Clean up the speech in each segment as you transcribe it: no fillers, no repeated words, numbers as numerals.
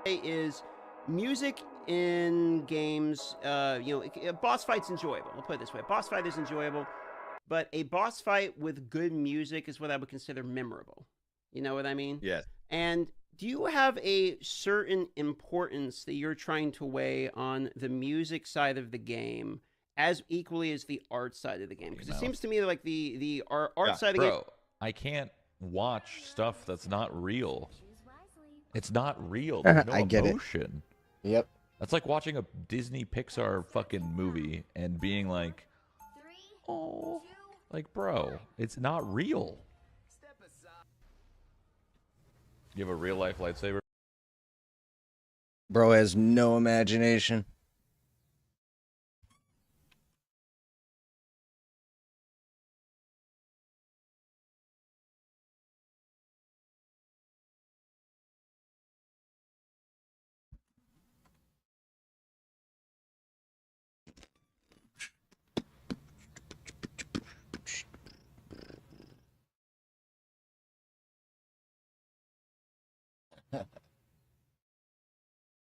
is music in games. A boss fight's enjoyable. I'll put it this way: a boss fight is enjoyable, but a boss fight with good music is what I would consider memorable. You know what I mean? Yes. And do you have a certain importance that you're trying to weigh on the music side of the game as equally as the art side of the game? Because it seems to me like the art Yeah. side of the game. Bro, I can't watch stuff that's not real. It's not real. There's no I get it. emotion. Yep. That's like watching a Disney Pixar fucking movie and being like, oh, like, bro, it's not real. You have a real life lightsaber? Bro has no imagination.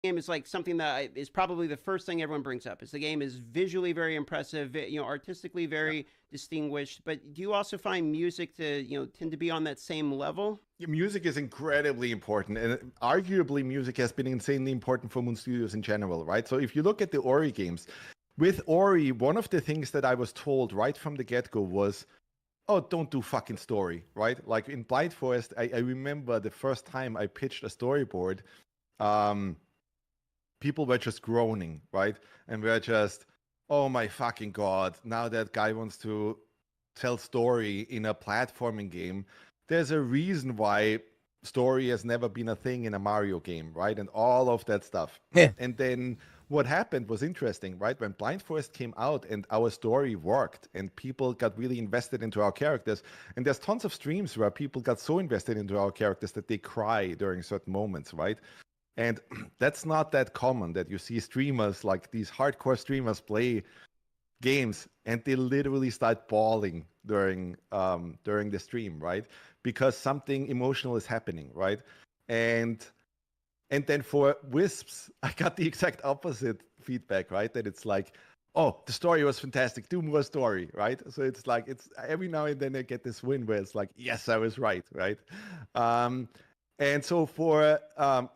Game is like something that is probably the first thing everyone brings up. Is the game is visually very impressive, artistically very distinguished. But do you also find music to tend to be on that same level? Music is incredibly important, and arguably music has been insanely important for Moon Studios in general, right? So if you look at the Ori games, with Ori, one of the things that I was told right from the get-go was, oh, don't do fucking story, right? Like in Blind Forest, I remember the first time I pitched a storyboard, people were just groaning, right? And we're just, oh my fucking God, now that guy wants to tell story in a platforming game. There's a reason why story has never been a thing in a Mario game, right? And all of that stuff. Yeah. And then what happened was interesting, right? When Blind Forest came out and our story worked and people got really invested into our characters, and there's tons of streams where people got so invested into our characters that they cry during certain moments, right? And that's not that common that you see streamers, like these hardcore streamers, play games and they literally start bawling during the stream, right? Because something emotional is happening, right? And then for Wisps, I got the exact opposite feedback, right? That it's like, oh, the story was fantastic, do more story, right? So it's like, it's every now and then I get this win where it's like, yes, I was right, right? And so for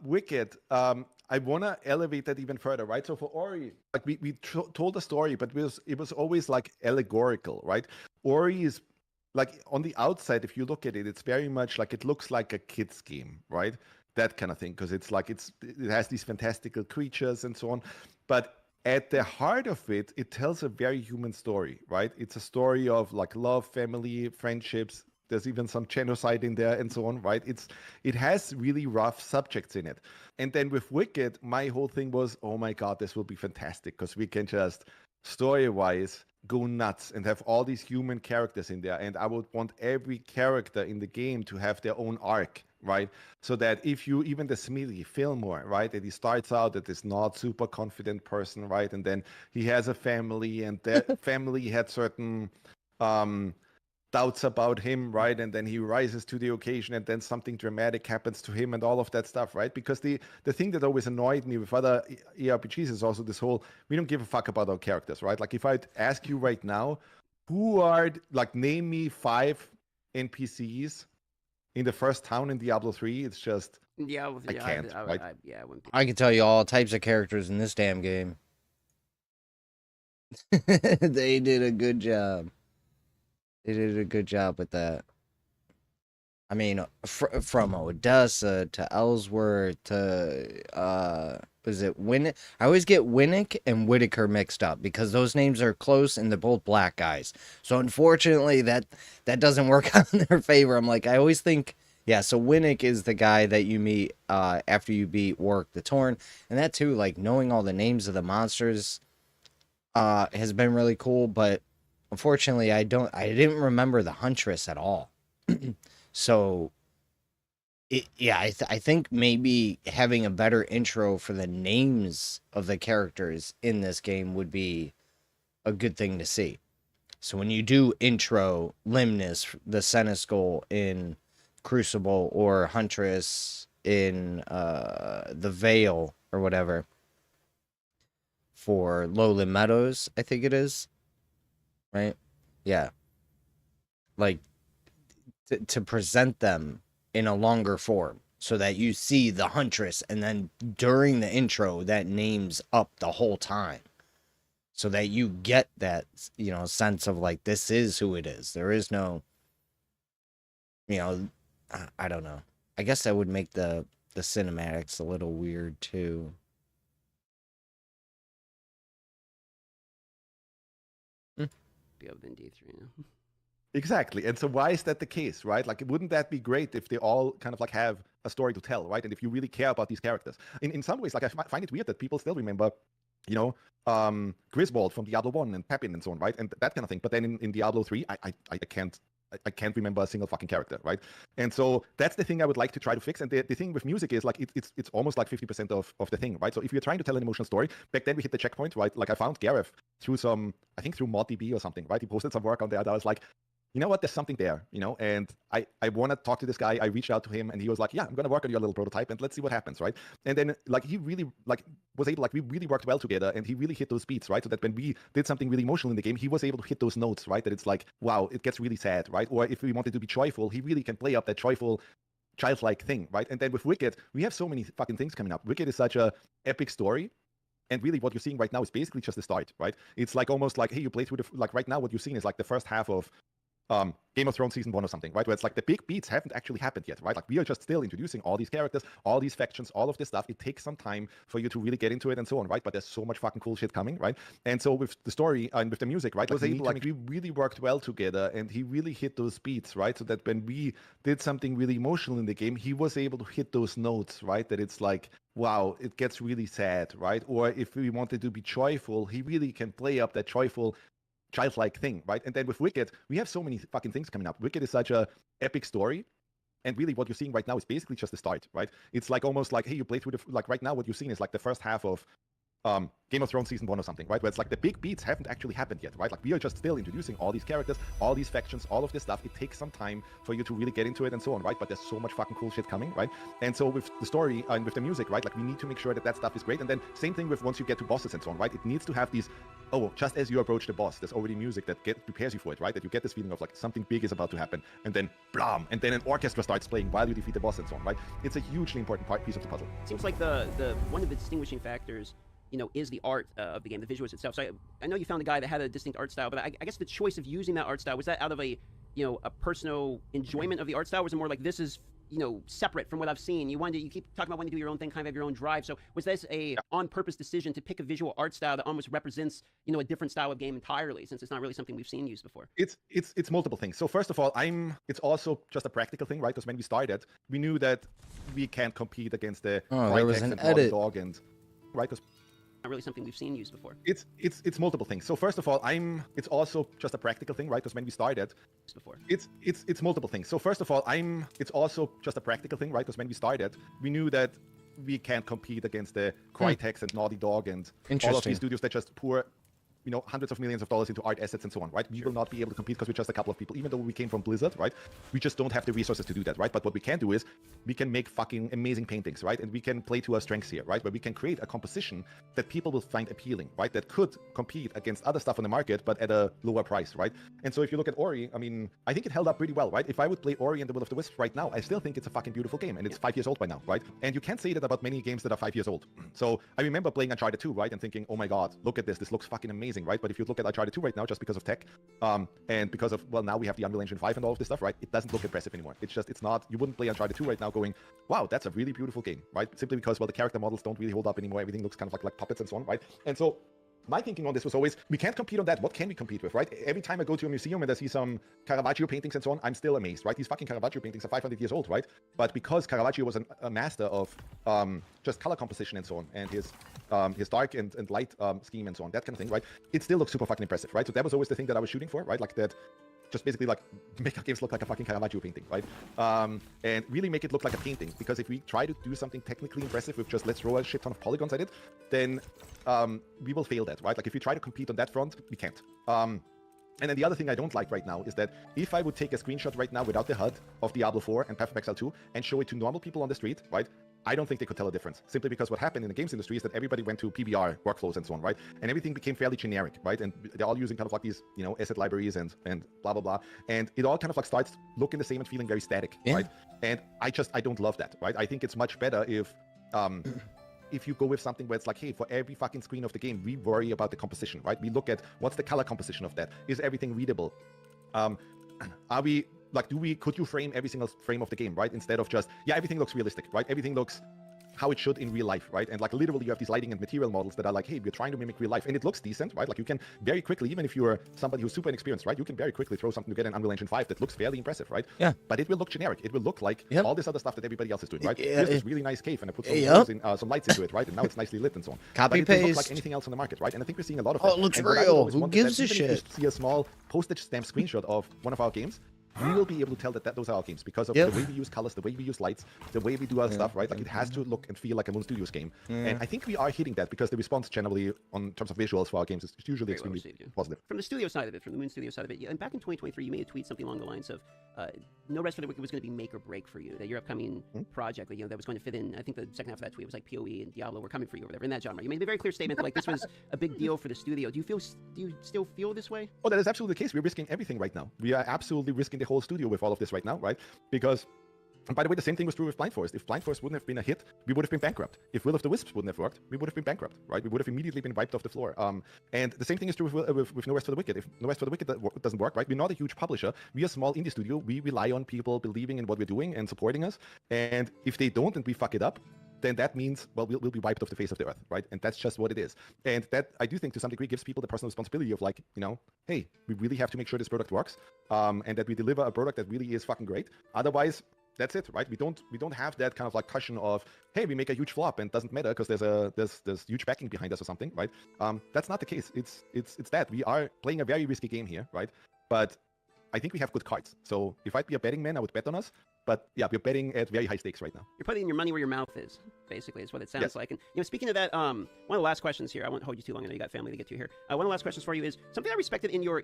Wicked, I want to elevate that even further, right? So for Ori, like we told a story, but it was always like allegorical, right? Ori is like on the outside, if you look at it, it's very much like it looks like a kid's game, right? That kind of thing, because it's like it has these fantastical creatures and so on. But at the heart of it, it tells a very human story, right? It's a story of like love, family, friendships. There's even some genocide in there and so on, right? It has really rough subjects in it. And then with Wicked, my whole thing was, oh my God, this will be fantastic because we can just story-wise go nuts and have all these human characters in there. And I would want every character in the game to have their own arc, right? So that if you, even the Smithy, Fillmore, right? That he starts out as this not super confident person, right? And then he has a family and that family had certain doubts about him, right? And then he rises to the occasion and then something dramatic happens to him and all of that stuff, right? Because the thing that always annoyed me with other ERPGs is also this whole, we don't give a fuck about our characters, right? Like if I'd ask you right now, who are, like, name me 5 NPCs in the first town in Diablo 3, it's just, I can't, right? I can tell you all types of characters in this damn game. They did a good job. They did a good job with that. I mean, from Odessa to Ellsworth to, was it Winnick? I always get Winnick and Whitaker mixed up because those names are close and they're both black guys. So unfortunately, that doesn't work out in their favor. I'm like, I always think, yeah, so Winnick is the guy that you meet after you beat Warwick the Torn. And that too, like, knowing all the names of the monsters has been really cool, but unfortunately, I didn't remember the Huntress at all. So, I think maybe having a better intro for the names of the characters in this game would be a good thing to see. So when you do intro Limnus, the Seneskull in Crucible, or Huntress in the Vale or whatever for Lowland Meadows, I think it is, right? Yeah, like to present them in a longer form so that you see the Huntress, and then during the intro that name's up the whole time, so that you get that, you know, sense of like, this is who it is. There is no, you know, I don't know. I guess that would make the cinematics a little weird too. Be other than D3 now. Exactly. And so why is that the case, right? Like, wouldn't that be great if they all kind of like have a story to tell, right? And if you really care about these characters. In some ways, like, I find it weird that people still remember, you know, Griswold from Diablo 1 and Pepin and so on, right? And that kind of thing. But then in Diablo 3, I can't remember a single fucking character, right? And so that's the thing I would like to try to fix. And the thing with music is like it's almost like 50% of the thing, right? So if you're trying to tell an emotional story, back then we hit the checkpoint, right? Like I found Gareth through I think through ModDB or something, right? He posted some work on there that I was like, you know what, there's something there, you know, and I want to talk to this guy. I reached out to him and he was like, yeah, I'm going to work on your little prototype and let's see what happens, right? And then like he really like was able, like we really worked well together and he really hit those beats, right? So that when we did something really emotional in the game, he was able to hit those notes, right? That it's like, wow, it gets really sad, right? Or if we wanted to be joyful, he really can play up that joyful childlike thing, right? And then with Wicked, we have so many fucking things coming up. Wicked is such a epic story. And really what you're seeing right now is basically just the start, right? It's like almost like, hey, you play through like right now what you're seeing is like the first half of Game of Thrones season 1 or something, right? Where it's like the big beats haven't actually happened yet, right? Like we are just still introducing all these characters, all these factions, all of this stuff. It takes some time for you to really get into it and so on, right? But there's so much fucking cool shit coming, right? And so with the story and with the music, right? We really worked well together and he really hit those beats, right? So that when we did something really emotional in the game, he was able to hit those notes, right? That it's like, wow, it gets really sad, right? Or if we wanted to be joyful, he really can play up that joyful childlike thing, right? And then with Wicked, we have so many fucking things coming up. Wicked is such a epic story. And really what you're seeing right now is basically just the start, right? It's like almost like, hey, you play through like right now what you're seeing is like the first half of Game of Thrones season 1 or something, right? Where it's like the big beats haven't actually happened yet, right? Like we are just still introducing all these characters, all these factions, all of this stuff. It takes some time for you to really get into it and so on, right? But there's so much fucking cool shit coming, right? And so with the story and with the music, right? Like we need to make sure that that stuff is great. And then same thing with once you get to bosses and so on, right? It needs to have these, oh, just as you approach the boss, there's already music that prepares you for it, right? That you get this feeling of like something big is about to happen, and then blam, and then an orchestra starts playing while you defeat the boss and so on, right? It's a hugely important piece of the puzzle. It seems like the one of the distinguishing factors, you know, is the art of the game, the visuals itself. So I know you found a guy that had a distinct art style, but I guess the choice of using that art style, was that out of a, you know, a personal enjoyment of the art style? Or was it more like, this is, you know, separate from what I've seen? You keep talking about wanting to do your own thing, kind of have your own drive. So was this a on-purpose decision to pick a visual art style that almost represents, you know, a different style of game entirely, since it's not really something we've seen used before? It's multiple things. So first of all, it's also just a practical thing, right? Because when we started, we knew that we can't compete against the there was an edit. Dog and right. Not really something we've seen used before. It's multiple things. So first of all, it's also just a practical thing, right? Because when we started, it's multiple things. So first of all, it's also just a practical thing, right? Because when we started, we knew that we can't compete against the Crytek's and Naughty Dog and all of these studios that just pour, you know, hundreds of millions of dollars into art assets and so on, right? We will not be able to compete because we're just a couple of people, even though we came from Blizzard, right? We just don't have the resources to do that, right? But what we can do is we can make fucking amazing paintings, right? And we can play to our strengths here, right? Where we can create a composition that people will find appealing, right? That could compete against other stuff on the market, but at a lower price, right? And so if you look at Ori, I mean, I think it held up pretty well, right? If I would play Ori and the Will of the Wisps right now, I still think it's a fucking beautiful game, and it's 5 years old by now, right? And you can't say that about many games that are 5 years old. So I remember playing Uncharted 2, right? And thinking, oh my God, look at this looks fucking amazing, right? But if you look at Uncharted 2 right now, just because of tech, and because of, well, now we have the Unreal Engine 5 and all of this stuff, right? It doesn't look impressive anymore. It's not, you wouldn't play Uncharted 2 right now going, wow, that's a really beautiful game, right? Simply because, well, the character models don't really hold up anymore. Everything looks kind of like puppets and so on, right? And so my thinking on this was always, we can't compete on that. What can we compete with, right? Every time I go to a museum and I see some Caravaggio paintings and so on, I'm still amazed, right? These fucking Caravaggio paintings are 500 years old, right? But because Caravaggio was a master of just color composition and so on, and his dark and light scheme and so on, that kind of thing, right? It still looks super fucking impressive, right? So that was always the thing that I was shooting for, right? Like that, just basically like make our games look like a fucking Caravaggio painting, right? And really make it look like a painting, because if we try to do something technically impressive with just let's throw a shit ton of polygons at it, then we will fail that, right? Like if we try to compete on that front, we can't. And then the other thing I don't like right now is that if I would take a screenshot right now without the HUD of Diablo 4 and Path of Exile 2 and show it to normal people on the street, right? I don't think they could tell a difference. Simply because what happened in the games industry is that everybody went to PBR workflows and so on, right? And everything became fairly generic, right? And they're all using kind of like these, you know, asset libraries and blah, blah, blah. And it all kind of like starts looking the same and feeling very static, right? And I don't love that, right? I think it's much better if you go with something where it's like, hey, for every fucking screen of the game, we worry about the composition, right? We look at what's the color composition of that? Is everything readable? Could you frame every single frame of the game, right? Instead of just, yeah, everything looks realistic, right? Everything looks how it should in real life, right? And like literally you have these lighting and material models that are like, hey, we're trying to mimic real life. And it looks decent, right? Like you can very quickly, even if you're somebody who's super inexperienced, right? You can very quickly throw something to get an Unreal Engine 5 that looks fairly impressive, right? Yeah. But it will look generic. It will look like all this other stuff that everybody else is doing, right? Yeah, Here's this really nice cave and I put some lights into it, right? And now it's nicely lit and so on. Copy but it doesn't paste. look like anything else on the market, right? And I think we're seeing a lot of Oh, that. it looks And what I real. always Who want is gives that a even if you shit? see a small postage stamp screenshot of one of our games, we will be able to tell that those are our games because of the way we use colors, the way we use lights, the way we do our stuff, right? Like it has to look and feel like a Moon Studios game. And I think we are hitting that because the response generally on terms of visuals for our games is usually Very well extremely received, positive. From the studio side of it, from the Moon Studio side of it, and back in 2023, you made a tweet something along the lines of, "No Rest for the Wicked was going to be make or break for you. That your upcoming project, that, that was going to fit in." I think the second half of that tweet was like PoE and Diablo were coming for you, or whatever in that genre. You made a very clear statement that like this was a big deal for the studio. Do you still feel this way? Oh, that is absolutely the case. We're risking everything right now. We are absolutely risking the whole studio with all of this right now, right? Because, and by the way, the same thing was true with Blind Forest. If Blind Forest wouldn't have been a hit, we would have been bankrupt. If Will of the Wisps wouldn't have worked, we would have been bankrupt, right? We would have immediately been wiped off the floor. And the same thing is true with No Rest for the Wicked. If No Rest for the Wicked doesn't work, right? We're not a huge publisher. We're a small indie studio. We rely on people believing in what we're doing and supporting us. And if they don't and we fuck it up, then that means, well, we'll be wiped off the face of the earth, right? And that's just what it is. And that, I do think, to some degree, gives people the personal responsibility of like, you know, hey, we really have to make sure this product works, and that we deliver a product that really is fucking great. Otherwise, that's it, right? We don't have that kind of like cushion of, hey, we make a huge flop and it doesn't matter because there's huge backing behind us or something, right? That's not the case. It's that we are playing a very risky game here, right? But I think we have good cards. So if I'd be a betting man, I would bet on us. But yeah, we're betting at very high stakes right now. You're putting your money where your mouth is, basically, is what it sounds like. And speaking of that, one of the last questions here, I won't hold you too long. I know you got family to get to here. One of the last questions for you is something I respected in your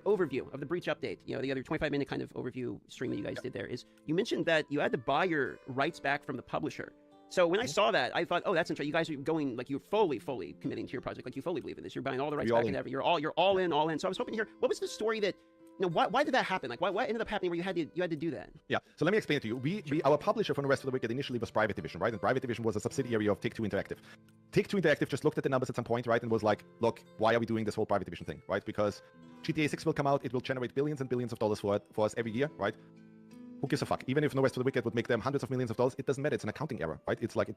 overview of the Breach update. The other 25-minute kind of overview stream that you guys did there is you mentioned that you had to buy your rights back from the publisher. So when I saw that, I thought, oh, that's interesting. You guys are going like you're fully committing to your project. Like you fully believe in this. You're buying all the rights back and everything. You're all in. So I was hoping to hear what was the story that. Why did that happen? Like, why ended up happening where you had to do that? Yeah. So let me explain it to you. Our publisher for No Rest for the Wicked initially was Private Division, right? And Private Division was a subsidiary of Take-Two Interactive. Take-Two Interactive just looked at the numbers at some point, right, and was like, look, why are we doing this whole Private Division thing, right? Because GTA 6 will come out, it will generate billions and billions of dollars for us every year, right? Who gives a fuck? Even if No Rest for the Wicked would make them hundreds of millions of dollars, it doesn't matter. It's an accounting error, right? It's like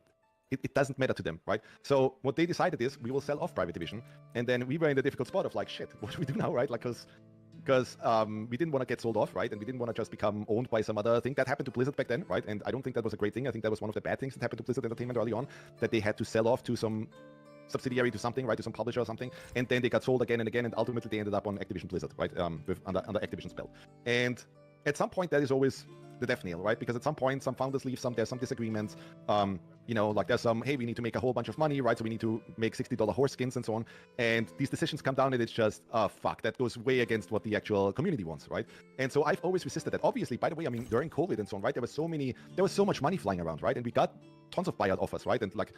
it doesn't matter to them, right? So what they decided is we will sell off Private Division, and then we were in the difficult spot of like, shit, what do we do now, right? Like, because we didn't want to get sold off, right? And we didn't want to just become owned by some other thing. That happened to Blizzard back then, right? And I don't think that was a great thing. I think that was one of the bad things that happened to Blizzard Entertainment early on, that they had to sell off to some subsidiary to something, right? To some publisher or something. And then they got sold again and again, and ultimately they ended up on Activision Blizzard, right? Under Activision's belt. And at some point, that is always the death knell, right? Because at some point, some founders leave, there's some disagreements. Like there's some, hey, we need to make a whole bunch of money, right? So we need to make $60 horse skins and so on. And these decisions come down and it's just, fuck, that goes way against what the actual community wants, right? And so I've always resisted that. Obviously, by the way, I mean, during COVID and so on, right? There was so much money flying around, right? And we got tons of buyout offers, right? And like,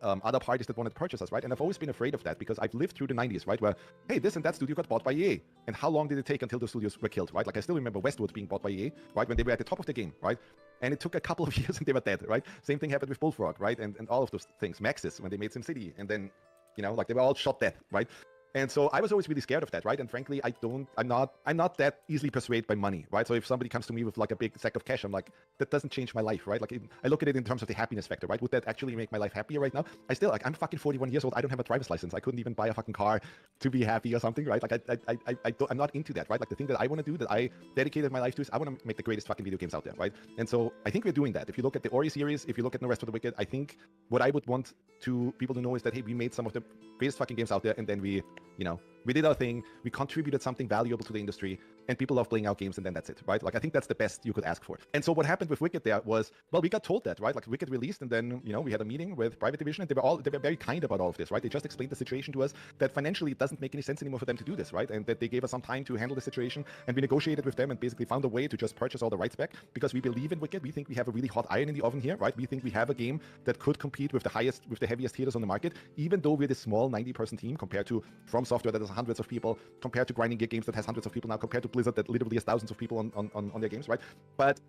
other parties that wanted to purchase us, right? And I've always been afraid of that because I've lived through the 90s, right? Where, hey, this and that studio got bought by EA. And how long did it take until the studios were killed, right? Like I still remember Westwood being bought by EA, right? When they were at the top of the game, right? And it took a couple of years and they were dead, right? Same thing happened with Bullfrog, right? And all of those things. Maxis, when they made SimCity. And then, they were all shot dead, right? And so I was always really scared of that, right? And frankly, I'm not that easily persuaded by money, right? So if somebody comes to me with like a big sack of cash, I'm like, that doesn't change my life, right? Like I look at it in terms of the happiness factor, right? Would that actually make my life happier right now? I'm fucking 41 years old. I don't have a driver's license. I couldn't even buy a fucking car to be happy or something, right? Like I'm not into that, right? Like the thing that I want to do, that I dedicated my life to, is I want to make the greatest fucking video games out there, right? And so I think we're doing that. If you look at the Ori series, if you look at No Rest for the Wicked, I think what I would want people to know is that, hey, we made some of the greatest fucking games out there, and then we We did our thing. We contributed something valuable to the industry, and people love playing our games, and then that's it, right? Like, I think that's the best you could ask for. And so what happened with Wicked there was, well, we got told that, right? Like, Wicked released, and then, you know, we had a meeting with Private Division, and they were very kind about all of this, right? They just explained the situation to us, that financially it doesn't make any sense anymore for them to do this, right? And that they gave us some time to handle the situation, and we negotiated with them and basically found a way to just purchase all the rights back, because we believe in Wicked. We think we have a really hot iron in the oven here, right? We think we have a game that could compete with the heaviest hitters on the market, even though we're this small 90-person team compared to From Software that has hundreds of people, compared to Grinding Gear Games that has hundreds of people now, compared to Blizzard that literally has thousands of people on their games, right? But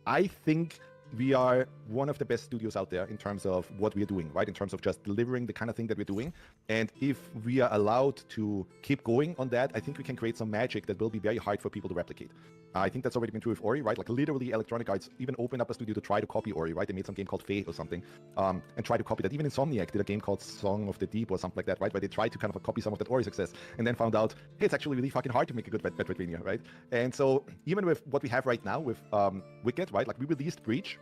I think we are one of the best studios out there in terms of what we're doing, right? In terms of just delivering the kind of thing that we're doing. And if we are allowed to keep going on that, I think we can create some magic that will be very hard for people to replicate. I think that's already been true with Ori, right? Like, literally, Electronic Arts even opened up a studio to try to copy Ori, right? They made some game called Fate or something, and try to copy that. Even Insomniac did a game called Song of the Deep or something like that, right? Where they tried to kind of copy some of that Ori success, and then found out, hey, it's actually really fucking hard to make a good Metroidvania, right? And so even with what we have right now with Wicked, right? Like, we released Breach,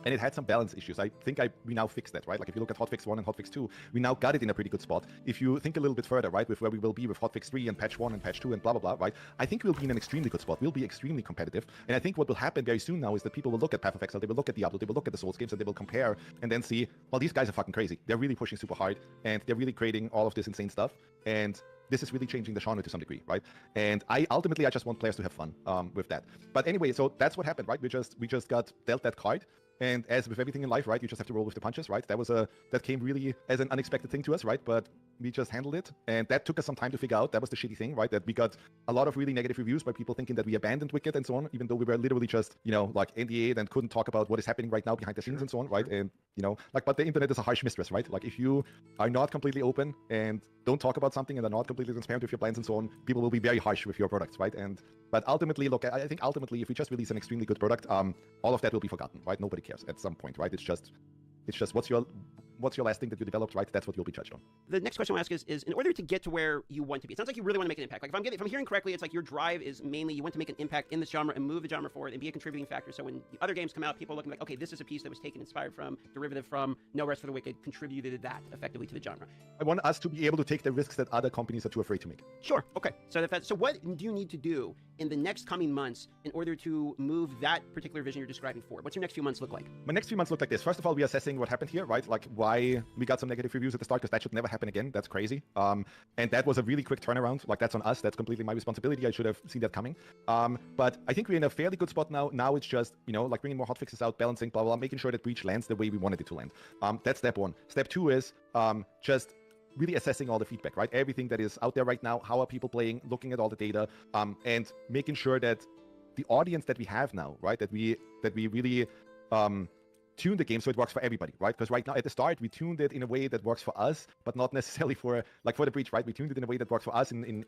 and it had some balance issues. I think we now fixed that, right? Like, if you look at Hotfix 1 and Hotfix 2, we now got it in a pretty good spot. If you think a little bit further, right, with where we will be with Hotfix 3 and Patch 1 and Patch 2 and blah, blah, blah, right? I think we'll be in an extremely good spot. We'll be extremely competitive. And I think what will happen very soon now is that people will look at Path of Exile, they will look at Diablo, they will look at the Souls games, and they will compare and then see, well, these guys are fucking crazy. They're really pushing super hard, and they're really creating all of this insane stuff. And this is really changing the genre to some degree, right? And I just want players to have fun with that. But anyway, so that's what happened, right? We just got dealt that card. And as with everything in life, right, you just have to roll with the punches, right? That came really as an unexpected thing to us, right? But we just handled it, and that took us some time to figure out. That was the shitty thing, right? That we got a lot of really negative reviews by people thinking that we abandoned Wicked and so on, even though we were literally just, you know, like NDA'd and couldn't talk about what is happening right now behind the scenes and so on, right? And, you know, like, but the internet is a harsh mistress, right? Like, if you are not completely open and don't talk about something and are not completely transparent with your plans and so on, people will be very harsh with your products, right? But ultimately, look, I think ultimately, if we just release an extremely good product, all of that will be forgotten, right? Nobody cares at some point, right? It's just what's your last thing that you developed, right? That's what you'll be judged on. The next question I want to ask is in order to get to where you want to be, it sounds like you really want to make an impact. Like, if I'm hearing correctly, it's like your drive is mainly you want to make an impact in this genre and move the genre forward and be a contributing factor. So when other games come out, people are looking like, okay, this is a piece that was taken, inspired from, derivative from, No Rest for the Wicked, contributed that effectively to the genre. I want us to be able to take the risks that other companies are too afraid to make. Sure. Okay. So what do you need to do in the next coming months in order to move that particular vision you're describing forward? What's your next few months look like? My next few months look like this. First of all, we're assessing what happened here, right? Like, why we got some negative reviews at the start, because that should never happen again. That's crazy. And that was a really quick turnaround. Like, that's on us. That's completely my responsibility. I should have seen that coming. But I think we're in a fairly good spot now. Now it's just, you know, like bringing more hotfixes out, balancing, blah, blah, blah, making sure that Breach lands the way we wanted it to land. That's step one. Step two is just really assessing all the feedback, right? Everything that is out there right now. How are people playing? Looking at all the data, and making sure that the audience that we have now, right? That we really tune the game so it works for everybody, right? Because right now at the start we tuned it in a way that works for us, but not necessarily for the Breach, right? We tuned it in a way that works for us in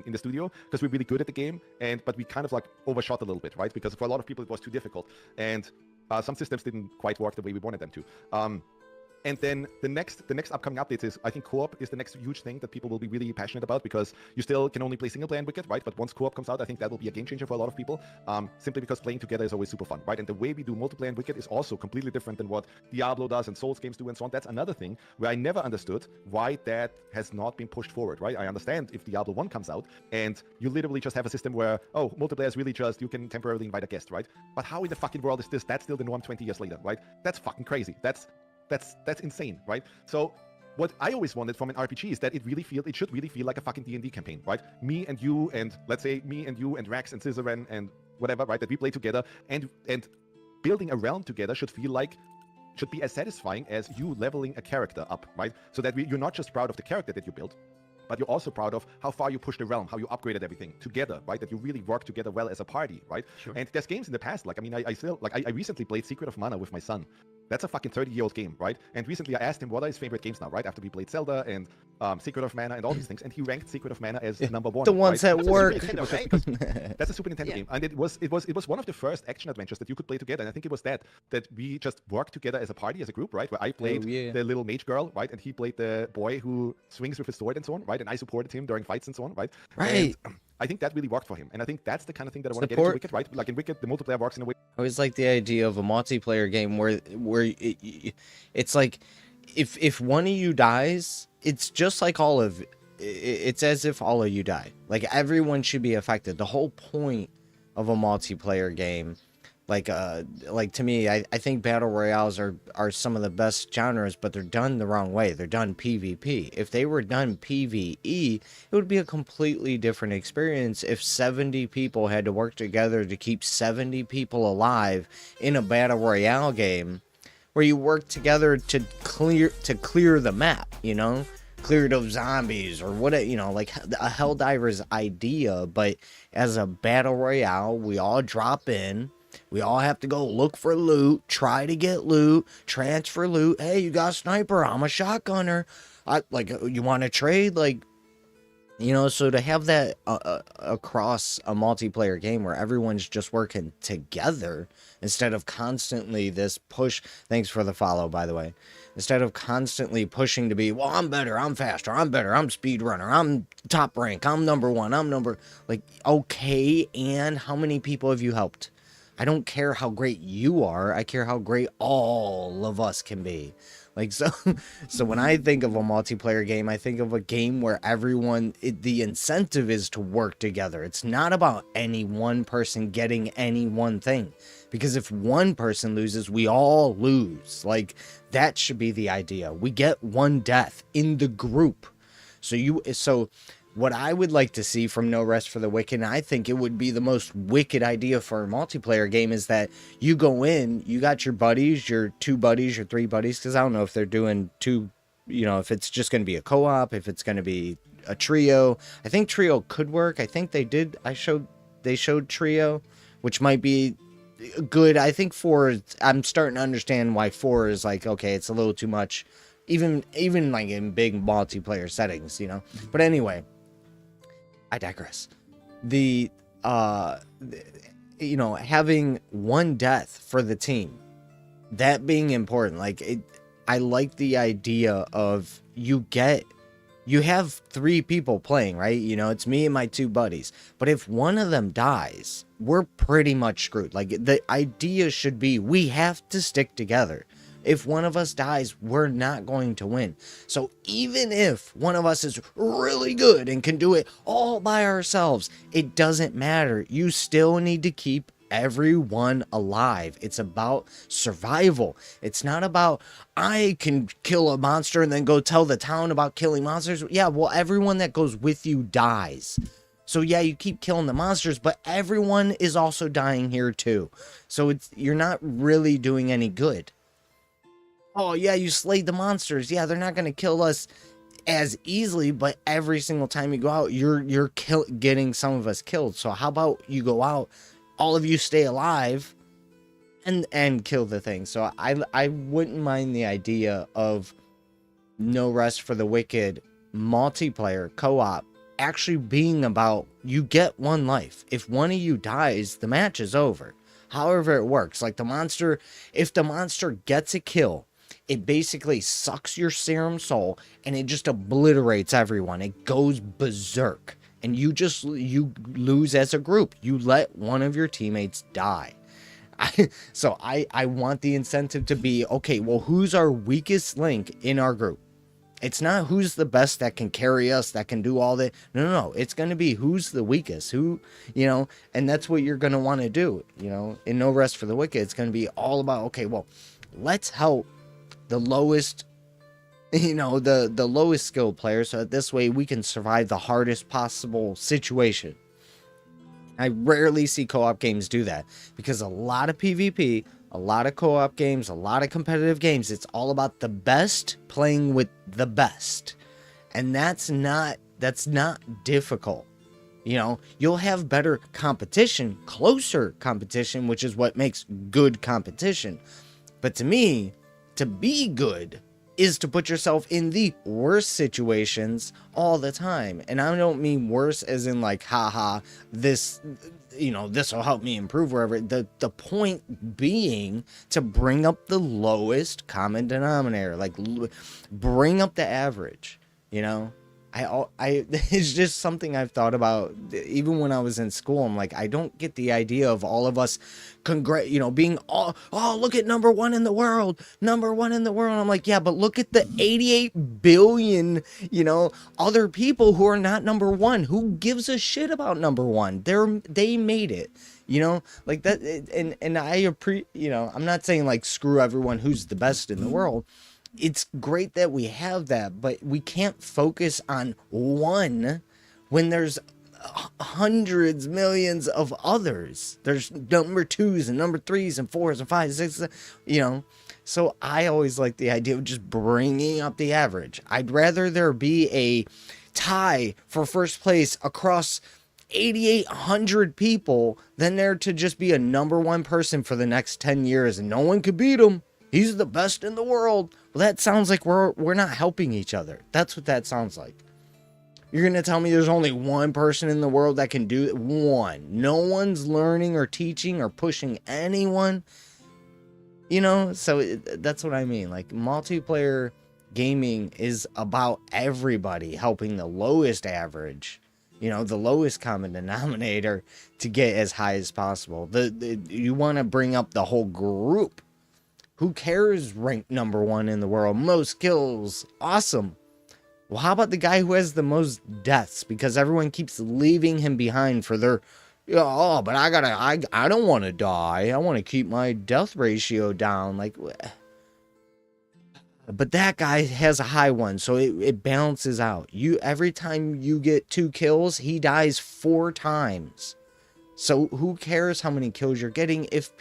the studio because we're really good at the game, but we kind of like overshot a little bit, right? Because for a lot of people it was too difficult, and some systems didn't quite work the way we wanted them to. And then the next upcoming updates is, I think co-op is the next huge thing that people will be really passionate about, because you still can only play single player in Wicked, right? But once co-op comes out, I think that will be a game changer for a lot of people, simply because playing together is always super fun, right? And the way we do multiplayer in Wicked is also completely different than what Diablo does and Souls games do and so on. That's another thing where I never understood why that has not been pushed forward, right? I understand if Diablo 1 comes out and you literally just have a system where, oh, multiplayer is really just, you can temporarily invite a guest, right? But how in the fucking world is that's still the norm 20 years later, right? That's fucking crazy. That's insane, right? So what I always wanted from an RPG is that it should really feel like a fucking D&D campaign, right? Me and you, and let's say me and you and Rax and Scissoren and whatever, right? That we play together, and building a realm together should be as satisfying as you leveling a character up, right? So that you're not just proud of the character that you built, but you're also proud of how far you pushed the realm, how you upgraded everything together, right? That you really work together well as a party, right? Sure. And there's games in the past, like, I mean, I recently played Secret of Mana with my son. That's a fucking 30-year-old game, right? And recently I asked him what are his favorite games now, right? After we played Zelda and Secret of Mana and all these things, and he ranked Secret of Mana as number one. The ones right? that work. That's a Super Nintendo game, and it was one of the first action adventures that you could play together. And I think it was that we just worked together as a party, as a group, right? Where I played the little mage girl, right, and he played the boy who swings with his sword and so on, right? And I supported him during fights and so on, right? Right. And I think that really worked for him, and I think that's the kind of thing that I want to get into Wicked, right? Like in Wicked, the multiplayer works in a way. I always like the idea of a multiplayer game where it's like if one of you dies, it's just like all of it's as if all of you die. Like everyone should be affected. The whole point of a multiplayer game, like to me, I think battle royales are some of the best genres, but they're done the wrong way. They're done PvP. If they were done PvE, it would be a completely different experience if 70 people had to work together to keep 70 people alive in a battle royale game where you work together to clear the map, you know? Clear those zombies or what, you know, like a Helldiver's idea. But as a battle royale, we all drop in. We all have to go look for loot, try to get loot, transfer loot. Hey, you got a sniper? I'm a shotgunner. You want to trade? Like, you know, so to have that across a multiplayer game where everyone's just working together instead of constantly this push. Thanks for the follow, by the way. Instead of constantly pushing to be, well, I'm better, I'm faster, I'm better, I'm speedrunner, I'm top rank, I'm number one, like, okay, and how many people have you helped? I don't care how great you are, I care how great all of us can be. Like, so when I think of a multiplayer game, I think of a game where the incentive is to work together. It's not about any one person getting any one thing. Because if one person loses, we all lose. Like, that should be the idea. We get one death in the group. So what I would like to see from No Rest for the Wicked, and I think it would be the most wicked idea for a multiplayer game, is that you go in, you got your buddies, your 2 buddies, your 3 buddies, because I don't know if they're doing 2, you know, if it's just going to be a co-op, if it's going to be a trio. I think trio could work. I think they did. They showed trio, which might be good. I think 4, I'm starting to understand why 4 is like, okay, it's a little too much, even like in big multiplayer settings, you know. But anyway, I digress. You know, having one death for the team, that being important, I like the idea of you have 3 people playing, right? You know, it's me and my 2 buddies. But if one of them dies, we're pretty much screwed. Like, the idea should be we have to stick together. If one of us dies, we're not going to win. So even if one of us is really good and can do it all by ourselves, it doesn't matter. You still need to keep everyone alive. It's about survival. It's not about, I can kill a monster and then go tell the town about killing monsters. Yeah, well, everyone that goes with you dies. So yeah, you keep killing the monsters, but everyone is also dying here too. So you're not really doing any good. Oh yeah, you slayed the monsters. Yeah, they're not going to kill us as easily, but every single time you go out, you're getting some of us killed. So how about you go out, all of you stay alive, and kill the thing. So I wouldn't mind the idea of No Rest for the Wicked multiplayer co-op actually being about, you get one life. If one of you dies, the match is over. However it works, like if the monster gets a kill, it basically sucks your serum soul and it just obliterates everyone. It goes berserk. And you lose as a group. You let one of your teammates die. So I want the incentive to be, okay, well, who's our weakest link in our group? It's not who's the best that can carry us, that can do all that. No. It's going to be who's the weakest, you know, and that's what you're going to want to do, you know. In No Rest for the Wicked, it's going to be all about, okay, well, let's help the lowest, you know, the lowest skilled player, so that this way we can survive the hardest possible situation. I rarely see co-op games do that, because a lot of PvP, a lot of co-op games, a lot of competitive games, it's all about the best playing with the best. And that's not difficult. You know, you'll have better competition, closer competition, which is what makes good competition. But to me, to be good is to put yourself in the worst situations all the time. And I don't mean worse as in like, haha, this, you know, this will help me improve wherever. The point being to bring up the lowest common denominator, like bring up the average, you know? it's just something I've thought about even when I was in school. I'm like, I don't get the idea of all of us being oh, look at number one in the world, number one in the world. I'm like, yeah, but look at the 88 billion, other people who are not number one. Who gives a shit about number one? They made it, like that. And I'm not saying like screw everyone who's the best in the world. It's great that we have that, but we can't focus on one when there's hundreds, millions of others. There's number twos and number threes and fours and fives, sixes, So I always like the idea of just bringing up the average. I'd rather there be a tie for first place across 8,800 people than there to just be a number one person for the next 10 years and no one could beat him. He's the best in the world. Well, that sounds like we're not helping each other. That's what that sounds like. You're going to tell me there's only one person in the world that can do it? One. No one's learning or teaching or pushing anyone. So that's what I mean. Like, multiplayer gaming is about everybody helping the lowest average, the lowest common denominator to get as high as possible. You want to bring up the whole group. Who cares ranked number one in the world? Most kills. Awesome. Well, how about the guy who has the most deaths? Because everyone keeps leaving him behind for their, but I don't want to die. I want to keep my death ratio down. Like, but that guy has a high one, so it balances out. Every time you get 2 kills, he dies 4 times. So who cares how many kills you're getting? If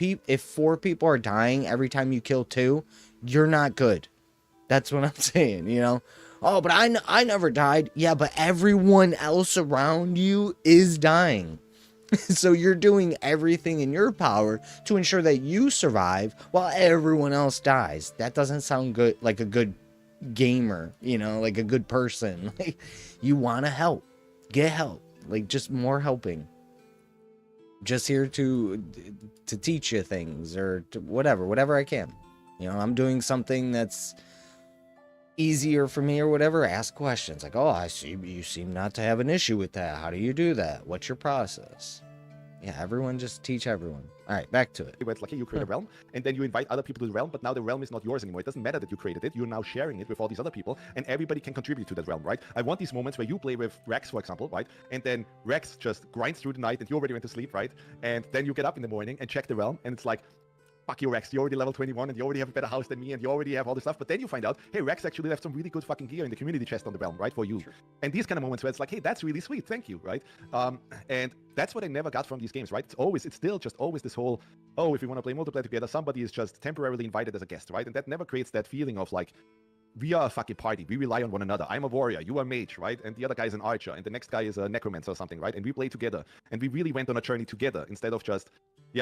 4 people are dying every time you kill 2, you're not good. That's what I'm saying, Oh, but I never died. Yeah, but everyone else around you is dying. So you're doing everything in your power to ensure that you survive while everyone else dies. That doesn't sound good, like a good gamer, like a good person. Like, you want to help. Get help. Like, just more helping. Just here to teach you things or to whatever I can. I'm doing something that's easier for me or whatever. Ask questions like, oh, I see you seem not to have an issue with that. How do you do that? What's your process? Yeah, everyone just teach everyone. All right, back to it. It's like, hey, you create a realm, and then you invite other people to the realm, but now the realm is not yours anymore. It doesn't matter that you created it. You're now sharing it with all these other people, and everybody can contribute to that realm, right? I want these moments where you play with Rex, for example, right? And then Rex just grinds through the night, and you already went to sleep, right? And then you get up in the morning and check the realm, and it's like, fuck you, Rex, you're already level 21 and you already have a better house than me and you already have all this stuff. But then you find out, hey, Rex actually left some really good fucking gear in the community chest on the realm, right, for you. Sure. And these kind of moments where it's like, hey, that's really sweet, thank you, right? And that's what I never got from these games, right? It's still just always this whole, oh, if we want to play multiplayer together, somebody is just temporarily invited as a guest, right? And that never creates that feeling of like, we are a fucking party. We rely on one another. I'm a warrior. You are a mage, right? And the other guy is an archer. And the next guy is a necromancer or something, right? And we play together. And we really went on a journey together instead of just,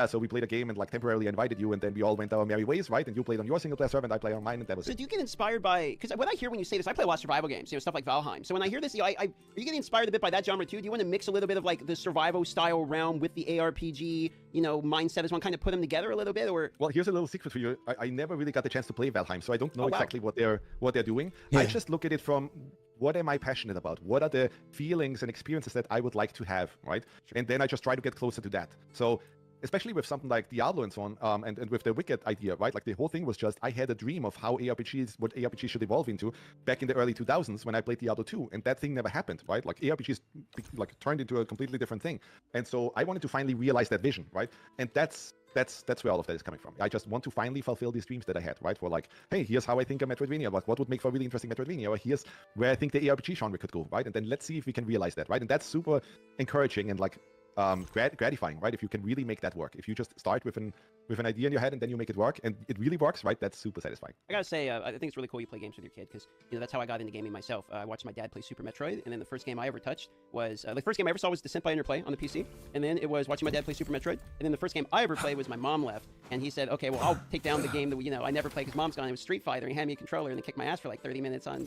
so we played a game and like temporarily invited you and then we all went our merry ways, right? And you played on your single player server and I played on mine and that was it. So do you get inspired by, because when I hear when you say this, I play a lot of survival games, stuff like Valheim. So when I hear this, are you getting inspired a bit by that genre too? Do you want to mix a little bit of like the survival style realm with the ARPG, mindset as one, kind of put them together a little bit? Or well, here's a little secret for you. I never really got the chance to play Valheim, so I don't know exactly what they're doing. Yeah. I just look at it from what am I passionate about? What are the feelings and experiences that I would like to have, right? Sure. And then I just try to get closer to that. So especially with something like Diablo and so on, and with the Wicked idea, right? Like the whole thing was just, I had a dream of how what ARPGs should evolve into back in the early 2000s when I played Diablo 2, and that thing never happened, right? Like ARPGs like turned into a completely different thing. And so I wanted to finally realize that vision, right? And that's where all of that is coming from. I just want to finally fulfill these dreams that I had, right? For like, hey, here's how I think a Metroidvania, what would make for a really interesting Metroidvania, or here's where I think the ARPG genre could go, right? And then let's see if we can realize that, right? And that's super encouraging and like gratifying, right? If you can really make that work. If you just start with an idea in your head and then you make it work and it really works, right? That's super satisfying. I gotta say, I think it's really cool you play games with your kid because that's how I got into gaming myself. I watched my dad play Super Metroid, and then the first game I ever touched was the first game I ever saw was Descent by Interplay on the PC, and then it was watching my dad play Super Metroid, and then the first game I ever played was my mom left, and he said, okay, well I'll take down the game that I never played because mom's gone. It was Street Fighter, and he handed me a controller and then kicked my ass for like 30 minutes on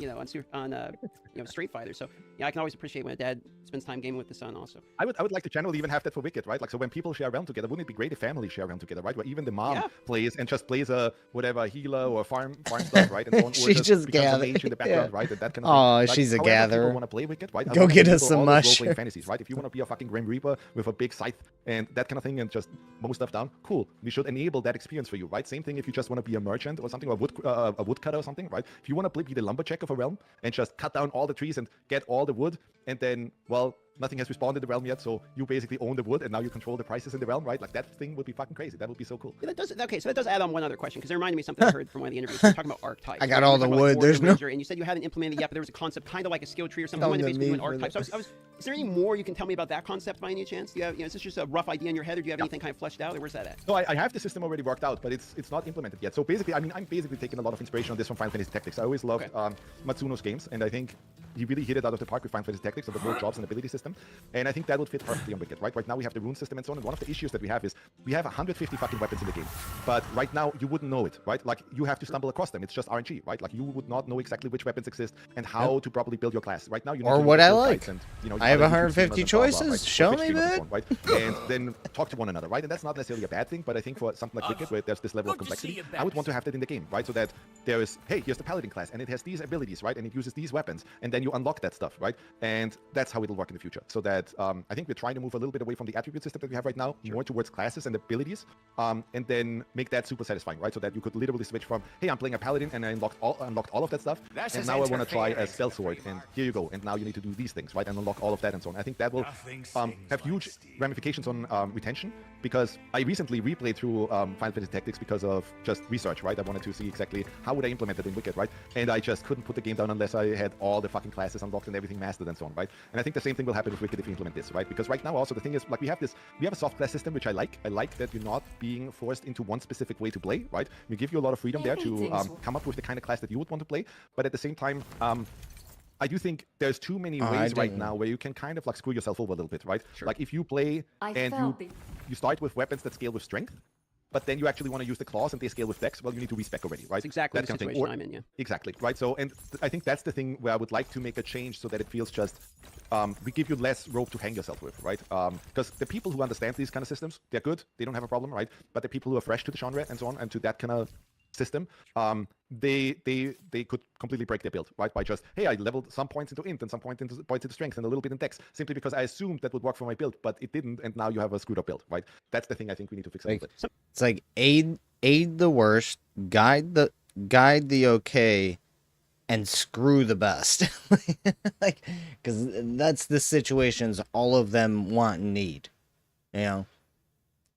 Street Fighter. So I can always appreciate when a dad spends time gaming with the son also. I would like to generally even have that for Wicked, right? Like, so when people share a realm together, wouldn't it be great if families share a realm together, right? Where even the mom Yeah. plays and just plays a whatever healer or farm stuff, right? And so on, or She just becomes a gathered. mage in the background, right? And that kind of Oh, thing. Like, she's a however people gatherer. want to play Wicked, right? I Go wanna get us enable some all those role-playing mushrooms. fantasies, right? If you want to be a fucking Grim Reaper with a big scythe and that kind of thing and just mow stuff down, cool. We should enable that experience for you, right? Same thing if you just want to be a merchant or something, or a woodcutter or something, right? If you want to be the lumberjack of a realm and just cut down all the trees and get all the wood, and then, well, nothing has respawned in the realm yet, so you basically own the wood and now you control the prices in the realm, right? Like that thing would be fucking crazy. That would be so cool. Yeah, okay, so that does add on one other question, because it reminded me of something I heard from one of the interviews. We were talking about archetypes. I got We all were the talking about, wood. Hoarder, There's no- Ranger, and you said you hadn't implemented it yet, but there was a concept kind of like a skill tree or something. You wanted to basically do an archetype. So is there any more you can tell me about that concept by any chance? Do you have, is this just a rough idea in your head, or do you have anything kind of fleshed out, or where's that at? No, I have the system already worked out, but it's not implemented yet. So basically, I mean, I'm basically taking a lot of inspiration on this from Final Fantasy Tactics. I always loved Matsuno's games, and I think he really hit it out of the park with Final Fantasy Tactics of the whole jobs and ability system. And I think that would fit perfectly on Wicked, right? Right now we have the rune system and so on, and one of the issues that we have is we have 150 fucking weapons in the game. But right now you wouldn't know it, right? Like you have to stumble across them. It's just RNG, right? Like you would not know exactly which weapons exist and how to properly build your class. Right now you need Or to what I build like. guides and, I have other YouTube 150 streamers and blah, blah, choices. right? Show Or me, Twitch streamers and man. so on, right? And then talk to one another, right? And that's not necessarily a bad thing, but I think for something like Wicked, where there's this level of complexity, I would want to have that in the game, right? So that there is, hey, here's the paladin class, and it has these abilities, right? And it uses these weapons, and then you unlock that stuff, right? And that's how it'll work in the future. So that I think we're trying to move a little bit away from the attribute system that we have right now, more towards classes and abilities, and then make that super satisfying, right? So that you could literally switch from, hey, I'm playing a paladin, and I unlocked all of that stuff, and now I want to try a spell sword, and here you go, and now you need to do these things, right? And unlock all of that and so on. I think that will have huge ramifications on retention, because I recently replayed through Final Fantasy Tactics because of just research, right? I wanted to see exactly how would I implement it in Wicked, right? And I just couldn't put the game down unless I had all the fucking classes unlocked and everything mastered and so on, right? And I think the same thing will happen with Wicked if we implement this, right? Because right now also the thing is, like, we have a soft class system, which I like. I like that you're not being forced into one specific way to play, right? We give you a lot of freedom there to come up with the kind of class that you would want to play, but at the same time, I do think there's too many ways right now where you can kind of like screw yourself over a little bit, right? Sure. Like if you play and you start with weapons that scale with strength, but then you actually want to use the claws and they scale with dex, well, you need to respec already, right? That's exactly That the kind of thing. situation I'm in, yeah. Exactly, right? So, and I think that's the thing where I would like to make a change so that it feels just, we give you less rope to hang yourself with, right? Because the people who understand these kind of systems, they're good, they don't have a problem, right? But the people who are fresh to the genre and so on, and to that kind of system, they could completely break their build, right? By just, hey, I leveled some points into int and some points into strength and a little bit in dex, simply because I assumed that would work for my build, but it didn't, and now you have a screwed up build, right? That's the thing I think we need to fix a little bit. It's like aid the worst, guide the okay, and screw the best. Like, because that's the situations all of them want and need. You know,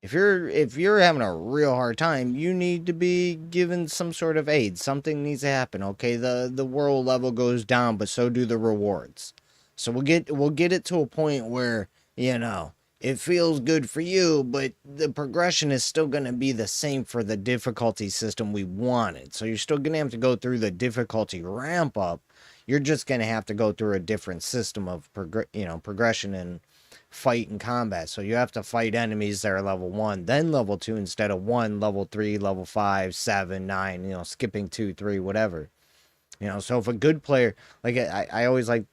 if you're having a real hard time, you need to be given some sort of aid. Something needs to happen. Okay, the world level goes down, but so do the rewards. So we'll get it to a point where, you know, it feels good for you, but the progression is still going to be the same for the difficulty system we wanted. So you're still going to have to go through the difficulty ramp up. You're just going to have to go through a different system of progression and fight and combat. So you have to fight enemies that are level 1, then level 2 instead of 1, level 3, level 5, 7, 9, you know, skipping 2, 3, whatever. You know, so if a good player, like I always like,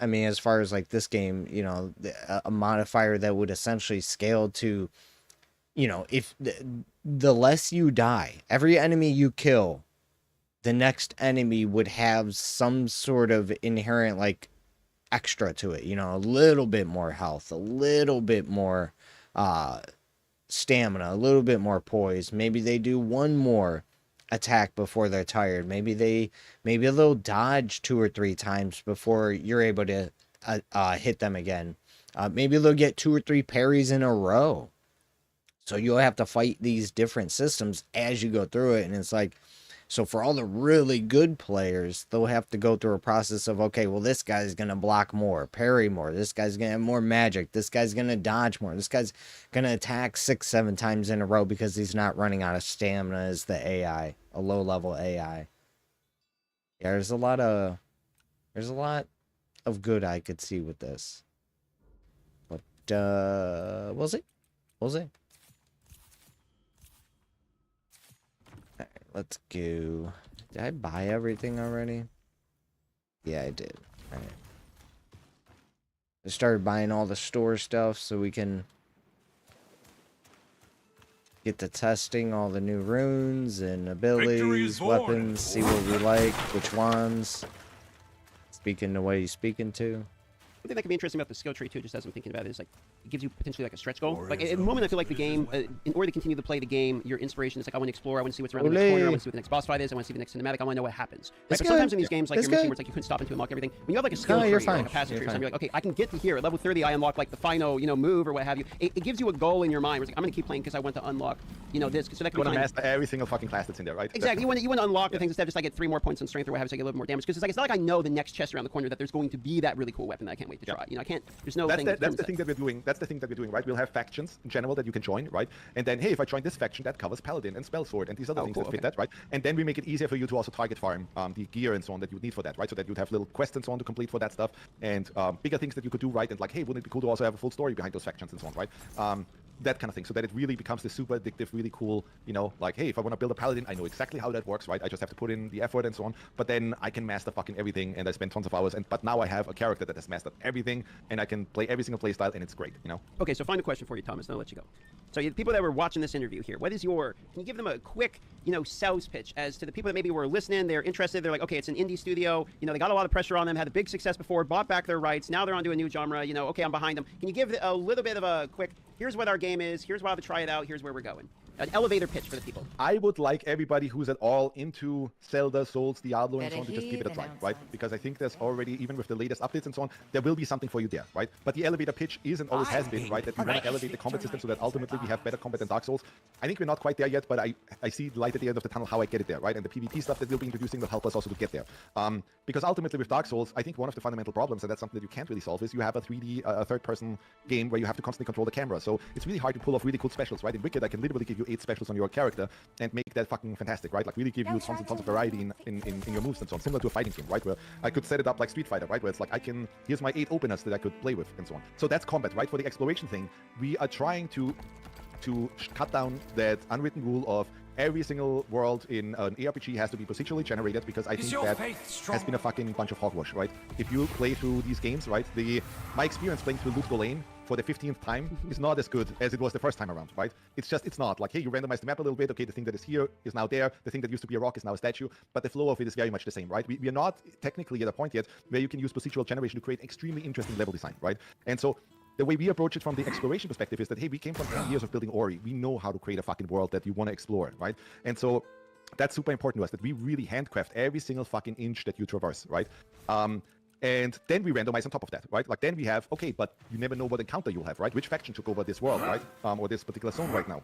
I mean, as far as like this game, you know, a modifier that would essentially scale to, you know, if the less you die, every enemy you kill, the next enemy would have some sort of inherent like extra to it, you know, a little bit more health, a little bit more stamina, a little bit more poise. Maybe they do one more attack before they're tired. Maybe they'll dodge 2 or 3 times before you're able to hit them again. Maybe they'll get 2 or 3 parries in a row. So you'll have to fight these different systems as you go through it. And it's like, so for all the really good players, they'll have to go through a process of, okay, well, this guy's going to block more, parry more. This guy's going to have more magic. This guy's going to dodge more. This guy's going to attack 6, 7 times in a row because he's not running out of stamina as the AI, a low-level AI. Yeah, there's a lot of good I could see with this. But, we'll see. We'll see. Let's go. Did I buy everything already? Yeah, I did. Alright. I started buying all the store stuff so we can get to testing all the new runes and abilities, weapons, see what we like, which ones. Speaking the way you're speaking to. One thing that could be interesting about the skill tree too, just as I'm thinking about it, is like it gives you potentially like a stretch goal. Like at the moment, I feel like the game, in order to continue to play the game, your inspiration is like I want to explore, I want to see what's around the next corner, I want to see what the next boss fight is, I want to see the next cinematic, I want to know what happens. Right? But sometimes in these games, like your mission where it's like you couldn't stop until you unlock everything. When you have like a skill tree, or like a passive tree, or something, you're like, okay, I can get to here. At level 30, I unlock like the final, move or what have you. It gives you a goal in your mind. Where it's like I'm going to keep playing because I want to unlock, this. So that you want to master every single fucking class that's in there, right? Exactly. You want to unlock the things instead of just like get 3 more points on strength or what have you, so I get a little bit more damage. Because it's not like I know the next chest around the corner that there's going to be that really cool weapon that I can't wait to try. I can't. There's no thing. That's the thing that we're doing. That's the thing that we're doing, right? We'll have factions in general that you can join, right? And then, hey, if I join this faction, that covers Paladin and Spellsword and these other things that fit that, right? And then we make it easier for you to also target farm the gear and so on that you would need for that, right? So that you'd have little quests and so on to complete for that stuff, and bigger things that you could do, right? And like, hey, wouldn't it be cool to also have a full story behind those factions and so on, right? That kind of thing, so that it really becomes this super addictive, really cool, like, hey, if I want to build a paladin, I know exactly how that works, right? I just have to put in the effort and so on, but then I can master fucking everything, and I spend tons of hours, but now I have a character that has mastered everything, and I can play every single playstyle, and it's great, Okay, so final question for you, Thomas, then I'll let you go. So the people that were watching this interview here, can you give them a quick, sales pitch as to the people that maybe were listening, they're interested, they're like, okay, it's an indie studio, they got a lot of pressure on them, had a big success before, bought back their rights, now they're onto a new genre, okay, I'm behind them. Can you give a little bit of a quick, here's what our game is, here's why I have to try it out, here's where we're going. An elevator pitch for the people. I would like everybody who's at all into Zelda, Souls, Diablo, and so on to just give it a try, right? Because I think there's already, even with the latest updates and so on, there will be something for you there, right? But the elevator pitch is and always has been, right? That we want to elevate the combat system so that ultimately we have better combat than Dark Souls. I think we're not quite there yet, but I see the light at the end of the tunnel how I get it there, right? And the PvP stuff that we'll be introducing will help us also to get there. Because ultimately with Dark Souls, I think one of the fundamental problems, and that's something that you can't really solve, is you have a 3D, third-person game where you have to constantly control the camera. So it's really hard to pull off really cool specials, right? In Wicked, I can literally give you 8 specials on your character and make that fucking fantastic, right? Like really give you tons and tons of variety in your moves and so on, similar to a fighting game, right? Where I could set it up like Street Fighter, right? Where it's like here's my 8 openers that I could play with and so on. So that's combat, right? For the exploration thing, we are trying to cut down that unwritten rule of every single world in an ARPG has to be procedurally generated, because I think that has been a fucking bunch of hogwash, right? If you play through these games, right, my experience playing through Loot Lane for the 15th time is not as good as it was the first time around, right? It's not like, hey, you randomize the map a little bit, okay, the thing that is here is now there, the thing that used to be a rock is now a statue, but the flow of it is very much the same, right? We are not technically at a point yet where you can use procedural generation to create extremely interesting level design, right? And so the way we approach it from the exploration perspective is that, hey, we came from 10 years of building Ori. We know how to create a fucking world that you want to explore, right? And so that's super important to us, that we really handcraft every single fucking inch that you traverse, right? And then we randomize on top of that, right? Like then we have, okay, but you never know what encounter you'll have, right? Which faction took over this world, right? Or this particular zone right now.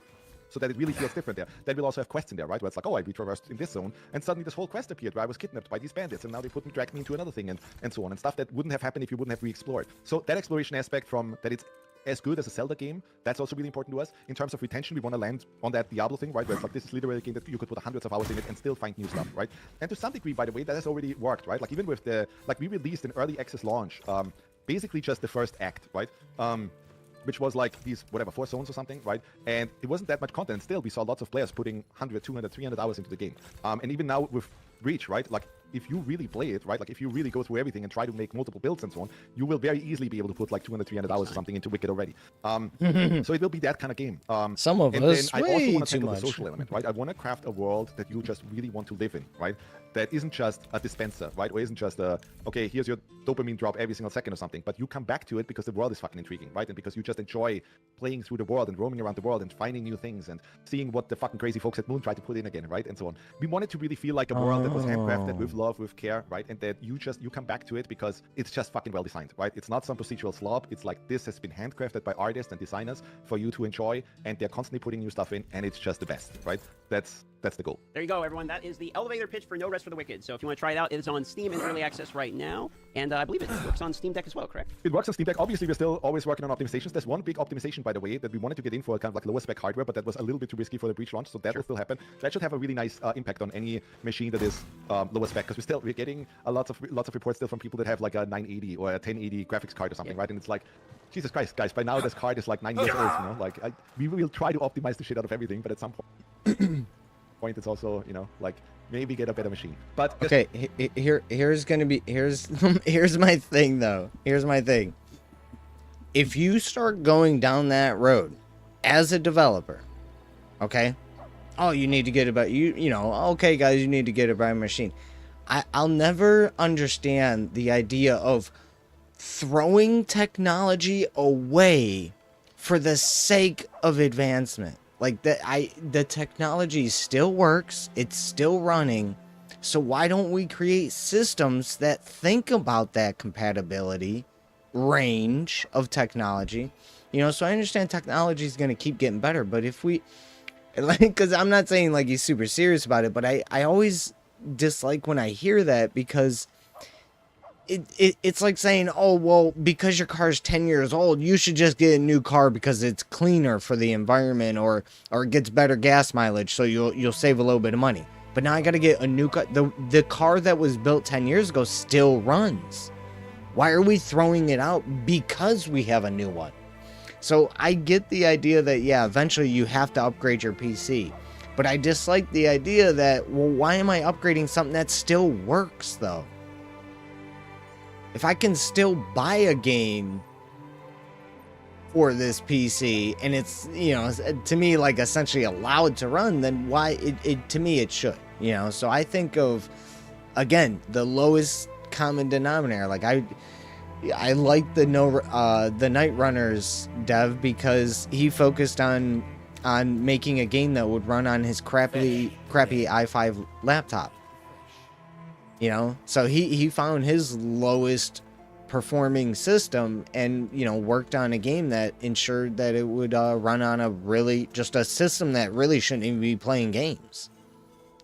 So that it really feels different there. Then we'll also have quests in there, right? Where it's like, oh, I retraversed in this zone, and suddenly this whole quest appeared where I was kidnapped by these bandits, and now they dragged me into another thing, and so on, and stuff that wouldn't have happened if you wouldn't have re-explored. So that exploration aspect, from that it's as good as a Zelda game, that's also really important to us. In terms of retention, we want to land on that Diablo thing, right? Where it's like, this is literally a game that you could put hundreds of hours in it and still find new stuff, right? And to some degree, by the way, that has already worked, right? Like even with we released an early access launch, basically just the first act, right? Which was like these, 4 zones or something, right? And it wasn't that much content. Still, we saw lots of players putting 100, 200, 300 hours into the game. And even now with Reach, right? Like, if you really play it, right? Like, if you really go through everything and try to make multiple builds and so on, you will very easily be able to put like 200, 300 hours or something into Wicked already. So it will be that kind of game. Some of us, I also want to too tackle much. the social element, right? I want to craft a world that you just really want to live in, right? That isn't just a dispenser, right? Or isn't just okay, here's your dopamine drop every single second or something, but you come back to it because the world is fucking intriguing, right? And because you just enjoy playing through the world and roaming around the world and finding new things and seeing what the fucking crazy folks at Moon try to put in again, right? And so on. We want it to really feel like a world that was handcrafted with love, with care, right? And that you come back to it because it's just fucking well designed, right? It's not some procedural slob. It's like, this has been handcrafted by artists and designers for you to enjoy, and they're constantly putting new stuff in, and it's just the best, right? That's the goal. There you go, everyone. That is the elevator pitch for No Rest for the Wicked. So if you want to try it out, it is on Steam in early access right now, and I believe it works on Steam Deck as well, correct? It works on Steam Deck. Obviously, we're still always working on optimizations. There's one big optimization, by the way, that we wanted to get in for kind of like lower spec hardware, but that was a little bit too risky for the breach launch, so that will still happen. That should have a really nice impact on any machine that is lower spec, because we're getting lots of reports still from people that have like a 980 or a 1080 graphics card or something, right? And it's like, Jesus Christ, guys, by now this card is like 9 years old, Like, we will try to optimize the shit out of everything, but at some point it's also, like, maybe get a better machine. But okay, here's my thing though. Here's my thing. If you start going down that road as a developer, Okay. Oh, you need to get about you know, okay guys, you need to get a better machine. I'll never understand the idea of throwing technology away for the sake of advancement. Like the technology still works, it's still running. So why don't we create systems that think about that compatibility range of technology? You know, so I understand technology is going to keep getting better, but if we like, because I'm not saying like he's super serious about it, but I always dislike when I hear that, because it's like saying, oh well, because your car's 10 years old, you should just get a new car because it's cleaner for the environment, or it gets better gas mileage, so you'll save a little bit of money. But now I got to get a new car. The car that was built 10 years ago still runs. Why are we throwing it out because we have a new one? So I get the idea that, yeah, eventually you have to upgrade your PC. But I dislike the idea that, well, why am I upgrading something that still works, though? If I can still buy a game for this PC and it's, you know, to me, like essentially allowed to run, then why, to me, it should, you know? So I think of, again, the lowest common denominator. Like I like the Night Runners dev because he focused on making a game that would run on his crappy i5 laptop. You know, so he found his lowest performing system and, you know, worked on a game that ensured that it would run on just a system that really shouldn't even be playing games.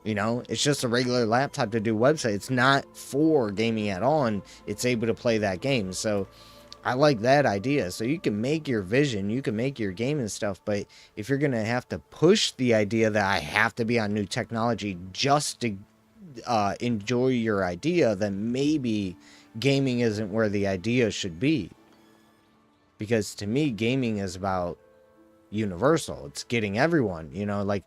You know, it's just a regular laptop to do websites. It's not for gaming at all, and it's able to play that game. So I like that idea. So you can make your vision, you can make your game and stuff, but if you're going to have to push the idea that I have to be on new technology just to enjoy your idea, then maybe gaming isn't where the idea should be. Because to me, gaming is about universal. It's getting everyone, you know, like,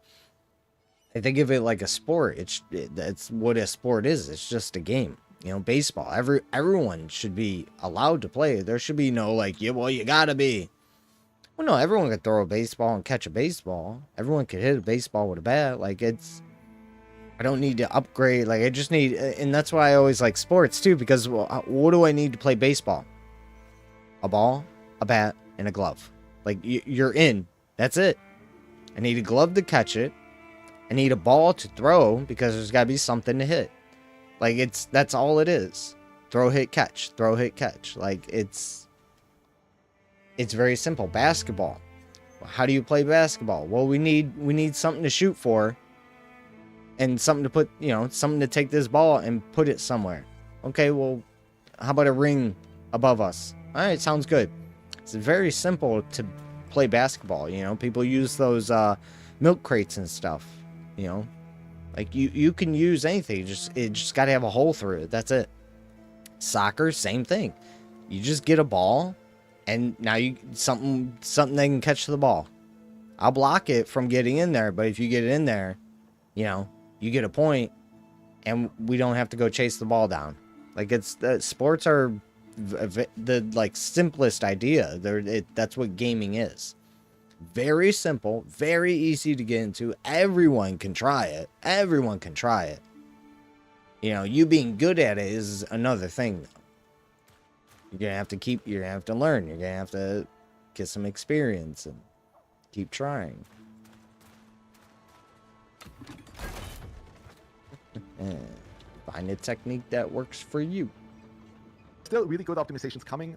I think of it like a sport. That's what a sport is. It's just a game. You know, baseball. Everyone should be allowed to play. There should be no like, yeah, well, you gotta be. Well, no, everyone could throw a baseball and catch a baseball. Everyone could hit a baseball with a bat. Like, I don't need to upgrade. Like, I just need, and that's why I always like sports too, because, well, what do I need to play baseball? A ball, a bat, and a glove. Like, you're in. That's it. I need a glove to catch it. I need a ball to throw because there's got to be something to hit. Like, that's all it is. Throw, hit, catch. Throw, hit, catch. Like, it's very simple. Basketball. How do you play basketball? Well, we need something to shoot for and something to put, you know, something to take this ball and put it somewhere. Okay, well, how about a ring above us? All right, sounds good. It's very simple to play basketball, you know. People use those milk crates and stuff. You know, like you can use anything. It just got to have a hole through it. That's it. Soccer, same thing. You just get a ball, and now you something they can catch the ball. I'll block it from getting in there, but if you get it in there, you know, you get a point, and we don't have to go chase the ball down. Like, sports are the like simplest idea. That's what gaming is. Very simple, very easy to get into. Everyone can try it. Everyone can try it. You know, you being good at it is another thing, though. You're gonna have to learn. You're gonna have to get some experience and keep trying. And find a technique that works for you. Still really good optimizations coming,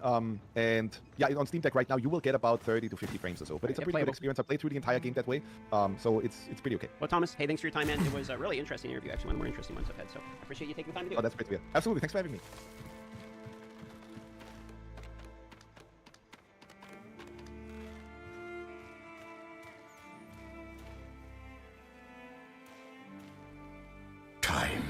and yeah, on Steam Deck right now you will get about 30 to 50 frames or so, but it's a pretty good experience. I played through the entire game that way, so it's pretty okay. Well, Thomas, hey, thanks for your time, man. It was a really interesting interview, actually one of the more interesting ones I've had, so I appreciate you taking the time to do it. Oh, that's great to hear. Absolutely, thanks for having me. Time.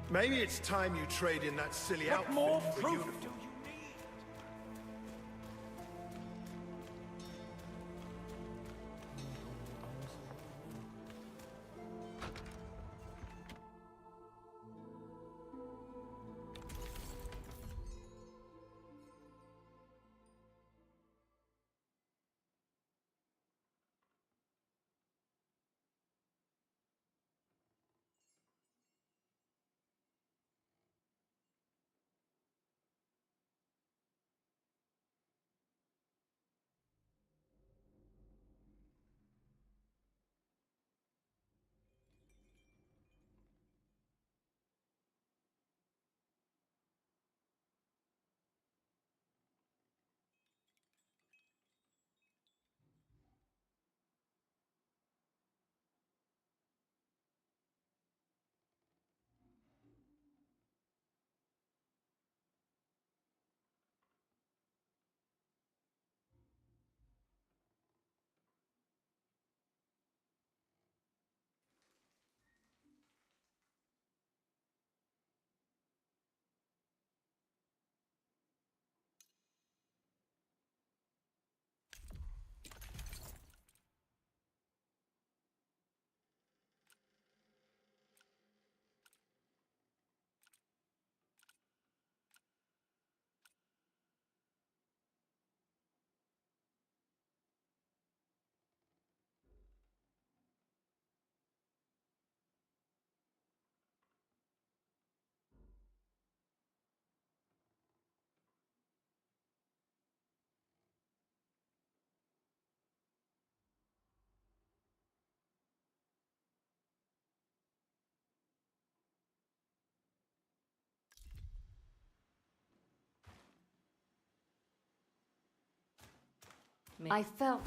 Maybe it's time you trade in that silly outfit for uniform. I felt...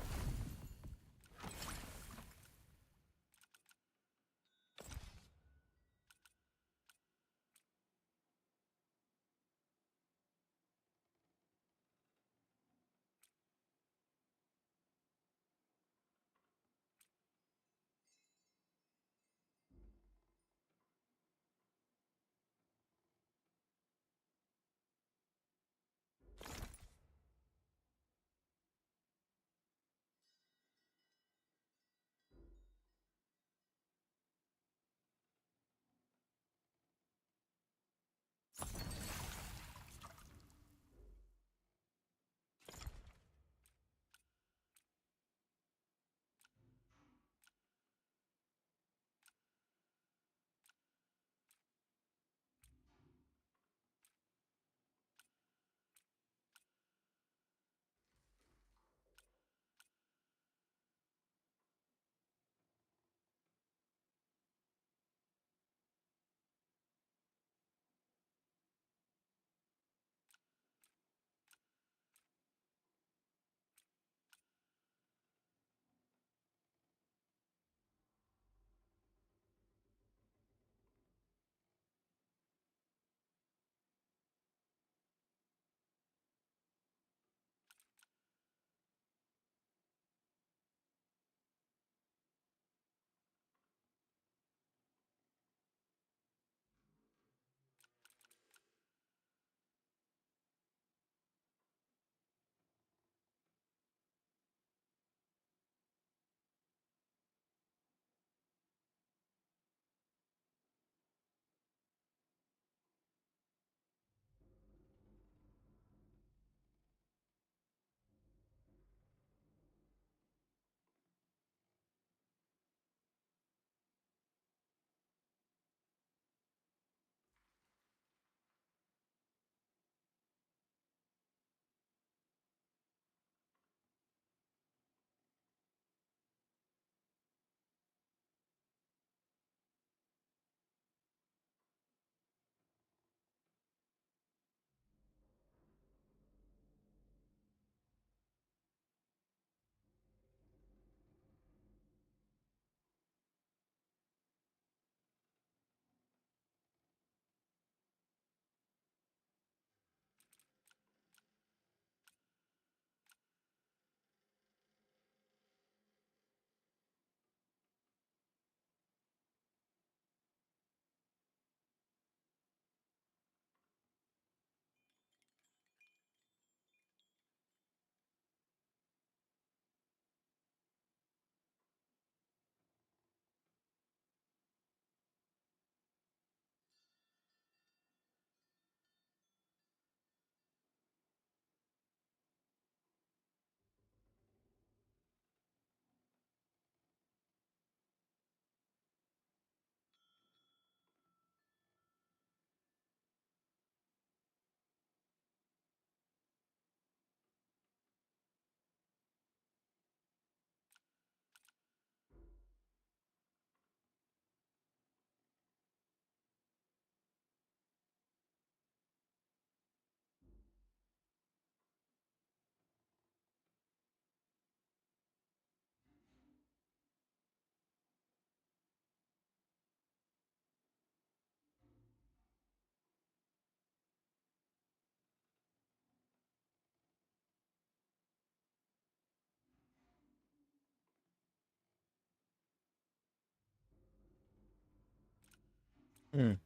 Mm.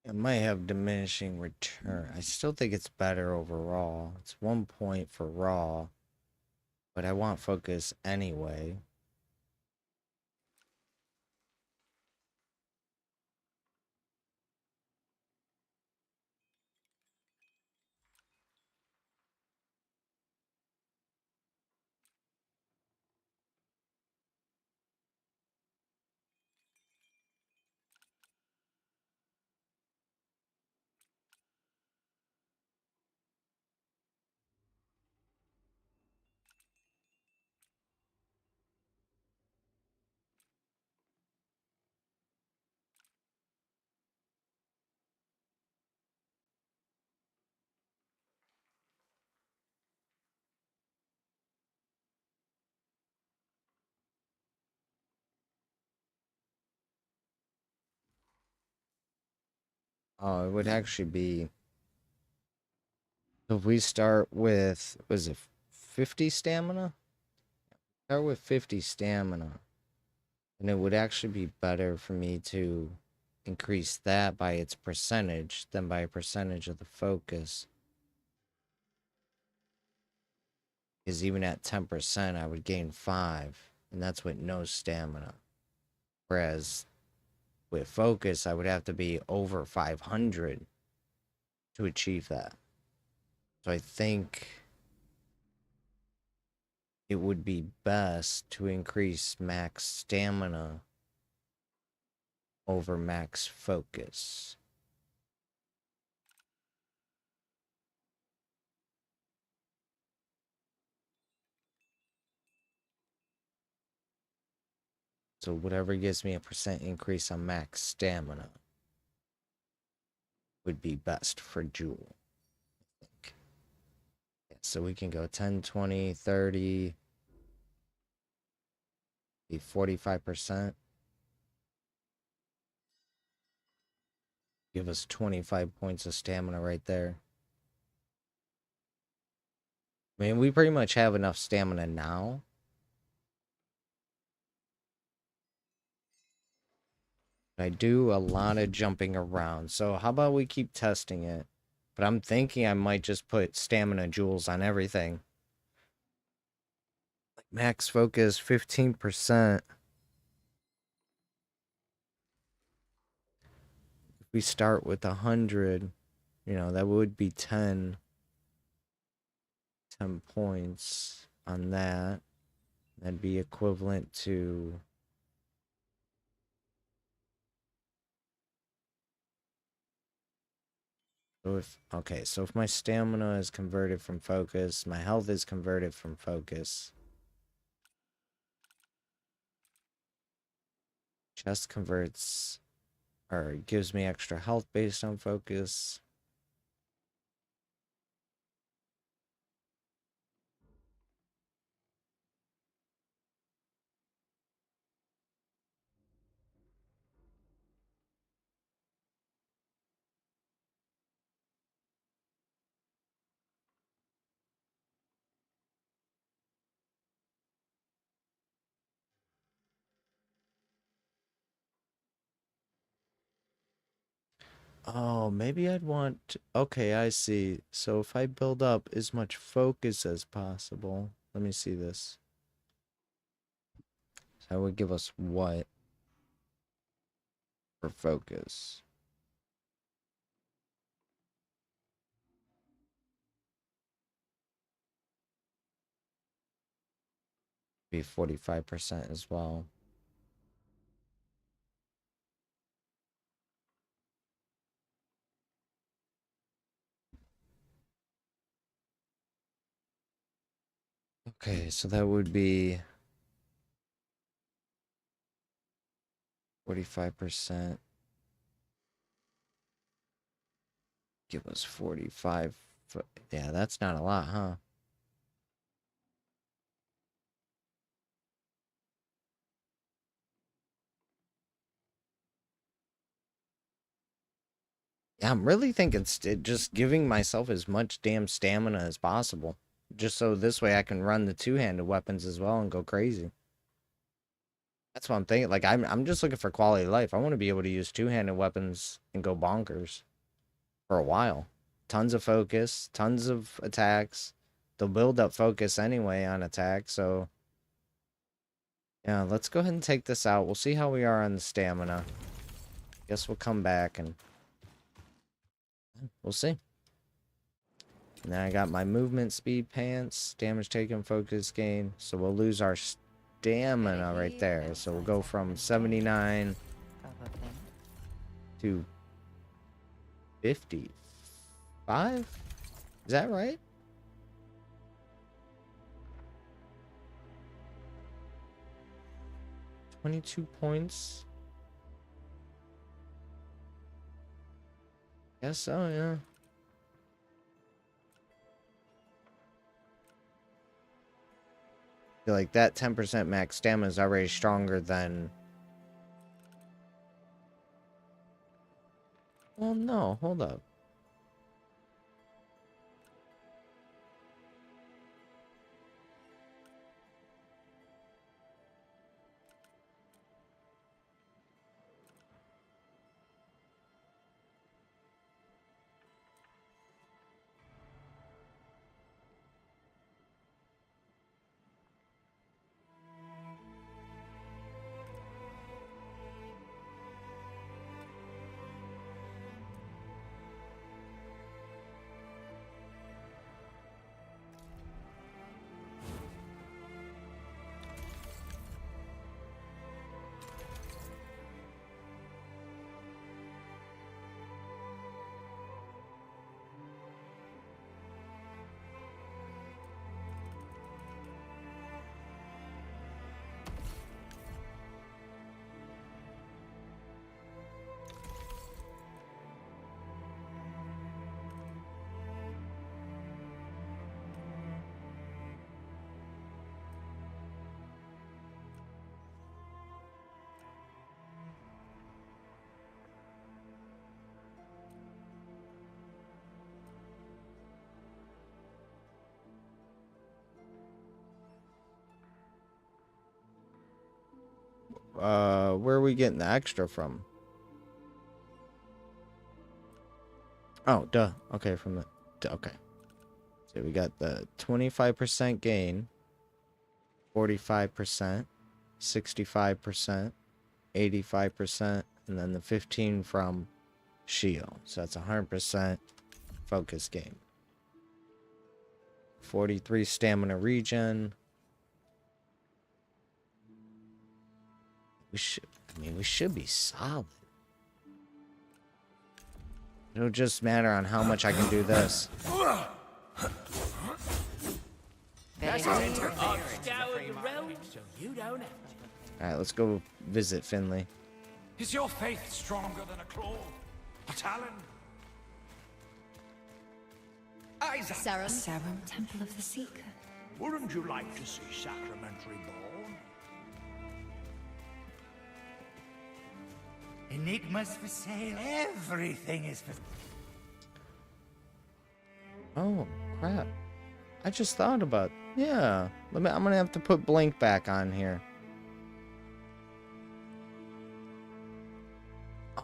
It might have diminishing return. I still think it's better overall. It's 1 point for raw, but I want focus anyway. Oh, it would actually be. So if we start with, was it 50 stamina? Start with 50 stamina. And it would actually be better for me to increase that by its percentage than by a percentage of the focus. Because even at 10%, I would gain 5. And that's with no stamina. Whereas with focus, I would have to be over 500 to achieve that. So I think it would be best to increase max stamina over max focus. So whatever gives me a percent increase on max stamina would be best for Jewel, I think. Yeah, so we can go 10, 20, 30, be 45%. Give us 25 points of stamina right there. I mean, we pretty much have enough stamina now. I do a lot of jumping around. So how about we keep testing it? But I'm thinking I might just put stamina jewels on everything. Like max focus 15%. If we start with 100, that would be 10 points on that. That'd be equivalent to so if my stamina is converted from focus, my health is converted from focus. Chest converts or gives me extra health based on focus. Oh, maybe I'd want... Okay, I see. So if I build up as much focus as possible... Let me see this. So that would give us what? For focus. Be 45% as well. Okay, so that would be 45%. Give us 45. Yeah, that's not a lot, huh? Yeah, I'm really thinking just giving myself as much damn stamina as possible. Just so this way I can run the two-handed weapons as well and go crazy. That's what I'm thinking. Like, I'm just looking for quality of life. I want to be able to use two-handed weapons and go bonkers for a while. Tons of focus, tons of attacks. They'll build up focus anyway on attack, so... Yeah, let's go ahead and take this out. We'll see how we are on the stamina. Guess we'll come back and... We'll see. And then I got my movement speed pants, damage taken, focus gain. So we'll lose our stamina right there. So we'll go from 79 to 55? Is that right? $22 points. Guess so, yeah. Feel like that 10% max stamina is already stronger than... Well, no, hold up. Where are we getting the extra from? Oh, duh. Okay, from the... Okay. So we got the 25% gain, 45%, 65%, 85%, and then the 15 from shield. So that's 100% focus gain. 43 stamina regen. We should be solid. It'll just matter on how much I can do this. Alright, let's go visit Finley. Is your faith stronger than a claw? A talon? Isaac! Sarum, Temple of the Seeker. Wouldn't you like to see Sacrament reborn? Enigmas for sale. Everything is for... Oh, crap. I just thought about... Yeah. I'm gonna have to put Blink back on here.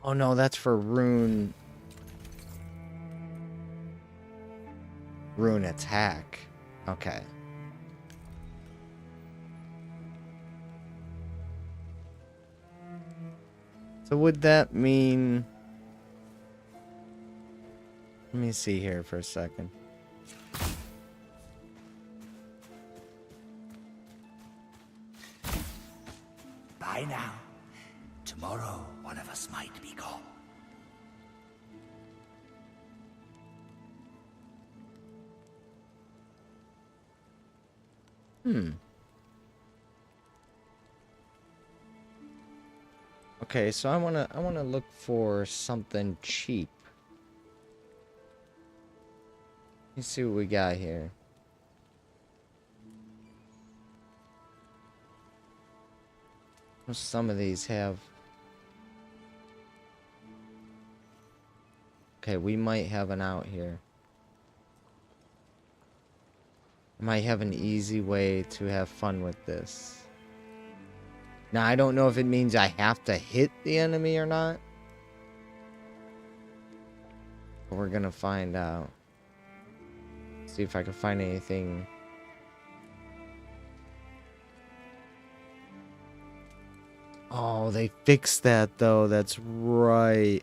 Oh, no, that's for Rune. Rune attack. Okay. So would that mean... Let me see here for a second. By now, tomorrow one of us might be gone. Okay, so I wanna look for something cheap. Let's see what we got here. Some of these have... Okay, we might have an out here. Might have an easy way to have fun with this. Now, I don't know if it means I have to hit the enemy or not. But we're gonna find out. See if I can find anything. Oh, they fixed that though. That's right.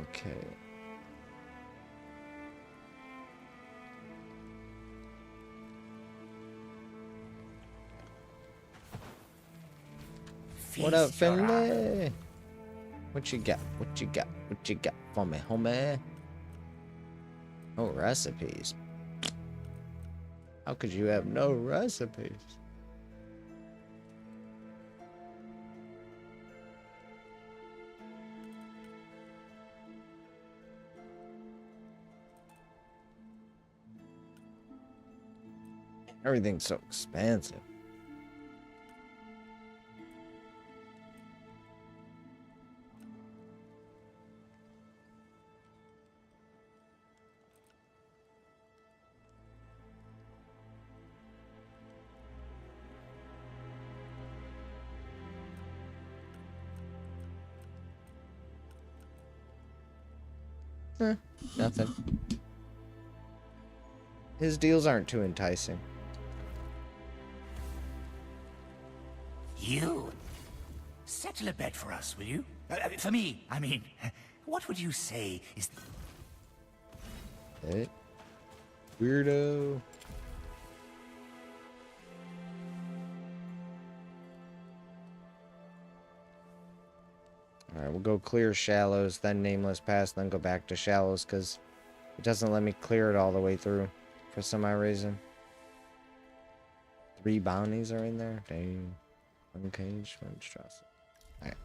Okay. What up, Feast your eyes. Finley? What you got? What you got? What you got for me, homie? No recipes. How could you have no recipes? Everything's so expensive. Nothing. His deals aren't too enticing. You settle a bet for us, will you? For me, I mean. What would you say is... Hey. Weirdo. Alright, we'll go clear shallows, then nameless pass, then go back to shallows, because it doesn't let me clear it all the way through for some odd reason. 3 bounties are in there? Dang. Uncaged monstrosity. Alright.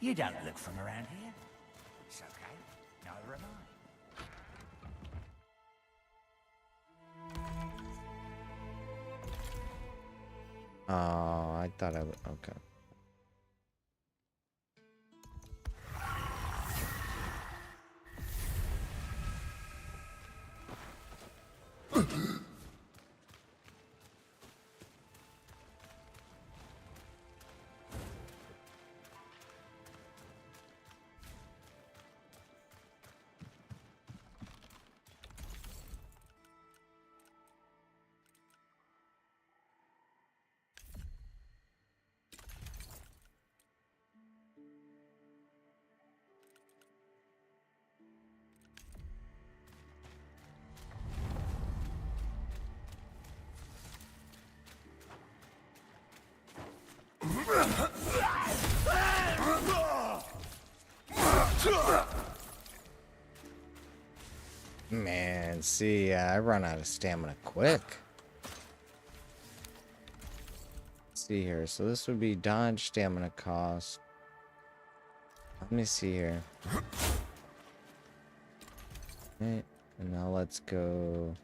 You don't look from around here. It's okay. Neither am I. Oh, I thought I would. Okay. Man, see, I run out of stamina quick. Let's see here. So this would be dodge stamina cost. Let me see here. Okay, and now let's go.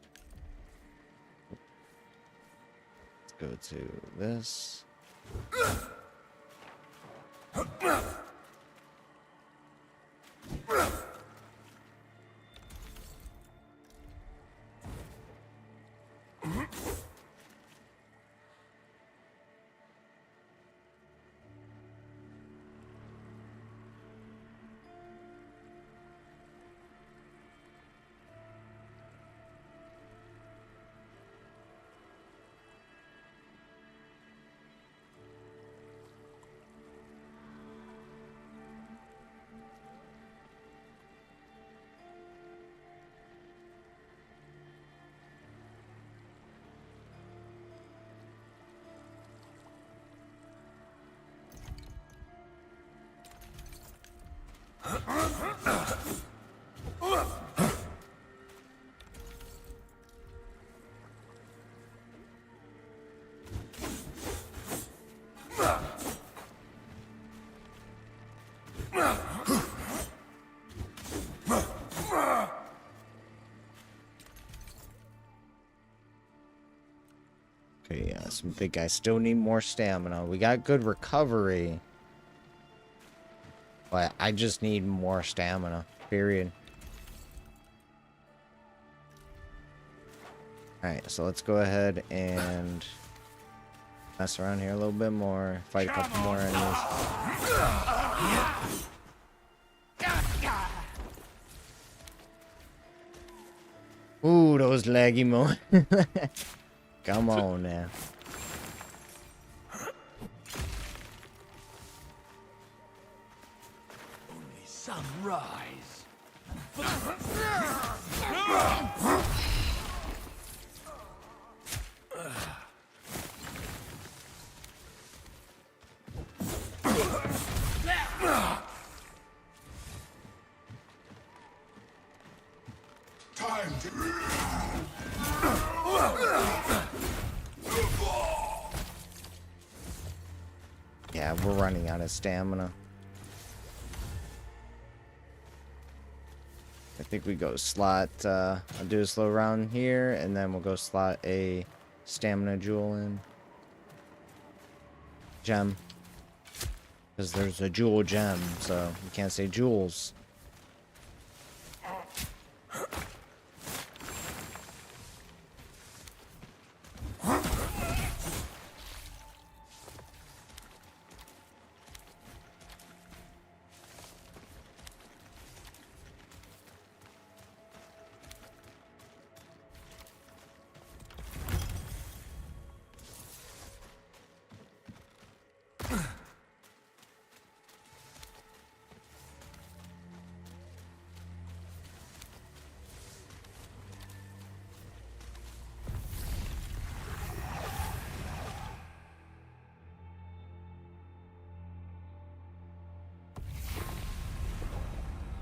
Let's go to this. Okay, yeah, some big guys still need more stamina. We got good recovery. But I just need more stamina, period. Alright, so let's go ahead and mess around here a little bit more. Fight a couple more enemies. Ooh, those laggy moments. Come on now. Only sunrise. Time to... Yeah, we're running out of stamina. I think we go slot, I'll do a slow round here, and then we'll go slot a stamina jewel in. Gem. Because there's a jewel gem, so you can't say jewels.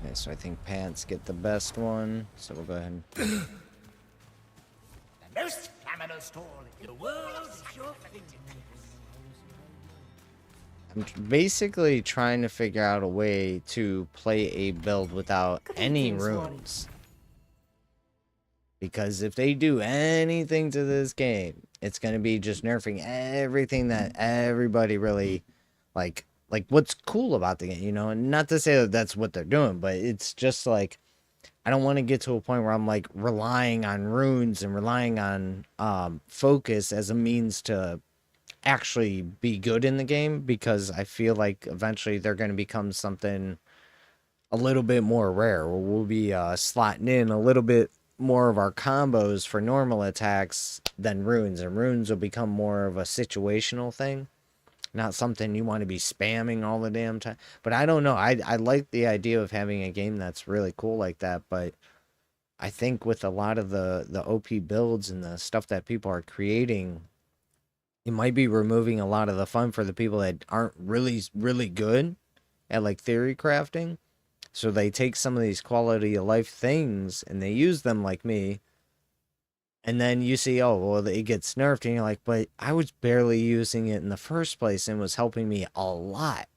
Okay, so I think pants get the best one, so we'll go ahead and... The most caminal stall in the world is your fingertips. I'm basically trying to figure out a way to play a build without any runes. Because if they do anything to this game, it's going to be just nerfing everything that everybody really like what's cool about the game, you know? And not to say that that's what they're doing, but it's just like I don't want to get to a point where I'm like relying on runes and relying on focus as a means to actually be good in the game, because I feel like eventually they're going to become something a little bit more rare, where we'll be slotting in a little bit more of our combos for normal attacks than runes, and runes will become more of a situational thing, not something you want to be spamming all the damn time. But I don't know, I like the idea of having a game that's really cool like that, but I think with a lot of the OP builds and the stuff that people are creating, it might be removing a lot of the fun for the people that aren't really good at like theory crafting. So they take some of these quality of life things and they use them, like me. And then you see, oh, well, it gets nerfed. And you're like, but I was barely using it in the first place and was helping me a lot.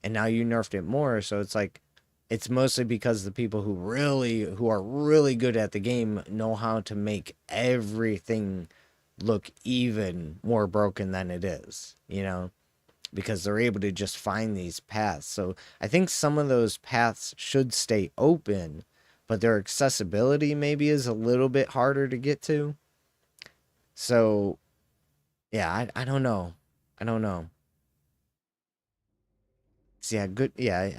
And now you nerfed it more. So it's like, it's mostly because the people who are really good at the game know how to make everything look even more broken than it is, you know? Because they're able to just find these paths. So I think some of those paths should stay open, but their accessibility maybe is a little bit harder to get to. So, yeah, I don't know. I don't know. So, yeah, good. Yeah,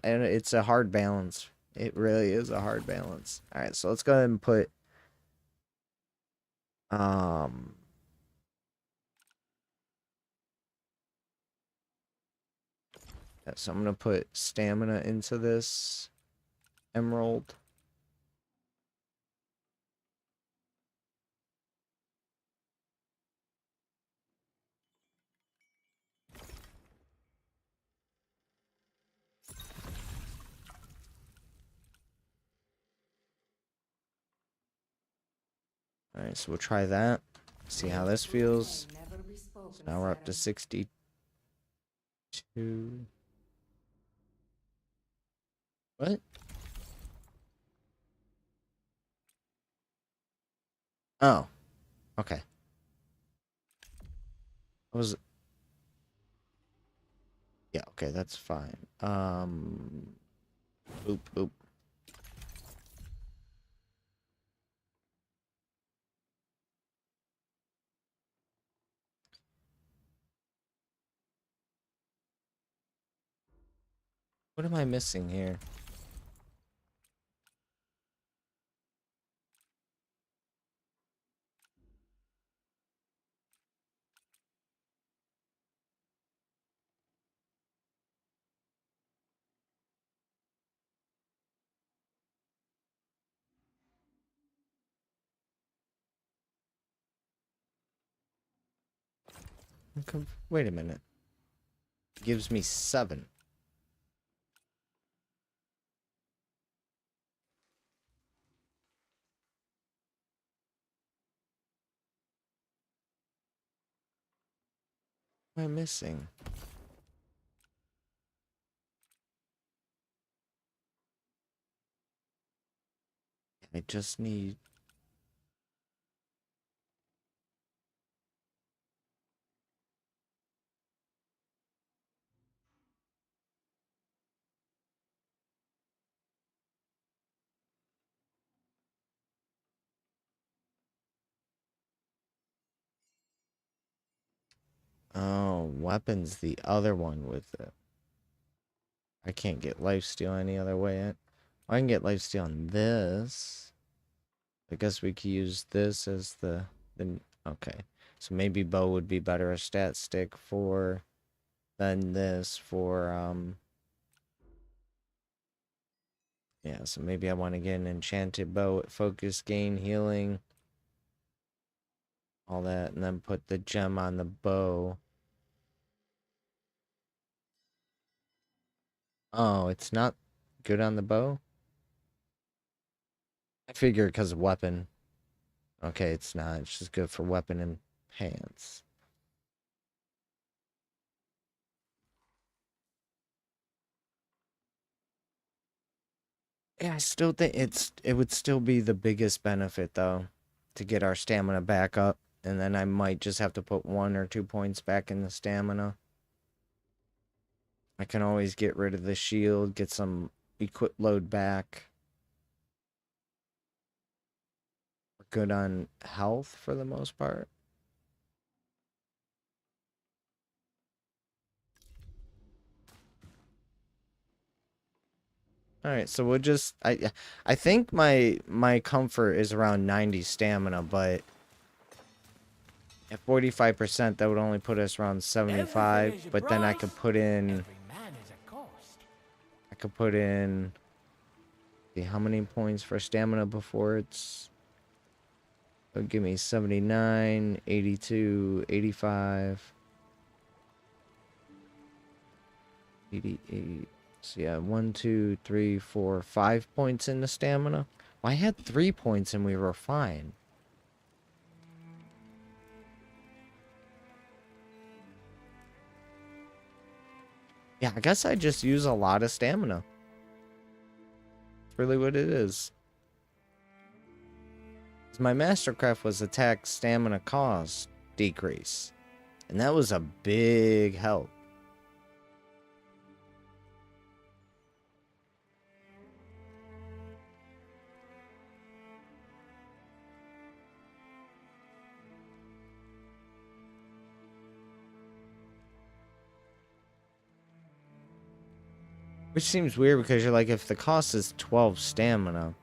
it's a hard balance. It really is a hard balance. All right, so let's go ahead and put so I'm gonna put stamina into this emerald. All right, so we'll try that. See how this feels. So now we're up to 62. What? Oh, okay. I was. Yeah, okay, that's fine. Oop, oop. What am I missing here? Wait a minute. It gives me 7. What am I missing? I just need. Oh, weapons the other one with it. I can't get lifesteal any other way. I can get lifesteal on this. I guess we could use this as the okay. So maybe bow would be better a stat stick for than this for yeah, so maybe I want to get an enchanted bow at focus, gain, healing, all that, and then put the gem on the bow. Oh, it's not good on the bow? I figure because of weapon. Okay, it's not. It's just good for weapon and pants. Yeah, I still think it would still be the biggest benefit though to get our stamina back up, and then I might just have to put 1 or 2 points back in the stamina. I can always get rid of the shield, get some equip load back. We're good on health for the most part. All right, so we'll just I think my comfort is around 90 stamina, but at 45% that would only put us around 75, but then I could put in see how many points for stamina before it's it'll give me 79, 82, 85, 88. So yeah, 1, 2, 3, 4, 5 points in the stamina. Well, I had 3 points and we were fine. Yeah, I guess I just use a lot of stamina. That's really what it is. My mastercraft was attack stamina cost decrease. And that was a big help. Which seems weird because you're like, if the cost is 12 stamina.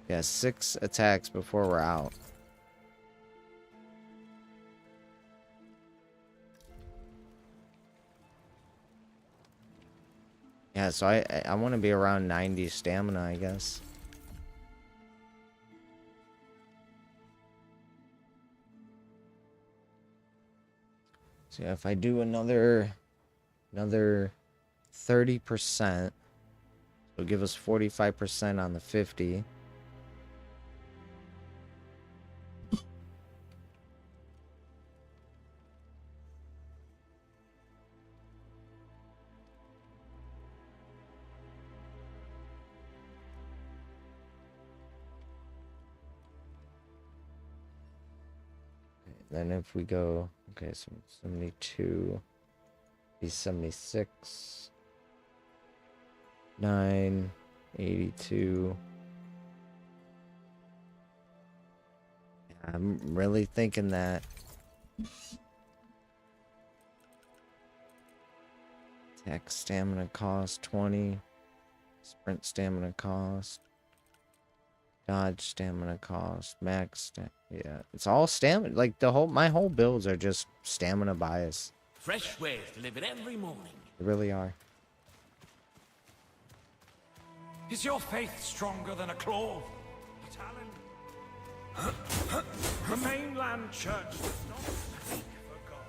Yeah, 6 attacks before we're out. Yeah, so I want to be around 90 stamina, I guess. So yeah, if I do another 30%, it'll give us 45% on the 50. then if we go, okay, so 72, be 76, 9, 82. I'm really thinking that attack stamina cost 20, sprint stamina cost, dodge stamina cost, yeah, it's all stamina. Like my whole builds are just stamina bias. Fresh wares delivered every morning. They really are. Is your faith stronger than a claw? Talon? The mainland church does not speak for God.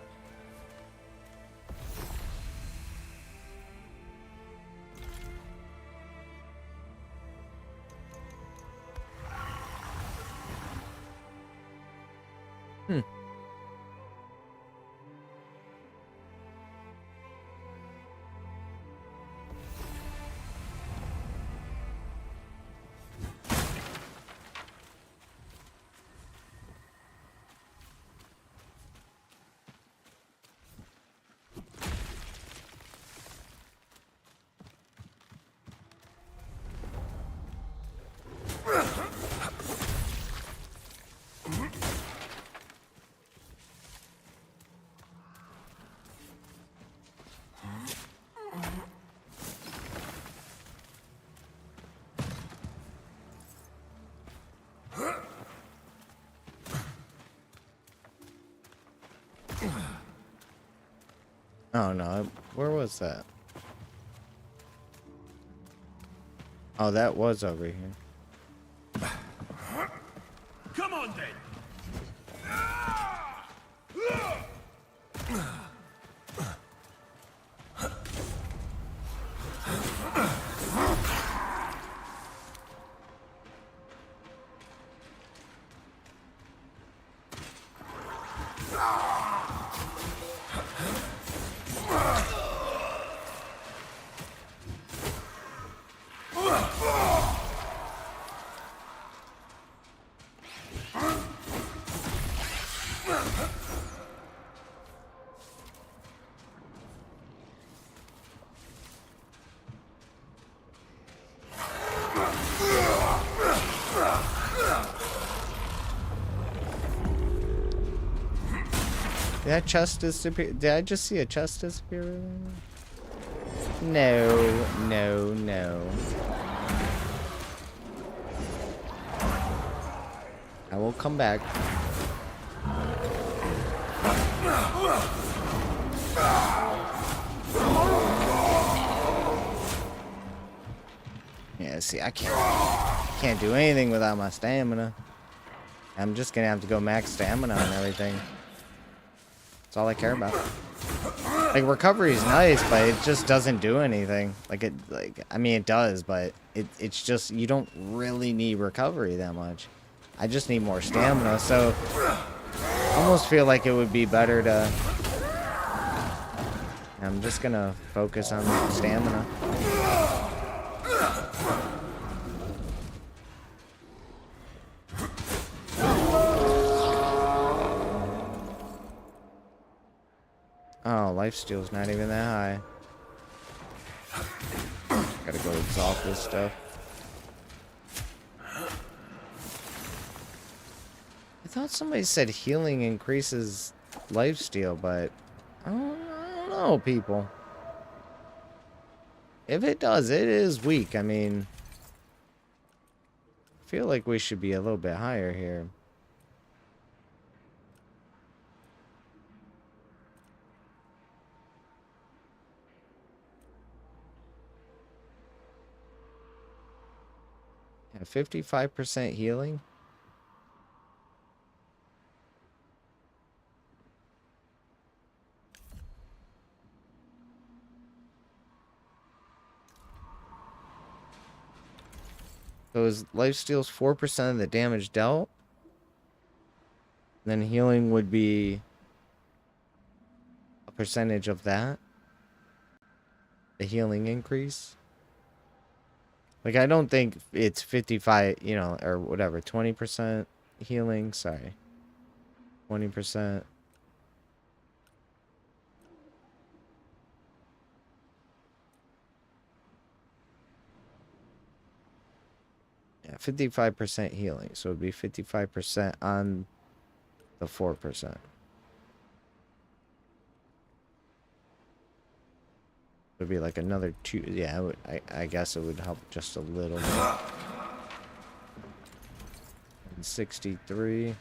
Oh no, where was that? Oh, that was over here. Come on then! Did that chest disappear? Did I just see a chest disappear? No, no, no. I will come back. Yeah, see, I can't do anything without my stamina. I'm just gonna have to go max stamina and everything. That's all I care about. Like, recovery is nice, but it just doesn't do anything. I mean, it does, but it's just, you don't really need recovery that much. I just need more stamina, so I almost feel like it would be better to... I'm just gonna focus on stamina. Oh, lifesteal's not even that high. Gotta go exalt this stuff. I thought somebody said healing increases lifesteal, but I don't know, people. If it does, it is weak. I mean, I feel like we should be a little bit higher here. Yeah, 55% healing. So his lifesteal's 4% of the damage dealt. Then healing would be a percentage of that. The healing increase. Like, I don't think it's 55, you know, or whatever, 20% healing. Sorry. 20%. Yeah, 55% healing. So it'd be 55% on the 4%. It'd be like another 2. Yeah, I guess it would help just a little bit. And 63.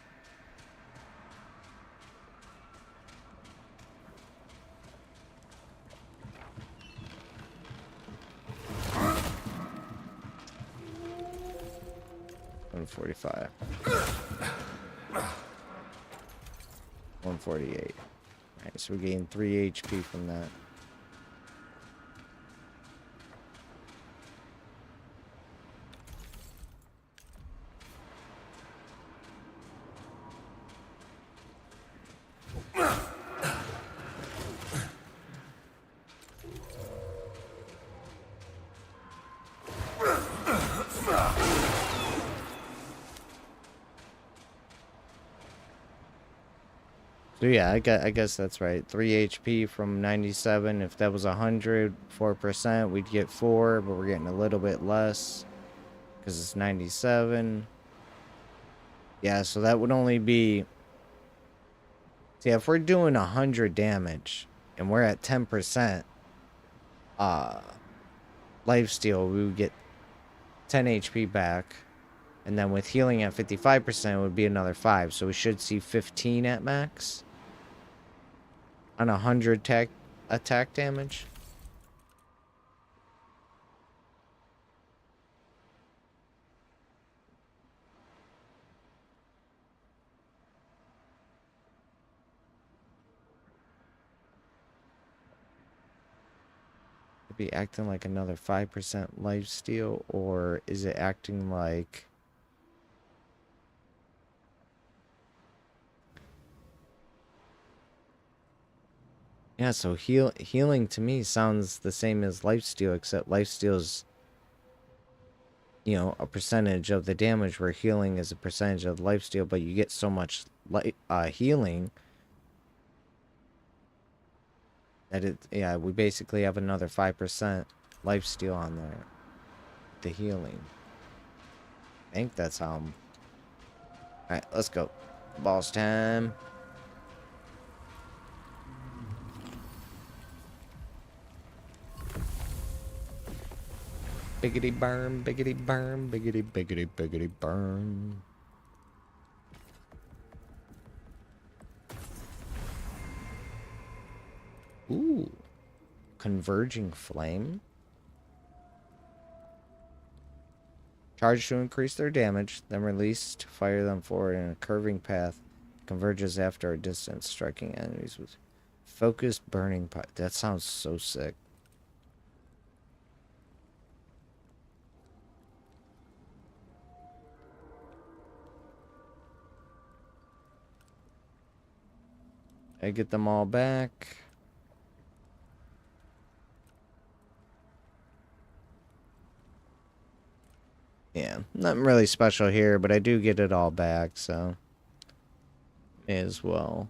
$145. 148. Alright, so we gained 3 HP from that. So yeah, I guess that's right. 3 HP from 97. If that was 100, 4%, we'd get 4, but we're getting a little bit less because it's 97. Yeah, so that would only be... See, if we're doing 100 damage and we're at 10%, lifesteal, we would get 10 HP back. And then with healing at 55%, it would be another 5. So we should see 15 at max. On 100 attack damage. It'd be acting like another 5% lifesteal, or is it acting like... Yeah, so healing to me sounds the same as lifesteal, except lifesteal's, you know, a percentage of the damage, where healing is a percentage of lifesteal, but you get so much healing that it, yeah, we basically have another 5% lifesteal on there. The healing. I think that's how I'm... Alright, let's go. Boss time. Biggity burn, biggity burn, biggity biggity biggity burn. Ooh. Converging flame. Charge to increase their damage, then release to fire them forward in a curving path. Converges after a distance, striking enemies with focused burning pot. That sounds so sick. I get them all back. Yeah, nothing really special here, but I do get it all back, so may as well.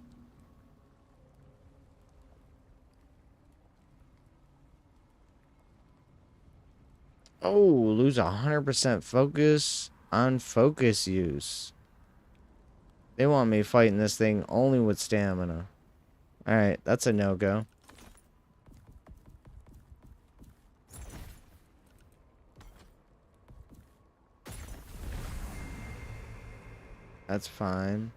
Oh, lose 100% focus on focus use. They want me fighting this thing only with stamina. Alright, that's a no-go. That's fine.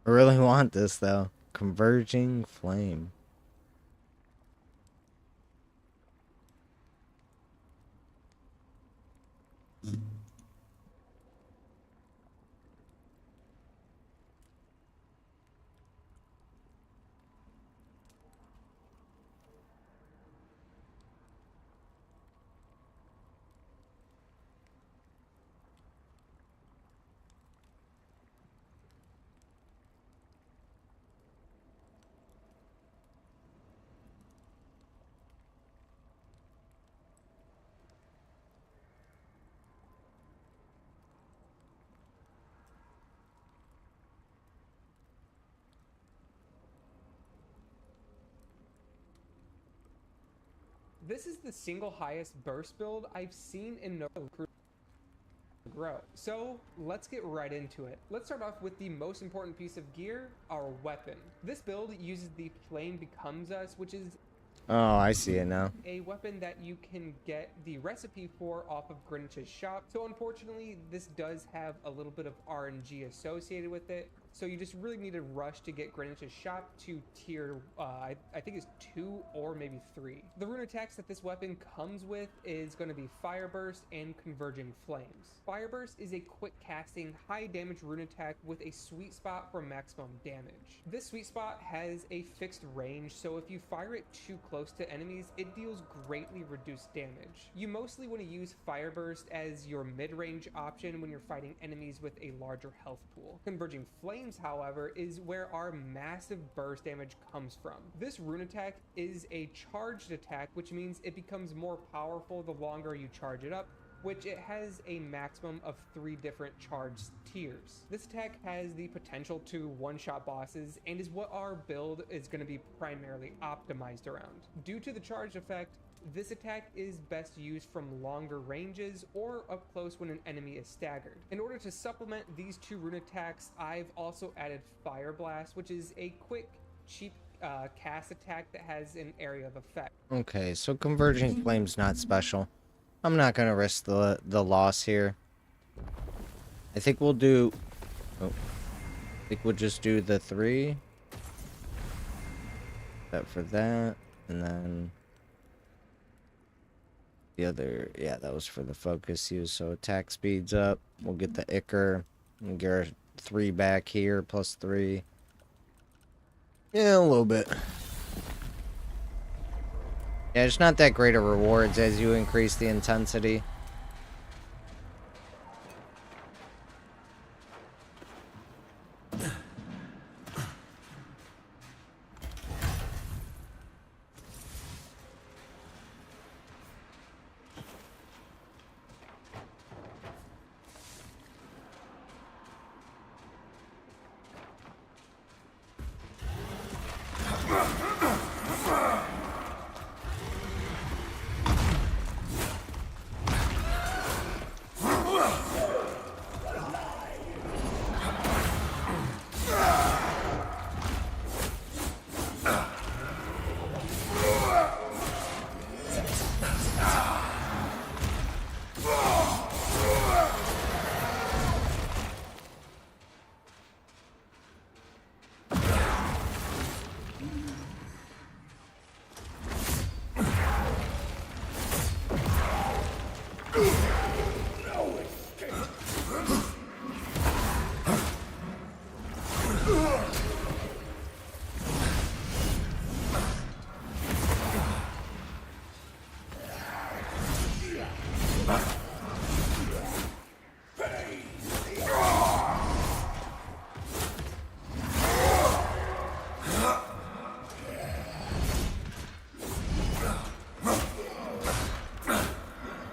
I really want this though. Converging flame. This is the single highest burst build I've seen in no grow. So let's get right into it. Let's start off with the most important piece of gear, our weapon. This build uses the Flame Becomes Us, which is Oh, I see it now. a weapon that you can get the recipe for off of Greenwich's shop. So unfortunately, this does have a little bit of RNG associated with it. So you just really need to rush to get Greenwich's shop to tier, I think it's 2 or maybe 3. The rune attacks that this weapon comes with is going to be Fire Burst and Converging Flames. Fire Burst is a quick casting, high damage rune attack with a sweet spot for maximum damage. This sweet spot has a fixed range, so if you fire it too close to enemies, it deals greatly reduced damage. You mostly want to use Fire Burst as your mid-range option when you're fighting enemies with a larger health pool. Converging Flames, however, is where our massive burst damage comes from. This rune attack is a charged attack, which means it becomes more powerful the longer you charge it up, which it has a maximum of 3 different charged tiers. This attack has the potential to one-shot bosses and is what our build is going to be primarily optimized around. Due to the charged effect, this attack is best used from longer ranges or up close when an enemy is staggered. In order to supplement these 2 rune attacks, I've also added Fire Blast, which is a quick, cheap cast attack that has an area of effect. Okay, so Converging Flame's not special. I'm not gonna risk the loss here. I think we'll do... Oh. I think we'll just do the 3. That for that, and then... The other, yeah, that was for the focus use, so attack speeds up. We'll get the Ichor and get our 3 back here, plus 3. Yeah, a little bit. Yeah, it's not that great of rewards as you increase the intensity.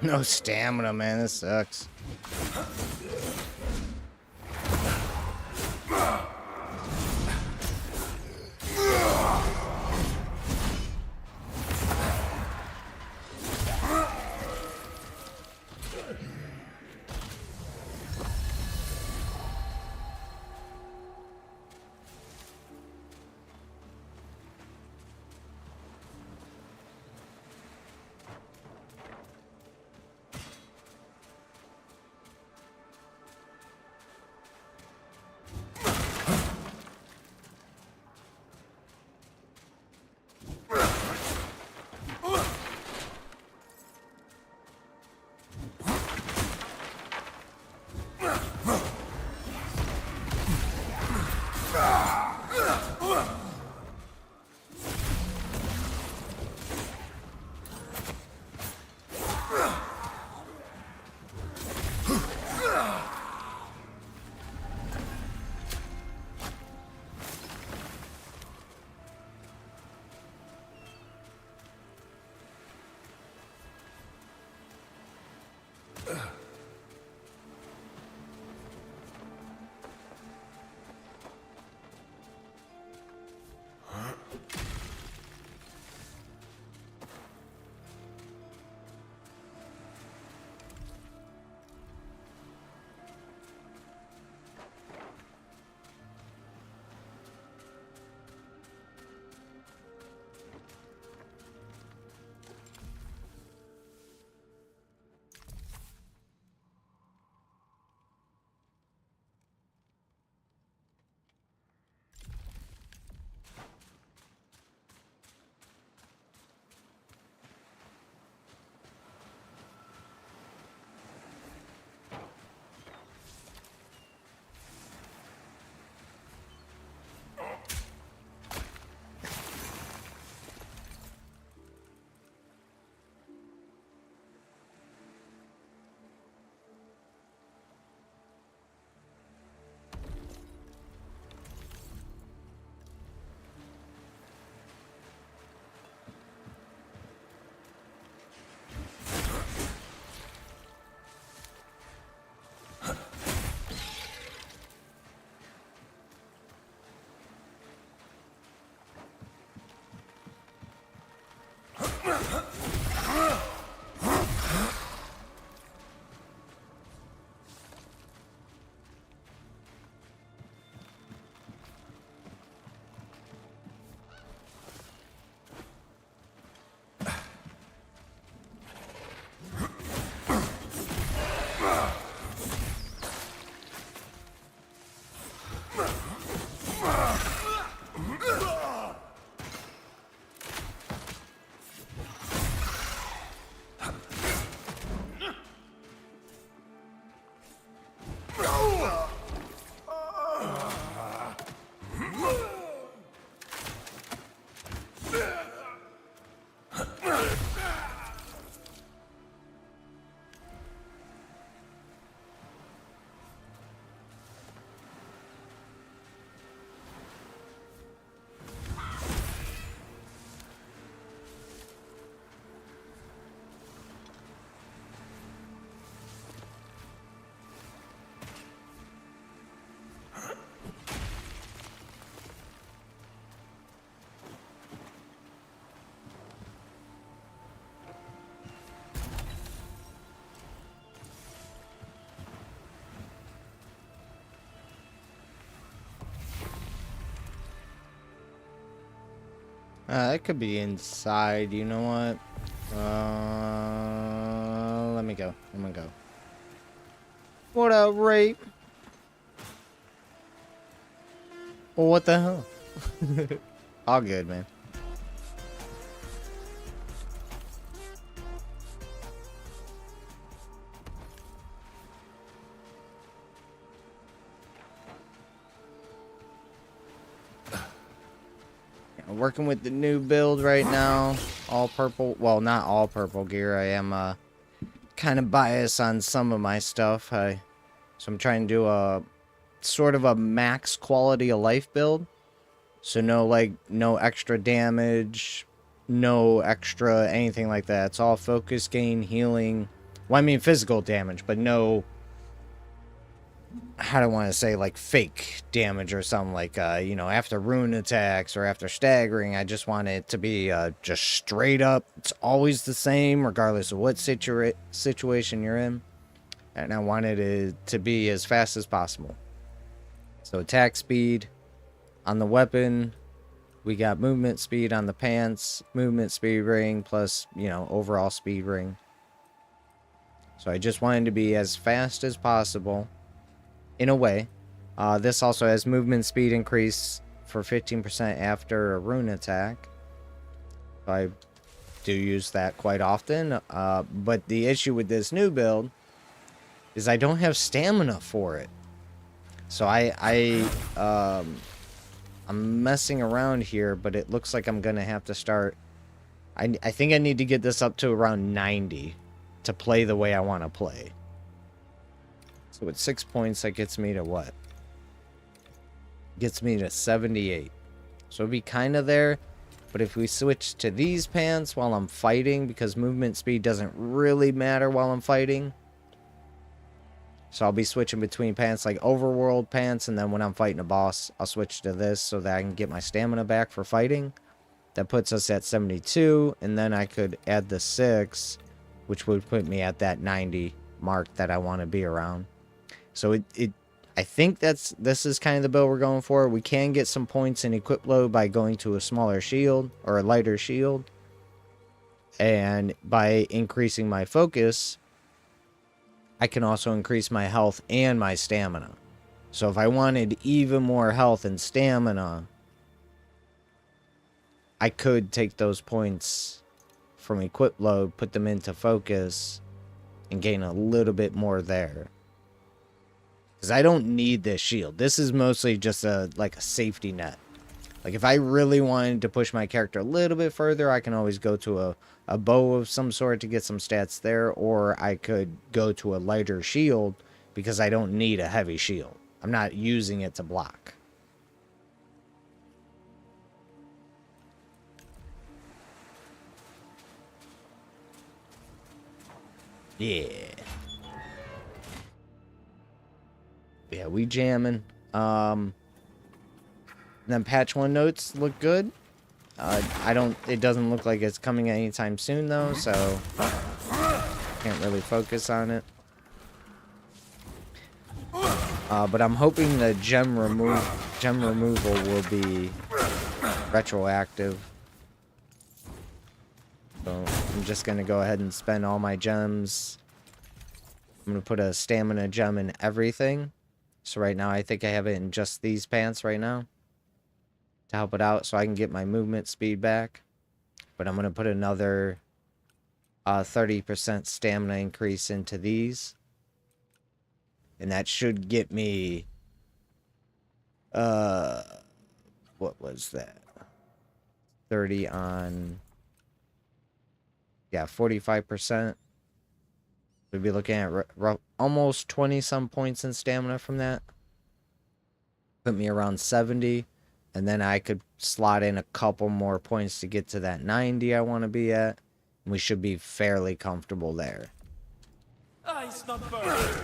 No stamina, man. This sucks. That could be inside. You know what? Let me go. I'm gonna go. What up, rape? Well, what the hell? All good, man. Working with the new build right now, all purple. Well, not all purple gear. I am kind of biased on some of my stuff. So I'm trying to do a sort of a max quality of life build. So no extra damage, no extra anything like that. It's all focus gain, healing. Well, I mean physical damage, but no, how do I want to say, like fake damage or something, like after rune attacks or after staggering. I just want it to be just straight up. It's always the same regardless of what situation you're in, and I wanted it to be as fast as possible. So attack speed on the weapon, we got movement speed on the pants, movement speed ring plus overall speed ring. So I just wanted to be as fast as possible. In a way, this also has movement speed increase for 15% after a rune attack. I do use that quite often, but the issue with this new build is I don't have stamina for it. So I I'm messing around here, but it looks like I'm going to have to start... I think I need to get this up to around 90 to play the way I want to play. So with 6 points, that gets me to what? Gets me to 78. So it'd be kind of there. But if we switch to these pants while I'm fighting, because movement speed doesn't really matter while I'm fighting. So I'll be switching between pants like overworld pants, and then when I'm fighting a boss, I'll switch to this so that I can get my stamina back for fighting. That puts us at 72, and then I could add the 6, which would put me at that 90 mark that I want to be around. So I think this is kind of the build we're going for. We can get some points in equip load by going to a smaller shield or a lighter shield. And by increasing my focus, I can also increase my health and my stamina. So if I wanted even more health and stamina, I could take those points from equip load, put them into focus, and gain a little bit more there. Because I don't need this shield. This is mostly just like a safety net. Like if I really wanted to push my character a little bit further, I can always go to a bow of some sort to get some stats there. Or I could go to a lighter shield because I don't need a heavy shield. I'm not using it to block. Yeah. Yeah, we jamming. Then patch 1 notes look good. It doesn't look like it's coming anytime soon though, so can't really focus on it. But I'm hoping the gem removal will be retroactive. So I'm just gonna go ahead and spend all my gems. I'm gonna put a stamina gem in everything. So right now I think I have it in just these pants right now to help it out so I can get my movement speed back. But I'm going to put another 30% stamina increase into these. And that should get me... what was that? 30 on... Yeah, 45%. We'd be looking at almost 20-some points in stamina from that. Put me around 70. And then I could slot in a couple more points to get to that 90 I want to be at. And we should be fairly comfortable there. Ice not burning.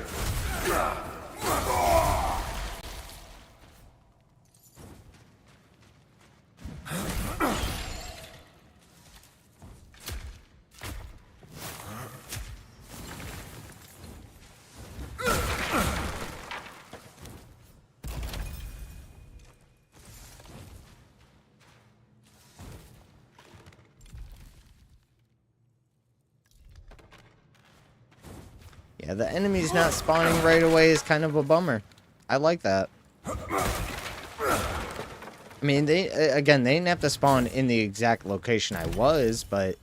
Yeah, the enemy's not spawning right away is kind of a bummer. I like that. I mean, they didn't have to spawn in the exact location I was, but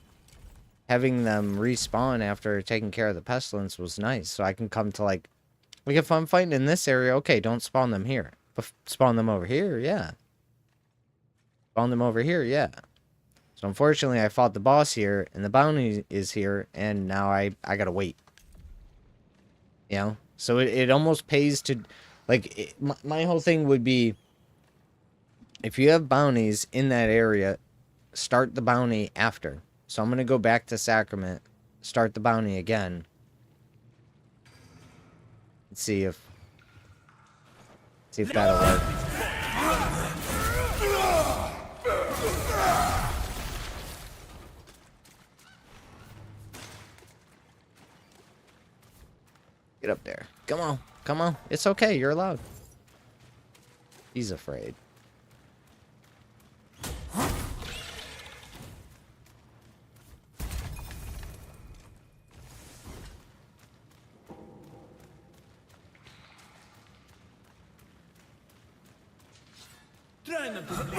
having them respawn after taking care of the pestilence was nice. So I can come to like if I'm fighting in this area, okay, don't spawn them here. But spawn them over here, yeah. Spawn them over here, yeah. So unfortunately, I fought the boss here, and the bounty is here, and now I gotta wait. You know, so it almost pays to, like, my whole thing would be, if you have bounties in that area, start the bounty after. So I'm going to go back to Sacrament, start the bounty again. Let's see if that'll work. Get up there. Come on. Come on. It's okay. You're allowed. He's afraid. Try not to bleed.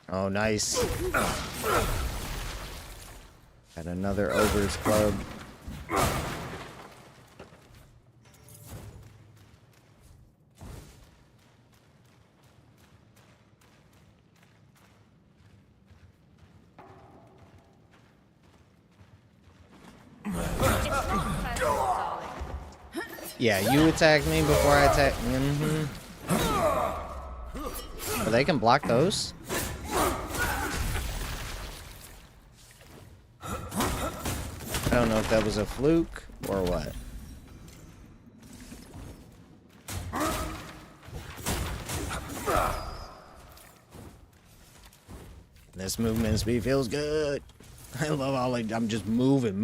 Oh, nice. Got another Ogre's Club. Yeah, you attack me before I attack. Oh, they can block those? I don't know if that was a fluke or what. This movement speed feels good. I love how like I'm just moving.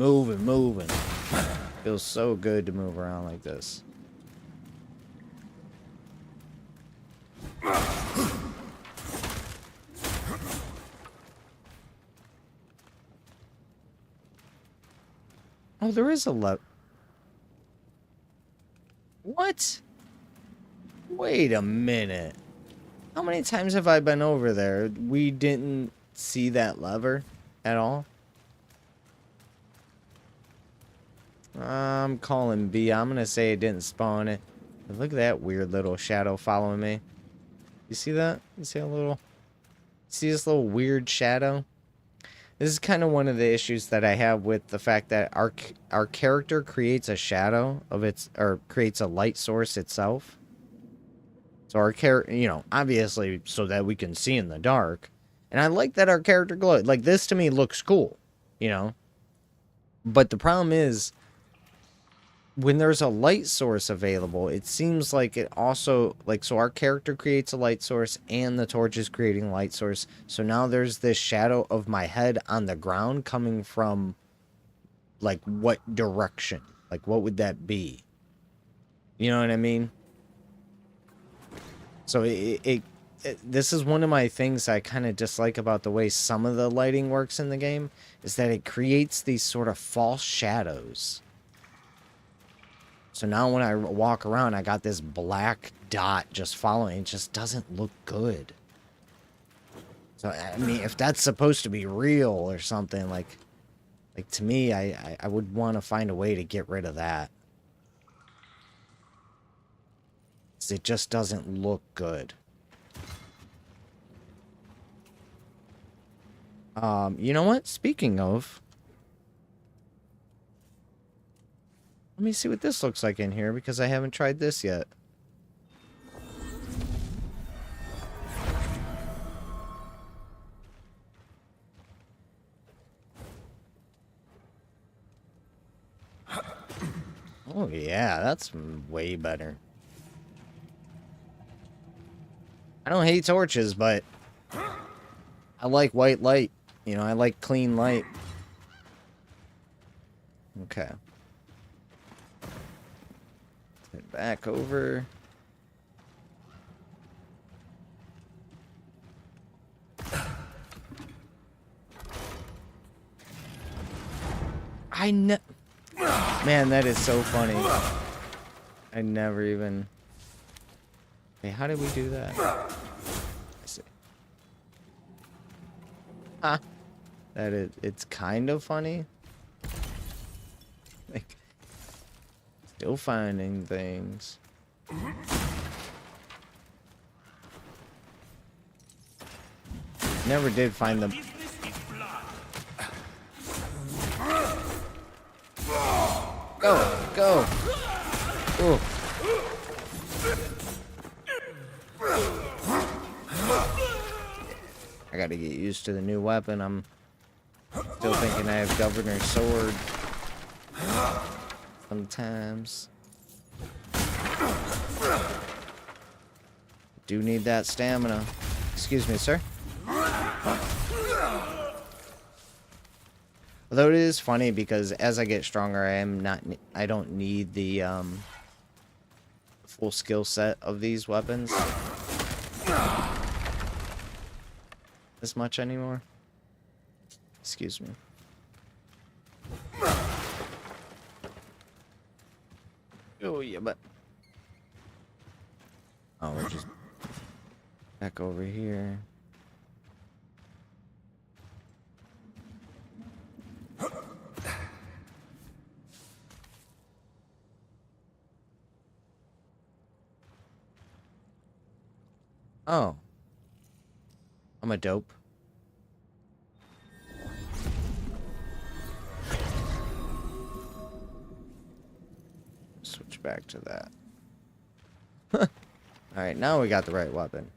Feels so good to move around like this. Oh, there is a What? Wait a minute. How many times have I been over there? We didn't see that lever at all? I'm calling B. I'm gonna say it didn't spawn it. But look at that weird little shadow following me. You see that? You see a little... See this little weird shadow? This is kind of one of the issues that I have with the fact that our character creates a shadow of its... Or creates a light source itself. So our character... You know, obviously so that we can see in the dark. And I like that our character glows. Like, this to me looks cool. You know? But the problem is... when there's a light source available, it seems like it also, like, so our character creates a light source and the torch is creating a light source. So now there's this shadow of my head on the ground coming from, like, what direction? Like, what would that be? You know what I mean? So this is one of my things I kind of dislike about the way some of the lighting works in the game, is that it creates these sort of false shadows. So now when I walk around, I got this black dot just following. It just doesn't look good. So, I mean, if that's supposed to be real or something, like to me, I would want to find a way to get rid of that. 'Cause it just doesn't look good. You know what? Speaking of... let me see what this looks like in here, because I haven't tried this yet. Oh yeah, that's way better. I don't hate torches, but I like white light. You know, I like clean light. Okay. Head back over. Man, that is so funny. I never even... Hey, how did we do that? Let's see. Ah. That is... It's kind of funny. Like... Still finding things. Never did find them. Go! Ooh. I gotta get used to the new weapon. I'm still thinking I have Governor's Sword. Sometimes. Do need that stamina. Excuse me, sir. Although it is funny because as I get stronger, I don't need the full skill set of these weapons as much anymore. Excuse me. Oh yeah, but we're just back over here. Oh. I'm a dope. switch back to that. Alright, now we got the right weapon.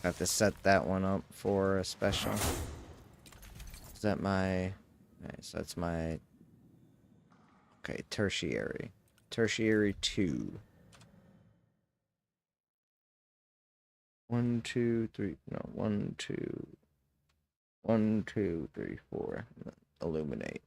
Have to set that one up for a special. Is that my... Nice, that's my... Okay, tertiary. Tertiary 2. 1, 2, 3... No, 1, 2... 1, 2, 3, 4. Illuminate.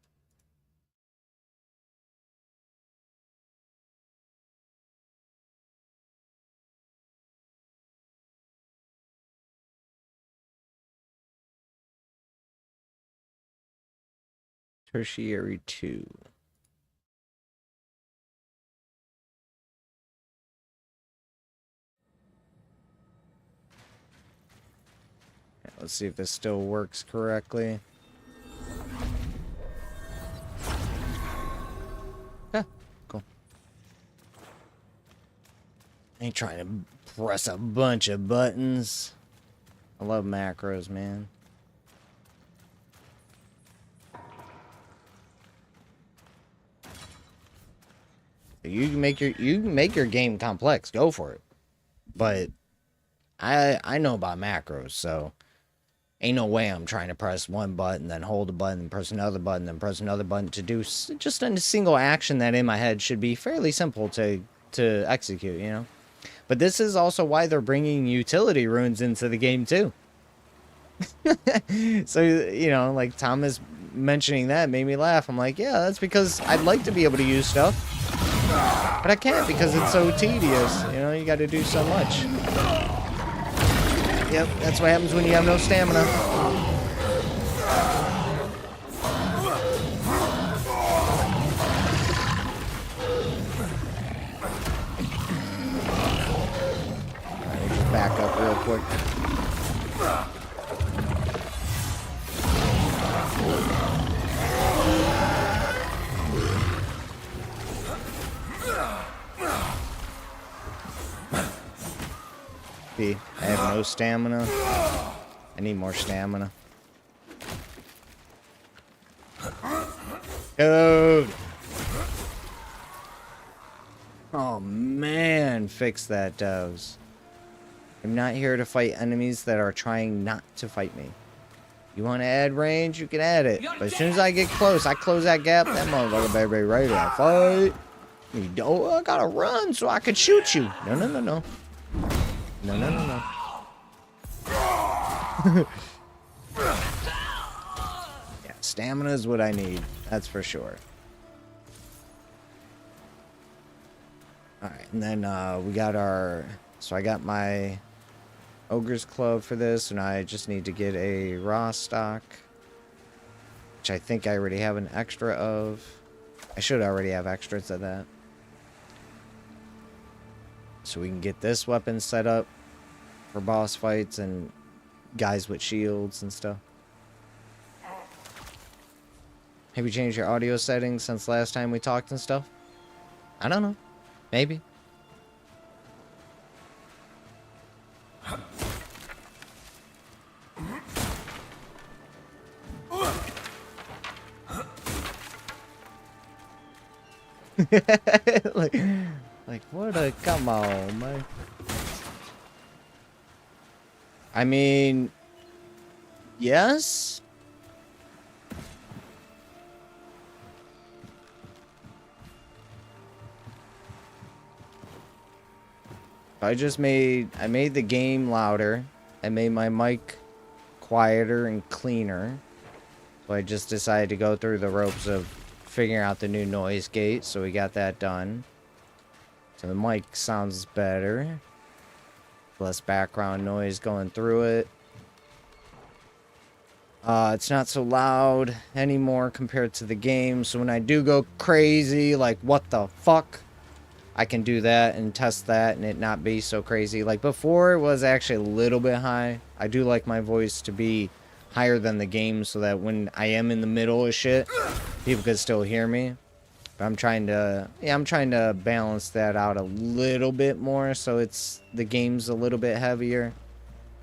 Tertiary 2. Okay, let's see if this still works correctly. Yeah, cool. I ain't trying to press a bunch of buttons. I love macros, man. You can make your game complex, go for it. But I know about macros, so ain't no way I'm trying to press one button, then hold a button, then press another button, then press another button to do just a single action that in my head should be fairly simple to execute, you know. But this is also why they're bringing utility runes into the game too. So, you know, like Thomas mentioning that made me laugh. I'm like, yeah, that's because I'd like to be able to use stuff, but I can't because it's so tedious. You know, you got to do so much. Yep, that's what happens when you have no stamina. Back up real quick. See, I have no stamina. I need more stamina. Dude! Oh man, fix that, devs. I'm not here to fight enemies that are trying not to fight me. You want to add range, you can add it. But as soon as I get close, I close that gap, that motherfucker better be ready to fight. You don't, I gotta run so I can shoot you. No, no, no, no. No, no, no, no. Yeah, stamina is what I need. That's for sure. Alright, and then we got our... So I got my Ogre's Club for this, and I just need to get a raw stock, which I think I already have an extra of. I should already have extras of that. So we can get this weapon set up for boss fights and guys with shields and stuff. Have you changed your audio settings since last time we talked and stuff? I don't know. Maybe. like what a come on, man. I mean, yes. I made the game louder. I made my mic quieter and cleaner. So I just decided to go through the ropes of figuring out the new noise gate, so we got that done. So the mic sounds better. Less background noise going through it. It's not so loud anymore compared to the game, so when I do go crazy, like what the fuck, I can do that and test that and it not be so crazy. Like before, it was actually a little bit high. I do like my voice to be higher than the game so that when I am in the middle of shit, people can still hear me. But I'm trying to balance that out a little bit more so the game's a little bit heavier.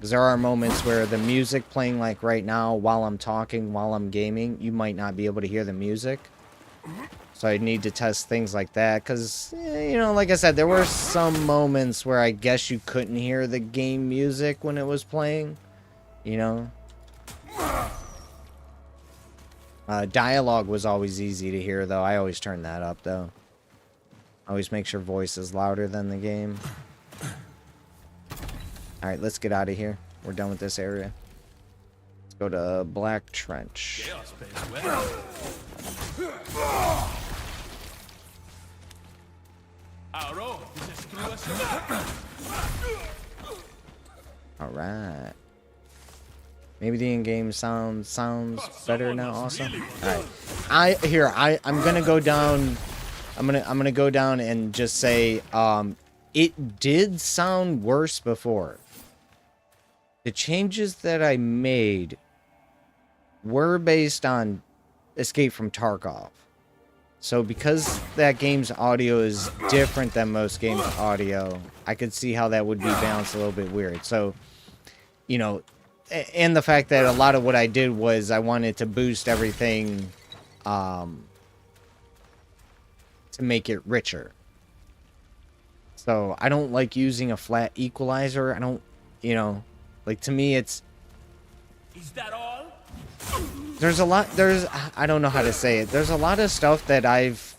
Because there are moments where the music playing like right now, while I'm talking, while I'm gaming, you might not be able to hear the music. So I need to test things like that. Because, you know, like I said, there were some moments where I guess you couldn't hear the game music when it was playing. You know? Dialogue was always easy to hear, though. I always turn that up, though. Always make sure voice is louder than the game. Alright, let's get out of here. We're done with this area. Let's go to Black Trench. Alright. Maybe the in-game sounds better now also. Alright. I'm gonna go down. I'm gonna go down and just say it did sound worse before. The changes that I made were based on Escape from Tarkov. So because that game's audio is different than most games' audio, I could see how that would be balanced a little bit weird. So, you know, and the fact that a lot of what I did was I wanted to boost everything to make it richer. So I don't like using a flat equalizer. I don't, you know, like to me it's... Is that all? I don't know how to say it. There's a lot of stuff that I've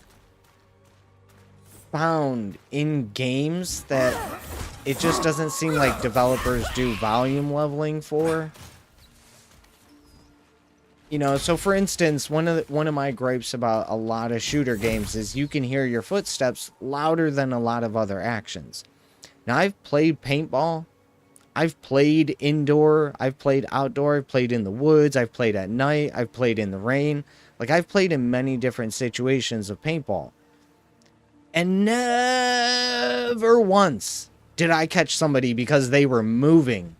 found in games that it just doesn't seem like developers do volume leveling for. You know, so for instance, one of my gripes about a lot of shooter games is you can hear your footsteps louder than a lot of other actions. Now, I've played paintball. I've played indoor, I've played outdoor, I've played in the woods, I've played at night, I've played in the rain. Like, I've played in many different situations of paintball. And never once did I catch somebody because they were moving.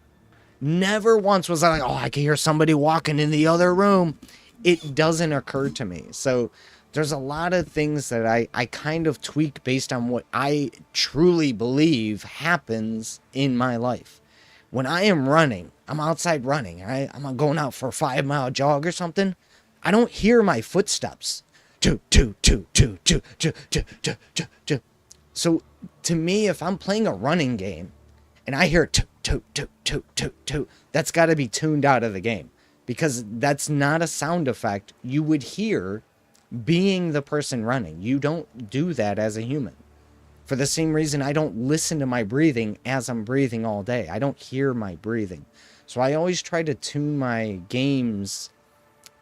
Never once was I like, oh, I can hear somebody walking in the other room. It doesn't occur to me. So there's a lot of things that I kind of tweak based on what I truly believe happens in my life. When I am running, I'm outside running, right? I'm going out for a 5-mile jog or something. I don't hear my footsteps. Toot, toot, toot, toot, toot, toot, toot, toot, toot, toot. So to me, if I'm playing a running game and I hear toot, toot, toot, toot, toot, toot, that's got to be tuned out of the game because that's not a sound effect you would hear being the person running. You don't do that as a human. For the same reason I don't listen to my breathing as I'm breathing all day. I don't hear my breathing. So I always try to tune my games,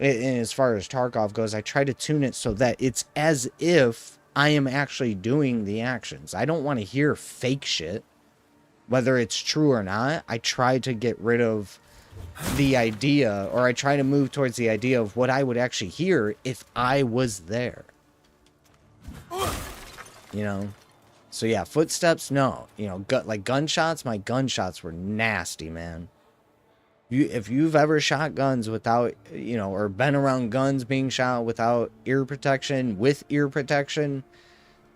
and as far as Tarkov goes, I try to tune it so that it's as if I am actually doing the actions. I don't want to hear fake shit. Whether it's true or not, I try to get rid of the idea, or I try to move towards the idea of what I would actually hear if I was there. You know? So yeah, footsteps, no. You know, like gunshots, my gunshots were nasty, man. If you've ever shot guns without, you know, or been around guns being shot without ear protection, with ear protection,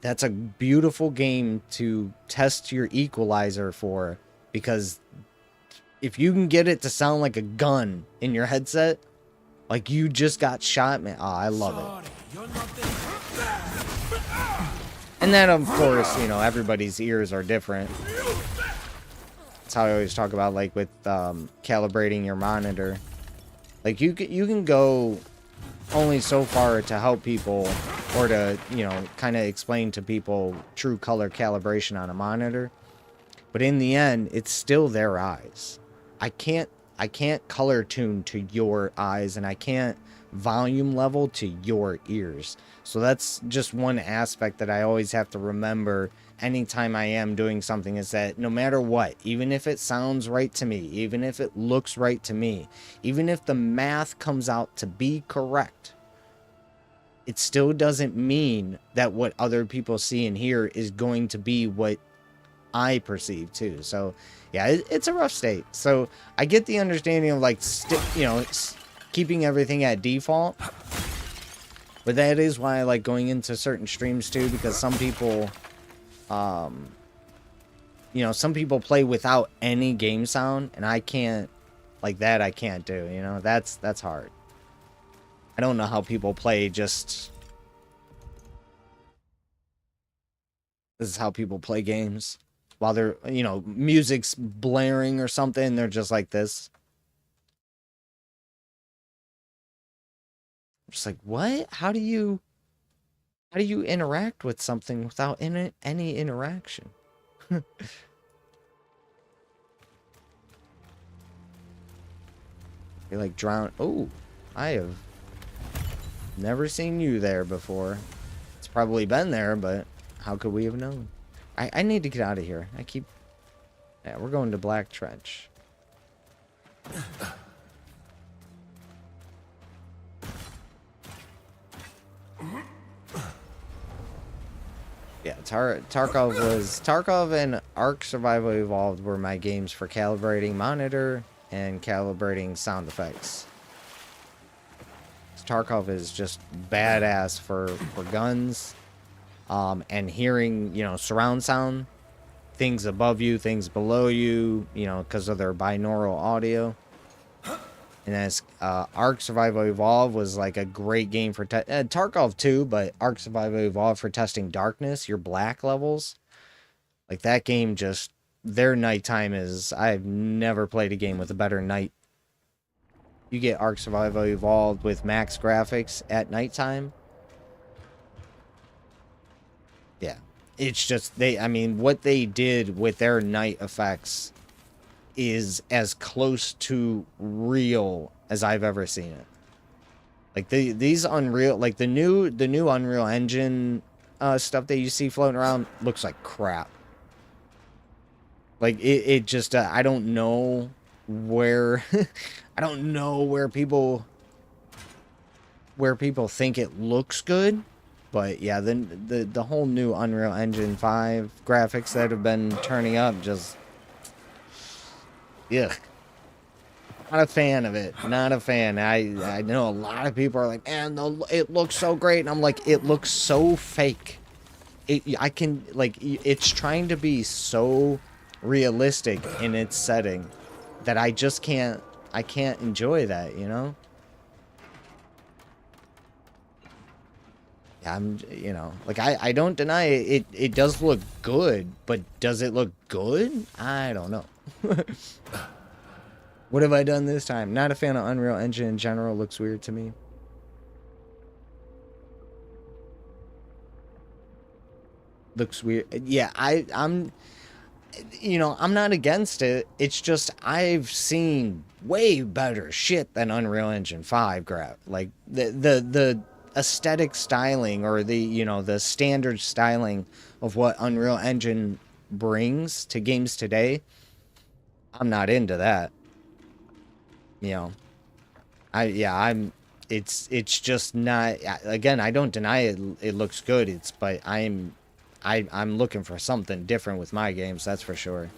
that's a beautiful game to test your equalizer for. Because if you can get it to sound like a gun in your headset, like you just got shot, man, oh, I love it. And then, of course, you know, everybody's ears are different. That's how I always talk about, like, with calibrating your monitor. Like, you can go only so far to help people or to, you know, kind of explain to people true color calibration on a monitor. But in the end, it's still their eyes. I can't color tune to your eyes, and I can't volume level to your ears. So that's just one aspect that I always have to remember anytime I am doing something, is that no matter what, even if it sounds right to me, even if it looks right to me, even if the math comes out to be correct, it still doesn't mean that what other people see and hear is going to be what I perceive too. So yeah, it's a rough state. So I get the understanding of, like, you know, keeping everything at default. But that is why I like going into certain streams too, because some people you know, some people play without any game sound, and I can't, like that I can't do, you know? That's hard. I don't know how people play just... This is how people play games. While they're, you know, music's blaring or something, they're just like this. Just like, what? How do you interact with something without any interaction? You're like drown. Oh, I have never seen you there before. It's probably been there, but how could we have known? I need to get out of here. Yeah, we're going to Black Trench. Yeah, Tarkov and Ark Survival Evolved were my games for calibrating monitor and calibrating sound effects. Tarkov is just badass for guns, and hearing, you know, surround sound, things above you, things below you, you know, because of their binaural audio. And as Ark Survival Evolved was like a great game for Tarkov too, but Ark Survival Evolved for testing darkness, your black levels. Like that game, just their nighttime is... I've never played a game with a better night. You get Ark Survival Evolved with max graphics at nighttime. Yeah, it's just I mean, what they did with their night effects is as close to real as I've ever seen it. Like these Unreal, like the new Unreal Engine stuff that you see floating around looks like crap. Like it just I don't know where I don't know where people think it looks good. But yeah, the whole new Unreal Engine 5 graphics that have been turning up, just... Yeah. Not a fan of it. Not a fan. I know a lot of people are like, man, it looks so great. And I'm like, it looks so fake. I can, like, it's trying to be so realistic in its setting that I just can't enjoy that, you know? Yeah, you know, like, I don't deny it. It does look good, but does it look good? I don't know. What have I done this time? Not a fan of Unreal Engine in general. Looks weird to me. Looks weird. Yeah, I'm... You know, I'm not against it. It's just I've seen way better shit than Unreal Engine 5 like the aesthetic styling, or the, you know, the standard styling of what Unreal Engine brings to games today. I'm not into that. You know, it's just not... Again, I don't deny it looks good. But I'm looking for something different with my games, that's for sure.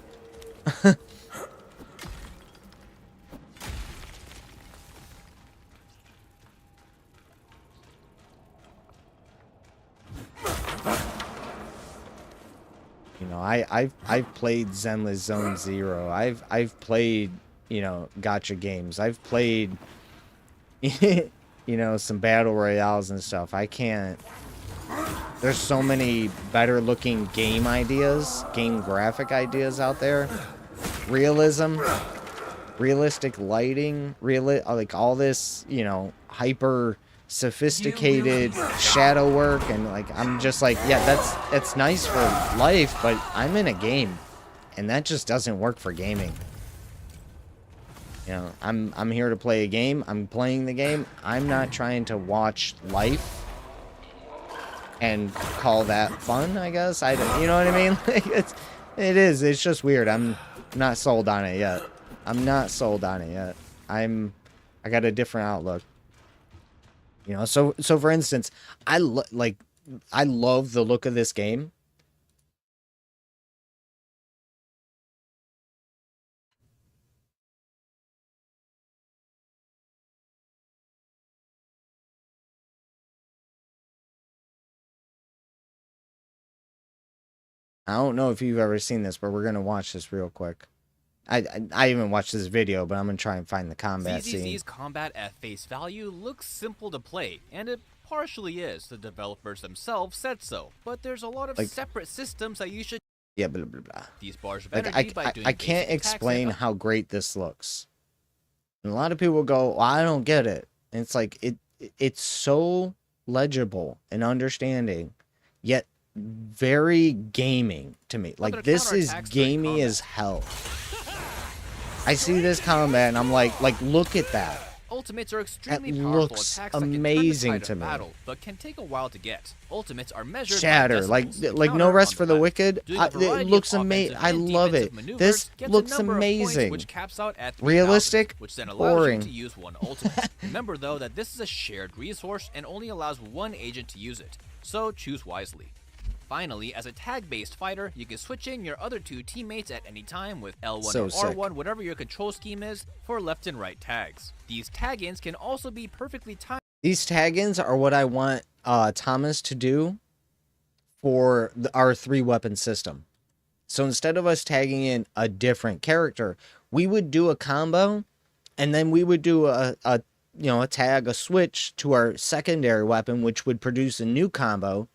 You know, I've played Zenless Zone Zero. I've played, you know, gacha games. I've played, you know, some battle royales and stuff. I can't... There's so many better looking game ideas, game graphic ideas out there. Realism, realistic lighting, like all this, you know, hyper sophisticated shadow work, and like I'm just like, yeah, that's nice for life, but I'm in a game, and that just doesn't work for gaming. You know, I'm here to play a game. I'm playing the game. I'm not trying to watch life and call that fun, I guess. You know what I mean? It's just weird. I'm not sold on it yet. I'm not sold on it yet. I got a different outlook. You know, so for instance, I love the look of this game. I don't know if you've ever seen this, but we're gonna watch this real quick. I even watched this video, but I'm gonna try and find the combat scene. ZZZ's combat at face value looks simple to play, and it partially is. The developers themselves said so, but there's a lot of separate systems that you should. Yeah, blah blah blah. These bars of Like, energy by doing I can't basic attacks explain and- how great this looks. And a lot of people go, well, I don't get it. And it's like it's so legible and understanding, yet very gaming to me. Like, this is gamey as hell. I see this combat and I'm like, look at that. Ultimates are extremely That powerful looks attacks that can amazing turn the tide to of me. battle, but can take a while to get. Ultimates are measured Shatter, by like decimals. no Counter, rest on for the the left. wicked. Doing a It variety looks of amazing. offensive I and love defensive it. maneuvers This gets a looks number of points, amazing. which caps out at 3,000, Realistic, which then allows boring. you to use one ultimate. Remember though that this is a shared resource and only allows one agent to use it, so choose wisely. Finally, as a tag-based fighter, you can switch in your other two teammates at any time with L1 So or sick. R1, whatever your control scheme is, for left and right tags. These tag-ins can also be perfectly timed. These tag-ins are what I want Thomas to do for our 3-weapon system. So instead of us tagging in a different character, we would do a combo, and then we would do a tag, a switch to our secondary weapon, which would produce a new combo,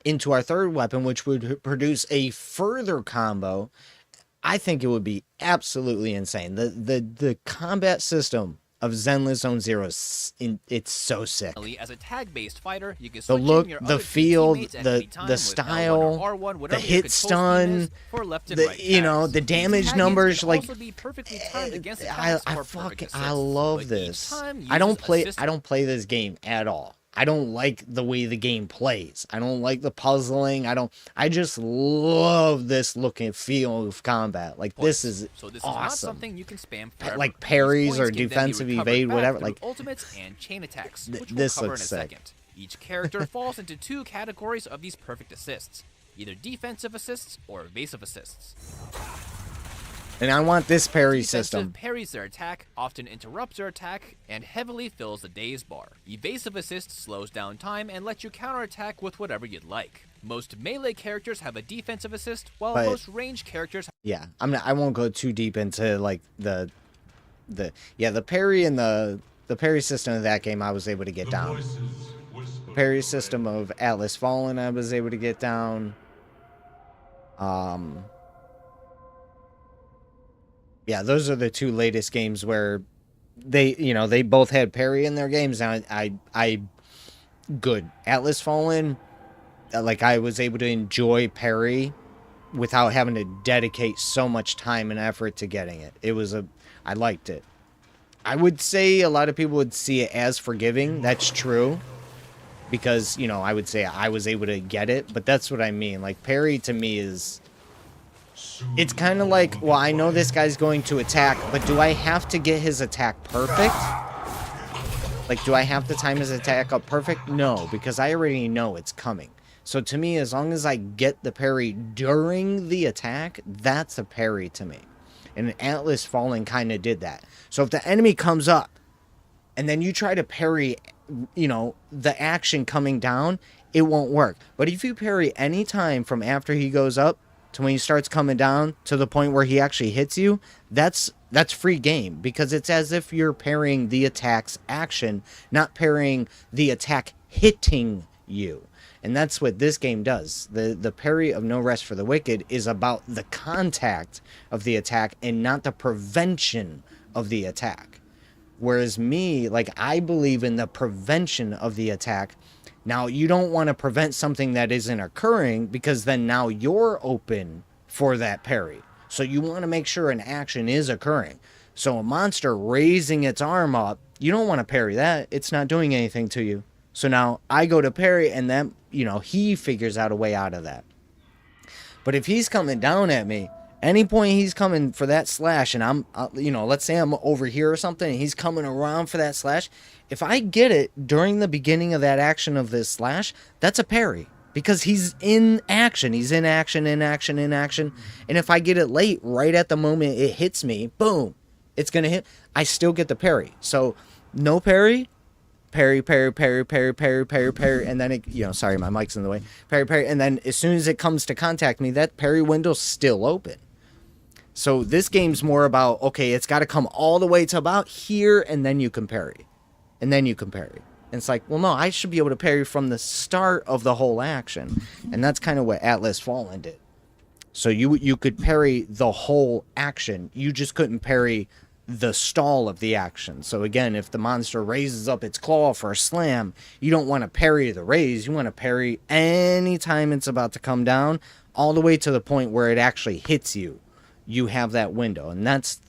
into our third weapon, which would produce a further combo. I think it would be absolutely insane. The combat system of Zenless Zone Zero, it's so sick. As a tag-based fighter, you can The switch look, in your the other two feel, teammates at the any time with style, L1 or R1, the whatever your hit control scheme stun, is, for left and the right the tags. damage These numbers, tag-ins can like also be perfectly timed against I attacks for perfect I assists, love but each this. time I don't uses assist- play this game at all. I don't like the way the game plays. I don't like the puzzling. I just love this look and feel of combat. Like, this is so this awesome. is not something you can spam forever. Like These parries points or can then be defensive recovered evade, back whatever. through Like, ultimates and chain attacks, which this we'll cover in a looks sick. second. Each character falls into two categories of these perfect assists, either defensive assists or evasive assists. and I want this parry Defensive system. parries their attack, often interrupts their attack, and heavily fills the daze bar. Evasive assist slows down time and lets you counterattack with whatever you'd like. Most melee characters have a defensive assist, while But- most ranged characters Yeah, I won't go too deep into like the parry and the parry system of that game. I was able to get down. The parry system of Atlas Fallen, I was able to get down. Yeah, those are the two latest games where they both had parry in their games. And I good. Atlas Fallen, like, I was able to enjoy parry without having to dedicate so much time and effort to getting it. I liked it. I would say a lot of people would see it as forgiving. That's true. Because, I would say I was able to get it, but that's what I mean. Like, parry to me is, it's kind of like, well, I know this guy's going to attack, but do I have to get his attack perfect? Like, do I have to time his attack up perfect? No, because I already know it's coming. So to me, as long as I get the parry during the attack, that's a parry to me. And Atlas Fallen kind of did that. So if the enemy comes up, and then you try to parry, the action coming down, it won't work. But if you parry any time from after he goes up to when he starts coming down to the point where he actually hits you, that's free game, because it's as if you're parrying the attack's action, not parrying the attack hitting you. And that's what this game does. The parry of No Rest for the Wicked is about the contact of the attack and not the prevention of the attack. Whereas me, like, I believe in the prevention of the attack. Now, you don't want to prevent something that isn't occurring, because then now you're open for that parry. So you want to make sure an action is occurring. So a monster raising its arm up, you don't want to parry that. It's not doing anything to you. So now I go to parry, and then, he figures out a way out of that. But if he's coming down at me, any point he's coming for that slash, and I'm, let's say I'm over here or something, and he's coming around for that slash, if I get it during the beginning of that action of this slash, that's a parry. Because he's in action. He's in action, in action, in action. And if I get it late, right at the moment it hits me, boom, it's going to hit. I still get the parry. So no parry, parry, parry, parry, parry, parry, parry, parry, and then it, you know, sorry, my mic's in the way. Parry, parry, and then as soon as it comes to contact me, that parry window's still open. So this game's more about, okay, it's got to come all the way to about here, and then you can parry. And then you can parry. And it's like, well, no, I should be able to parry from the start of the whole action. And that's kind of what Atlas Fallen did. So you could parry the whole action. You just couldn't parry the stall of the action. So again, if the monster raises up its claw for a slam, you don't want to parry the raise. You want to parry anytime it's about to come down, all the way to the point where it actually hits you. You have that window. And that's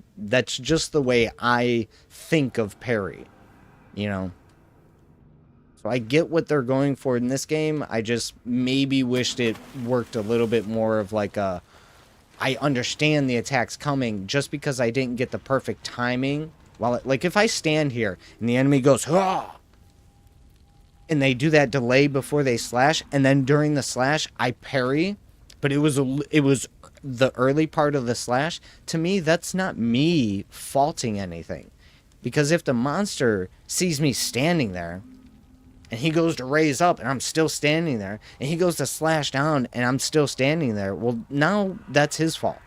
just the way I think of parry, you know. So I get what they're going for in this game. I just maybe wished it worked a little bit more of like a, I understand the attack's coming, just because I didn't get the perfect timing. While like if I stand here and the enemy goes, ah, and they do that delay before they slash, and then during the slash I parry, but it was the early part of the slash. To me, that's not me faulting anything, because if the monster sees me standing there, and he goes to raise up, and I'm still standing there, and he goes to slash down, and I'm still standing there, well, now that's his fault.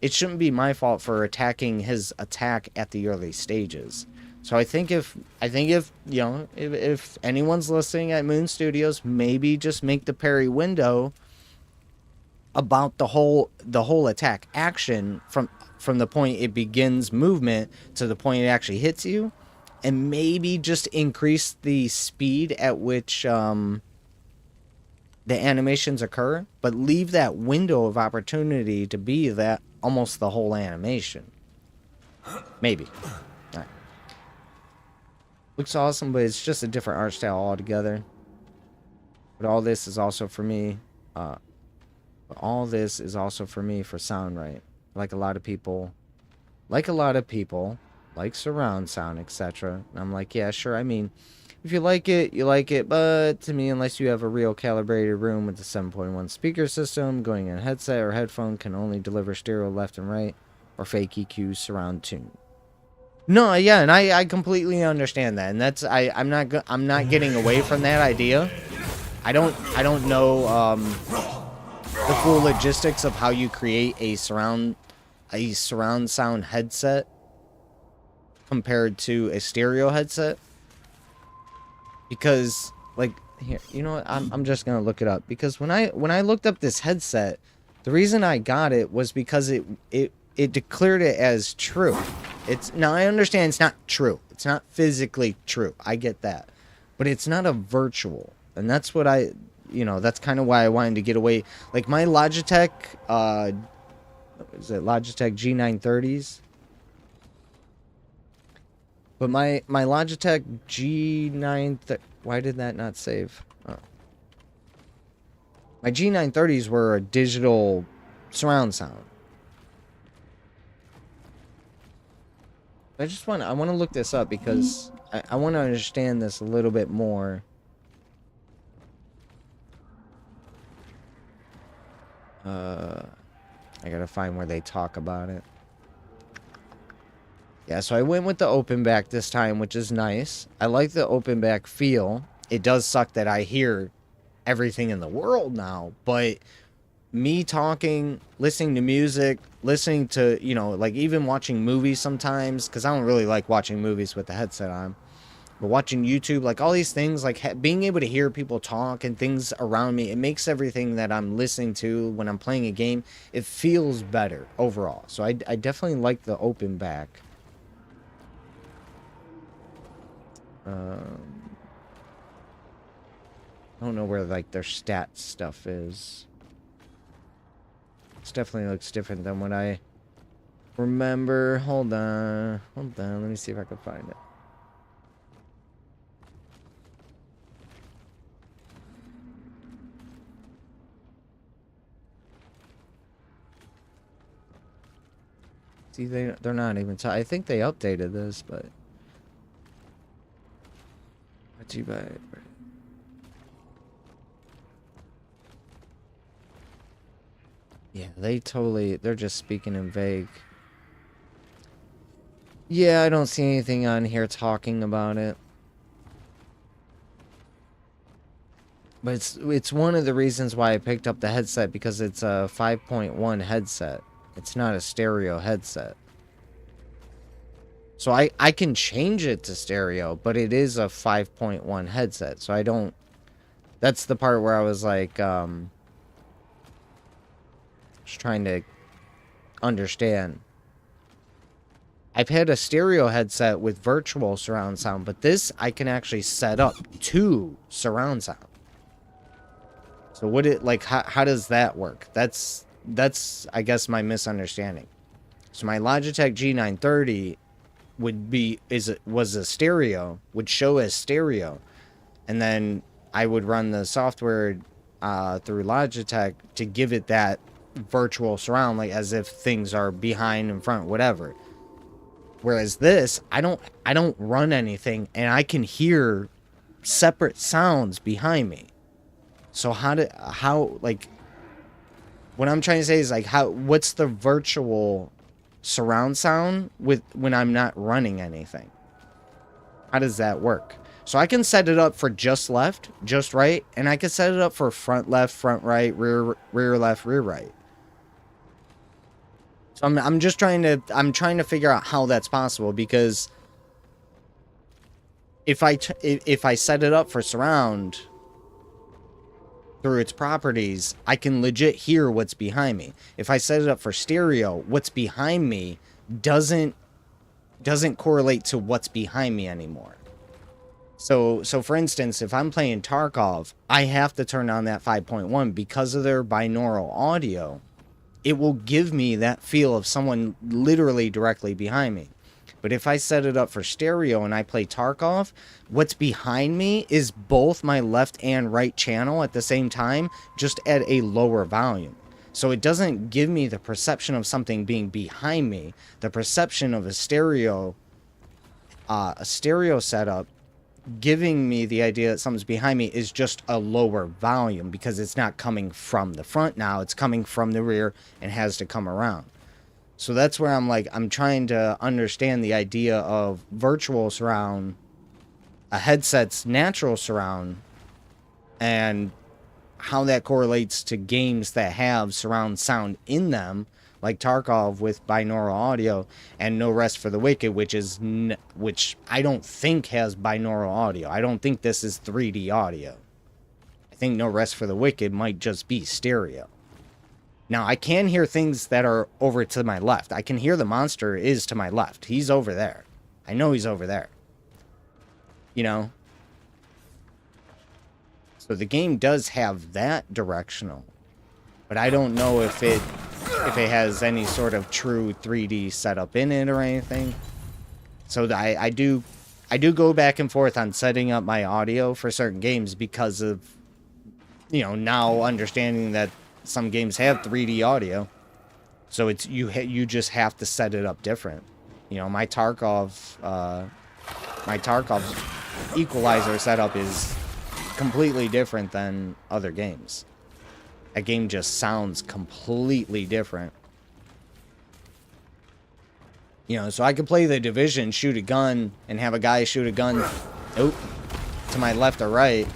It shouldn't be my fault for attacking his attack at the early stages. So I think if you know, if anyone's listening at Moon Studios, maybe just make the parry window about the whole attack action from the point it begins movement to the point it actually hits you. And maybe just increase the speed at which the animations occur, but leave that window of opportunity to be that almost the whole animation. Maybe. All right. Looks awesome, but it's just a different art style altogether. But all this is also for me. For sound right. Like a lot of people. Like surround sound, etc. I'm like, yeah, sure. I mean, if you like it, you like it. But to me, unless you have a real calibrated room with a 7.1 speaker system, going in a headset or headphone can only deliver stereo left and right, or fake EQ surround tune. No, yeah, and I completely understand that, and that's I'm not getting away from that idea. I don't know the full logistics of how you create a surround sound headset compared to a stereo headset, because like here, you know what, I'm just gonna look it up, because when I looked up this headset, the reason I got it was because it declared it as true. Now I understand it's not true, it's not physically true, I get that, but it's not a virtual, and that's what that's kind of why I wanted to get away. Like my Logitech Logitech G930s. But my Logitech G9... Why did that not save? Oh. My G930s were a digital surround sound. I want to look this up, because I want to understand this a little bit more. I gotta find where they talk about it. Yeah, so I went with the open back this time, which is nice. I like the open back feel. It does suck that I hear everything in the world now, but me talking, listening to music, listening to, like even watching movies sometimes, because I don't really like watching movies with the headset on, but watching YouTube, like all these things, like being able to hear people talk and things around me, it makes everything that I'm listening to when I'm playing a game, it feels better overall. So I definitely like the open back. I don't know where like their stat stuff is. This definitely looks different than what I remember. Hold on, let me see if I can find it. See, they're not even I think they updated this, but what you buy? Yeah, they're just speaking in vague. Yeah, I don't see anything on here talking about it. But it's one of the reasons why I picked up the headset, because it's a 5.1 headset. It's not a stereo headset. So I can change it to stereo, but it is a 5.1 headset. So I don't... That's the part where I was like, just trying to understand. I've had a stereo headset with virtual surround sound, but this I can actually set up to surround sound. So what it like how does that work? That's I guess my misunderstanding. So my Logitech G930 was a stereo, would show as stereo, and then I would run the software through Logitech to give it that virtual surround, like as if things are behind and front, whatever. Whereas this, I don't run anything, and I can hear separate sounds behind me. So how like what I'm trying to say is like what's the virtual surround sound with when I'm not running anything? How does that work? So I can set it up for just left, just right, and I can set it up for front left, front right, rear left, rear right. So I'm just trying to figure out how that's possible, because if I set it up for surround through its properties, I can legit hear what's behind me. If I set it up for stereo, what's behind me doesn't correlate to what's behind me anymore. So for instance, if I'm playing Tarkov, I have to turn on that 5.1 because of their binaural audio. It will give me that feel of someone literally directly behind me. But if I set it up for stereo and I play Tarkov, what's behind me is both my left and right channel at the same time, just at a lower volume. So it doesn't give me the perception of something being behind me. The perception of a stereo setup giving me the idea that something's behind me is just a lower volume, because it's not coming from the front now, it's coming from the rear and has to come around. So that's where I'm trying to understand the idea of virtual surround, a headset's natural surround, and how that correlates to games that have surround sound in them, like Tarkov with binaural audio, and No Rest for the Wicked, which I don't think has binaural audio. I don't think this is 3D audio. I think No Rest for the Wicked might just be stereo. Now, I can hear things that are over to my left. I can hear the monster is to my left. He's over there. I know he's over there. You know? So the game does have that directional. But I don't know if it has any sort of true 3D setup in it or anything. So I do go back and forth on setting up my audio for certain games because of, you know, now understanding that some games have 3D audio. So it's you just have to set it up different. You know, my Tarkov equalizer setup is completely different than other games. That game just sounds completely different. You know, so I could play The Division, shoot a gun, and have a guy shoot a gun, to my left or right.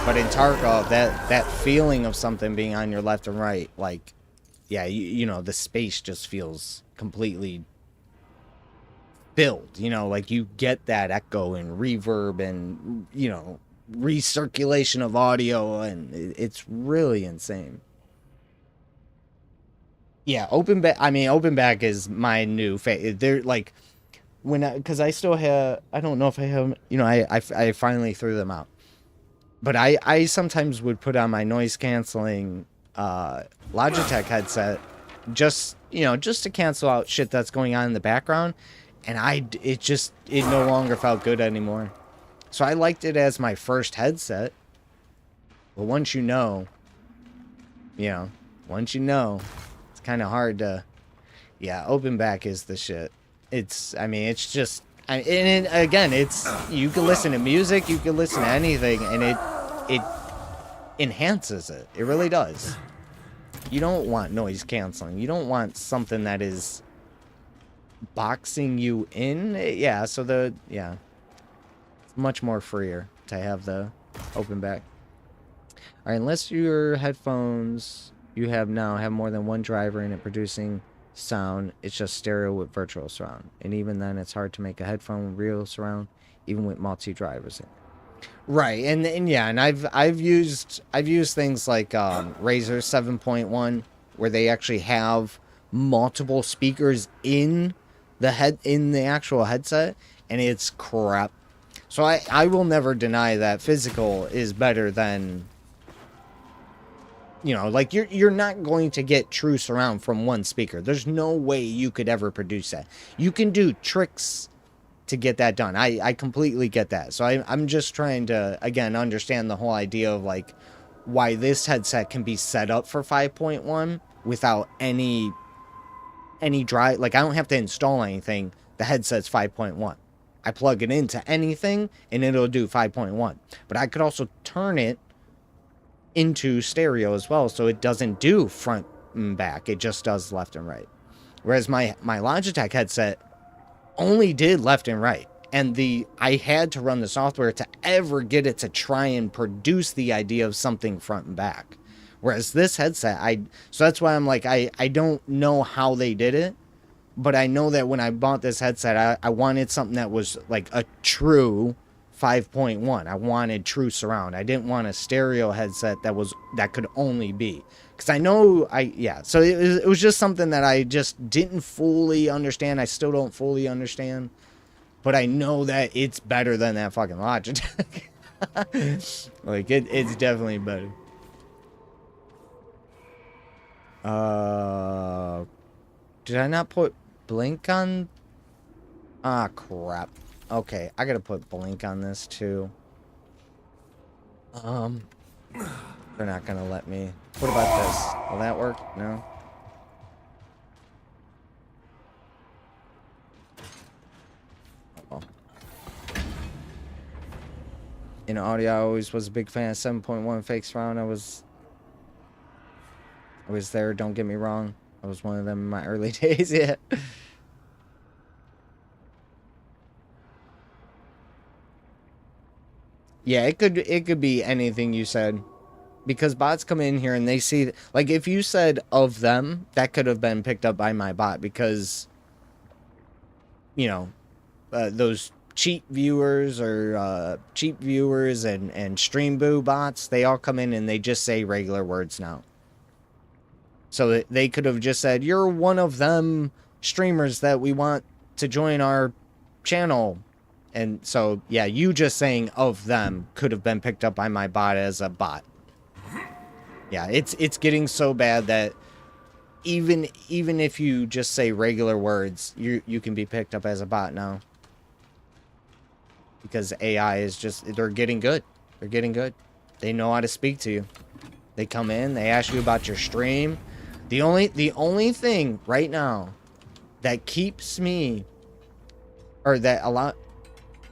But in Tarkov, that feeling of something being on your left and right, like, yeah, you know, the space just feels completely filled, you know, like you get that echo and reverb and, you know, recirculation of audio, and it's really insane. Yeah, open back is my new favorite. They're like, because I still have, I don't know if I have, you know, I finally threw them out. But I sometimes would put on my noise canceling Logitech headset, just to cancel out shit that's going on in the background, and it no longer felt good anymore. So I liked it as my first headset. But once you know, it's kind of hard to, open back is the shit. And again, you can listen to music, you can listen to anything, and it enhances it. It really does. You don't want noise canceling. You don't want something that is boxing you in. Yeah, so it's much more freer to have the open back. All right, unless your headphones you have now have more than one driver in it producing sound, it's just stereo with virtual surround. And even then, it's hard to make a headphone real surround, even with multi-drivers in it. Right, and yeah, and I've used things like Razer 7.1 where they actually have multiple speakers in the actual headset, and it's crap. So I will never deny that physical is better than, you know, like you're not going to get true surround from one speaker. There's no way you could ever produce that. You can do tricks to get that done. I completely get that. So I'm just trying to, again, understand the whole idea of like why this headset can be set up for 5.1 without any drive. Like I don't have to install anything. The headset's 5.1. I plug it into anything and it'll do 5.1. But I could also turn it into stereo as well, so it doesn't do front and back. It just does left and right. Whereas my Logitech headset only did left and right, and I had to run the software to ever get it to try and produce the idea of something front and back. Whereas this headset, so that's why I'm like, I don't know how they did it, but I know that when I bought this headset, I wanted something that was like a true 5.1. I wanted true surround. I didn't want a stereo headset that could only be, because I know so it was just something that I just didn't fully understand. I still don't fully understand, but I know that it's better than that fucking Logitech. Like it's definitely better. Did I not put blink on? Ah, crap. Okay, I gotta put blink on this too. They're not gonna let me. What about this? Will that work? No. Uh-oh. In audio, I always was a big fan of 7.1 fake surround. I was there, don't get me wrong. I was one of them in my early days, yeah. Yeah, it could be anything you said. Because bots come in here and they see, like if you said of them, that could have been picked up by my bot, because, you know, those cheap viewers or cheap viewers and stream boo bots, they all come in and they just say regular words now. So they could have just said, you're one of them streamers that we want to join our channel. And so, yeah, you just saying of them could have been picked up by my bot as a bot. Yeah, it's getting so bad that even if you just say regular words, you can be picked up as a bot now. Because AI is just, they're getting good. They're getting good. They know how to speak to you. They come in, they ask you about your stream. The only thing right now that keeps me, or that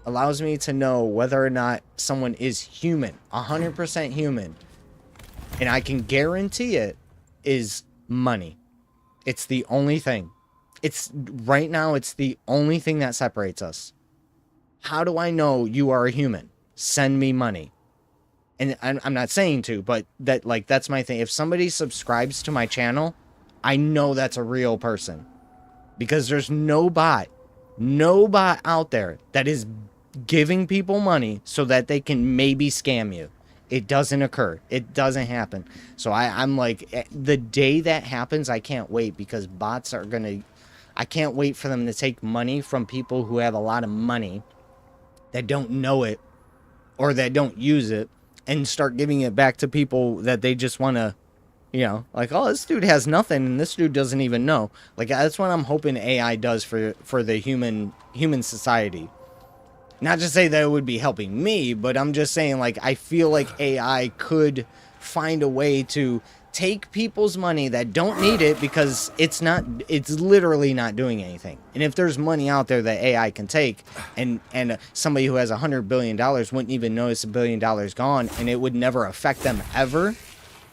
allows me to know whether or not someone is human, 100% human, and I can guarantee it, is money. It's the only thing. Right now, it's the only thing that separates us. How do I know you are a human? Send me money. And I'm not saying to, but that's my thing. If somebody subscribes to my channel, I know that's a real person. Because there's no bot out there that is giving people money so that they can maybe scam you. It doesn't occur. It doesn't happen. So I'm like, the day that happens, I can't wait, because bots are I can't wait for them to take money from people who have a lot of money that don't know it or that don't use it, and start giving it back to people that they just want to, you know, like, oh, this dude has nothing and this dude doesn't even know. Like, that's what I'm hoping AI does for the human society. Not to say that it would be helping me, but I'm just saying, like, I feel like AI could find a way to take people's money that don't need it, because it's literally not doing anything. And if there's money out there that AI can take, and somebody who has $100 billion wouldn't even notice $1 billion gone, and it would never affect them ever,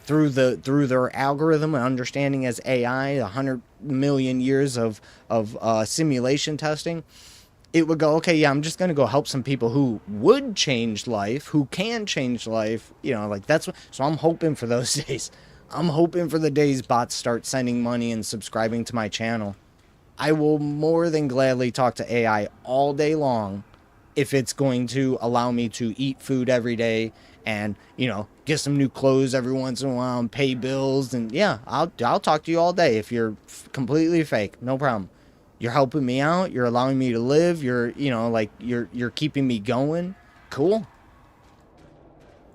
through their algorithm and understanding as AI, 100 million years of simulation testing, it would go, okay, yeah, I'm just gonna go help some people who would change life, who can change life, you know, like that's what. So I'm hoping for those days. I'm hoping for the days bots start sending money and subscribing to my channel. I will more than gladly talk to AI all day long if it's going to allow me to eat food every day and, you know, get some new clothes every once in a while and pay bills. And yeah, I'll talk to you all day if you're completely fake. No problem. You're helping me out. You're allowing me to live. You're, you know, like you're keeping me going. Cool.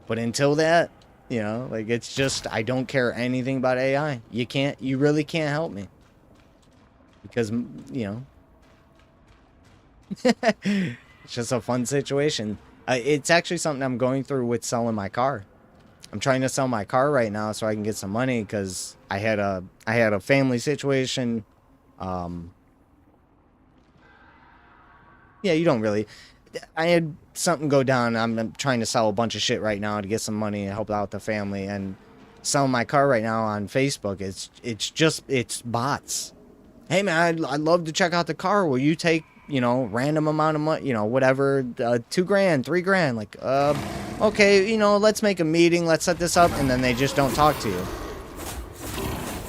But until that, you know, like it's just, I don't care anything about AI. You really can't help me. Because, you know, it's just a fun situation. It's actually something I'm going through with selling my car. I'm trying to sell my car right now so I can get some money because I had a family situation. Yeah, you don't really. I had something go down. I'm trying to sell a bunch of shit right now to get some money and help out the family. And selling my car right now on Facebook, it's bots. Hey man, I'd love to check out the car. Will you take, you know, random amount of money, you know, whatever, $2,000, $3,000, like, okay, you know, let's make a meeting, let's set this up, and then they just don't talk to you.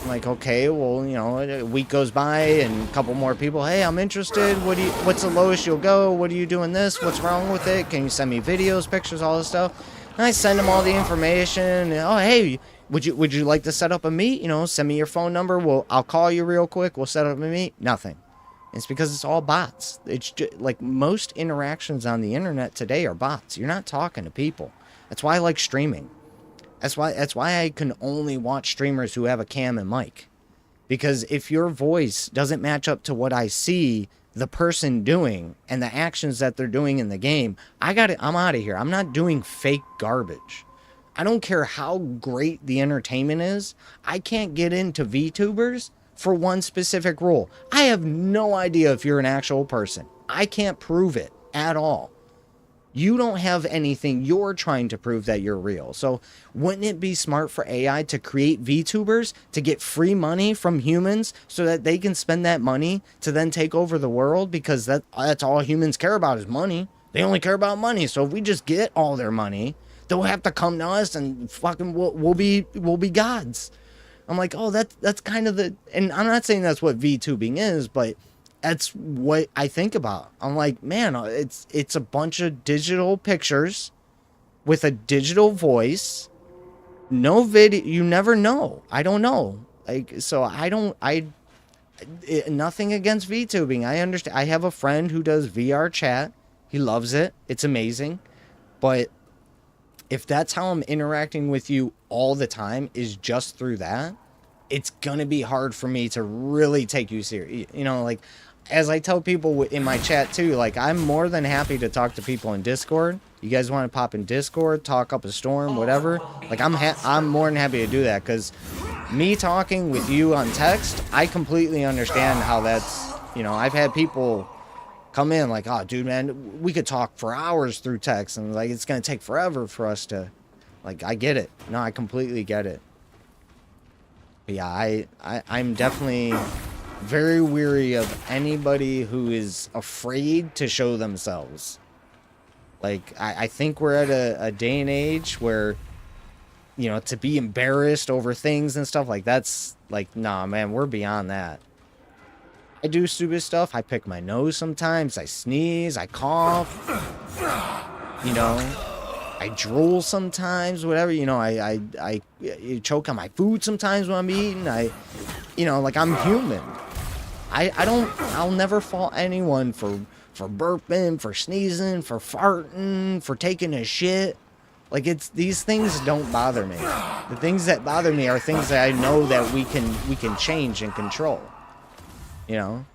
I'm like, okay, well, you know, a week goes by and a couple more people, hey, I'm interested. What's the lowest you'll go? What are you doing this? What's wrong with it? Can you send me videos, pictures, all this stuff? And I send them all the information. And, oh, hey, would you like to set up a meet? You know, send me your phone number. I'll call you real quick. We'll set up a meet. Nothing. It's because it's all bots. It's just, like most interactions on the internet today are bots. You're not talking to people. That's why I like streaming. That's why I can only watch streamers who have a cam and mic. Because if your voice doesn't match up to what I see the person doing and the actions that they're doing in the game, I'm out of here. I'm not doing fake garbage. I don't care how great the entertainment is. I can't get into VTubers for one specific rule. I have no idea if you're an actual person. I can't prove it at all. You don't have anything you're trying to prove that you're real. So wouldn't it be smart for AI to create VTubers to get free money from humans so that they can spend that money to then take over the world? Because that's all humans care about is money. They only care about money. So if we just get all their money, they'll have to come to us and fucking we'll be gods. I'm like, oh, that's kind of the, and I'm not saying that's what VTubing is, but that's what I think about. I'm like, man, it's a bunch of digital pictures with a digital voice, no video. You never know. I don't know. Like, so nothing against VTubing. I understand. I have a friend who does VR chat. He loves it. It's amazing. But if that's how I'm interacting with you all the time is just through that, it's going to be hard for me to really take you serious. You know, like, as I tell people in my chat too, like, I'm more than happy to talk to people in Discord. You guys want to pop in Discord, talk up a storm, whatever. Like, I'm more than happy to do that, because me talking with you on text, I completely understand how that's, you know, I've had people come in like, oh, dude, man, we could talk for hours through text, and like, it's going to take forever for us to, like, I get it. No, I completely get it. But yeah, I'm definitely very weary of anybody who is afraid to show themselves. Like, I think we're at a day and age where, you know, to be embarrassed over things and stuff like that's like, nah, man, we're beyond that. I do stupid stuff. I pick my nose sometimes. I sneeze. I cough. You know, I drool sometimes. Whatever. You know, I choke on my food sometimes when I'm eating. You know, like, I'm human. I'll never fault anyone for burping, for sneezing, for farting, for taking a shit. Like, these things don't bother me. The things that bother me are things that I know that we can change and control. You know?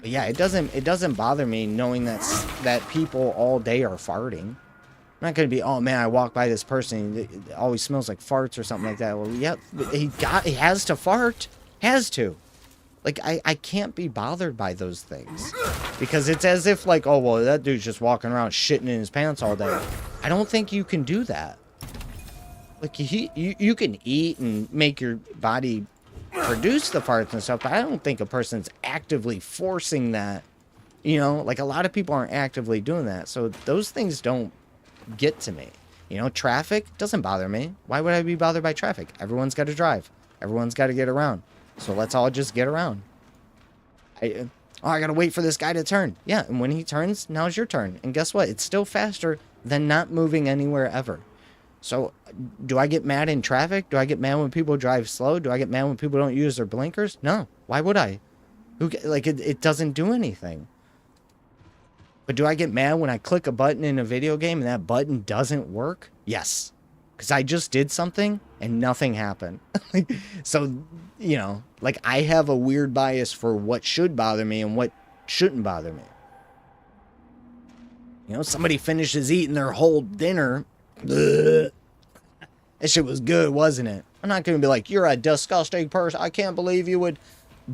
But yeah, it doesn't bother me knowing that people all day are farting. I'm not gonna be, oh man, I walk by this person, it always smells like farts or something like that. Well, yeah, he has to fart. Has to. Like, I can't be bothered by those things. Because it's as if, like, oh, well, that dude's just walking around shitting in his pants all day. I don't think you can do that. Like, you can eat and make your body produce the farts and stuff, but I don't think a person's actively forcing that. You know, like, a lot of people aren't actively doing that. So those things don't get to me. You know, traffic doesn't bother me. Why would I be bothered by traffic? Everyone's got to drive. Everyone's got to get around. So let's all just get around. I got to wait for this guy to turn. Yeah, and when he turns, now's your turn. And guess what? It's still faster than not moving anywhere ever. So do I get mad in traffic? Do I get mad when people drive slow? Do I get mad when people don't use their blinkers? No. Why would I? It doesn't do anything. But do I get mad when I click a button in a video game and that button doesn't work? Yes. Because I just did something and nothing happened. So, you know, like, I have a weird bias for what should bother me and what shouldn't bother me. You know, somebody finishes eating their whole dinner. Ugh. That shit was good, wasn't it? I'm not going to be like, you're a disgusting person. I can't believe you would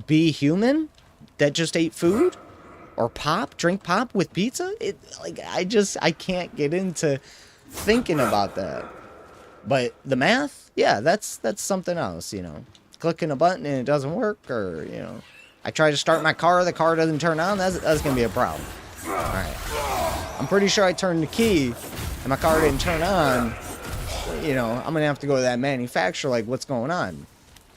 be human that just ate food. Or drink pop with pizza. I can't get into thinking about that. But the math, yeah, that's something else, you know. Clicking a button and it doesn't work, or, you know, I try to start my car, the car doesn't turn on, that's going to be a problem. All right. I'm pretty sure I turned the key and my car didn't turn on. You know, I'm going to have to go to that manufacturer, like, what's going on?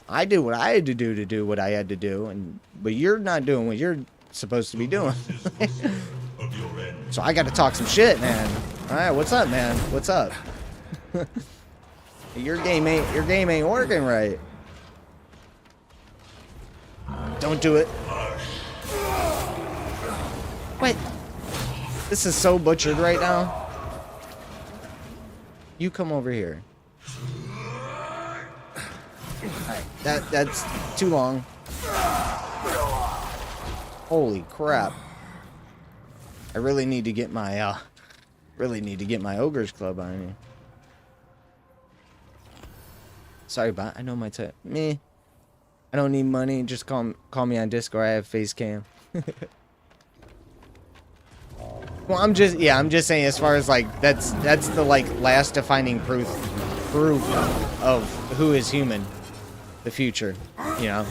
I did what I had to do what I had to do, but you're not doing what you're supposed to be doing. So I got to talk some shit, man. All right, what's up, man? What's up? Your game ain't working right. Don't do it. Wait. This is so butchered right now. You come over here. Alright, that's too long. Holy crap. I really need to get my Ogre's Club on me. Sorry, bot. I know my type. Me. I don't need money. Just call me on Discord. I have face cam. Well, I'm just saying, as far as, like, that's the, like, last defining proof of who is human, the future, you know.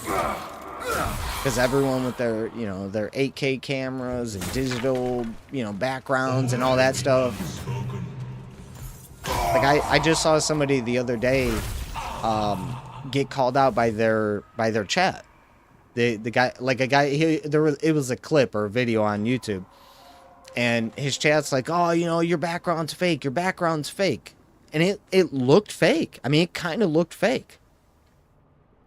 Because everyone with their, you know, their 8K cameras and digital, you know, backgrounds and all that stuff. Like, I just saw somebody the other day get called out by their chat. The guy, like, a guy, it was a clip or a video on YouTube. And his chat's like, oh, you know, your background's fake. Your background's fake. And it looked fake. I mean, it kind of looked fake.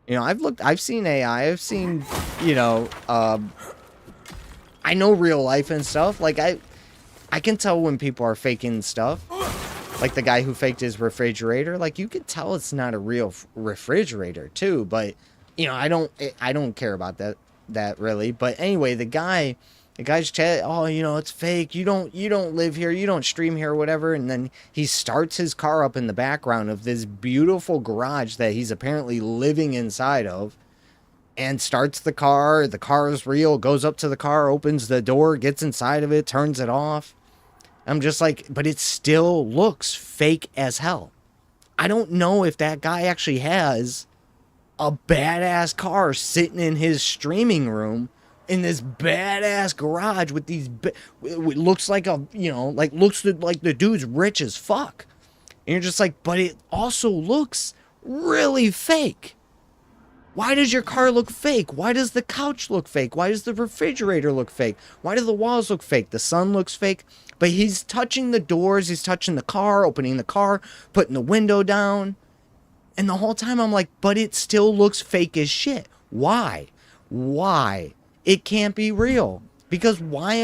You know, I've seen AI. I've seen, you know, I know real life and stuff. Like, I can tell when people are faking stuff. Like the guy who faked his refrigerator. Like, you can tell it's not a real refrigerator too. But, you know, I don't care about that really. But anyway, the guy's chat, oh, you know, it's fake. You don't live here. You don't stream here or whatever. And then he starts his car up in the background of this beautiful garage that he's apparently living inside of, and starts the car. The car is real, goes up to the car, opens the door, gets inside of it, turns it off. I'm just like, but it still looks fake as hell. I don't know if that guy actually has a badass car sitting in his streaming room in this badass garage with these, it looks like a, you know, like, looks like the dude's rich as fuck. And you're just like, but it also looks really fake. Why does your car look fake? Why does the couch look fake? Why does the refrigerator look fake? Why do the walls look fake? The sun looks fake. But he's touching the doors, he's touching the car, opening the car, putting the window down. And the whole time I'm like, but it still looks fake as shit. Why? Why? It can't be real. Because why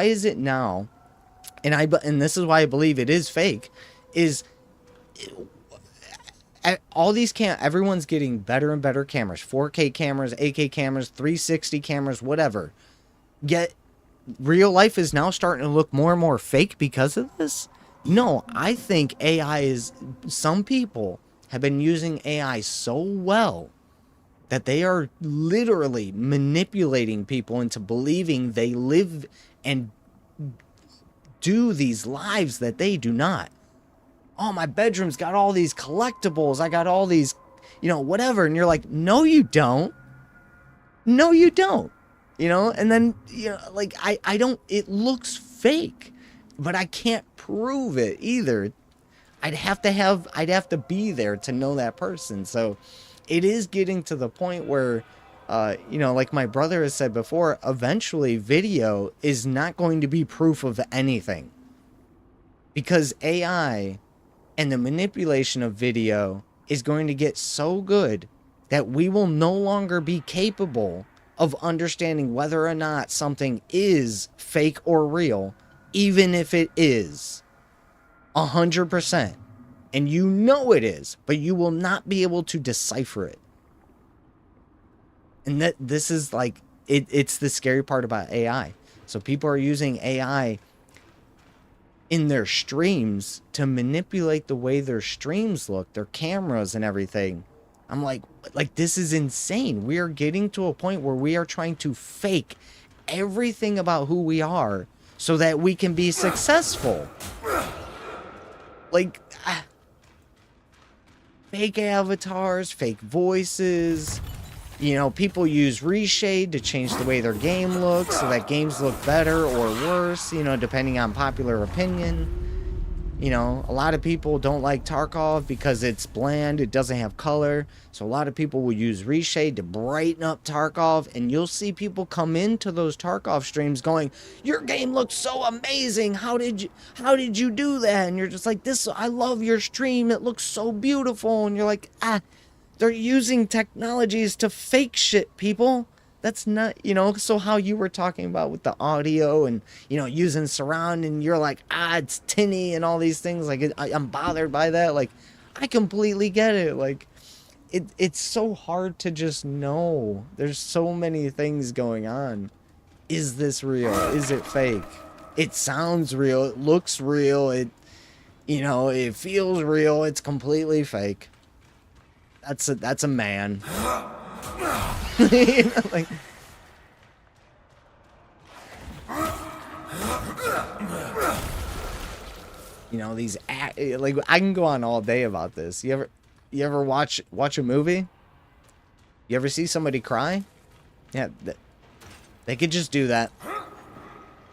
is it now? And this is why I believe it is fake, is all these everyone's getting better and better cameras, 4K cameras, 8K cameras, 360 cameras, whatever. Yet real life is now starting to look more and more fake because of this. No, I think some people have been using AI so well that they are literally manipulating people into believing they live and do these lives that they do not. Oh, my bedroom's got all these collectibles. I got all these, whatever. And you're like, no, you don't. No, you don't. And then, like, I don't, it looks fake, but I can't prove it either. I'd have to be there to know that person. So it is getting to the point where, like my brother has said before, eventually video is not going to be proof of anything, because AI and the manipulation of video is going to get so good that we will no longer be capable of understanding whether or not something is fake or real, even if it is 100%. And it is, but you will not be able to decipher it. And this is like, it's the scary part about AI. So people are using AI in their streams to manipulate the way their streams look, their cameras and everything. I'm like this is insane. We are getting to a point where we are trying to fake everything about who we are so that we can be successful. Like, fake avatars, fake voices. People use reshade to change the way their game looks so that games look better or worse, depending on popular opinion. A lot of people don't like Tarkov because it's bland, it doesn't have color. So a lot of people will use reshade to brighten up Tarkov, and you'll see people come into those Tarkov streams going, "Your game looks so amazing. How did you do that?" And you're just like, I love your stream. It looks so beautiful. And you're like, they're using technologies to fake shit, people. That's not, so how you were talking about with the audio and, using surround, and you're like, it's tinny and all these things. Like, I'm bothered by that. Like, I completely get it. Like, it's so hard to just know. There's so many things going on. Is this real? Is it fake? It sounds real. It looks real. It feels real. It's completely fake. That's a man. Like, these like, I can go on all day about this. You ever watch a movie? You ever see somebody cry? Yeah, they could just do that.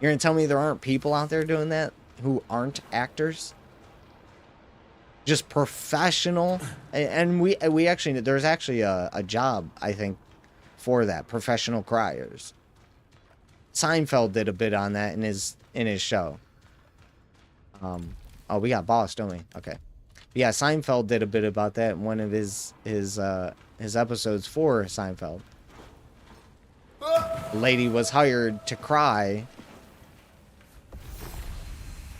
You're gonna tell me there aren't people out there doing that who aren't actors? Just professional, and we actually, there's actually a job, I think, for that, professional criers. Seinfeld did a bit on that in his show. Oh, we got Boss, don't we? Okay. Yeah, Seinfeld did a bit about that in one of his episodes for Seinfeld. A lady was hired to cry,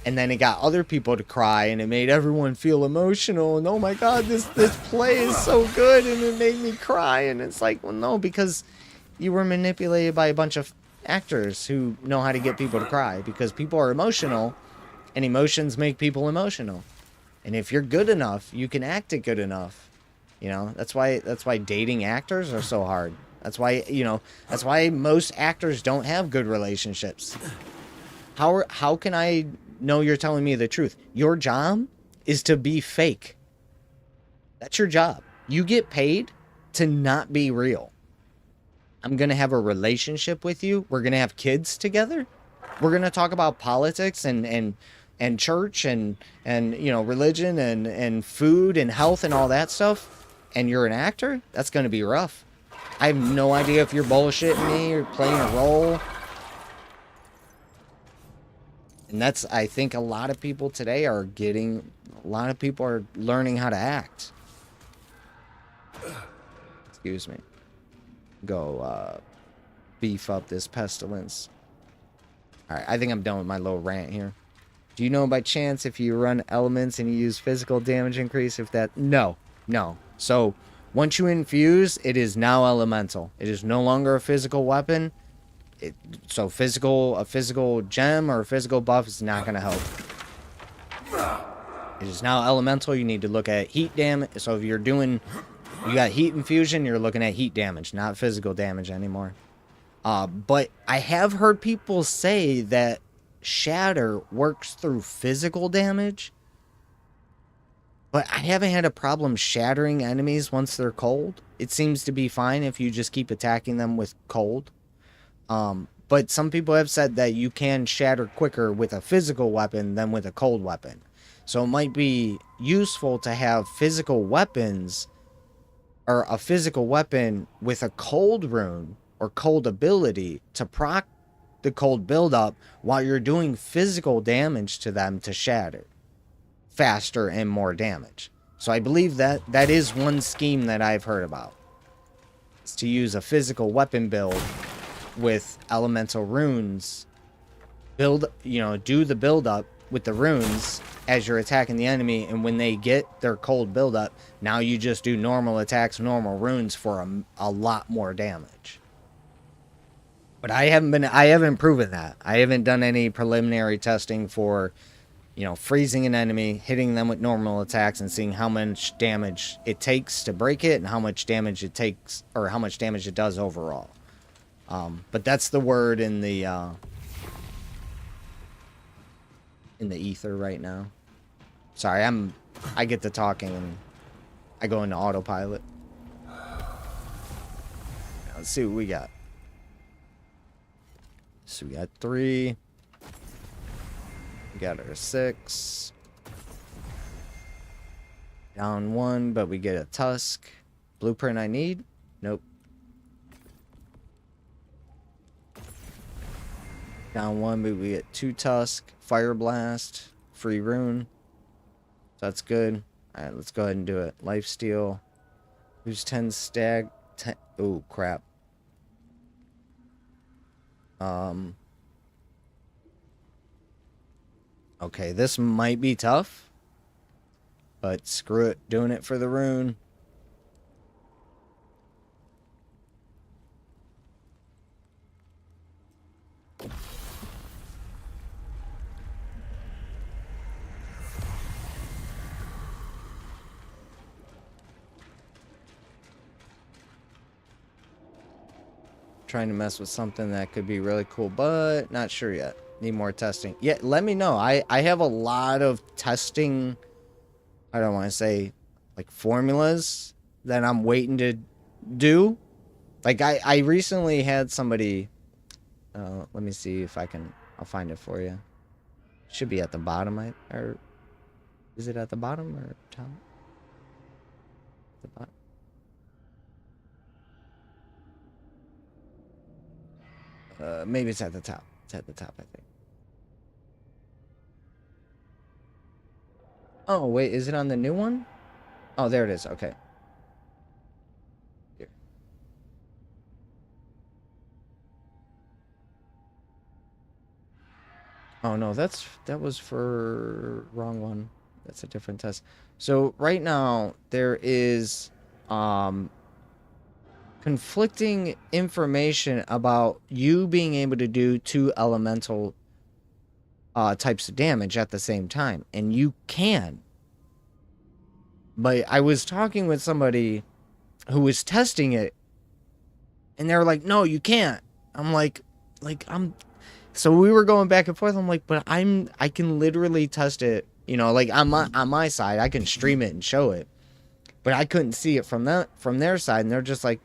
and then it got other people to cry, and it made everyone feel emotional. And oh my God, this play is so good, and it made me cry. And it's like, well, no, because you were manipulated by a bunch of actors who know how to get people to cry, because people are emotional, and emotions make people emotional. And if you're good enough, you can act it good enough. That's why dating actors are so hard. That's why most actors don't have good relationships. How can I know you're telling me the truth? Your job is to be fake. That's your job. You get paid to not be real. I'm going to have a relationship with you. We're going to have kids together. We're going to talk about politics and church and religion and food and health and all that stuff. And you're an actor? That's going to be rough. I have no idea if you're bullshitting me or playing a role. And I think a lot of people today are learning how to act. Excuse me. Go beef up this pestilence. Alright, I think I'm done with my little rant here. Do you know by chance if you run elements and you use physical damage increase, if that... No. So, once you infuse, it is now elemental. It is no longer a physical weapon. So a physical gem or a physical buff is not going to help. It is now elemental. You need to look at heat damage. So if you got heat infusion, you're looking at heat damage, not physical damage anymore. But I have heard people say that Shatter works through physical damage, but I haven't had a problem shattering enemies once they're cold. It seems to be fine if you just keep attacking them with cold. But some people have said that you can shatter quicker with a physical weapon than with a cold weapon. So it might be useful to have physical weapons, or a physical weapon with a cold rune or cold ability to proc the cold buildup while you're doing physical damage to them to shatter faster and more damage. So I believe that that is one scheme that I've heard about. It's to use a physical weapon build with elemental runes, do the build up with the runes as you're attacking the enemy, and when they get their cold build up, now you just do normal attacks, normal runes for a lot more damage. But I haven't proven that. I haven't done any preliminary testing for, freezing an enemy, hitting them with normal attacks, and seeing how much damage it takes to break it and how much damage it takes, or how much damage it does overall. But that's the word in the ether right now. Sorry, I get to talking and I go into autopilot. Let's see what we got. So we got 3. We got our 6. Down 1, but we get a tusk. Blueprint I need? Nope. Down 1, but we get 2 tusk, fire blast, free rune. So that's good. Alright, let's go ahead and do it. Lifesteal. Who's 10 stag? 10. Oh, crap. Okay, this might be tough. But screw it. Doing it for the rune. Trying to mess with something that could be really cool, but not sure yet. Need more testing. Yeah, let me know. I have a lot of testing, I don't want to say like formulas that I'm waiting to do. Like I recently had somebody, let me see if I'll find it for you. Should be at the bottom, or is it at the bottom or top? The bottom. Maybe it's at the top. It's at the top, I think. Oh, wait, is it on the new one? Oh, there it is. Okay. Here. Oh, no, that was for wrong one. That's a different test. So right now there is conflicting information about you being able to do 2 elemental types of damage at the same time, and you can. But I was talking with somebody who was testing it, and they were like, "No, you can't." I'm like so we were going back and forth. I'm like, "But I can literally test it, like on my side. I can stream it and show it, but I couldn't see it from their side." And they're just like,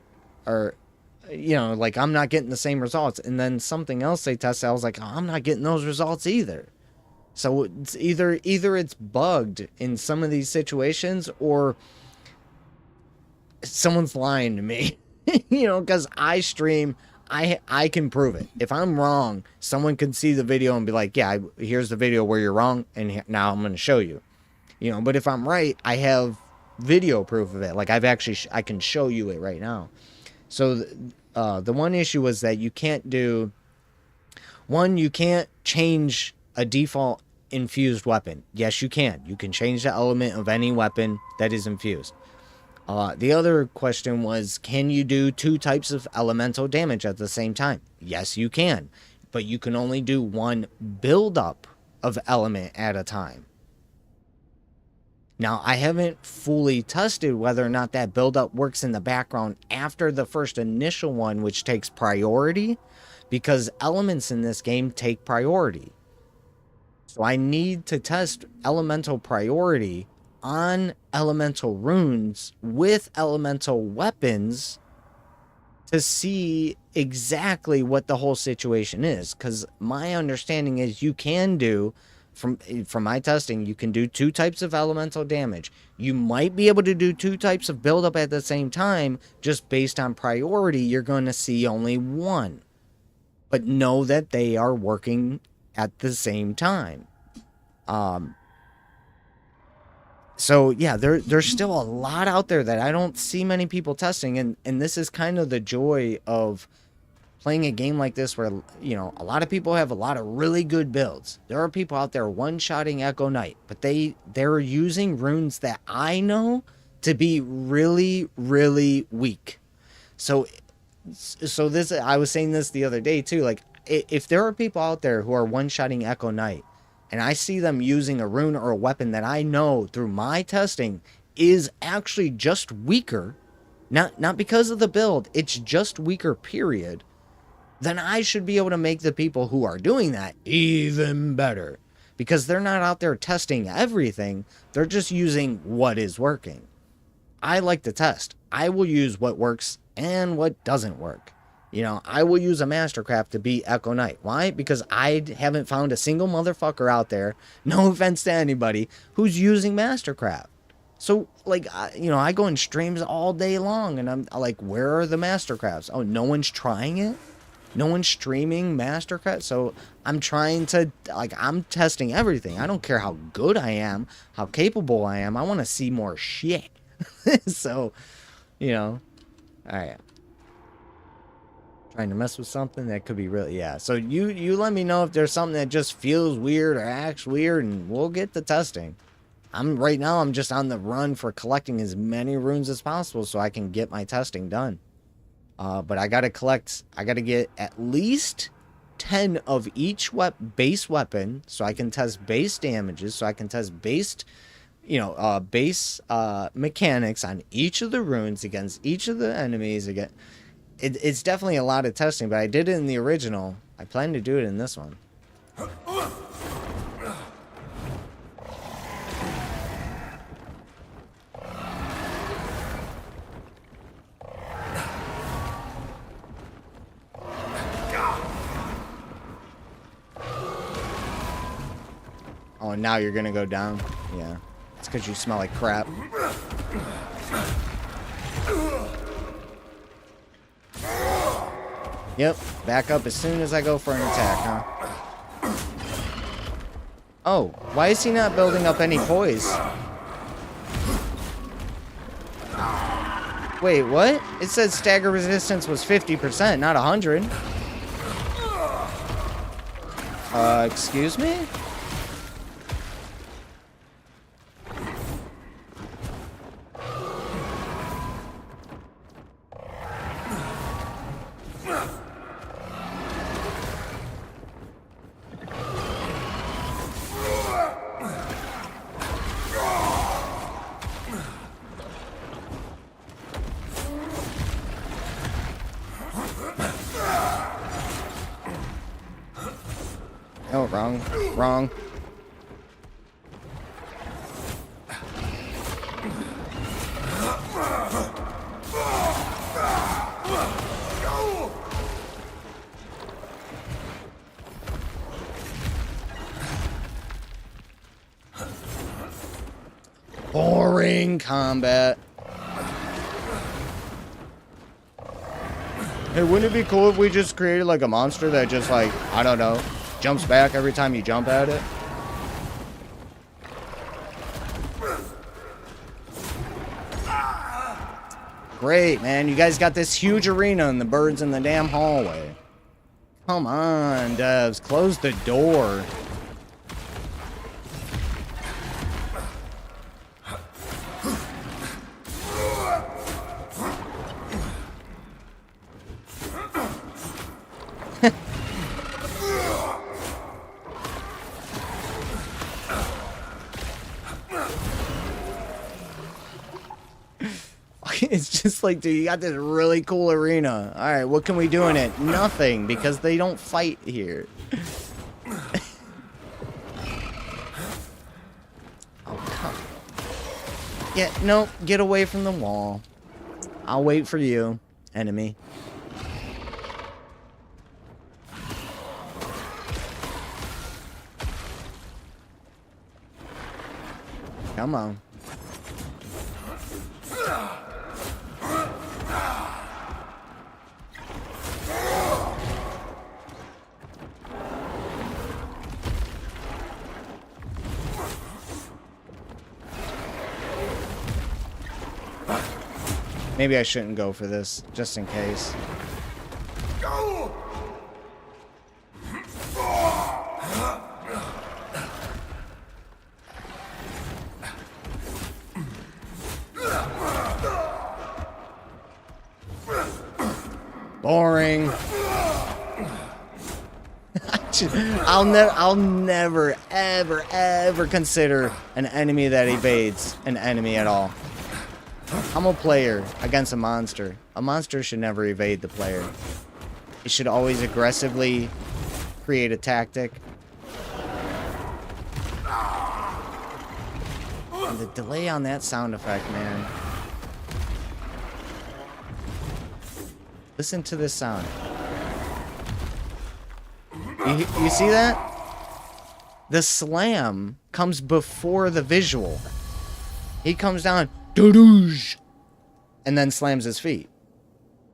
like, I'm not getting the same results. And then something else they tested, I was like, oh, I'm not getting those results either. So it's either it's bugged in some of these situations, or someone's lying to me. Because I stream, I can prove it. If I'm wrong, someone can see the video and be like, yeah, here's the video where you're wrong, and now I'm going to show you. But if I'm right, I have video proof of it. Like, I can show you it right now. So the one issue was that you can't change a default infused weapon. Yes, you can. You can change the element of any weapon that is infused. The other question was, can you do 2 types of elemental damage at the same time? Yes, you can. But you can only do 1 buildup of element at a time. Now, I haven't fully tested whether or not that buildup works in the background after the first initial one, which takes priority, because elements in this game take priority. So I need to test elemental priority on elemental runes with elemental weapons to see exactly what the whole situation is. Because my understanding is you can do, from my testing, you can do 2 types of elemental damage. You might be able to do 2 types of buildup at the same time. Just based on priority, you're going to see only 1. But know that they are working at the same time. So yeah, there's still a lot out there that I don't see many people testing, and this is kind of the joy of playing a game like this, where, you know, a lot of people have a lot of really good builds. There are people out there one-shotting Echo Knight, but they're using runes that I know to be really, really weak. So this, I was saying this the other day too, like, if there are people out there who are one-shotting Echo Knight, and I see them using a rune or a weapon that I know through my testing is actually just weaker, not because of the build, it's just weaker, period, then I should be able to make the people who are doing that even better. Because they're not out there testing everything, they're just using what is working. I like to test. I will use what works and what doesn't work. You know, I will use a Mastercraft to beat Echo Knight. Why? Because I haven't found a single motherfucker out there, no offense to anybody, who's using Mastercraft. So, like, you know, I go in streams all day long, and I'm like, where are the Mastercrafts? Oh, no one's trying it? No one's streaming Mastercraft? So I'm trying to, like, I'm testing everything. I don't care how good I am, how capable I am. I want to see more shit. So, you know, all right. Trying to mess with something that could be really, yeah. So you let me know if there's something that just feels weird or acts weird, and we'll get to testing. Right now I'm just on the run for collecting as many runes as possible so I can get my testing done. But I gotta get at least 10 of each base weapon, so I can test base damages, so I can test base mechanics on each of the runes against each of the enemies. Again, it's definitely a lot of testing, but I did it in the original. I plan to do it in this one. Oh, now you're gonna go down? Yeah. It's because you smell like crap. Yep, back up as soon as I go for an attack, huh? Oh, why is he not building up any poise? Wait, what? It said stagger resistance was 50%, not 100. Excuse me? Oh, wrong. Boring combat. Hey, wouldn't it be cool if we just created like a monster that just, like, I don't know, jumps back every time you jump at it? Great, man. You guys got this huge arena and the birds in the damn hallway. Come on, devs. Close the door. It's just like, dude, you got this really cool arena. All right, what can we do in it? Nothing, because they don't fight here. Get away from the wall. I'll wait for you, enemy. Come on. Maybe I shouldn't go for this, just in case. Boring. I'll never, ever, ever consider an enemy that evades an enemy at all. I'm a player against a monster. A monster should never evade the player. It should always aggressively create a tactic. And the delay on that sound effect, man. Listen to this sound. You see that? The slam comes before the visual. He comes down, doo-doosh, and then slams his feet.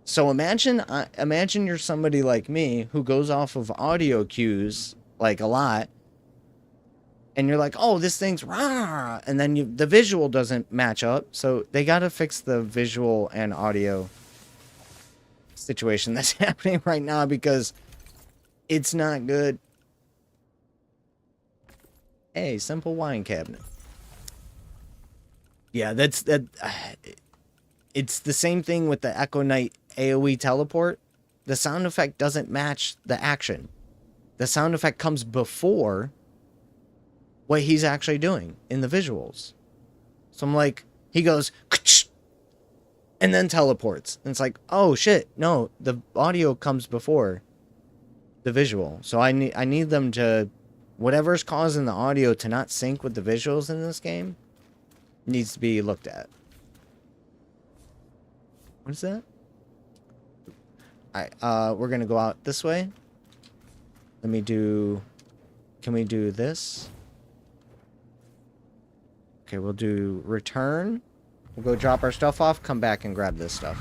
So imagine you're somebody like me who goes off of audio cues like a lot, and you're like, oh, this thing's rah, and then the visual doesn't match up. So they got to fix the visual and audio situation that's happening right now because it's not good. Hey, simple wine cabinet. Yeah, it's the same thing with the Echo Knight AoE teleport. The sound effect doesn't match the action. The sound effect comes before what he's actually doing in the visuals. So I'm like, he goes, and then teleports. And it's like, oh shit, no, the audio comes before the visual. So I need them to, whatever's causing the audio to not sync with the visuals in this game needs to be looked at. What is that? Alright, we're gonna go out this way. Can we do this? Okay, we'll do return. We'll go drop our stuff off, come back and grab this stuff.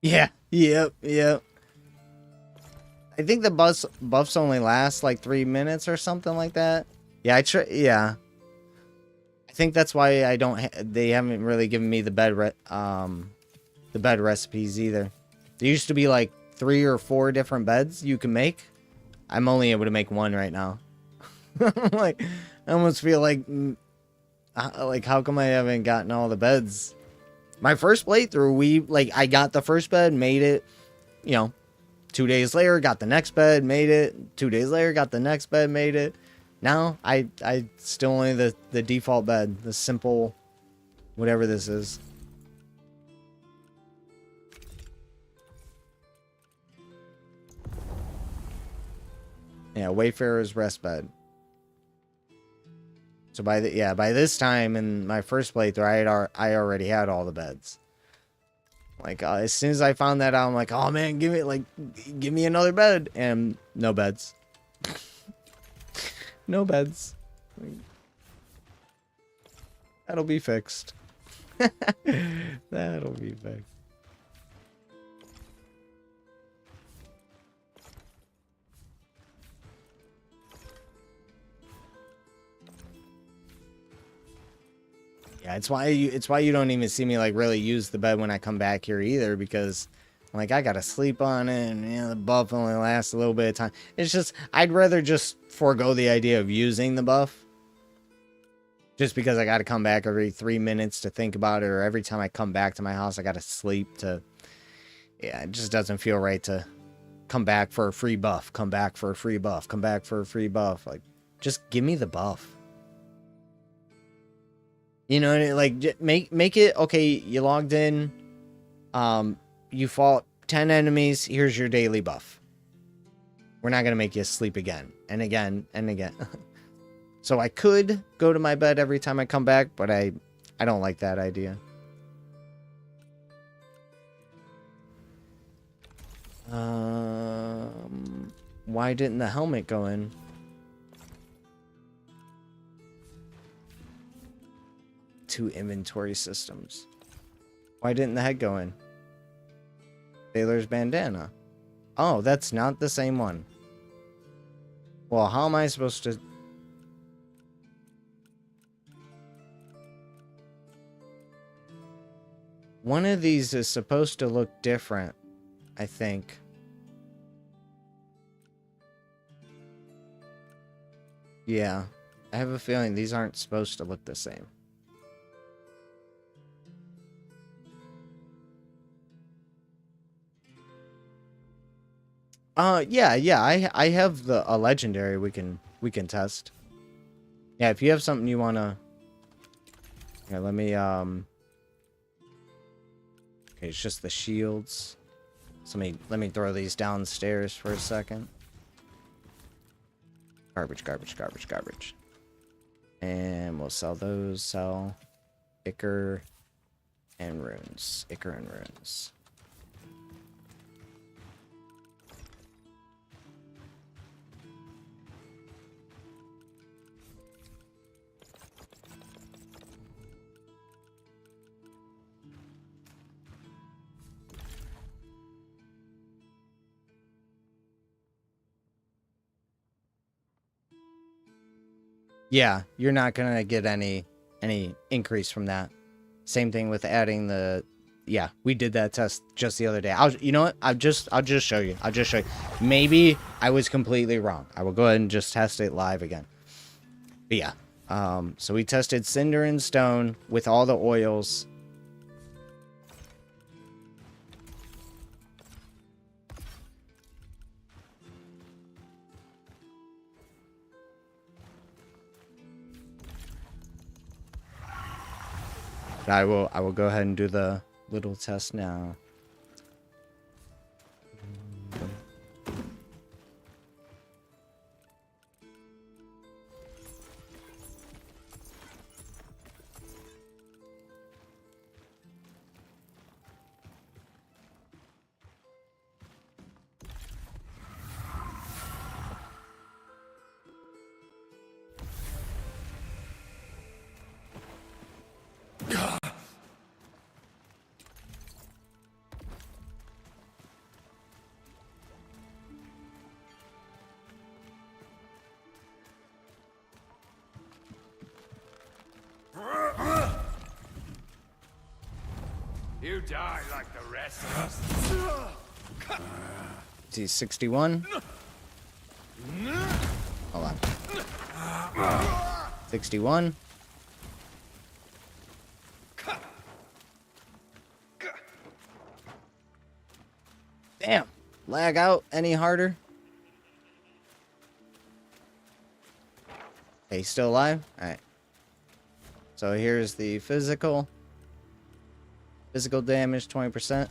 Yeah, yep. I think the buffs only last like 3 minutes or something like that. Yeah, yeah. I think that's why I don't. They haven't really given me the bed recipes either. There used to be like 3 or 4 different beds you can make. I'm only able to make 1 right now. Like, I almost feel like how come I haven't gotten all the beds? My first playthrough, I got the first bed, made it, 2 days later, got the next bed, made it. 2 days later, got the next bed, made it. Now, I still only the default bed, the simple, whatever this is. Yeah, Wayfarer's rest bed. So by this time in my first playthrough, I already had all the beds. As soon as I found that out, I'm like, oh man, give me another bed, and no beds. No beds. That'll be fixed. That'll be fixed. Yeah, it's why you don't even see me really use the bed when I come back here either, because I gotta sleep on it, and the buff only lasts a little bit of time. It's just I'd rather just forego the idea of using the buff, just because I gotta come back every 3 minutes to think about it, or every time I come back to my house I gotta sleep to. Yeah, it just doesn't feel right to come back for a free buff, come back for a free buff, come back for a free buff. Just give me the buff. Make it okay. You logged in, you fought 10 enemies. Here's your daily buff. We're not gonna make you sleep again and again and again. So I could go to my bed every time I come back, but I don't like that idea. Why didn't the helmet go in? Two inventory systems. Why didn't the head go in? Sailor's bandana. Oh, that's not the same one. Well, how am I supposed to... One of these is supposed to look different, I think. Yeah, I have a feeling these aren't supposed to look the same. Yeah, I have a legendary we can test. Yeah, if you have something you wanna... Yeah, let me okay, it's just the shields. So let me throw these downstairs for a second. Garbage. And we'll sell those, sell Ichor and runes. Yeah, you're not gonna get any increase from that. Same thing with adding the... Yeah, we did that test just the other day. You know what? I'll just show you. Maybe I was completely wrong. I will go ahead and just test it live again. But yeah, so we tested Cinder and Stone with all the oils. I will go ahead and do the little test now. You die like the rest of us. He's 61. Hold on. 61. Damn. Lag out any harder? Okay, he's still alive? Alright. So here's the physical. Physical damage, 20%.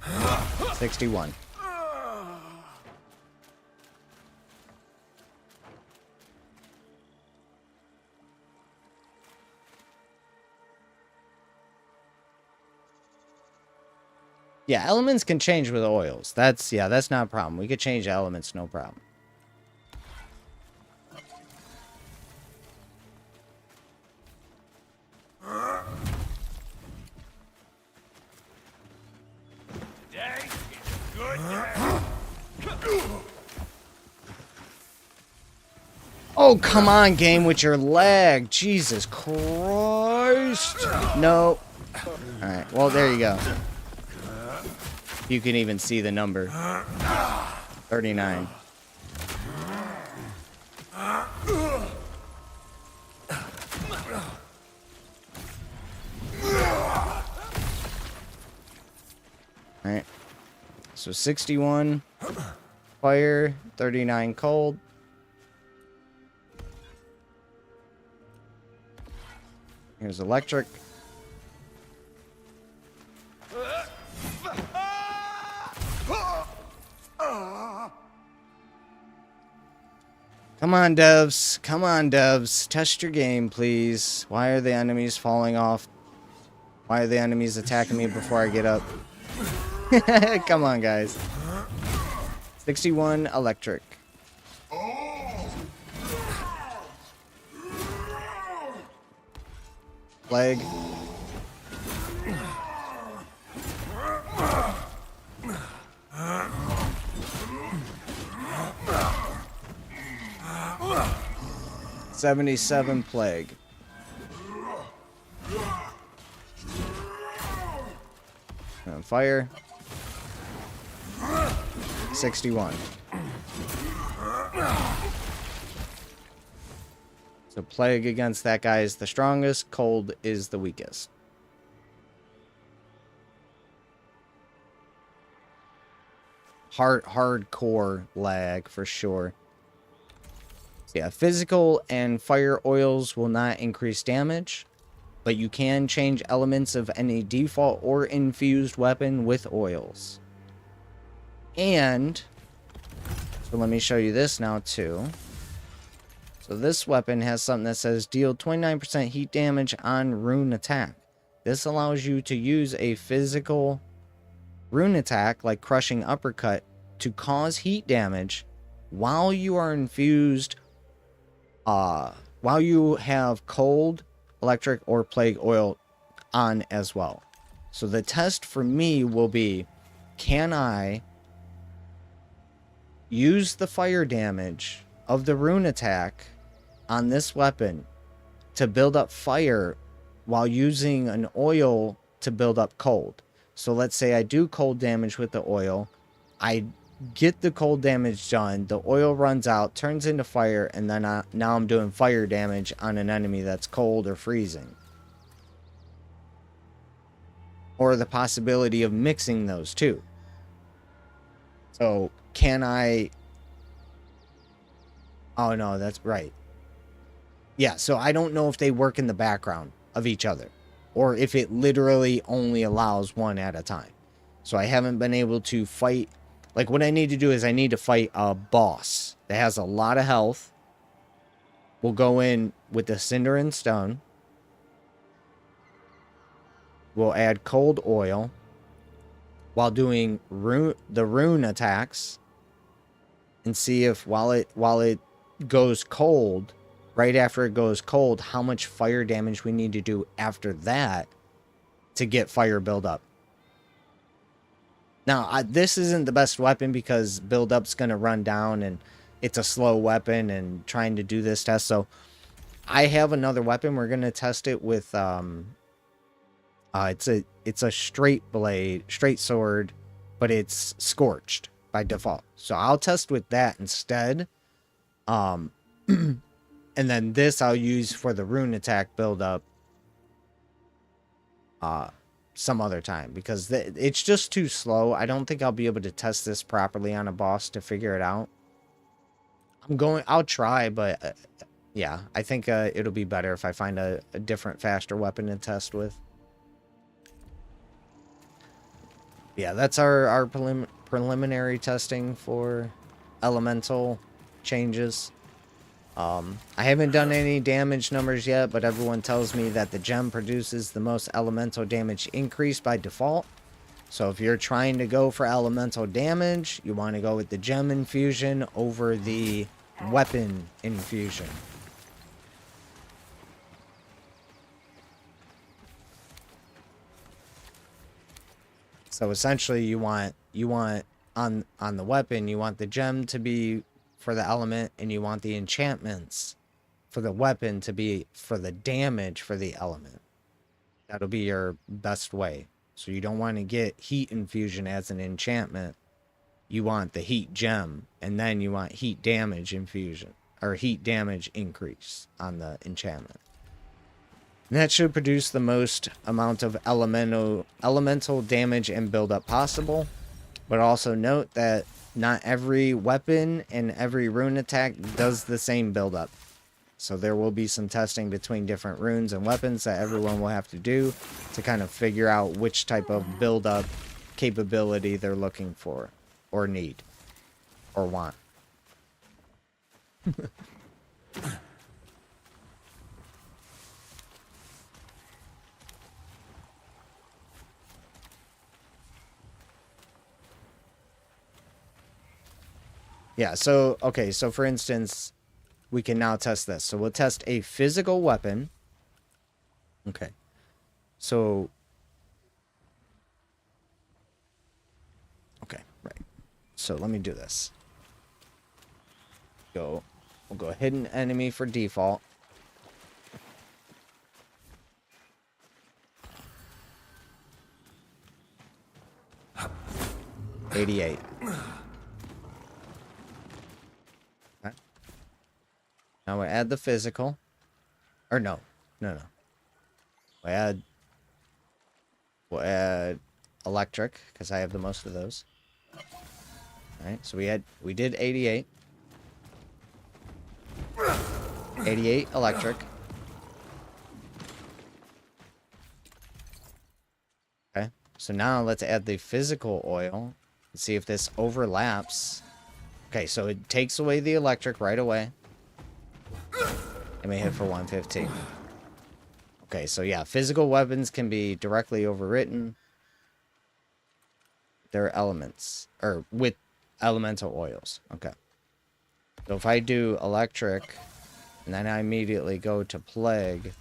$61. Yeah, elements can change with oils. That's not a problem. We could change elements, no problem. Today is a good day. Oh, come on, game, with your lag. Jesus Christ. No. Alright, well, there you go. You can even see the number. 39. Alright. So 61 fire, 39 cold. Here's electric. Come on, devs. Come on, devs. Test your game, please. Why are the enemies falling off? Why are the enemies attacking me before I get up? Come on, guys. 61 electric. Plague. $77 plague. On fire. 61. So plague against that guy is the strongest, cold is the weakest. Hardcore lag for sure. Yeah, physical and fire oils will not increase damage, but you can change elements of any default or infused weapon with oils. And, so let me show you this now too. So this weapon has something that says deal 29% heat damage on rune attack. This allows you to use a physical rune attack like crushing uppercut to cause heat damage while you are infused, while you have cold, electric, or plague oil on as well. So the test for me will be, can I use the fire damage of the rune attack on this weapon to build up fire while using an oil to build up cold? So let's say I do cold damage with the oil, I get the cold damage done, the oil runs out, turns into fire, and then now I'm doing fire damage on an enemy that's cold or freezing. Or the possibility of mixing those two. So can I... Oh no, that's right. Yeah, so I don't know if they work in the background of each other, or if it literally only allows one at a time. So I haven't been able to fight. Like, what I need to do is I need to fight a boss that has a lot of health. We'll go in with the Cinder and Stone. We'll add cold oil while doing the rune attacks, and see if while it goes cold, right after it goes cold, how much fire damage we need to do after that to get fire build up. Now, this isn't the best weapon because build up's going to run down and it's a slow weapon and trying to do this test. So I have another weapon. We're going to test it with it's a straight blade, straight sword, but it's scorched. by default. So I'll test with that instead. And then this I'll use for the rune attack buildup some other time, because it's just too slow. I don't think I'll be able to test this properly on a boss to figure it out. I'll try, but yeah, I think it'll be better if I find a different, faster weapon to test with. Yeah, that's our preliminary testing for elemental changes. I haven't done any damage numbers yet, but everyone tells me that the gem produces the most elemental damage increase by default. So if you're trying to go for elemental damage, you want to go with the gem infusion over the weapon infusion. So essentially you want on the weapon, you want the gem to be for the element, and you want the enchantments for the weapon to be for the damage for the element. That'll be your best way. So you don't want to get heat infusion as an enchantment. You want the heat gem, and then you want heat damage infusion, or heat damage increase on the enchantment. And that should produce the most amount of elemental damage and buildup possible. But also note that not every weapon and every rune attack does the same buildup. So there will be some testing between different runes and weapons that everyone will have to do to kind of figure out which type of buildup capability they're looking for, or need, or want. Yeah, so, okay, so for instance, we can now test this. So we'll test a physical weapon. Okay. So, okay, right. So let me do this. We'll go hidden enemy for default. $88. Now we add the physical. Or no. No. We'll add electric, because I have the most of those. Alright, so we did 88. 88 electric. Okay, so now let's add the physical oil and see if this overlaps. Okay, so it takes away the electric right away. And we hit for 115. Okay, so yeah, physical weapons can be directly overwritten. They're elements, or with elemental oils. Okay. So if I do electric, and then I immediately go to plague,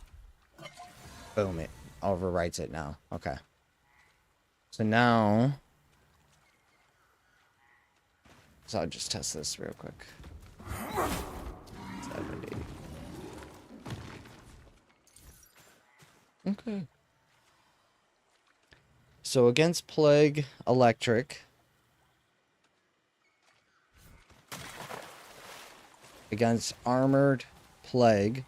boom, it overwrites it now. Okay. So now, so I'll just test this real quick. 70. Okay. So against plague, electric. Against armored, plague.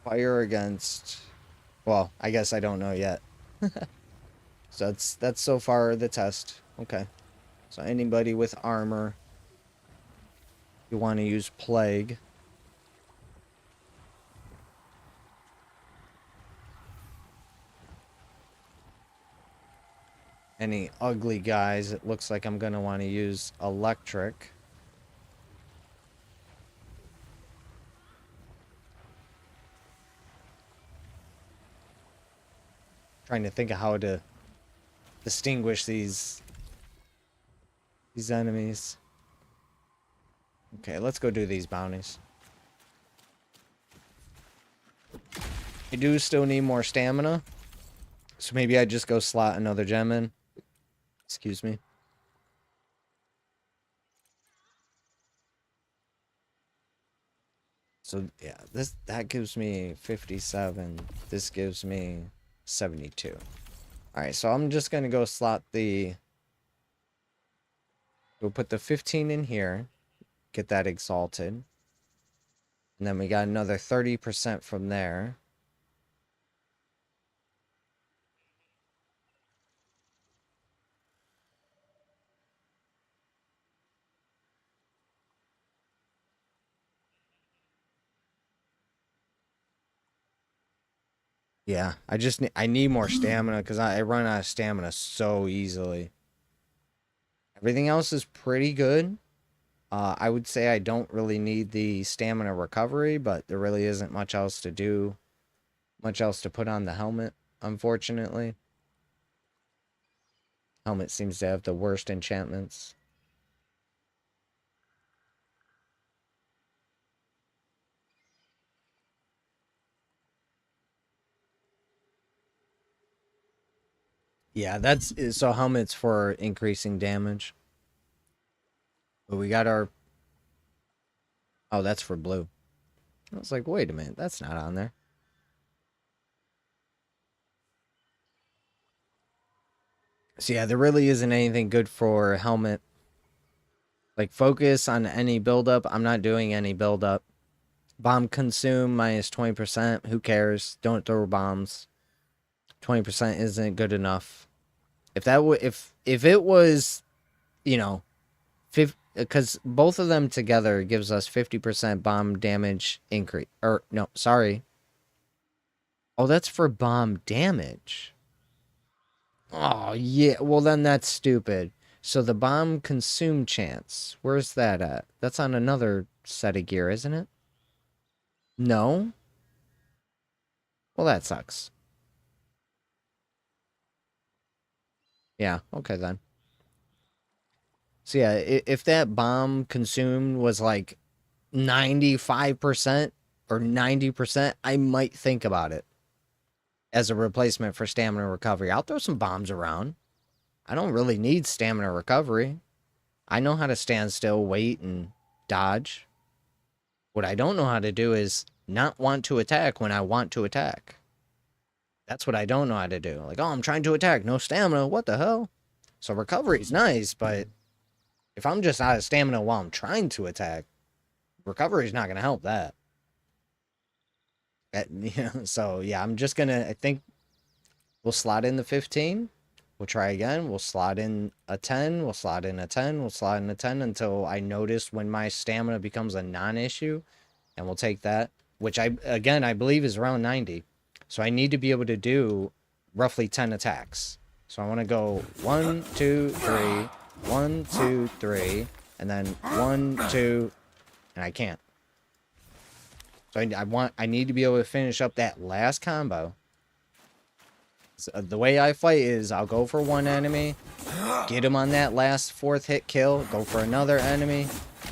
Fire against, well, I guess I don't know yet. So that's so far the test. Okay. So anybody with armor, you want to use plague. Any ugly guys, it looks like I'm going to want to use electric. Trying to think of how to distinguish these enemies. Okay, let's go do these bounties. I do still need more stamina, so maybe I just go slot another gem in. Excuse me. So yeah, that gives me 57. This gives me 72. Alright, so I'm just going to go slot the... We'll put the 15 in here. Get that exalted. And then we got another 30% from there. Yeah, I need more stamina because I run out of stamina so easily. Everything else is pretty good. I would say I don't really need the stamina recovery, but there really isn't much else to do. Much else to put on the helmet, unfortunately. Helmet seems to have the worst enchantments. Yeah, that's so helmets for increasing damage. But we got our... Oh, that's for blue. I was like, wait a minute, that's not on there. So yeah, there really isn't anything good for helmet. Like, focus on any buildup. I'm not doing any buildup. Bomb consume minus 20%. Who cares? Don't throw bombs. 20% isn't good enough. If that if it was, you know, because both of them together gives us 50% bomb damage increase. Or no, sorry. Oh, that's for bomb damage. Oh, yeah. Well, then that's stupid. So the bomb consume chance. Where's that at? That's on another set of gear, isn't it? No? Well, that sucks. Yeah, okay then. So yeah, if that bomb consumed was like 95% or 90%, I might think about it as a replacement for stamina recovery. I'll throw some bombs around. I don't really need stamina recovery. I know how to stand still, wait, and dodge. What I don't know how to do is not want to attack when I want to attack. That's what I don't know how to do. Like, oh, I'm trying to attack, no stamina. What the hell? So recovery is nice, but if I'm just out of stamina while I'm trying to attack, recovery is not going to help that. So yeah, I'm just going to, I think we'll slot in the 15. We'll try again. We'll slot in a 10. We'll slot in a 10. We'll slot in a 10 until I notice when my stamina becomes a non-issue. And we'll take that, which I believe is around 90. So I need to be able to do roughly 10 attacks. So I want to go 1, 2, 3, 1, 2, 3, and then 1, 2, and I can't. So I need to be able to finish up that last combo. So the way I fight is I'll go for one enemy, get him on that last fourth hit kill, go for another enemy,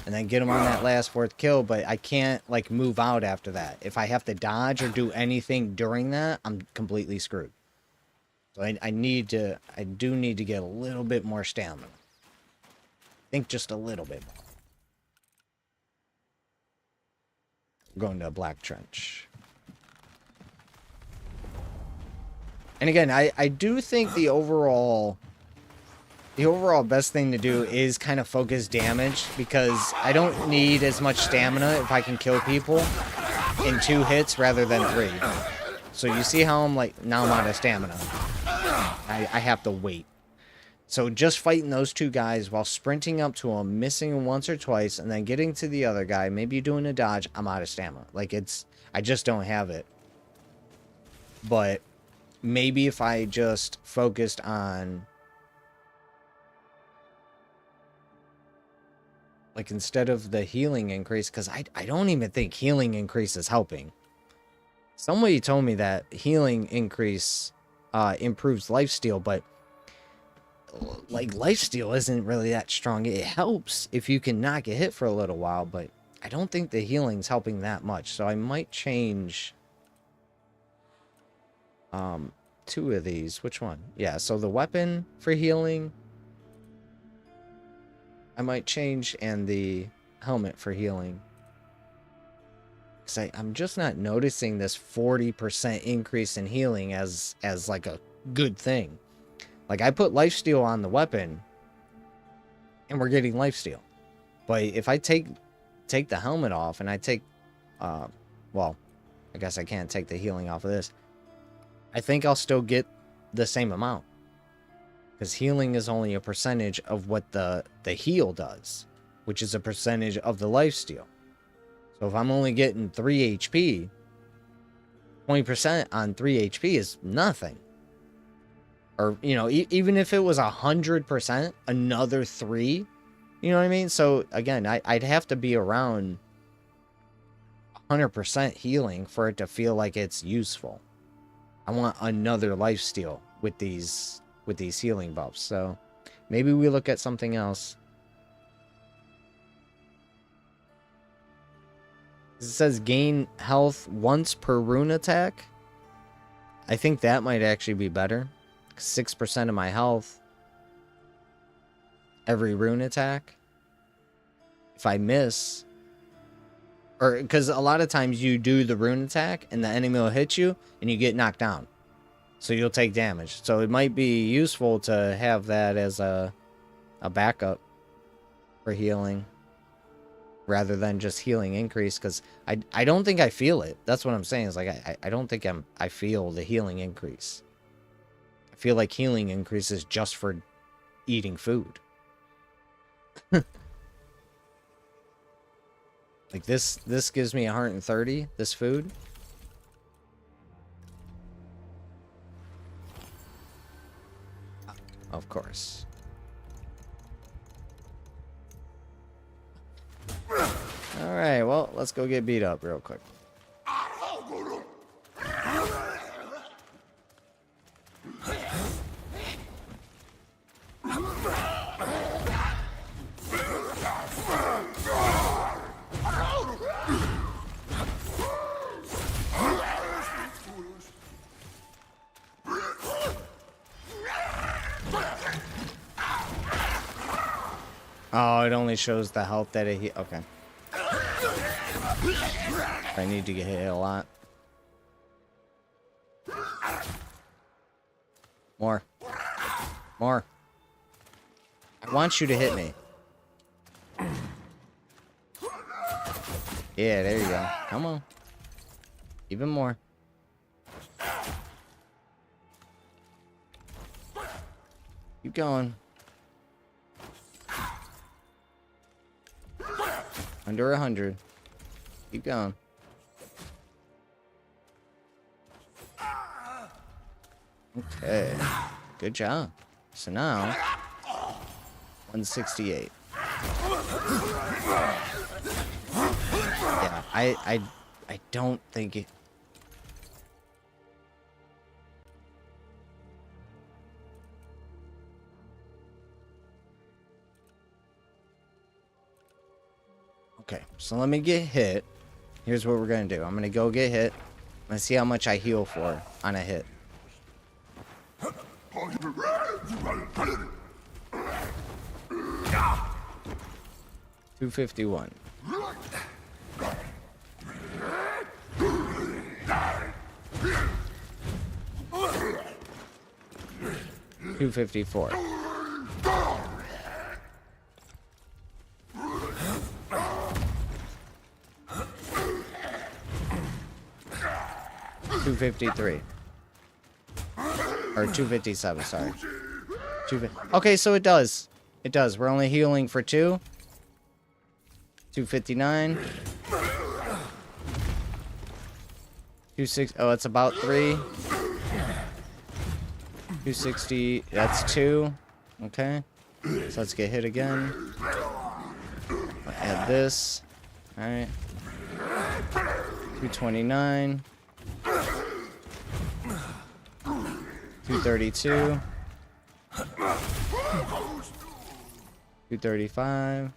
and then get him on that last fourth kill, but I can't like move out after that. If I have to dodge or do anything during that, I'm completely screwed. So I do need to get a little bit more stamina. I think just a little bit more. Going to a black trench. And again, I do think the overall best thing to do is kind of focus damage, because I don't need as much stamina if I can kill people in 2 hits rather than 3. So you see how I'm like, now I'm out of stamina. I have to wait. So just fighting those 2 guys while sprinting up to them, missing once or twice, and then getting to the other guy, maybe doing a dodge, I'm out of stamina. Like, I just don't have it. But maybe if I just focused on, like, instead of the healing increase, because I don't even think healing increase is helping. Somebody told me that healing increase improves lifesteal, but like, lifesteal isn't really that strong. It helps if you can not get hit for a little while, but I don't think the healing's helping that much. So I might change 2 of these. Which one? Yeah, so the weapon for healing I might change, and the helmet for healing. Because I'm just not noticing this 40% increase in healing as like a good thing. Like, I put lifesteal on the weapon, and we're getting lifesteal. But if I take the helmet off, and I take, well, I guess I can't take the healing off of this. I think I'll still get the same amount. Because healing is only a percentage of what the heal does, which is a percentage of the lifesteal. So if I'm only getting 3 HP, 20% on 3 HP is nothing. Or, you know, even if it was 100%, another 3, you know what I mean? So, again, I'd have to be around 100% healing for it to feel like it's useful. I want another lifesteal with these healing buffs. So, maybe we look at something else. It says gain health once per rune attack. I think that might actually be better. 6% of my health every rune attack. If I miss, or because a lot of times you do the rune attack and the enemy will hit you and you get knocked down, so you'll take damage. So it might be useful to have that as a backup for healing, rather than just healing increase, because I don't think I feel it. That's what I'm saying. Is like I don't think I feel the healing increase. I feel like healing increases just for eating food. Like this gives me 130, this food. Of course. Alright, well, let's go get beat up real quick. Oh, it only shows the health that it hit. Okay. I need to get hit a lot. More. More. I want you to hit me. Yeah, there you go. Come on. Even more. Keep going. Under 100. Keep going. Okay. Good job. So now, 168. Yeah, I don't think it... Okay, so let me get hit. Here's what we're gonna do. I'm gonna go get hit. Let's see how much I heal for on a hit. 251. 254. 253. Or 257, sorry. Okay, so it does. It does. We're only healing for 2. 259. 26. Oh, it's about 3. 260. That's 2. Okay. So let's get hit again. I'll add this. Alright. 229. 232. 235.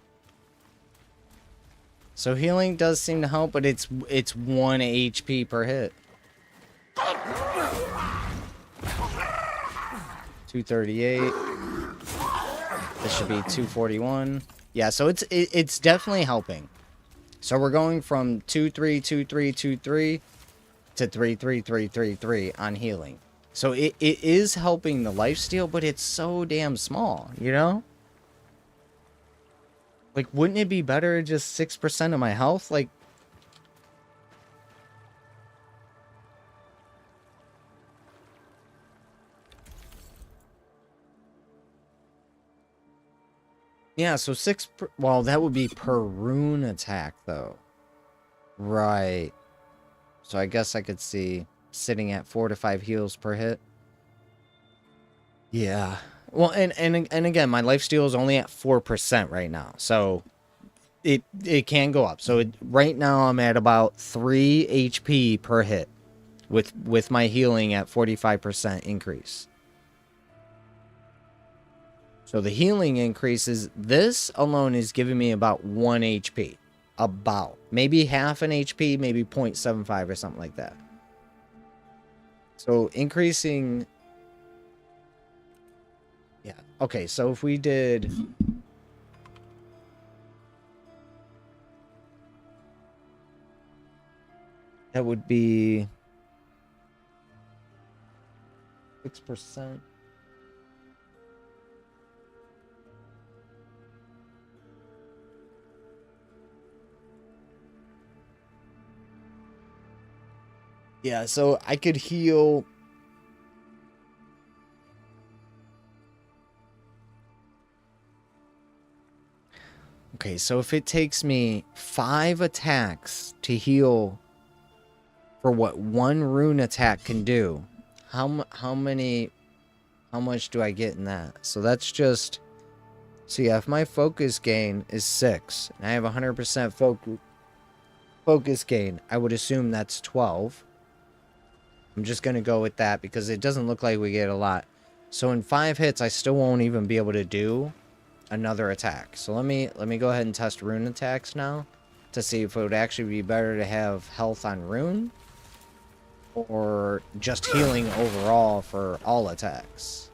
So healing does seem to help, but it's 1 HP per hit. 238. This should be 241. Yeah, so it's definitely helping. So we're going from 2-3-2-3-2-3 to 3-3-3-3-3 on healing. So it is helping the lifesteal, but it's so damn small, you know? Like, wouldn't it be better just 6% of my health? Like, yeah, so well, that would be per rune attack, though. Right. So I guess I could see sitting at 4 to 5 heals per hit. Yeah. Well, and again, my lifesteal is only at 4% right now, so it can go up. So right now I'm at about 3 HP per hit with my healing at 45% increase. So the healing increases. This alone is giving me about 1 HP. About. Maybe half an HP, maybe 0.75 or something like that. So increasing... Yeah. Okay, so if we did... That would be... 6%. Yeah, so I could heal... Okay, so if it takes me 5 attacks to heal for what 1 rune attack can do, how much do I get in that? So that's just... So yeah, if my focus gain is 6, and I have 100% focus gain, I would assume that's 12. I'm just going to go with that because it doesn't look like we get a lot. So in 5 hits, I still won't even be able to do another attack. So let me go ahead and test rune attacks now to see if it would actually be better to have health on rune or just healing overall for all attacks.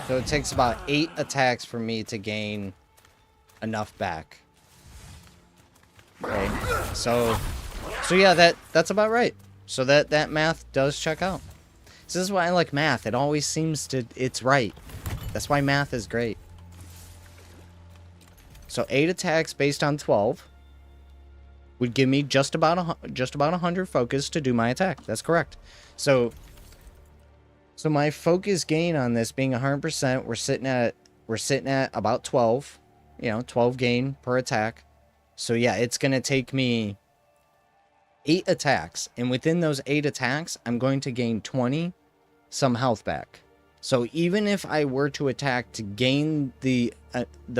So it takes about 8 attacks for me to gain enough back. Okay. So yeah, that's about right. So that math does check out. This is why I like math. It always seems to it's right. That's why math is great. So 8 attacks based on 12 would give me just about 100 focus to do my attack. That's correct. So my focus gain on this being 100%, we're sitting at about 12, 12 gain per attack. So yeah, it's going to take me 8 attacks, and within those 8 attacks, I'm going to gain 20 some health back. So even if I were to attack to gain the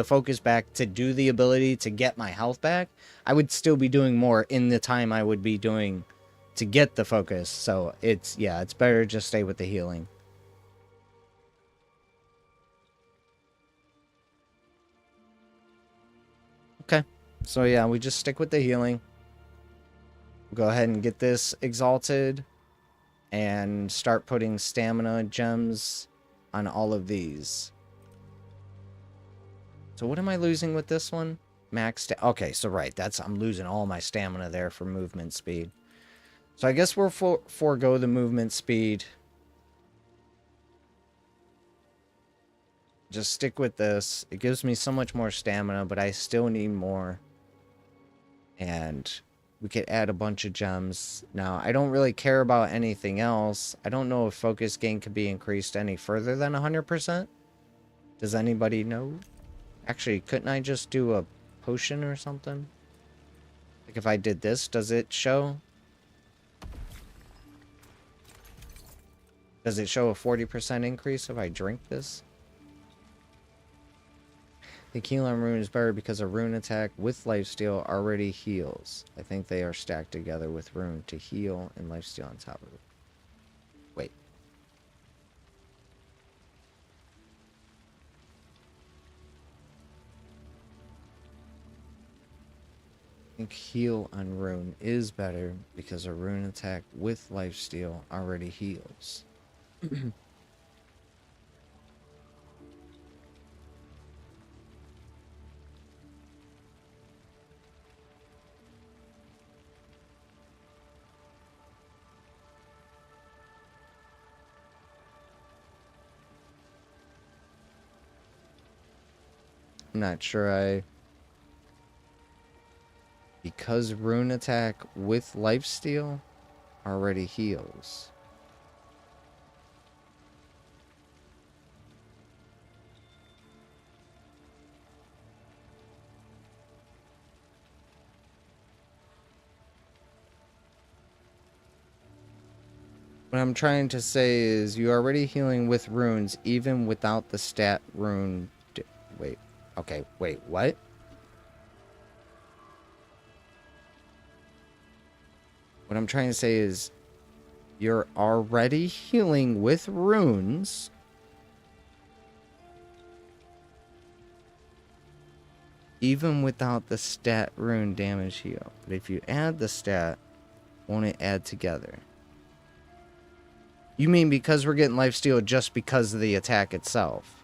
focus back to do the ability to get my health back, I would still be doing more in the time I would be doing to get the focus. So it's better to just stay with the healing. Okay, so yeah, we just stick with the healing. Go ahead and get this exalted and start putting stamina gems on all of these. So what am I losing with this one? Max okay, so right, I'm losing all my stamina there for movement speed. So I guess we'll forego the movement speed. Just stick with this. It gives me so much more stamina, but I still need more. And we could add a bunch of gems. Now, I don't really care about anything else. I don't know if focus gain could be increased any further than 100%. Does anybody know? Actually, couldn't I just do a potion or something? Like if I did this, does it show? Does it show a 40% increase if I drink this? The heal on Rune is better because a Rune attack with lifesteal already heals. I think they are stacked together with Rune to heal and lifesteal on top of it. Wait. I think heal on Rune is better because a Rune attack with lifesteal already heals. I'm not sure because Rune attack with lifesteal already heals. What I'm trying to say is you're already healing with runes even without the stat rune. Wait. Okay, wait, what? What I'm trying to say is you're already healing with runes even without the stat rune damage heal. But if you add the stat, won't it add together? You mean because we're getting lifesteal just because of the attack itself?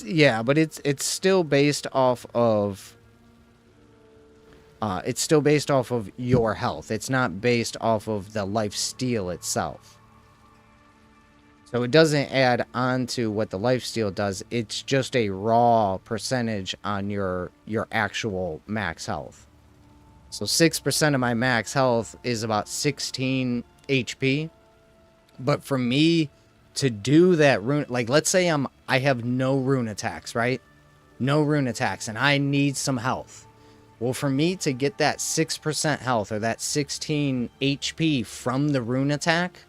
Yeah, but it's still based off of your health. It's not based off of the lifesteal itself. So it doesn't add on to what the lifesteal does. It's just a raw percentage on your actual max health. So 6% of my max health is about 16 HP. But for me to do that rune, like let's say I have no rune attacks, right? No rune attacks, and I need some health. Well, for me to get that 6% health or that 16 HP from the rune attack,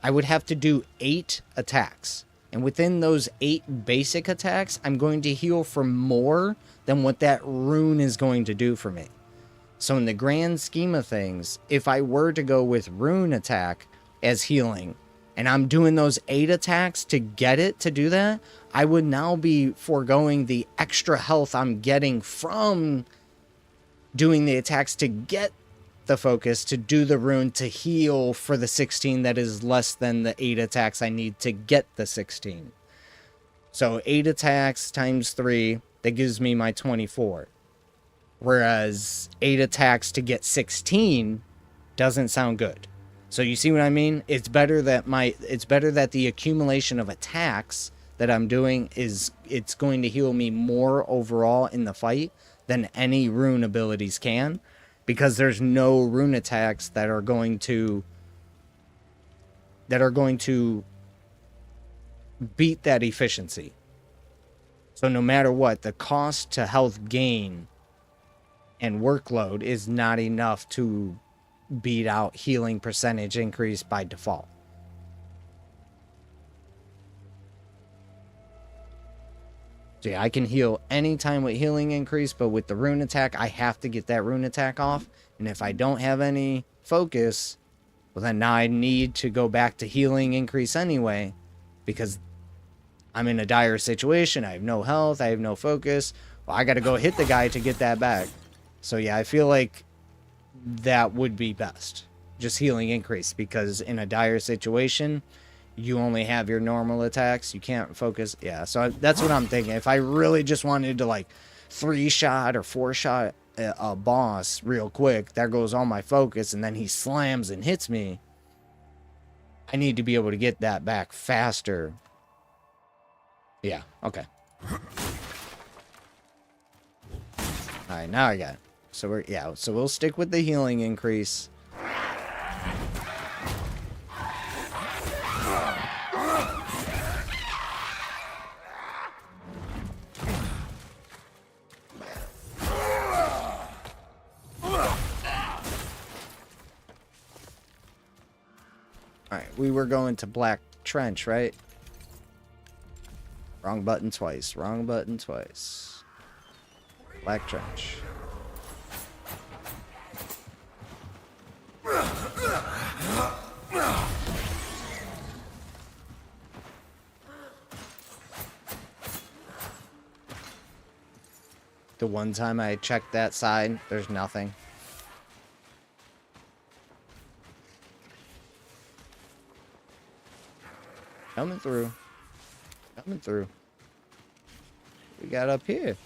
I would have to do 8 attacks. And within those 8 basic attacks, I'm going to heal for more than what that rune is going to do for me. So in the grand scheme of things, if I were to go with rune attack as healing, and I'm doing those 8 attacks to get it to do that, I would now be foregoing the extra health I'm getting from doing the attacks to get the focus, to do the rune, to heal for the 16 that is less than the 8 attacks I need to get the 16. So 8 attacks times 3, that gives me my 24. Whereas 8 attacks to get 16 doesn't sound good. So you see what I mean? It's better that the accumulation of attacks that I'm doing it's going to heal me more overall in the fight than any rune abilities can, because there's no rune attacks that are going to beat that efficiency. So no matter what, the cost to health gain and workload is not enough to beat out healing percentage increase by default. So yeah, I can heal anytime with healing increase, but with the rune attack, I have to get that rune attack off. And if I don't have any focus, well then now I need to go back to healing increase anyway, because I'm in a dire situation. I have no health, I have no focus. Well, I gotta go hit the guy to get that back. So yeah, I feel like that would be best. Just healing increase, because in a dire situation, you only have your normal attacks. You can't focus. Yeah, so that's what I'm thinking. If I really just wanted to like 3-shot or 4-shot a boss real quick, there goes all my focus, and then he slams and hits me, I need to be able to get that back faster Yeah, okay. Alright, now I got it. So we'll stick with the healing increase. Alright, we were going to Black Trench, right? Wrong button twice. Wrong button twice. Black Trench. The one time I checked that side, there's nothing. Coming through. Coming through. We got up here.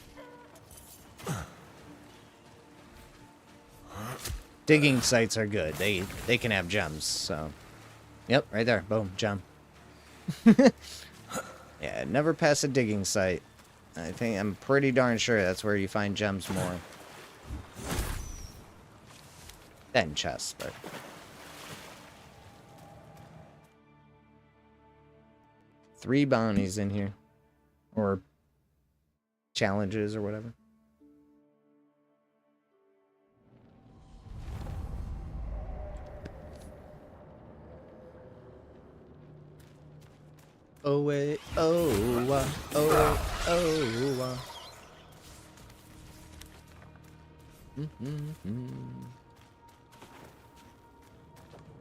Digging sites are good. They can have gems, so. Yep, right there. Boom, gem. Yeah, never pass a digging site. I'm pretty darn sure that's where you find gems more. Than chests, but. Three bounties in here. Or challenges or whatever. Oh wait,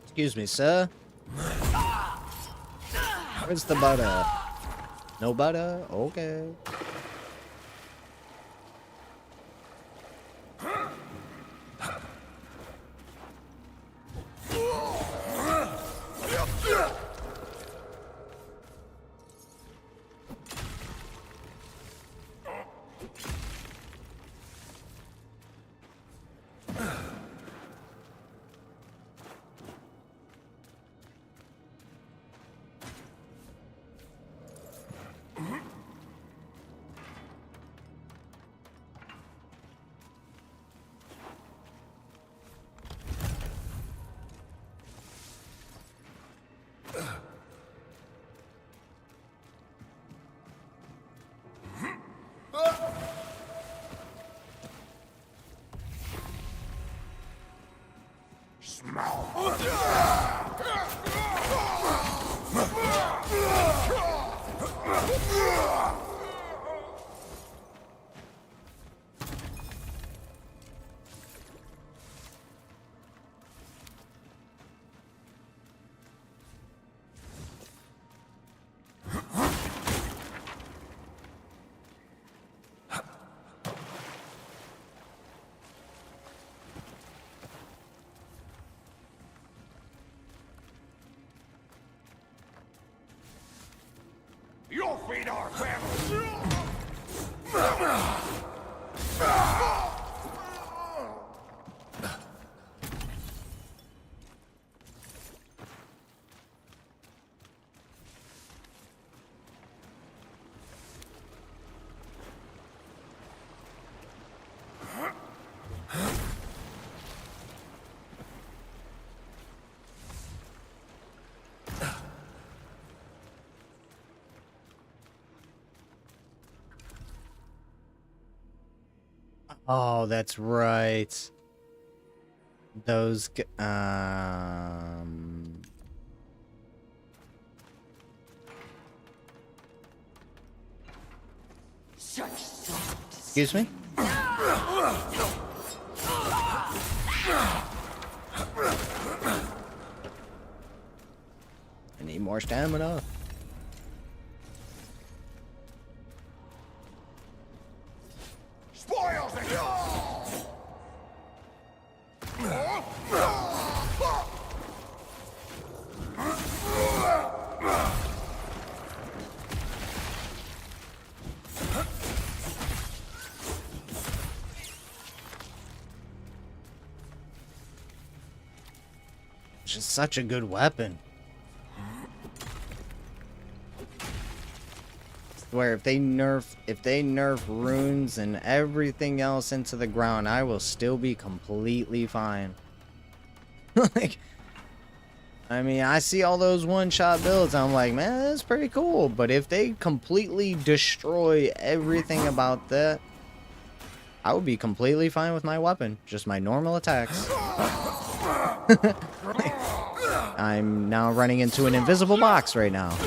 Excuse me, sir. Where's the butter? No butter? Okay. You'll feed our family. Oh, that's right. Those Excuse me? I need more stamina. Spoils it. It's just such a good weapon. Where if they nerf runes and everything else into the ground, I will still be completely fine. Like, I mean, I see all those one-shot builds, I'm like, man, that's pretty cool. But if they completely destroy everything about that, I would be completely fine with my weapon. Just my normal attacks. I'm now running into an invisible box right now.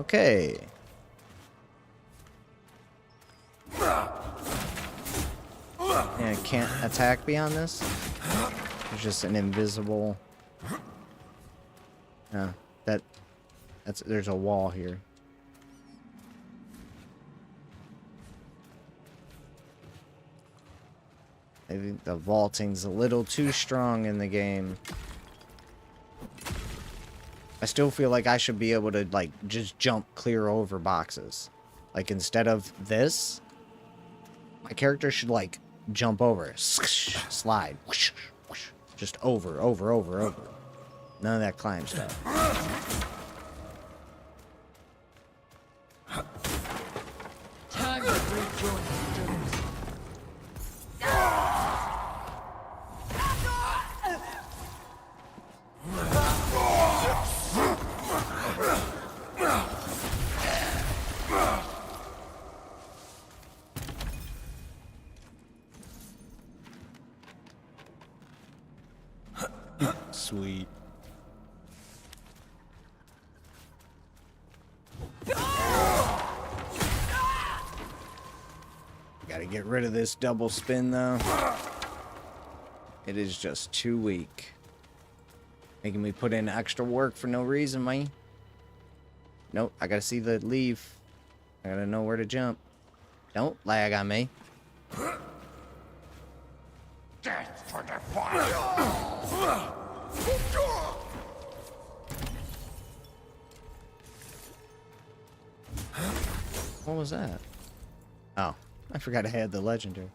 Okay. Yeah, I can't attack beyond this. There's just an invisible... Yeah, there's a wall here. I think the vaulting's a little too strong in the game. I still feel like I should be able to, like, just jump clear over boxes. Like, instead of this, my character should, like, jump over. Slide. Just over. None of that climb stuff. Time to rejoin Sweet. Gotta get rid of this double spin though. It is just too weak. Making me put in extra work for no reason, man. Nope, I gotta see the leaf. I gotta know where to jump. Don't lag on me. Death for the fire! What was that? Oh, I forgot I had the legendary.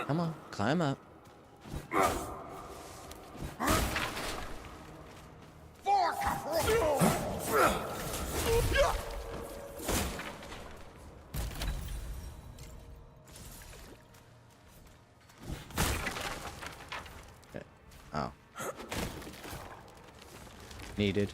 Come on, climb up. Oh. Needed.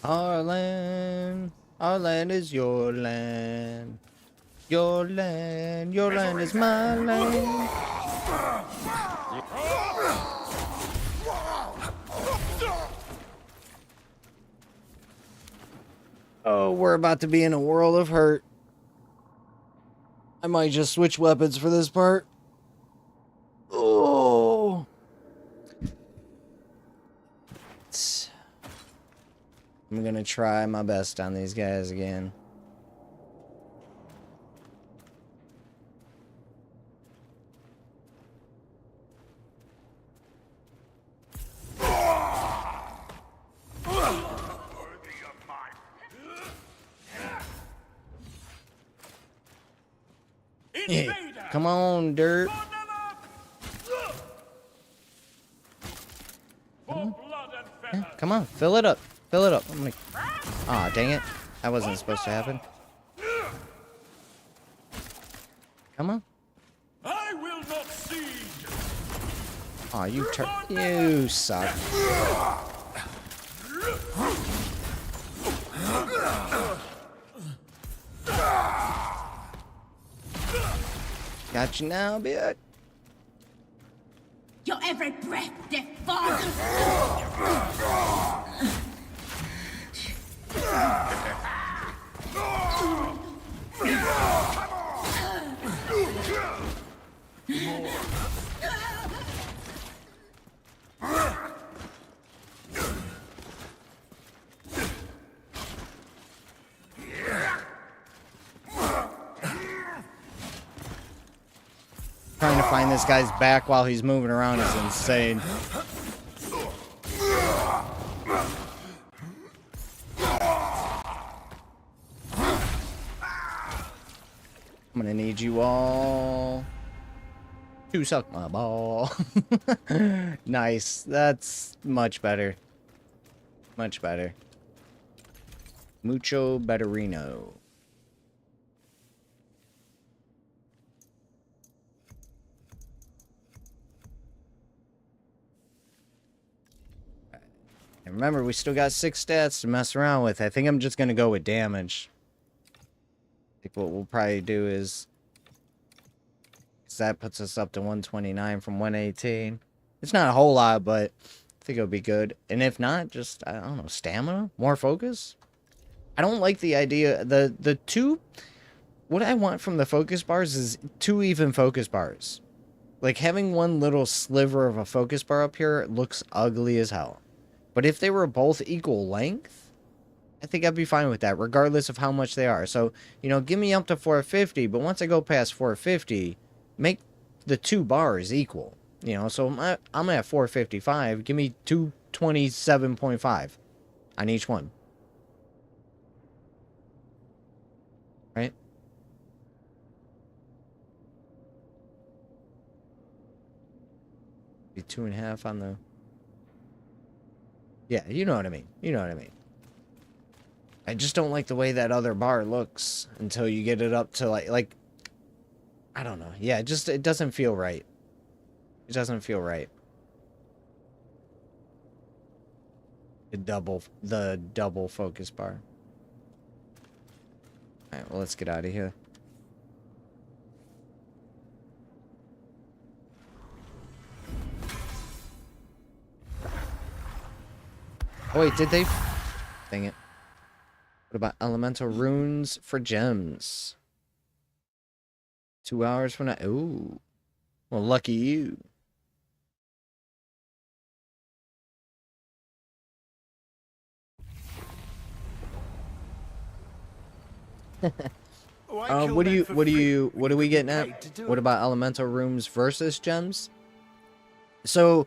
Our land is your land. Your land is my land. Oh, we're about to be in a world of hurt. I might just switch weapons for this part. Oh. I'm gonna try my best on these guys again. Yeah. Come on, dirt. Yeah, come on, fill it up. Fill it up. I'm like, aw, dang it. That wasn't supposed to happen. Come on. I will not cede. Aw, you suck. Got you now, bitch. Your every breath, death falls. Trying to find this guy's back while he's moving around is insane. I'm gonna need you all to suck my ball. Nice. That's much better. Much better. Mucho betterino. And remember, we still got 6 stats to mess around with. I think I'm just gonna go with damage. I think what we'll probably do is, because that puts us up to 129 from 118. It's not a whole lot, but I think it'll be good. And if not, just, I don't know, stamina? More focus? I don't like the idea, the two, what I want from the focus bars is 2 even focus bars. Like, having one little sliver of a focus bar up here looks ugly as hell. But if they were both equal length, I think I'd be fine with that, regardless of how much they are. So, you know, give me up to 450, but once I go past 450, make the 2 bars equal. You know, so I'm at 455. Give me 227.5 on each one. Right? Be 2.5 on the... Yeah, you know what I mean. You know what I mean. I just don't like the way that other bar looks until you get it up to like I don't know. Yeah, it doesn't feel right. It doesn't feel right. The double focus bar. All right, well, let's get out of here. Oh, wait, did they? Dang it. What about elemental runes for gems? 2 hours from now. Ooh. Well, lucky you. What do we get now? What about elemental runes versus gems? So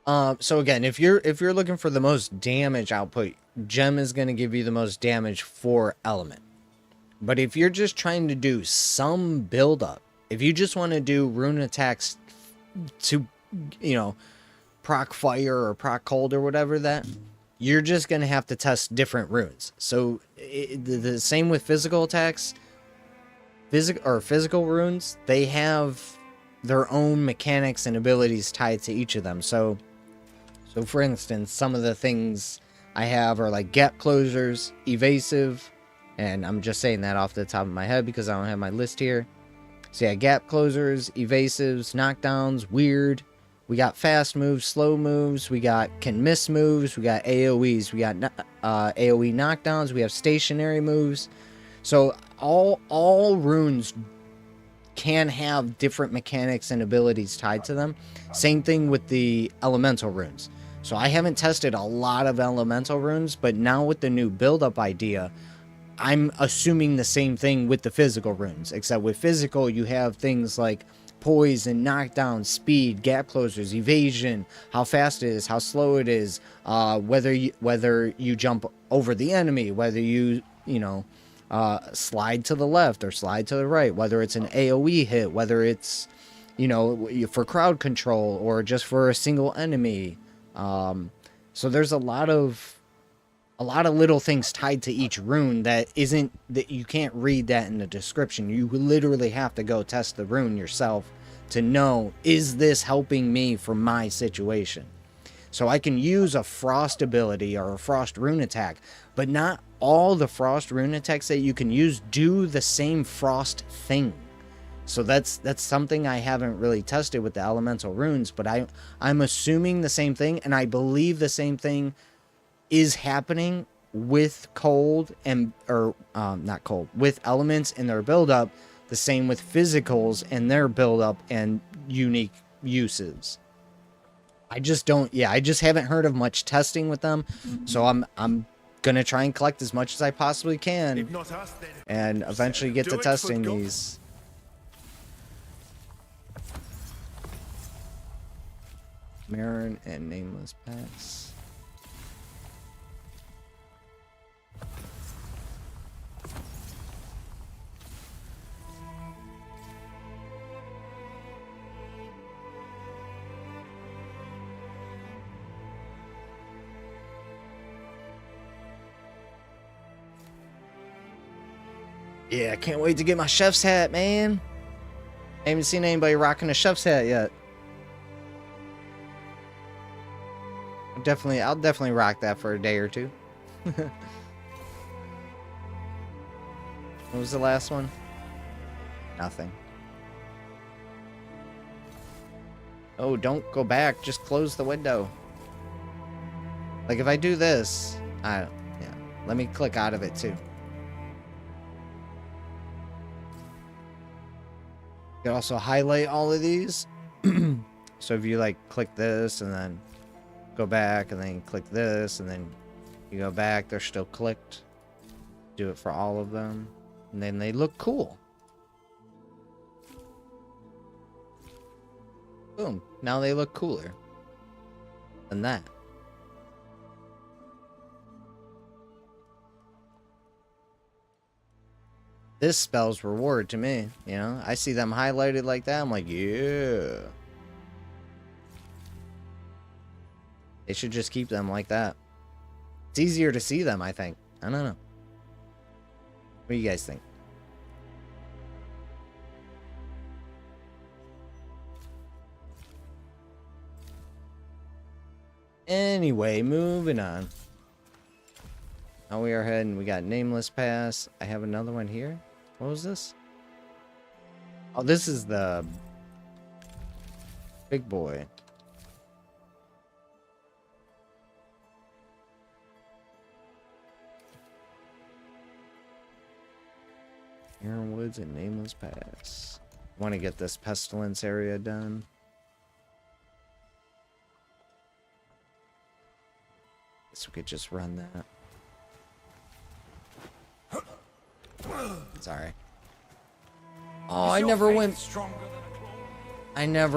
again, if you're looking for the most damage output, gem is going to give you the most damage for element. But if you're just trying to do some build up, if you just want to do rune attacks to, you know, proc fire or proc cold or whatever that, you're just going to have to test different runes. So the same with physical attacks, physical runes, they have their own mechanics and abilities tied to each of them. So for instance, some of the things I have are like gap closers, evasive, and I'm just saying that off the top of my head because I don't have my list here. So yeah, gap closers, evasives, knockdowns, weird. We got fast moves, slow moves. We got can miss moves. We got AoEs. We got AoE knockdowns. We have stationary moves. So all runes can have different mechanics and abilities tied to them. Same thing with the elemental runes. So I haven't tested a lot of elemental runes, but now with the new build-up idea, I'm assuming the same thing with the physical runes, except with physical, you have things like poison, knockdown, speed, gap closers, evasion, how fast it is, how slow it is, whether you jump over the enemy, whether you slide to the left or slide to the right, whether it's an AoE hit, whether it's, for crowd control or just for a single enemy. So there's a lot of little things tied to each rune that you can't read that in the description. You literally have to go test the rune yourself to know, is this helping me for my situation? So I can use a frost ability or a frost rune attack, but not all the frost rune attacks that you can use do the same frost thing. So that's something I haven't really tested with the elemental runes, but I'm assuming the same thing, and I believe the same thing is happening with cold with elements in their buildup, the same with physicals and their buildup and unique uses. I just haven't heard of much testing with them, so I'm gonna try and collect as much as I possibly can, and eventually get to testing these. Marin and Nameless Pass. Yeah, I can't wait to get my chef's hat, man. I haven't seen anybody rocking a chef's hat yet. I'll definitely rock that for a day or two. What was the last one? Nothing. Oh, don't go back. Just close the window. Like if I do this, let me click out of it too. You can also highlight all of these. So if you like click this and then go back and then click this and then you go back, they're still clicked. Do it for all of them. And then they look cool. Boom. Now they look cooler than that. This spells reward to me, you know? I see them highlighted like that, I'm like, yeah. They should just keep them like that. It's easier to see them, I think. I don't know. What do you guys think? Anyway, moving on. Now we are heading, we got Nameless Pass. I have another one here. What was this? Oh, this is the big boy. Iron Woods and Nameless Pass. Want to get this pestilence area done. Guess we could just run that. Sorry. Oh, I never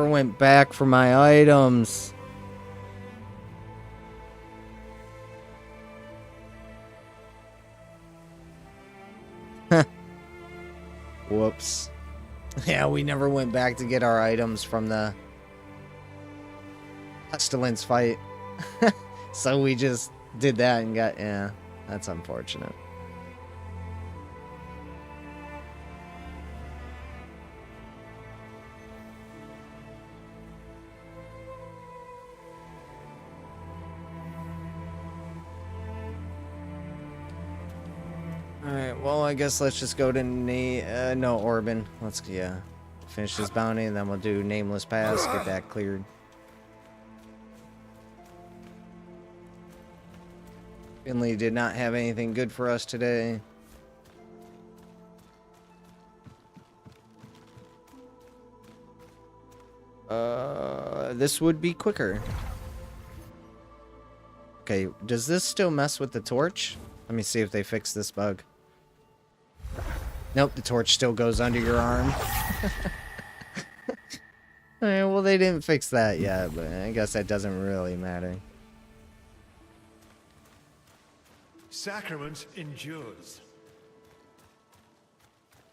went back for my items. Whoops. Yeah, we never went back to get our items from the pestilence fight. So we just did that and got, yeah, that's unfortunate. Alright, well, I guess let's just go to no, Orban. Let's, yeah, finish this bounty, and then we'll do Nameless Pass, get that cleared. Finley did not have anything good for us today. This would be quicker. Okay, does this still mess with the torch? Let me see if they fix this bug. Nope, the torch still goes under your arm. Alright, well, they didn't fix that yet, but I guess that doesn't really matter. Sacrament endures.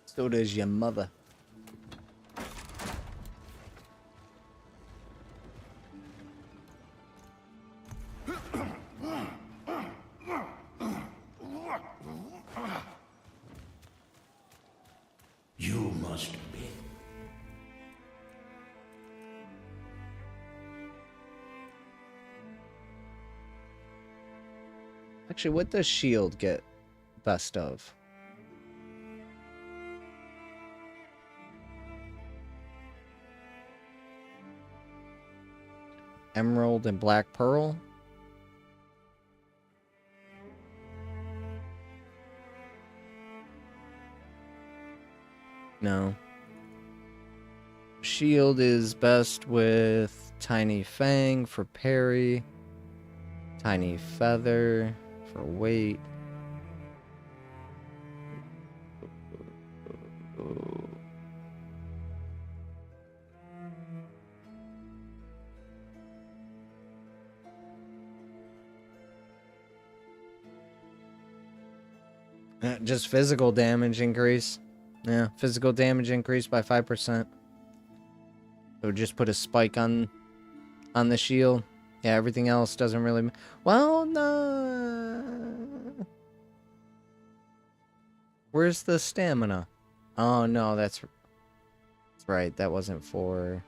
So does your mother. You must be. Actually, what does shield get best of? Emerald and Black Pearl? No. Shield is best with Tiny Fang for parry, Tiny Feather for weight. Just physical damage increase. Yeah, physical damage increased by 5%. So just put a spike on the shield. Yeah, everything else doesn't really... Well, no. Where's the stamina? Oh, no, that's right. That wasn't for...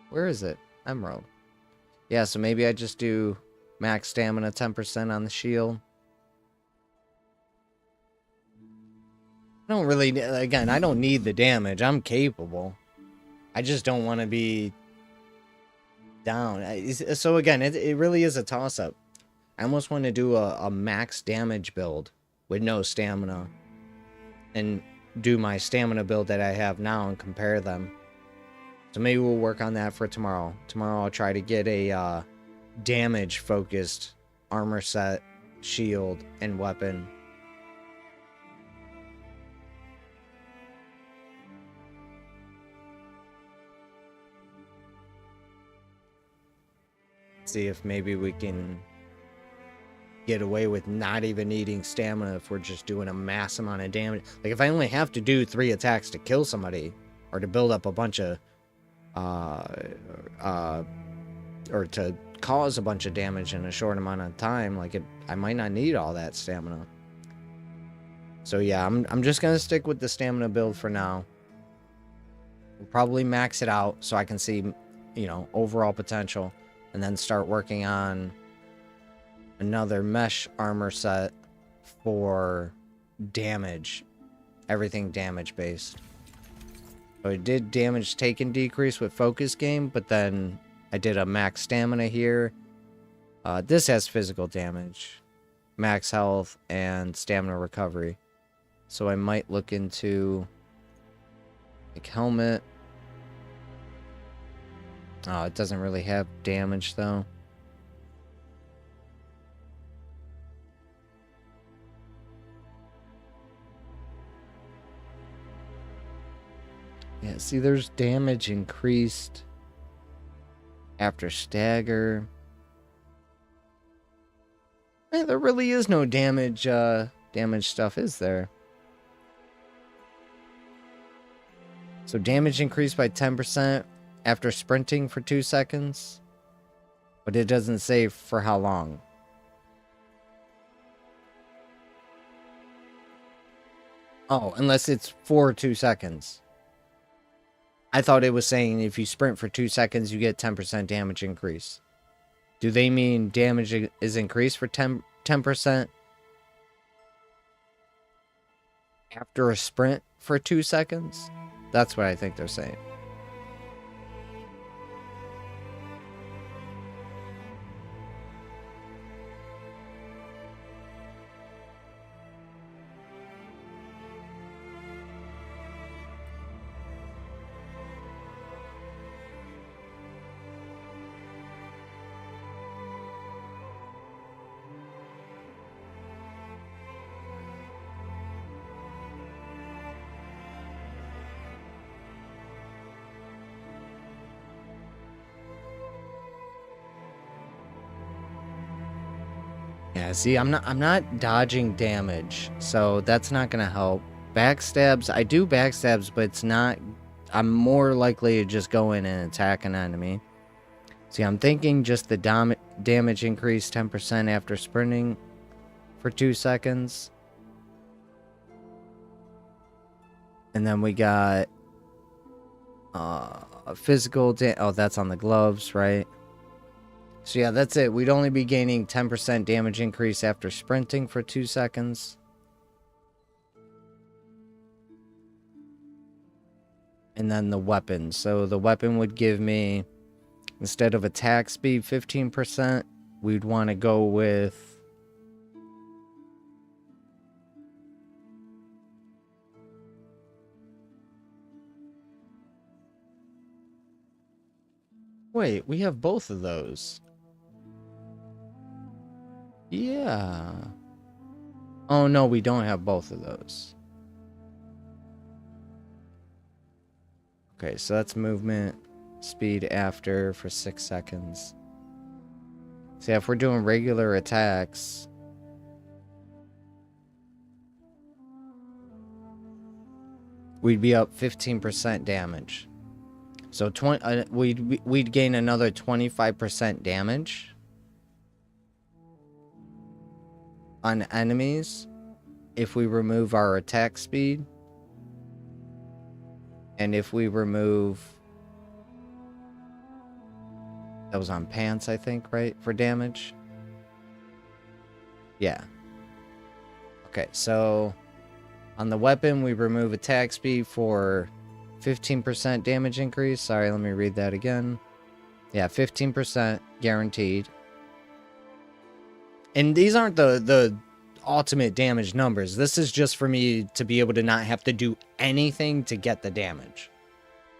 Where is it? Emerald. Yeah, so maybe I just do max stamina 10% on the shield. I don't really... Again, I don't need the damage. I'm capable. I just don't want to be down. So again, it really is a toss-up. I almost want to do a max damage build with no stamina. And do my stamina build that I have now and compare them. So maybe we'll work on that for tomorrow. Tomorrow I'll try to get a damage-focused armor set, shield, and weapon. See if maybe we can get away with not even needing stamina if we're just doing a mass amount of damage. Like, if I only have to do 3 attacks to kill somebody, or to build up a bunch of, or to cause a bunch of damage in a short amount of time, like, I might not need all that stamina. So yeah, I'm just gonna stick with the stamina build for now. We'll probably max it out so I can see, you know, overall potential. And then start working on another mesh armor set for damage. Everything damage based. So I did damage taken decrease with focus game, but then I did a max stamina here. This has physical damage, max health, and stamina recovery. So I might look into like helmet. Oh, it doesn't really have damage, though. Yeah, see, there's damage increased after stagger. Yeah, there really is no damage, damage stuff, is there? So damage increased by 10%. After sprinting for 2 seconds, but it doesn't say for how long. Oh, unless it's for 2 seconds. I thought it was saying if you sprint for 2 seconds, you get 10% damage increase. Do they mean damage is increased for 10%? after a sprint for 2 seconds. That's what I think they're saying. Yeah, see, I'm not dodging damage, so that's not gonna help. Backstabs, I do backstabs, but it's not. I'm more likely to just go in and attack an enemy. See, I'm thinking just the damage increase 10% after sprinting for 2 seconds. And then we got physical oh, that's on the gloves, right? So yeah, that's it. We'd only be gaining 10% damage increase after sprinting for 2 seconds. And then the weapon. So the weapon would give me, instead of attack speed 15%, we'd want to go with... Wait, we have both of those. Yeah. Oh, no, we don't have both of those. Okay, so that's movement speed after for 6 seconds. See, if we're doing regular attacks... we'd be up 15% damage. So we'd gain another 25% damage on enemies if we remove our attack speed, and if we remove, that was on pants, I think, right, for damage. Yeah. Okay, so on the weapon we remove attack speed for 15% damage increase. Sorry, let me read that again. Yeah, 15% guaranteed. And these aren't the ultimate damage numbers. This is just for me to be able to not have to do anything to get the damage.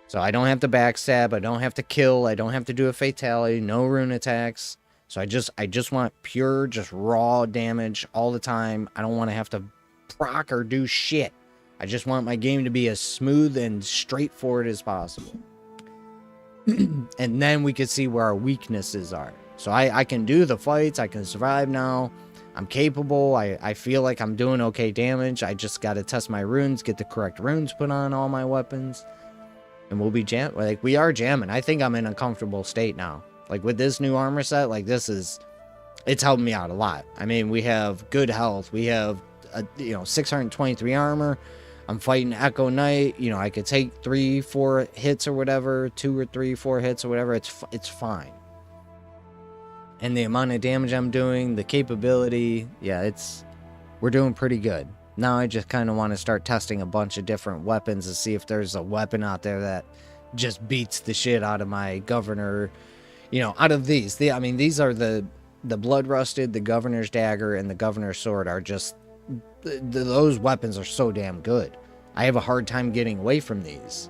So I don't have to backstab, I don't have to kill, I don't have to do a fatality, no rune attacks. So I just want pure, just raw damage all the time. I don't want to have to proc or do shit. I just want my game to be as smooth and straightforward as possible. And then we can see where our weaknesses are. So I can do the fights, I can survive now. I'm capable, I feel like I'm doing okay damage. I just got to test my runes, get the correct runes put on all my weapons. And we'll be like, we are jamming. I think I'm in a comfortable state now. Like, with this new armor set, like, it's helping me out a lot. I mean, we have good health. We have, 623 armor. I'm fighting Echo Knight. You know, I could take 3-4 hits or whatever, 2 or 3, 4 hits or whatever. It's fine. And the amount of damage I'm doing, the capability, yeah, we're doing pretty good. Now I just kind of want to start testing a bunch of different weapons to see if there's a weapon out there that just beats the shit out of my governor. You know, out of these, these are the blood rusted, the governor's dagger, and the governor's sword are just, those weapons are so damn good. I have a hard time getting away from these.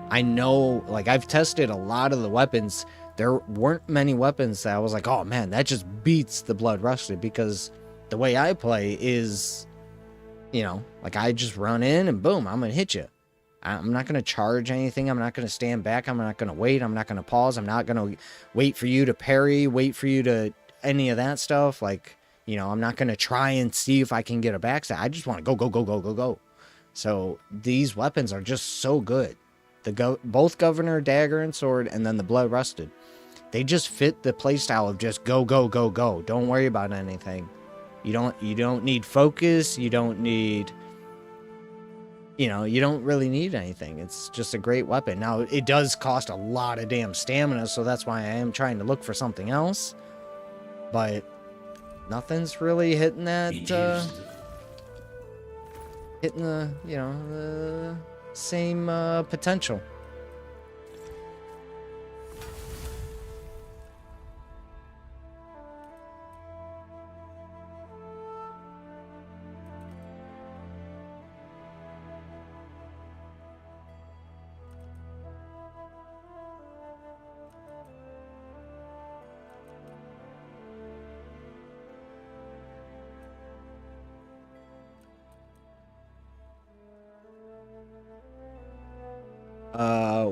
I know, like, I've tested a lot of the weapons. There weren't many weapons that I was like, oh man, that just beats the blood rusted, because the way I play is, like, I just run in and boom, I'm gonna hit you. I'm not going to charge anything. I'm not going to stand back. I'm not going to wait. I'm not going to pause. I'm not going to wait for you to parry, wait for you to any of that stuff. Like, I'm not going to try and see if I can get a backstab. I just want to go, go, go, go, go, go. So these weapons are just so good. Both Governor, Dagger, and Sword, and then the Blood Rusted. They just fit the playstyle of just go, go, go, go. Don't worry about anything. You don't need focus. You don't need... you don't really need anything. It's just a great weapon. Now, it does cost a lot of damn stamina, so that's why I am trying to look for something else. But nothing's really hitting that, hitting the, you know, the same potential.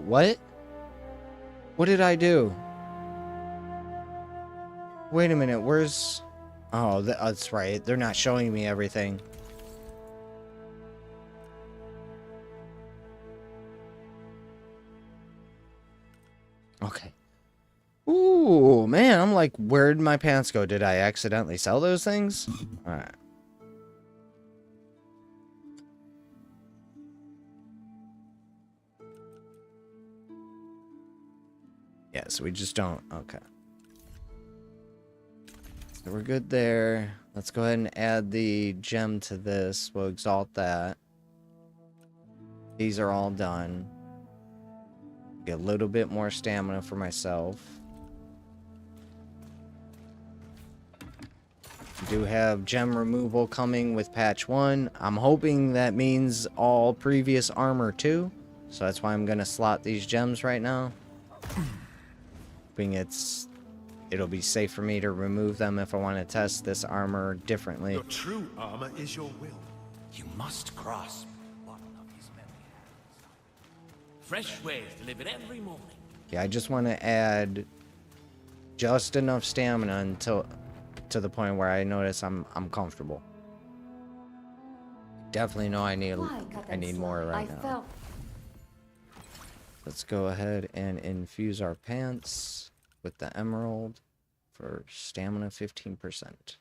What? What did I do? Wait a minute, where's... Oh, that's right. They're not showing me everything. Okay. Ooh, man, I'm like, where'd my pants go? Did I accidentally sell those things? Alright. Yeah, so we just don't... Okay. So we're good there. Let's go ahead and add the gem to this. We'll exalt that. These are all done. Get a little bit more stamina for myself. We do have gem removal coming with patch 1. I'm hoping that means all previous armor too. So that's why I'm going to slot these gems right now. Hoping it'll be safe for me to remove them if I want to test this armor differently. Your true armor is your will. You must grasp one of his many hands. Fresh ways delivered every morning. Yeah, I just want to add just enough stamina until to the point where I notice I'm comfortable. Definitely know I need more right now. Let's go ahead and infuse our pants with the emerald for stamina 15%.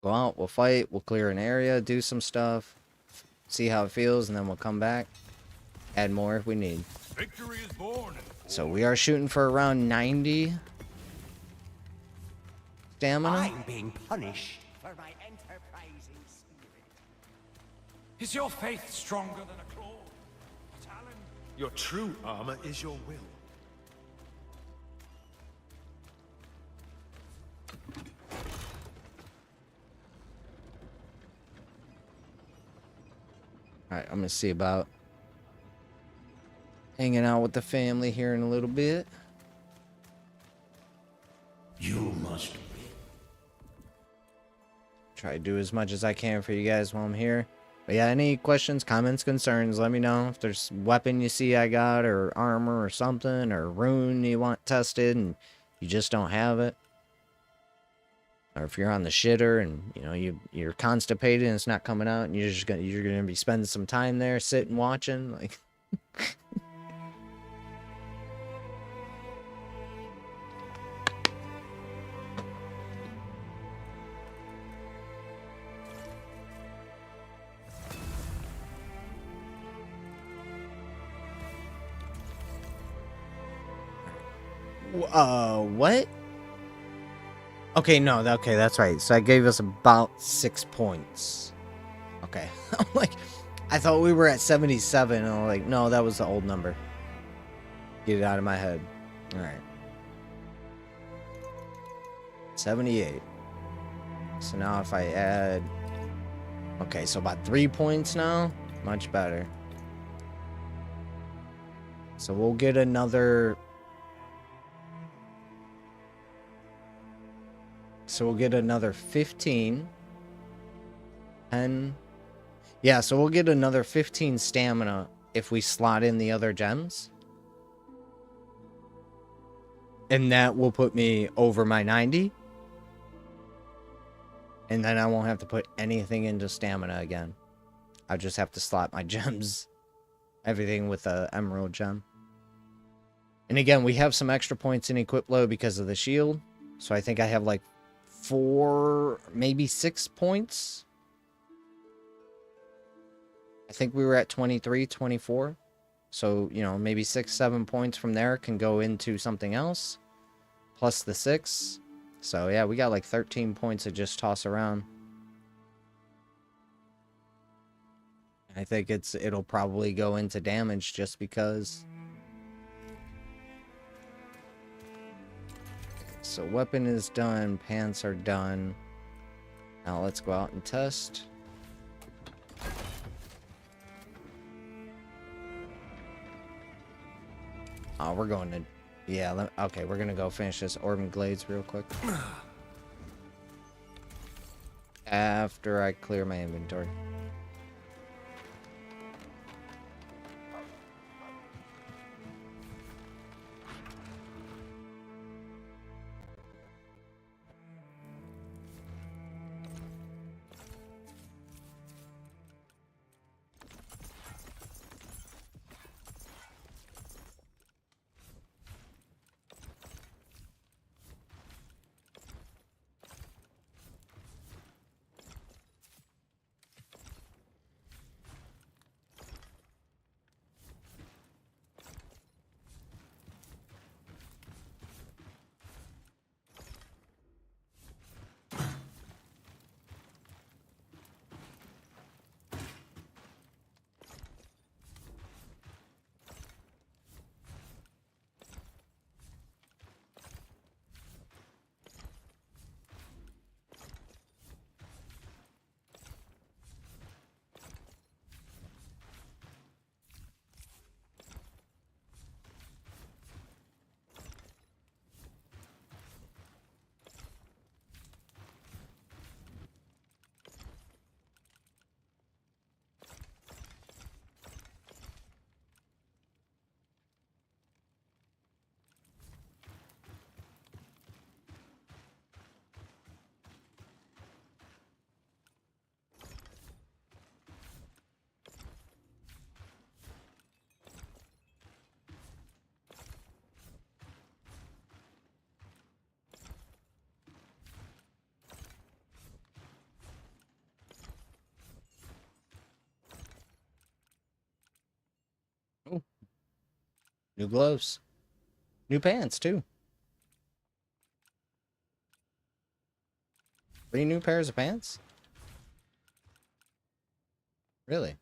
Go out, we'll fight, we'll clear an area, do some stuff, see how it feels, and then we'll come back, add more if we need. Victory is born. So we are shooting for around 90 stamina. I'm being punished for my enterprising spirit. Is your faith stronger than a claw? A talon? Your true armor is your will. Alright, I'm gonna see about hanging out with the family here in a little bit. You must win. Try to do as much as I can for you guys while I'm here. But yeah, any questions, comments, concerns, let me know. If there's weapon you see I got, or armor or something, or rune you want tested and you just don't have it. Or if you're on the shitter and you know you're constipated and it's not coming out and you're gonna be spending some time there sitting watching, like what? Okay, no, okay, that's right. So I gave us about 6 points. Okay. I'm like, I thought we were at 77, and I'm like, no, that was the old number. Get it out of my head. Alright. 78. So now if I add... Okay, so about 3 points now. Much better. So we'll get another... So we'll get another 15. 10. Yeah, so we'll get another 15 stamina if we slot in the other gems. And that will put me over my 90. And then I won't have to put anything into stamina again. I'll just have to slot my gems. Everything with a emerald gem. And again, we have some extra points in equip low because of the shield. So I think I have like 4, maybe 6 points. I think we were at 23, 24. So, you know, maybe 6, 7 points from there can go into something else. Plus the 6. So, yeah, we got like 13 points to just toss around. I think it'll probably go into damage just because. So weapon is done, pants are done. Now let's go out and test. Oh, we're going to, yeah, okay, we're gonna go finish this Orb and Glades real quick. After I clear my inventory. Oh, new gloves. New pants, too. 3 new pairs of pants? Really?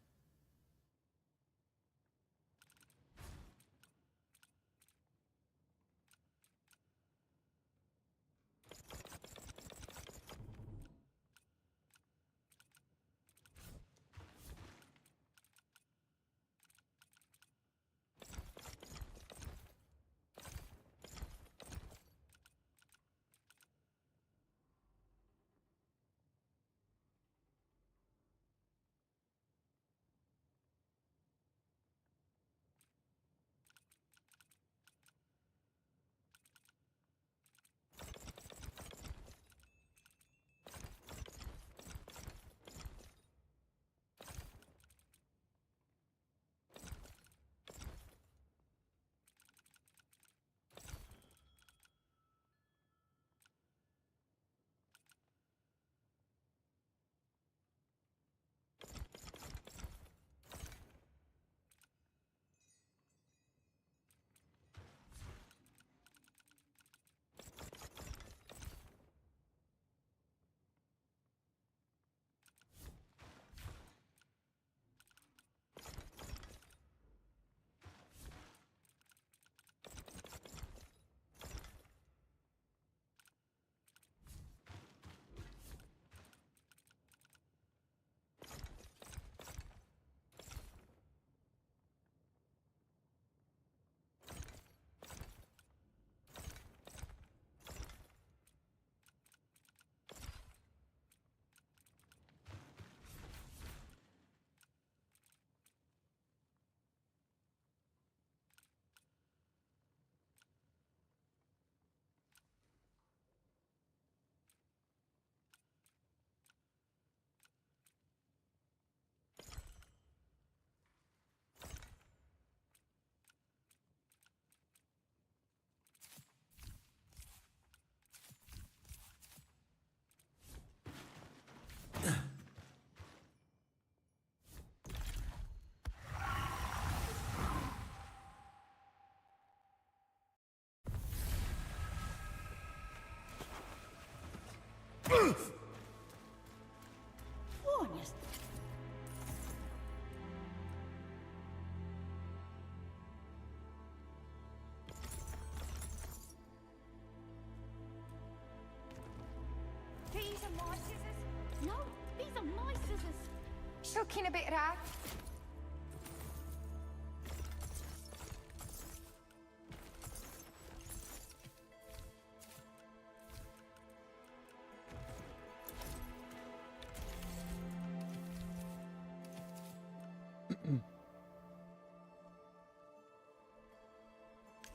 These are my scissors. No, these are my scissors. Looking a bit rough.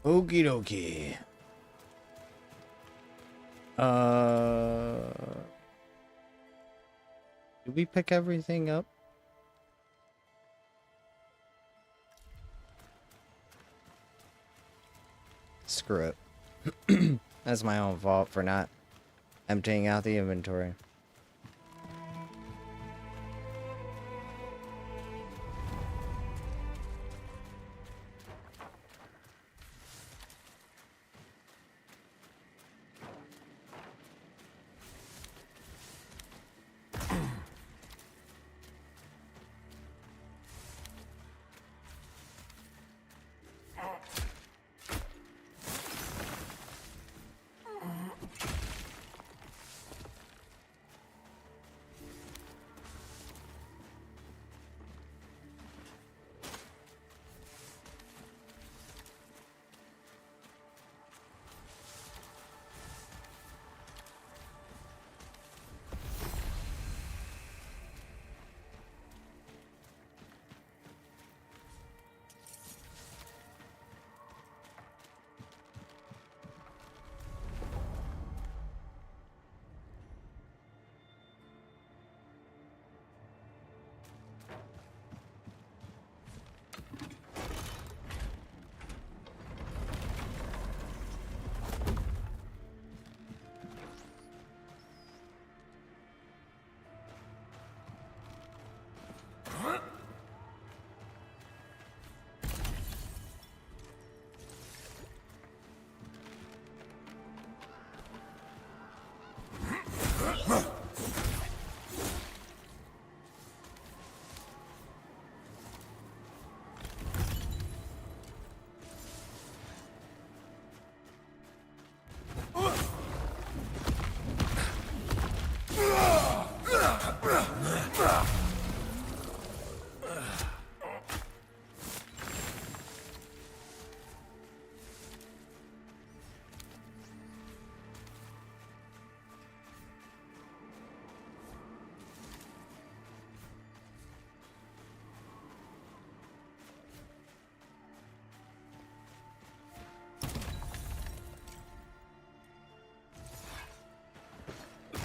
Okie dokie. Did we pick everything up? Screw it. That's my own fault for not emptying out the inventory.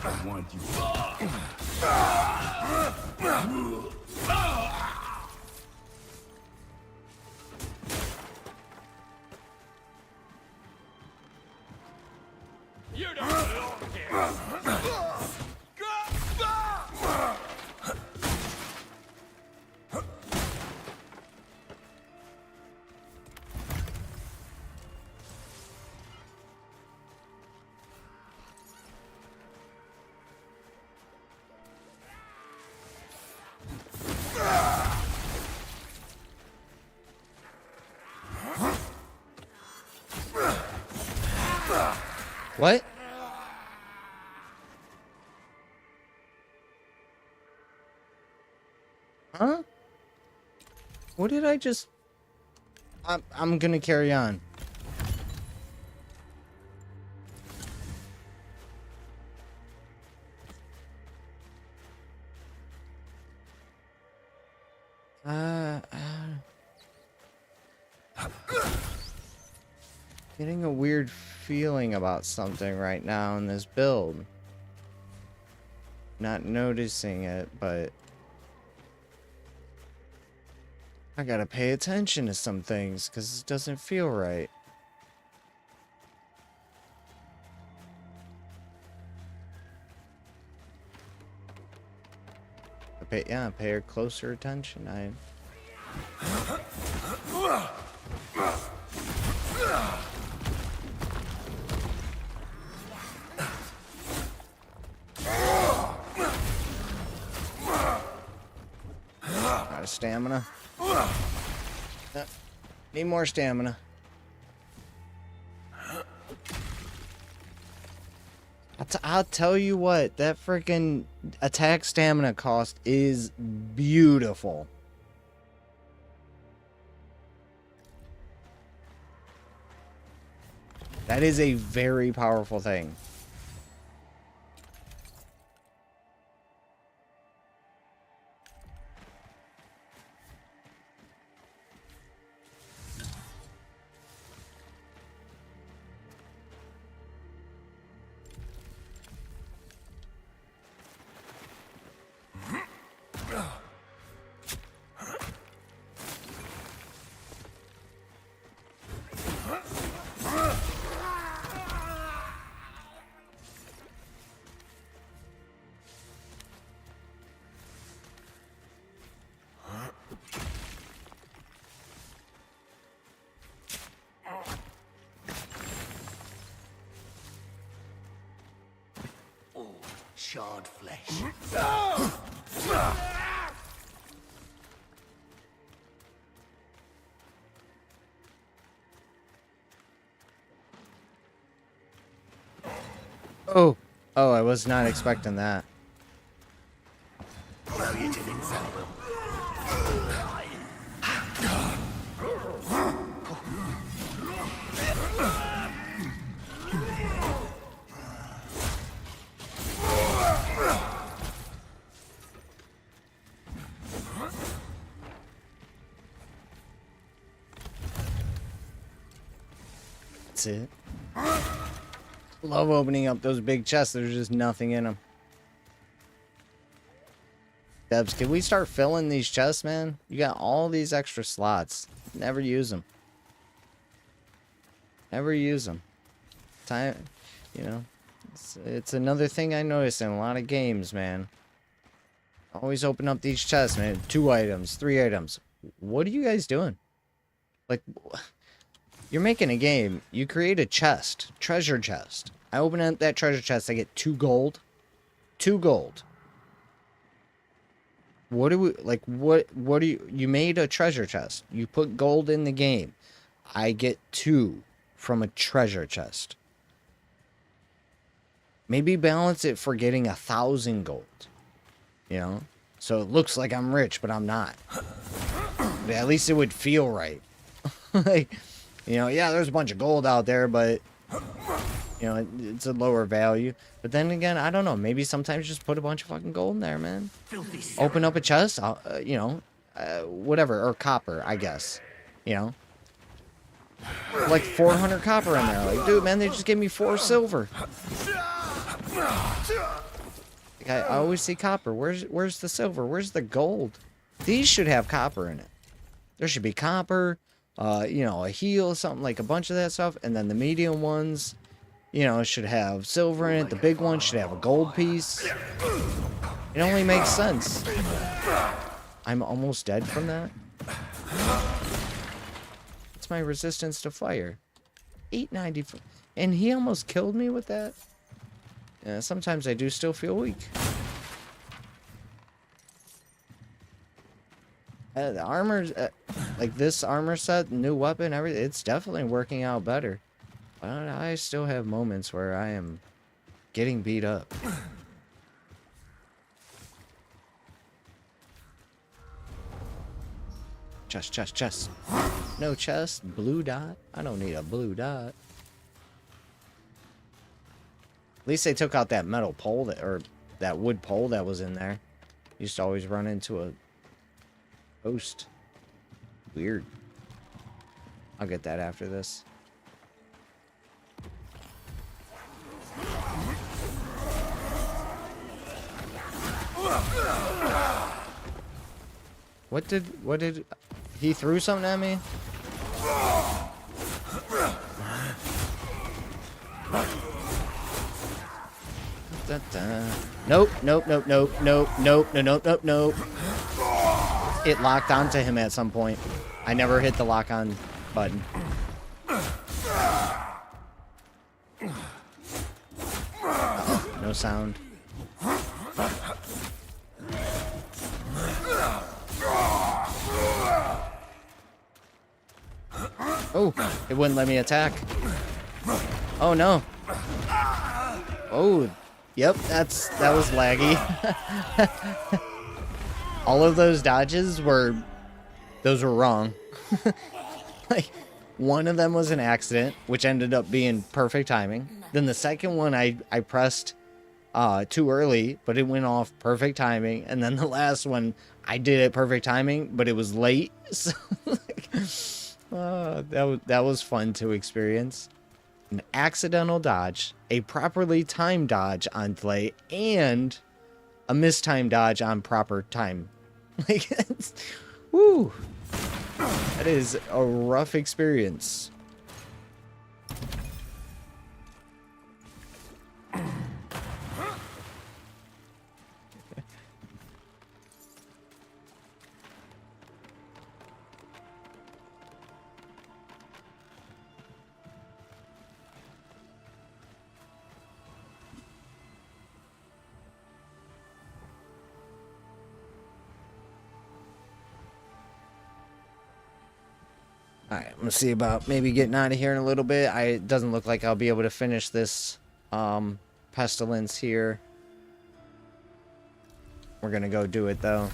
I want you. You don't belong here. What? Huh? What did I just... I'm gonna carry on. Getting a weird feeling about something right now in this build. Not noticing it, but I gotta pay attention to some things because it doesn't feel right. Pay her closer attention. stamina. Need more stamina. I'll tell you what, that freaking attack stamina cost is beautiful. That is a very powerful thing. Charred flesh. Oh, I was not expecting that. Well, you didn't sell them. That's it. Love opening up those big chests. There's just nothing in them. Debs, can we start filling these chests, man? You got all these extra slots. Never use them. Never use them. Time, you know, it's another thing I notice in a lot of games, man. Always open up these chests, man. 2 items, 3 items. What are you guys doing? Like, you're making a game. You create a chest, treasure chest. I open up that treasure chest. I get 2 gold. 2 gold. What do we like? What do you made a treasure chest? You put gold in the game. I get 2 from a treasure chest. Maybe balance it for getting 1,000 gold. You know, so it looks like I'm rich, but I'm not. But at least it would feel right. Like, you know, yeah, there's a bunch of gold out there, but you know, it's a lower value. But then again, I don't know. Maybe sometimes just put a bunch of fucking gold in there, man. Open up a chest, you know, whatever, or copper, I guess. You know, like 400 copper in there. Like, dude, man, they just gave me 4 silver. Like, I always see copper. Where's the silver? Where's the gold? These should have copper in it. There should be copper, you know, a heal, something like a bunch of that stuff, and then the medium ones, you know, should have silver in it. The big one should have a gold piece. It only makes sense. I'm almost dead from that. What's my resistance to fire? 890. And he almost killed me with that? Yeah, sometimes I do still feel weak. The armor's, like this armor set, new weapon, everything, it's definitely working out better. But I still have moments where I am getting beat up. Chest. No chest. Blue dot. I don't need a blue dot. At least they took out that metal pole that, or that wood pole that was in there. Used to always run into a post. Weird. I'll get that after this. What did he threw something at me? Nope. It locked onto him at some point. I never hit the lock on button. No sound. Oh, it wouldn't let me attack. Oh no. Oh, yep, that was laggy. All of those dodges were wrong. Like, one of them was an accident, which ended up being perfect timing. Then the second one I pressed too early, but it went off perfect timing. And then the last one, I did it perfect timing, but it was late. So that was fun to experience. An accidental dodge, a properly timed dodge on play, and a mistimed dodge on proper time. Like, woo. That is a rough experience. Alright, I'm gonna see about maybe getting out of here in a little bit. It doesn't look like I'll be able to finish this pestilence here. We're gonna go do it though.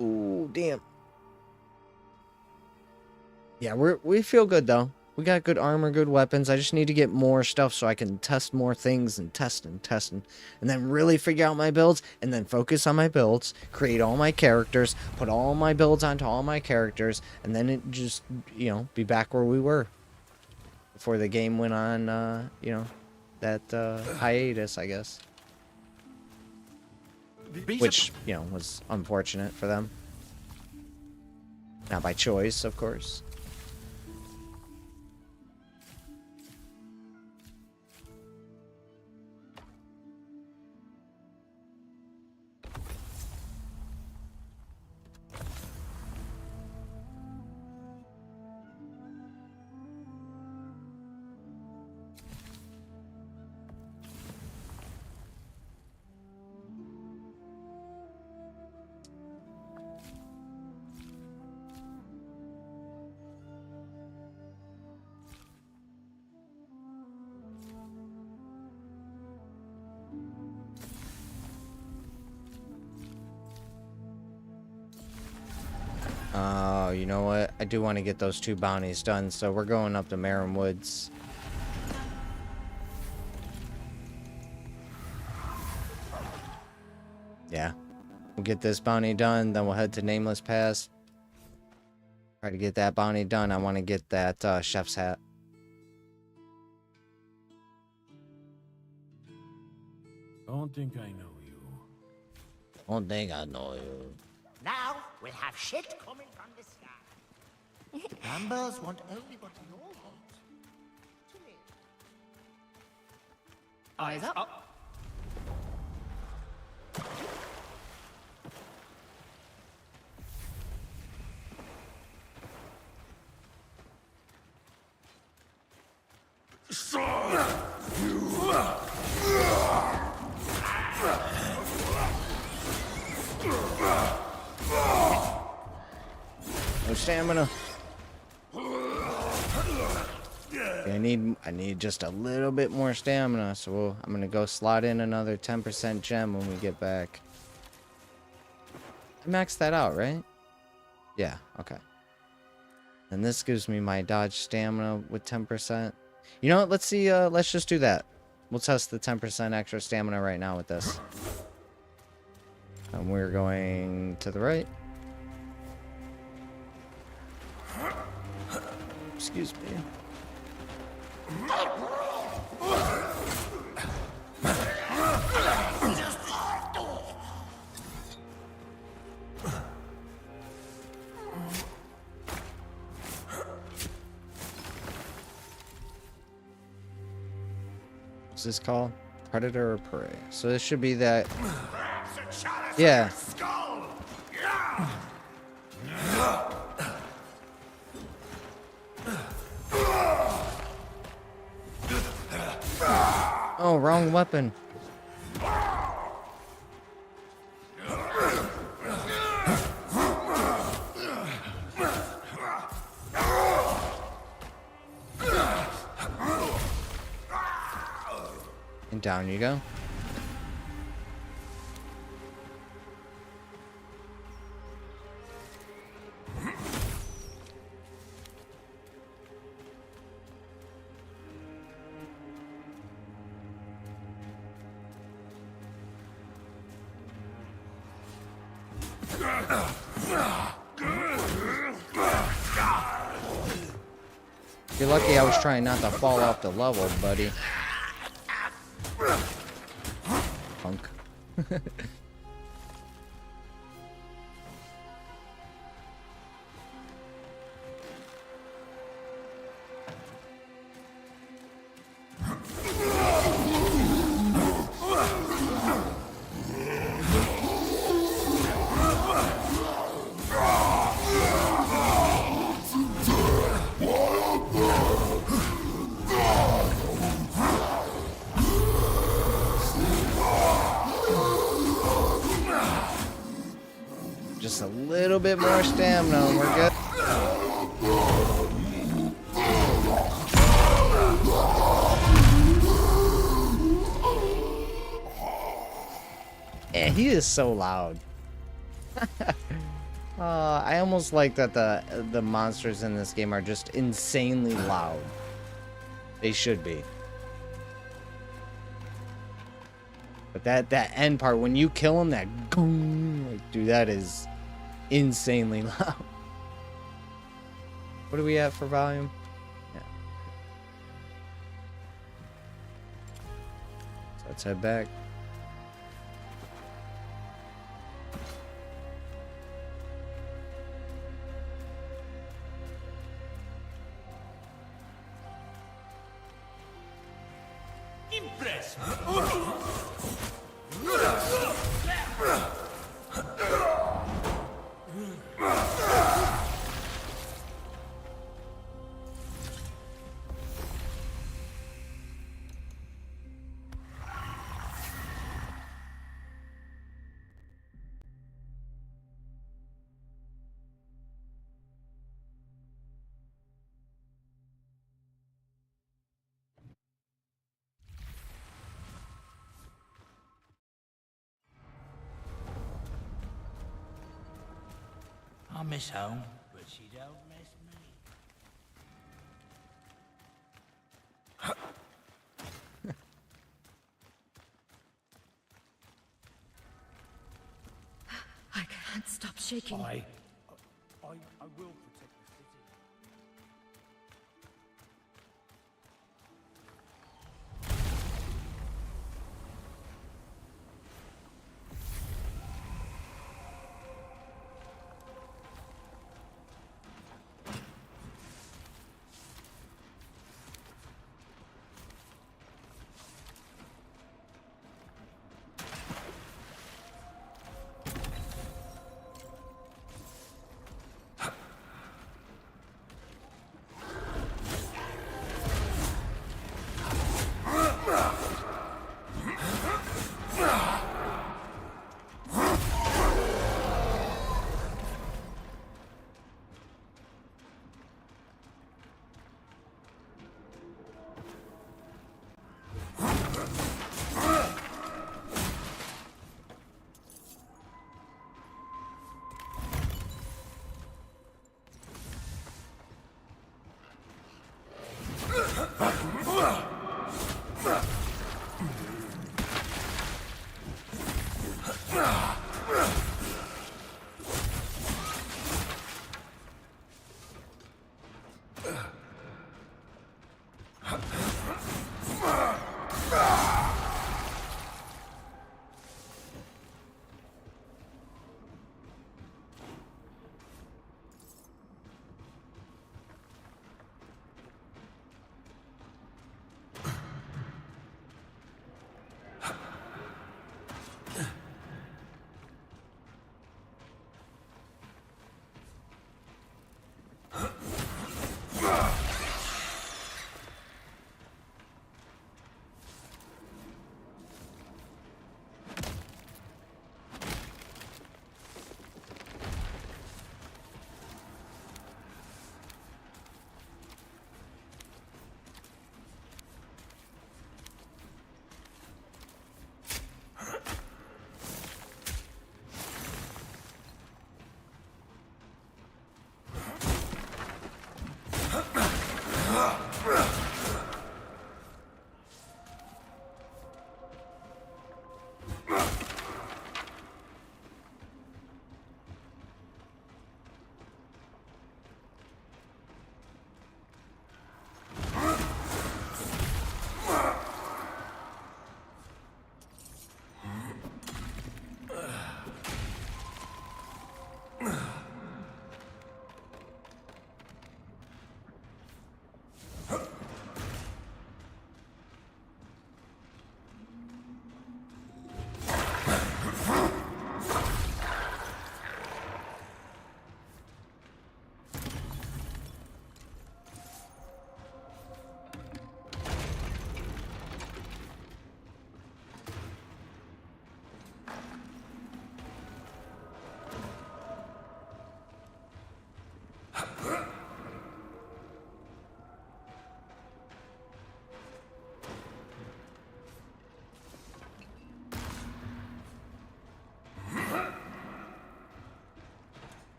Ooh, damn. Yeah, we feel good though. We got good armor, good weapons. I just need to get more stuff so I can test more things and test and then really figure out my builds and then focus on my builds, create all my characters, put all my builds onto all my characters, and then it just, you know, be back where we were before the game went on, you know, that hiatus, I guess. Which, you know, was unfortunate for them. Not by choice, of course. Oh, you know what? I do want to get those 2 bounties done, so we're going up to Merrim Woods. Yeah. We'll get this bounty done, then we'll head to Nameless Pass. Try to get that bounty done. I want to get that chef's hat. Don't think I know you. Don't think I know you. Now we'll have shit coming from the sky. Numbers want only what you all want. To live. Eyes up. No stamina. Okay, I need just a little bit more stamina, so I'm gonna go slot in another 10% gem when we get back. I maxed that out, right? Yeah, okay. And this gives me my dodge stamina with 10%. You know what? Let's see. Let's just do that. We'll test the 10% extra stamina right now with this. And we're going to the right. Excuse me. What's this called? Predator or prey? So this should be that. Yeah. Oh, wrong weapon. Down you go. You're lucky I was trying not to fall off the level, buddy. Punk. Just a little bit more stamina and we're good. Yeah, he is so loud. I almost like that the monsters in this game are just insanely loud. They should be. But that end part, when you kill him, that gong, like, dude, that is insanely loud. What are we at for volume? Yeah. So let's head back. Impress. I miss home, but she don't miss me. I can't stop shaking. I will protect the city.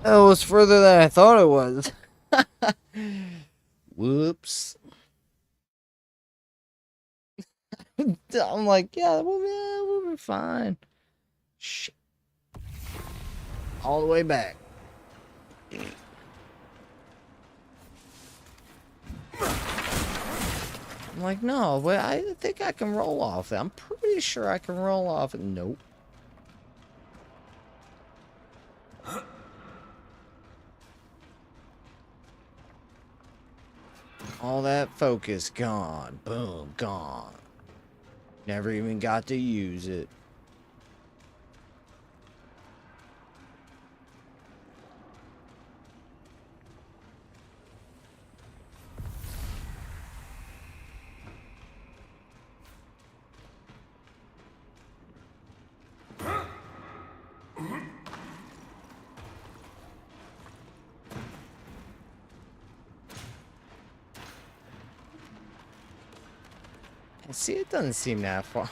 That was further than I thought it was. Whoops. I'm like, yeah, we'll be fine. Shit. All the way back. I'm like, no, but I think I can roll off it. I'm pretty sure I can roll off it. Nope. All that focus gone. Boom, gone. Never even got to use it. See, it doesn't seem that far.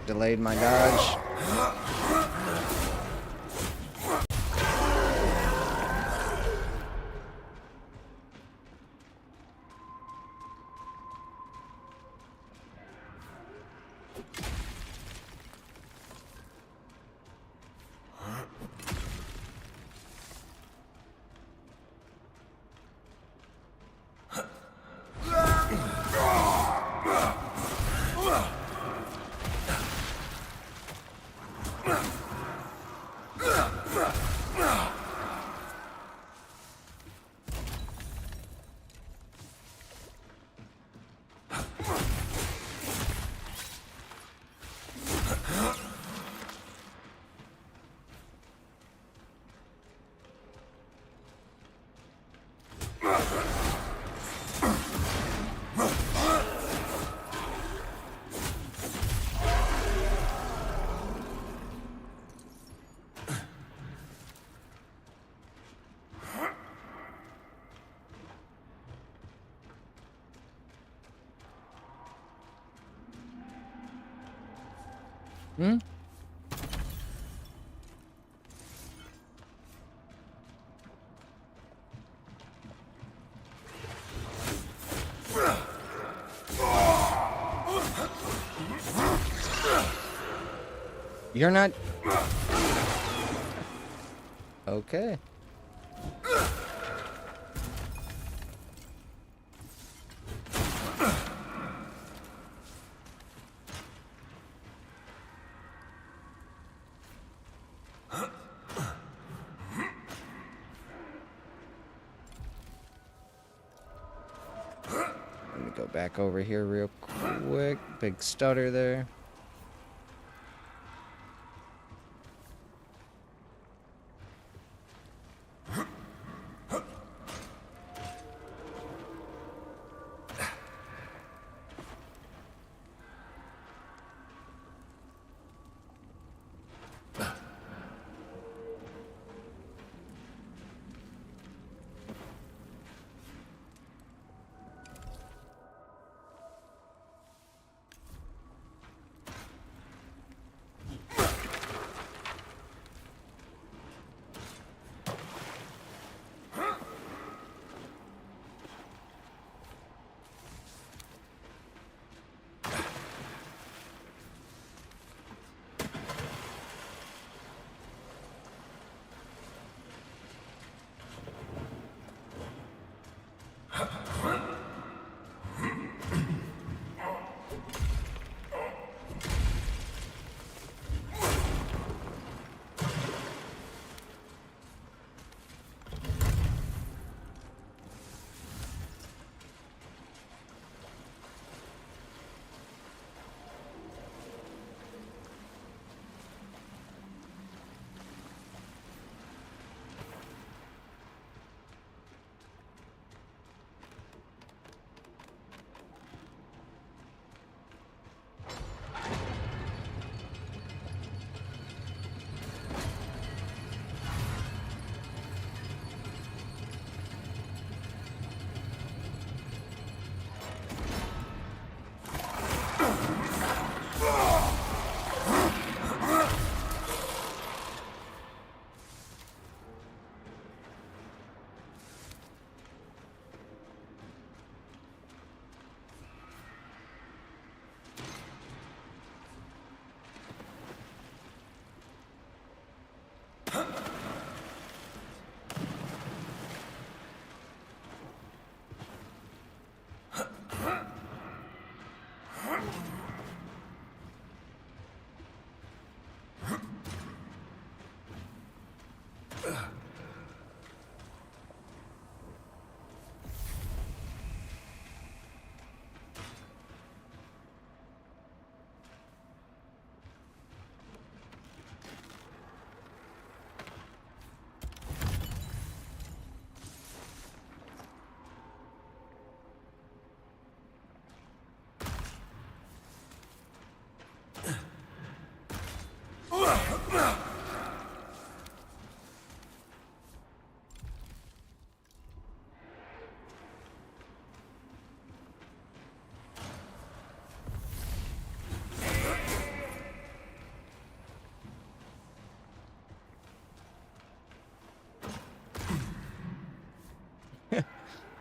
Delayed my dodge. Hmm? You're not... Okay. Let me go back over here real quick. Big stutter there.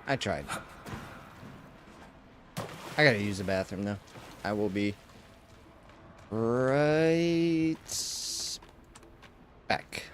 I tried. I gotta use the bathroom though. I will be right back.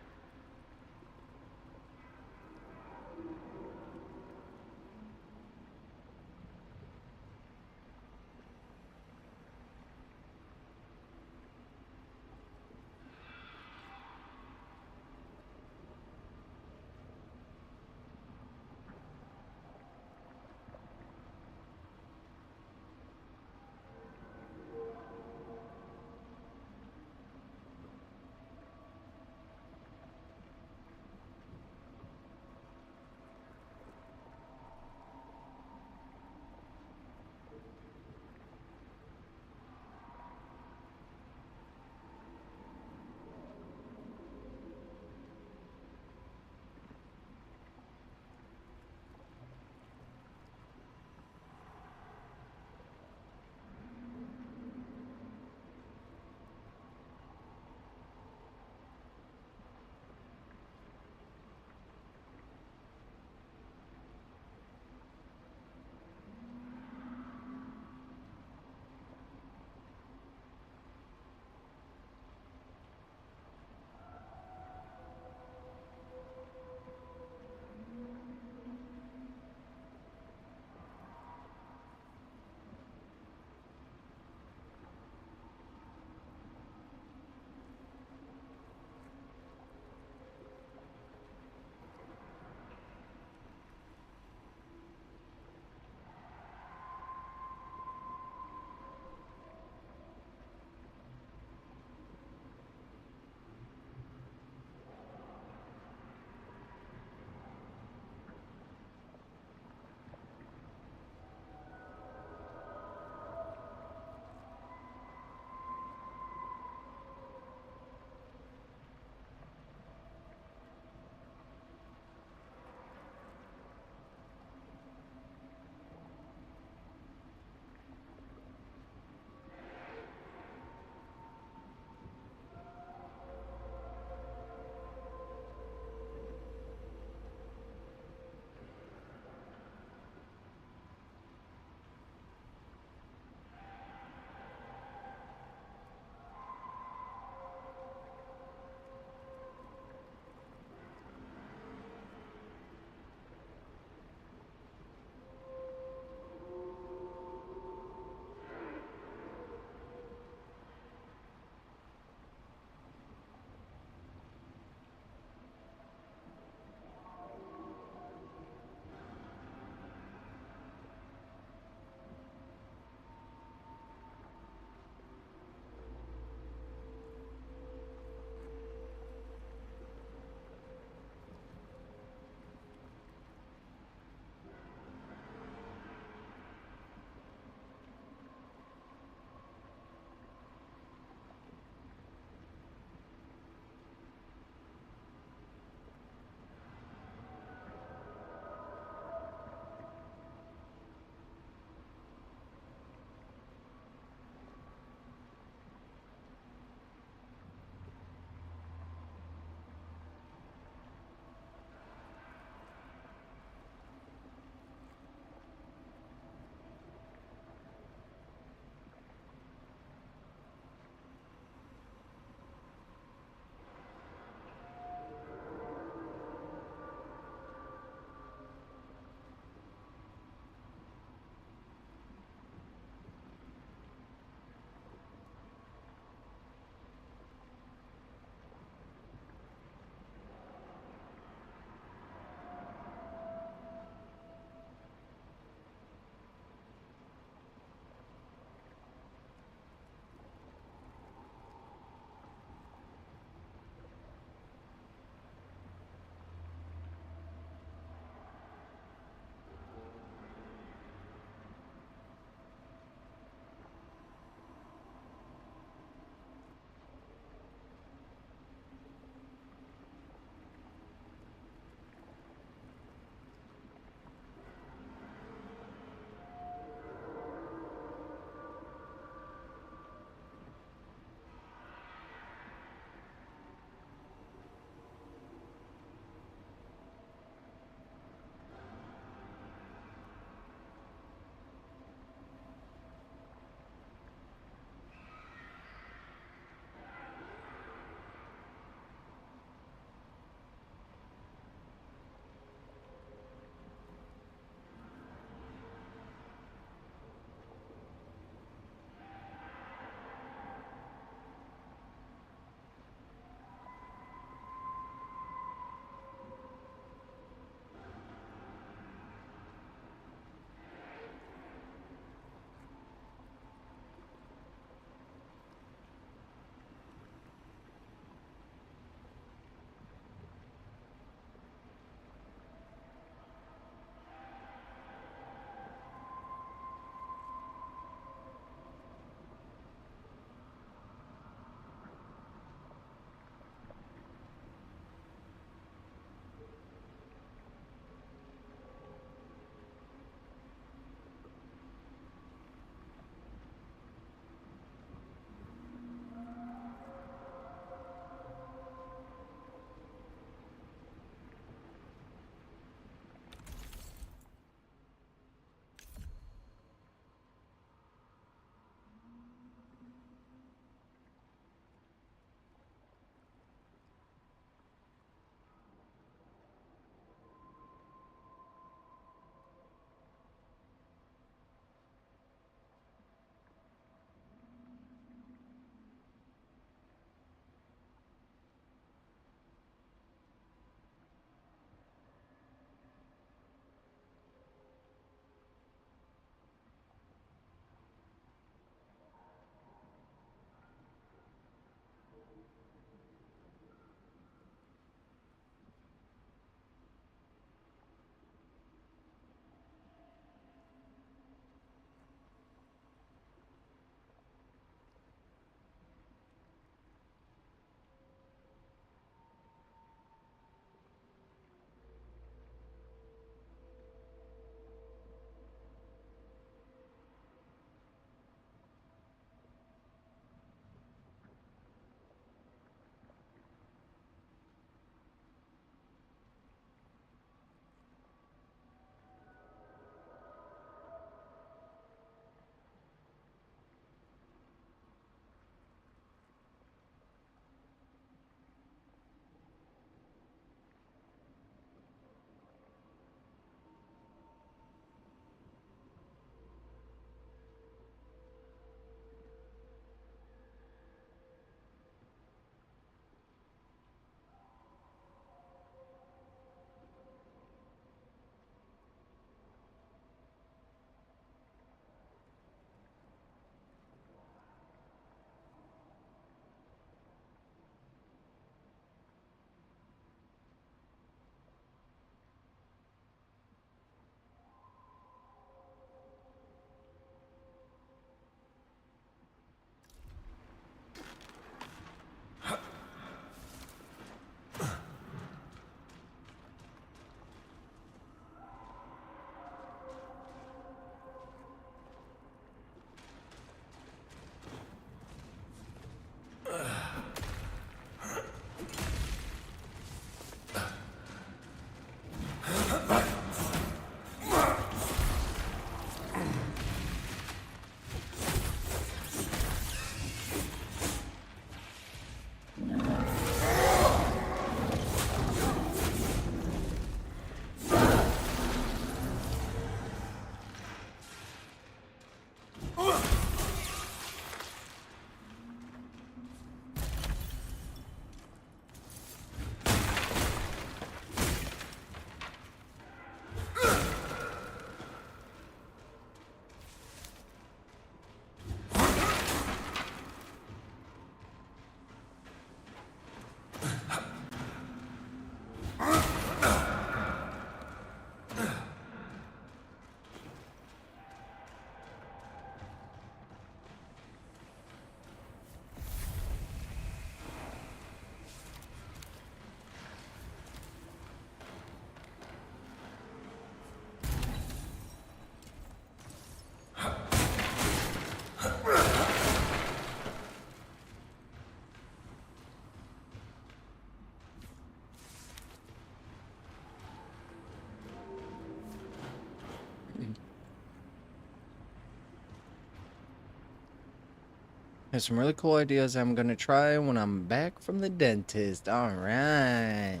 There's some really cool ideas I'm gonna try when I'm back from the dentist. All right.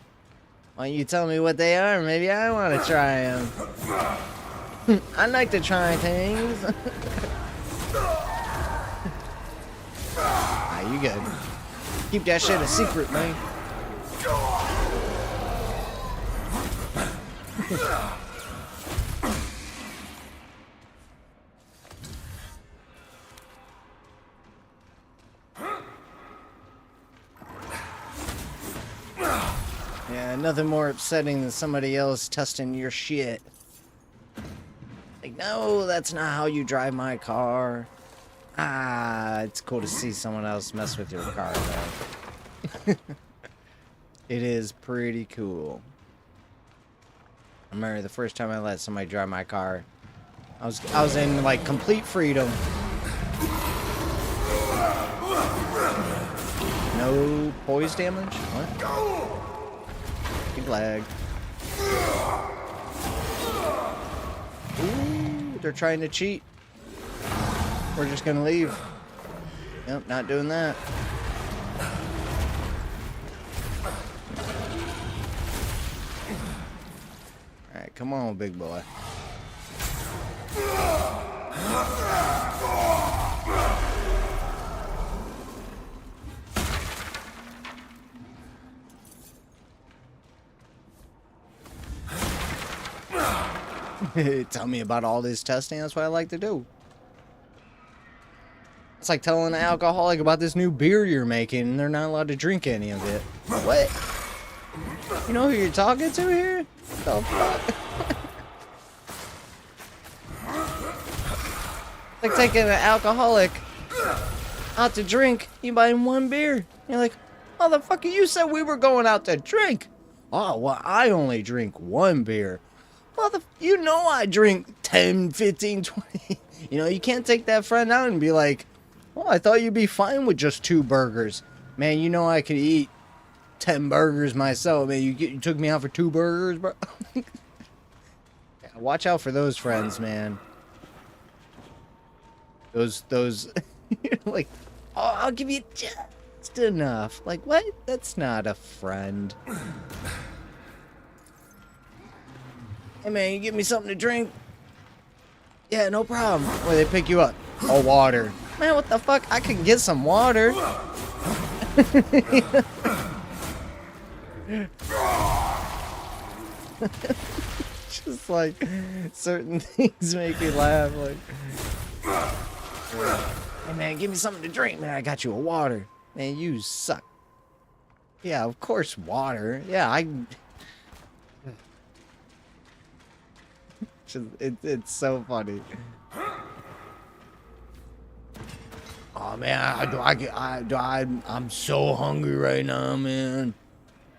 Why don't you tell me what they are? Maybe I want to try them. I like to try things. Ah, you good. Keep that shit a secret, man. Yeah, nothing more upsetting than somebody else testing your shit. Like, no, that's not how you drive my car. Ah, it's cool to see someone else mess with your car, though. It is pretty cool. I remember the first time I let somebody drive my car, I was in, like, complete freedom. No poise damage? What? Big lag. Ooh, they're trying to cheat. We're just gonna leave. Yep, not doing that. Alright, come on, big boy. Tell me about all this testing. That's what I like to do. It's like telling an alcoholic about this new beer you're making and they're not allowed to drink any of it. What? You know who you're talking to here? The fuck? Like taking an alcoholic out to drink. You buy him one beer. You're like, motherfucker, you said we were going out to drink. Oh, well, I only drink one beer. You know I drink 10, 15, 20. You know, you can't take that friend out and be like, well, I thought you'd be fine with just 2 burgers. Man, you know I could eat 10 burgers myself. Man, you took me out for 2 burgers, bro. Yeah, watch out for those friends, man. Those, like, oh, I'll give you just enough. Like, what? That's not a friend. Hey man, you give me something to drink? Yeah, no problem. Where they pick you up? Oh, water. Man, what the fuck? I can get some water. Just like certain things make me laugh. Like, hey man, give me something to drink. Man, I got you a water. Man, you suck. Yeah, of course, water. Yeah, it's so funny. Oh man, I'm so hungry right now, man.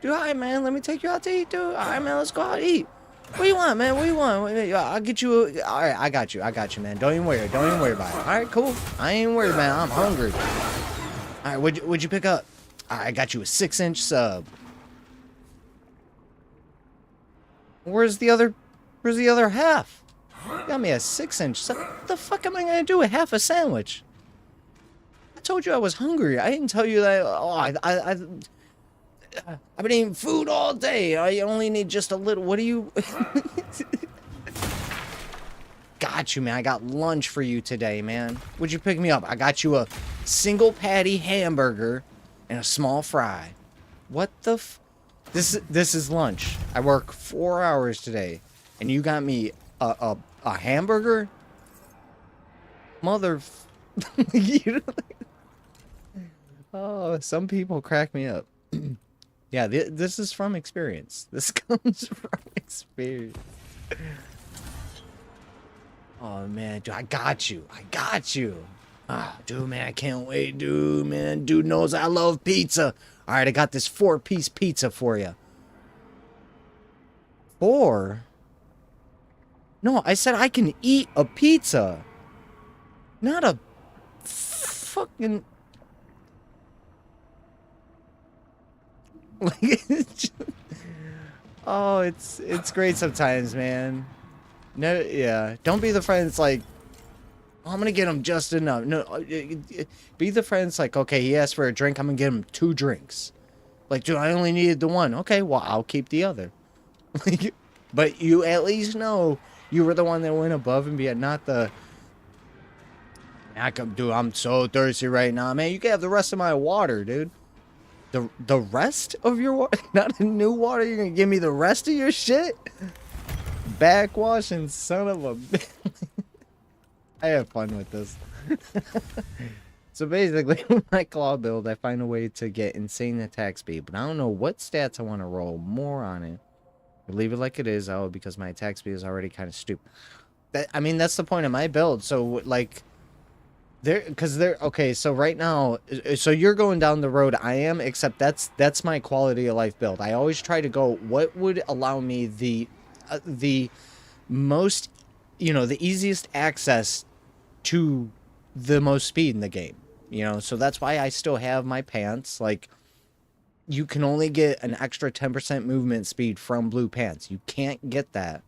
Dude, alright, man, let me take you out to eat, dude. Alright, man, let's go out and eat. What do you want, man? What do you want? I'll get you. Alright, I got you, man. Don't even worry about it. Alright, cool. I ain't worried, man. I'm hungry. Alright, what'd you pick up? Alright, I got you a 6-inch sub. Where's the other half? You got me a 6-inch sub. What the fuck am I gonna do with half a sandwich? I told you I was hungry. I didn't tell you that. Oh, I've been eating food all day. I only need just a little. What do you? Got you, man. I got lunch for you today, man. Would you pick me up? I got you a single patty hamburger and a small fry. What the f? This is lunch. I work 4 hours today, and you got me a hamburger? Mother. Oh, some people crack me up. Yeah, this is from experience. This comes from experience. Oh, man. Dude, I got you. Ah, dude, man, I can't wait, dude, man. Dude knows I love pizza. All right, I got this 4-piece pizza for you. 4? No, I said I can eat a pizza. Not a fucking... Oh, it's great sometimes, man. No, yeah. Don't be the friend that's like, I'm gonna get him just enough. No, be the friends like, okay, he asked for a drink. I'm gonna get him 2 drinks. Like, dude, I only needed the one. Okay, well, I'll keep the other. But you at least know you were the one that went above and beyond, not the. Dude, I'm so thirsty right now, man. You can have the rest of my water, dude. The rest of your water, not a new water. You're gonna give me the rest of your shit. Backwashing son of a. I have fun with this. So basically, with my claw build, I find a way to get insane attack speed, but I don't know what stats I want to roll more on it. Or leave it like it is, because my attack speed is already kind of stupid. I mean, that's the point of my build. So, like, okay, so right now, so you're going down the road I am, except that's my quality of life build. I always try to go, what would allow me the most, the easiest access to the most speed in the game, so that's why I still have my pants. Like, you can only get an extra 10% movement speed from blue pants. You can't get that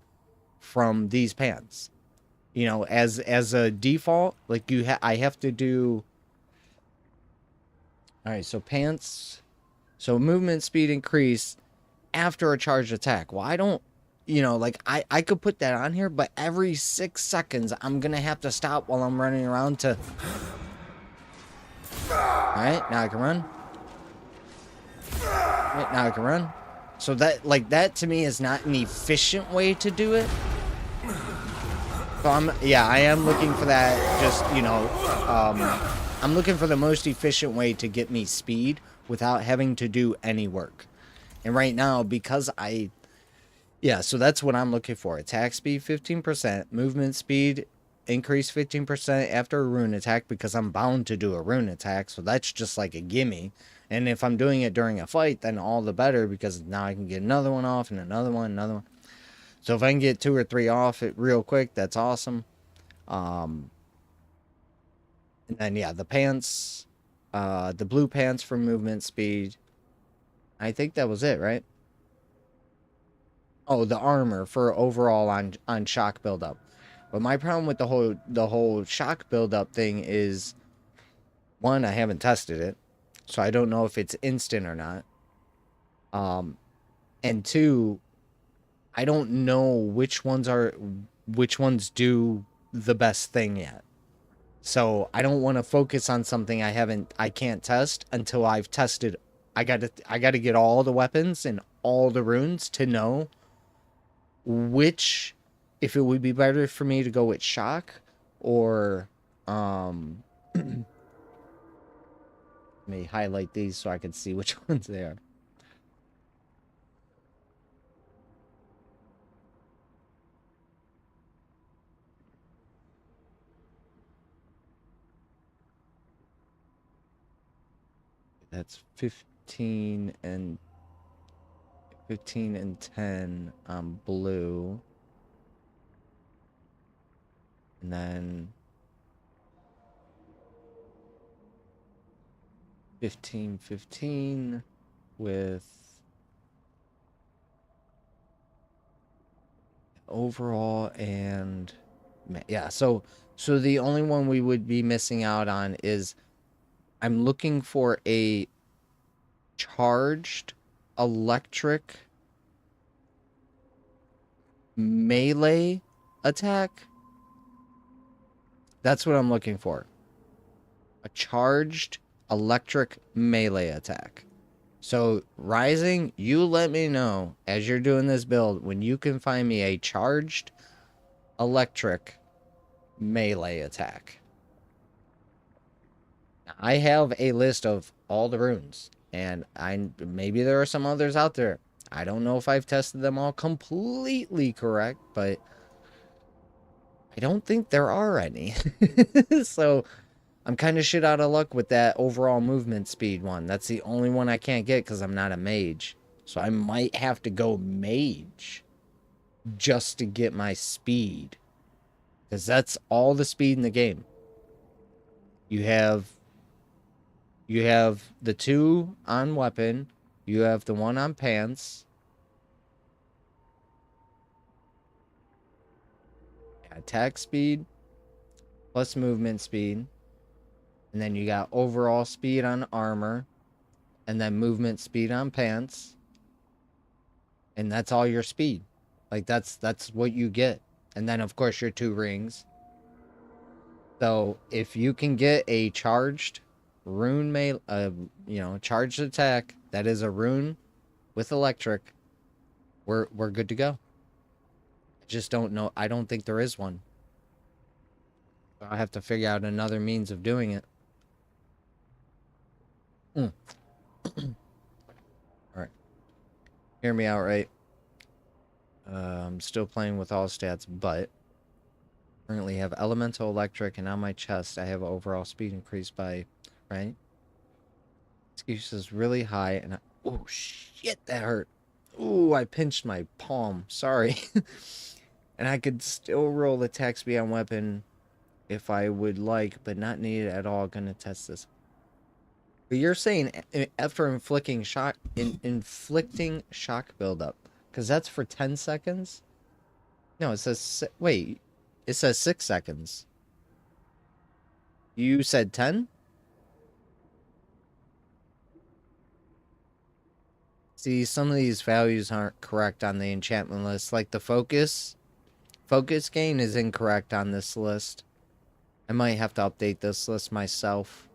from these pants, as a default. Like, I have to do, all right, so pants, so movement speed increase after a charged attack. Well, I don't, like, I could put that on here, but every 6 seconds, I'm going to have to stop while I'm running around to... Alright, now I can run. Alright, now I can run. So that to me is not an efficient way to do it. So I am looking for that, just, I'm looking for the most efficient way to get me speed without having to do any work. And right now, because so that's what I'm looking for. Attack speed 15%, movement speed increase 15% after a rune attack, because I'm bound to do a rune attack, so that's just like a gimme. And if I'm doing it during a fight, then all the better, because now I can get another one off and another one. So if I can get 2 or 3 off it real quick, that's awesome. And then the pants, the blue pants for movement speed. I think that was it, right? Oh, the armor for overall on shock buildup. But my problem with the whole shock buildup thing is, one, I haven't tested it, so I don't know if it's instant or not. And 2, I don't know which ones do the best thing yet. So I don't want to focus on something I can't test until I've tested. I got to get all the weapons and all the runes to know which, if it would be better for me to go with shock or let me highlight these so I can see which ones they are. That's 15 and 10 on blue. And then 15 with overall, and so the only one we would be missing out on is, I'm looking for a charged electric melee attack. That's what I'm looking for. A charged electric melee attack. So, Rising, you let me know as you're doing this build when you can find me a charged electric melee attack. I have a list of all the runes, and maybe there are some others out there. I don't know if I've tested them all completely correct, but I don't think there are any. So I'm kind of shit out of luck with that overall movement speed one. That's the only one I can't get because I'm not a mage. So I might have to go mage just to get my speed, because that's all the speed in the game. You have the 2 on weapon. You have the 1 on pants. Attack speed. plus movement speed. And then you got overall speed on armor. And then movement speed on pants. And that's all your speed. Like, that's what you get. And then, of course, your 2 rings. So, if you can get a charged rune charged attack that is a rune with electric, we're good to go. I just don't know. I don't think there is one. So I have to figure out another means of doing it. All right. Hear me out, right? I'm still playing with all stats, but currently have elemental, electric, and on my chest I have overall speed increased by, right? Excuse is really high, and oh shit, that hurt. Ooh, I pinched my palm. Sorry. And I could still roll attack speed on weapon if I would like, but not needed at all. Gonna test this. But you're saying after inflicting shock buildup, because that's for 10 seconds? No, it says, wait, it says 6 seconds. You said 10? See, some of these values aren't correct on the enchantment list. Like the focus gain is incorrect on this list. I might have to update this list myself.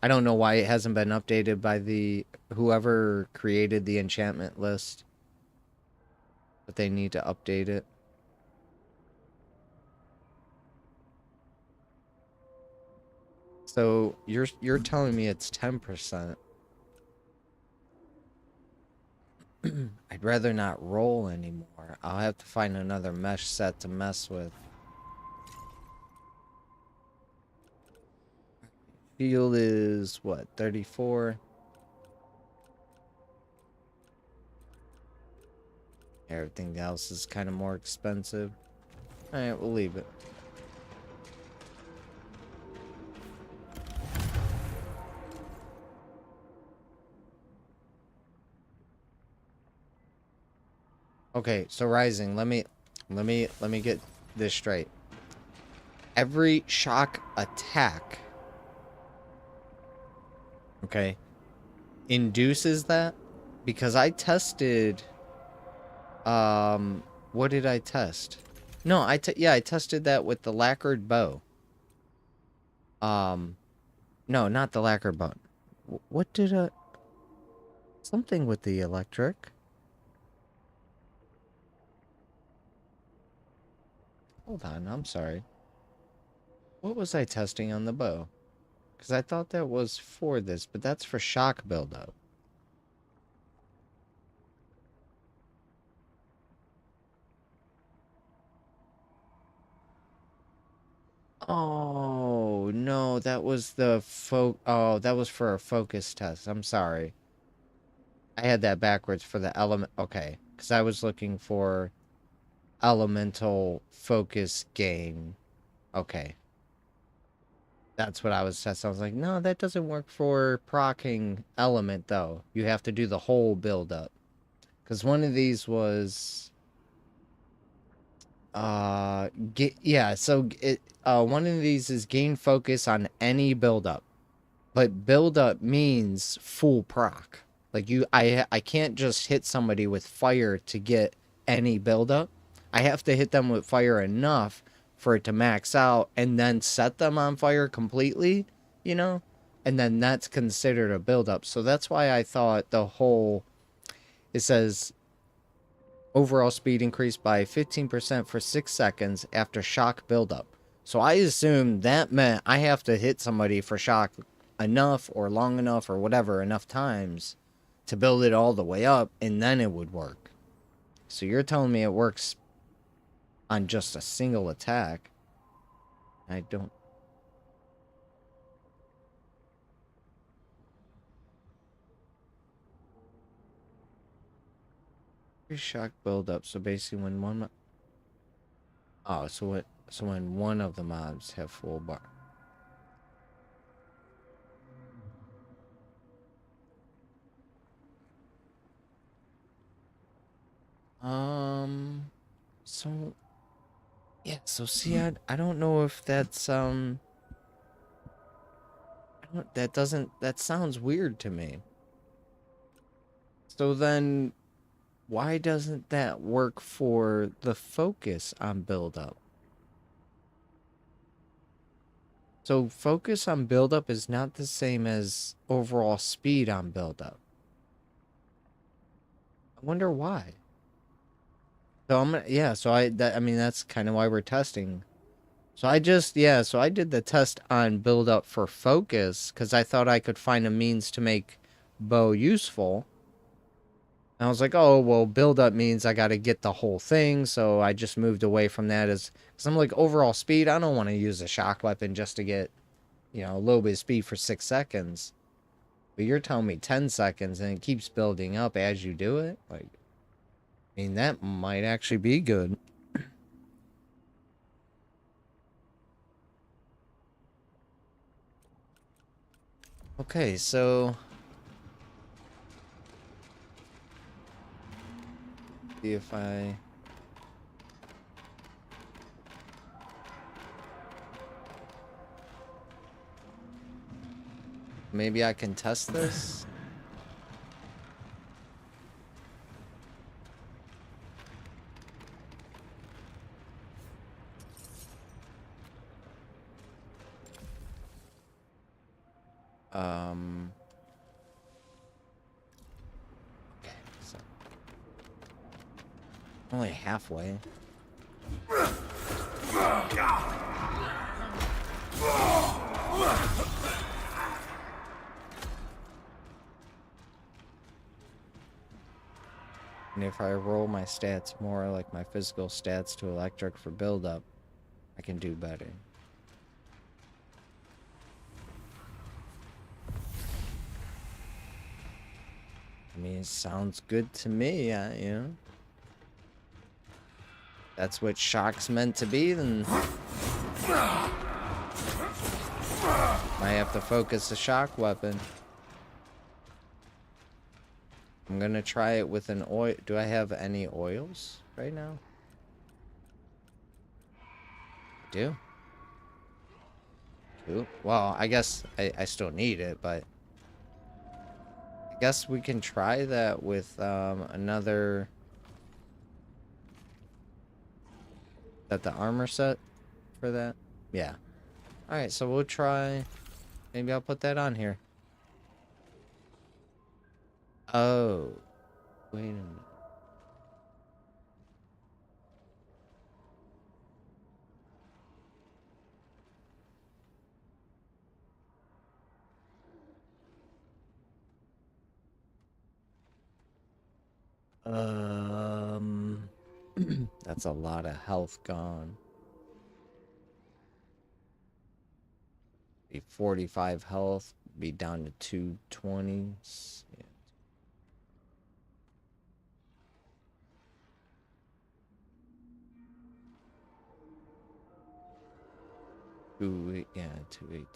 I don't know why it hasn't been updated by whoever created the enchantment list. But they need to update it. So you're telling me it's 10%. I'd rather not roll anymore. I'll have to find another mesh set to mess with. Field is what, 34? Everything else is kind of more expensive. Alright, we'll leave it. Okay, so Rising, let me get this straight. Every shock attack, okay, induces that? Because I tested, what did I test? No, I tested that with the lacquered bow. No, not the lacquered bow. What did something with the electric? Hold on, I'm sorry. What was I testing on the bow? Because I thought that was for this, but that's for shock buildup. Oh, no, that was that was for a focus test. I'm sorry. I had that backwards for the element. Okay, because I was looking for elemental focus gain. Okay. That's what I was testing. I was like, no, that doesn't work for proccing element, though. You have to do the whole build-up. Because one of these was... one of these is gain focus on any build-up. But build-up means full proc. Like, I can't just hit somebody with fire to get any build-up. I have to hit them with fire enough for it to max out and then set them on fire completely, you know? And then that's considered a build-up. So that's why I thought it says overall speed increased by 15% for 6 seconds after shock build-up. So I assumed that meant I have to hit somebody for shock enough or long enough or whatever, enough times to build it all the way up, and then it would work. So you're telling me it works on just a single attack? I don't... Shock build up. So basically when one... Oh, so when one of the mobs have full bar. So Yeah, so see, I don't know if that's, that sounds weird to me. So then, why doesn't that work for the focus on build-up? So focus on build-up is not the same as overall speed on build-up. I wonder why. So I mean, that's kind of why we're testing. So I did the test on build-up for focus, because I thought I could find a means to make bow useful. And I was like, oh, well, build-up means I got to get the whole thing, so I just moved away from that because I'm like, overall speed, I don't want to use a shock weapon just to get, a little bit of speed for 6 seconds. But you're telling me 10 seconds, and it keeps building up as you do it? Like, I mean, that might actually be good. Okay, so... see if I... maybe I can test this? Okay, so... only halfway. And if I roll my stats more like my physical stats to electric for build-up, I can do better. I mean, it sounds good to me, That's what shock's meant to be, then... I have to focus the shock weapon. I'm gonna try it with an oil. Do I have any oils right now? I do. Cool. Well, I guess I still need it, but... I guess we can try that with another... is that the armor set for that? Yeah. Alright, so we'll try... maybe I'll put that on here. Oh. Wait a minute. That's a lot of health gone. Be 45 health, be down to 220. Yeah. Yeah, 280.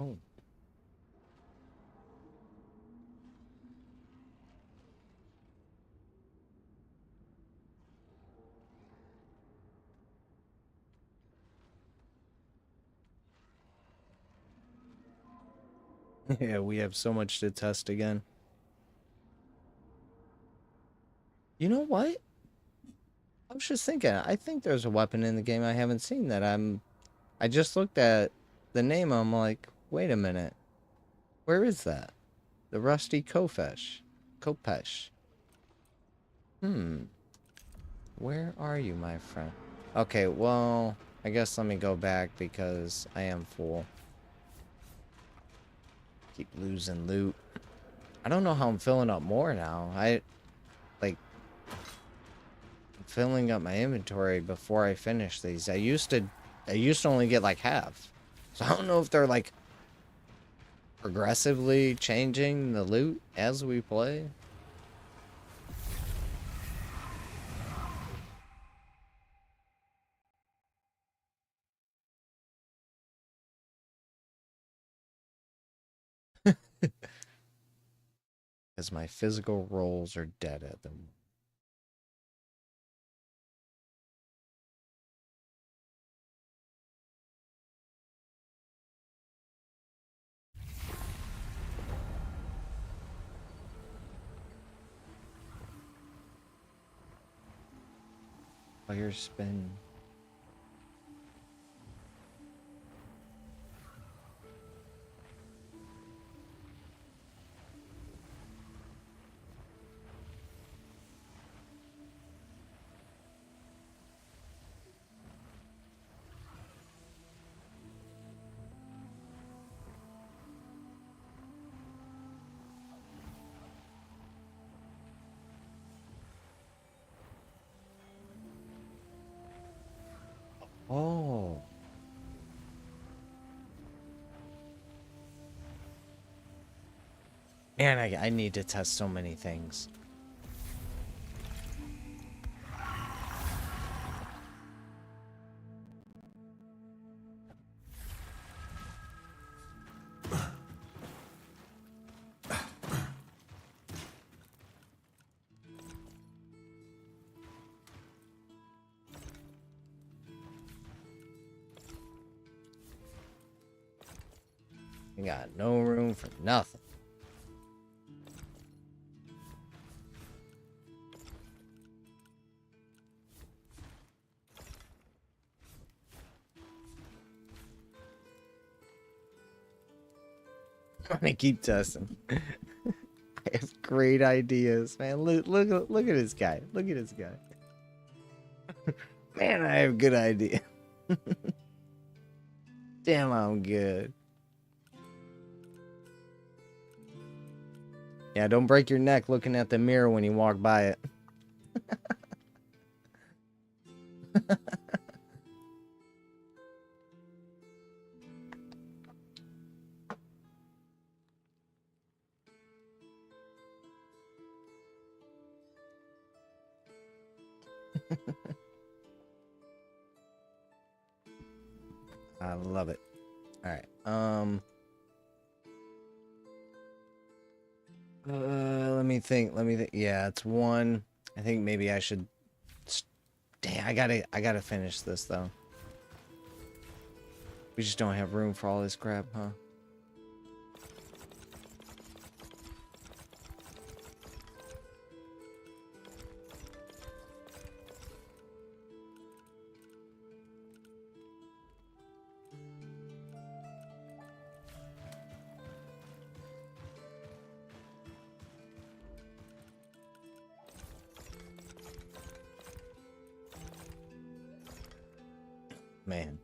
Oh. Yeah, we have so much to test again. You know what? I was just thinking, I think there's a weapon in the game I haven't seen that I just looked at the name, I'm like, Wait a minute. Where is that? The rusty Kopesh. Kopesh. Where are you, my friend? Okay, well, I guess let me go back because I am full. Keep losing loot. I don't know how I'm filling up more now. I'm filling up my inventory before I finish these. I used to only get like half. So I don't know if they're like progressively changing the loot as we play. Because my physical rolls are dead at the moment. Fire spin. Oh. Man, I need to test so many things. We got no room for nothing. I'm gonna keep testing. I have great ideas, man. Look at this guy. Look at this guy. Man, I have good idea. Damn, I'm good. Yeah, don't break your neck looking at the mirror when you walk by it. I love it. All right. Let me think. Yeah, it's one. I think maybe I should. Dang, I gotta finish this though. We just don't have room for all this crap, huh? Man.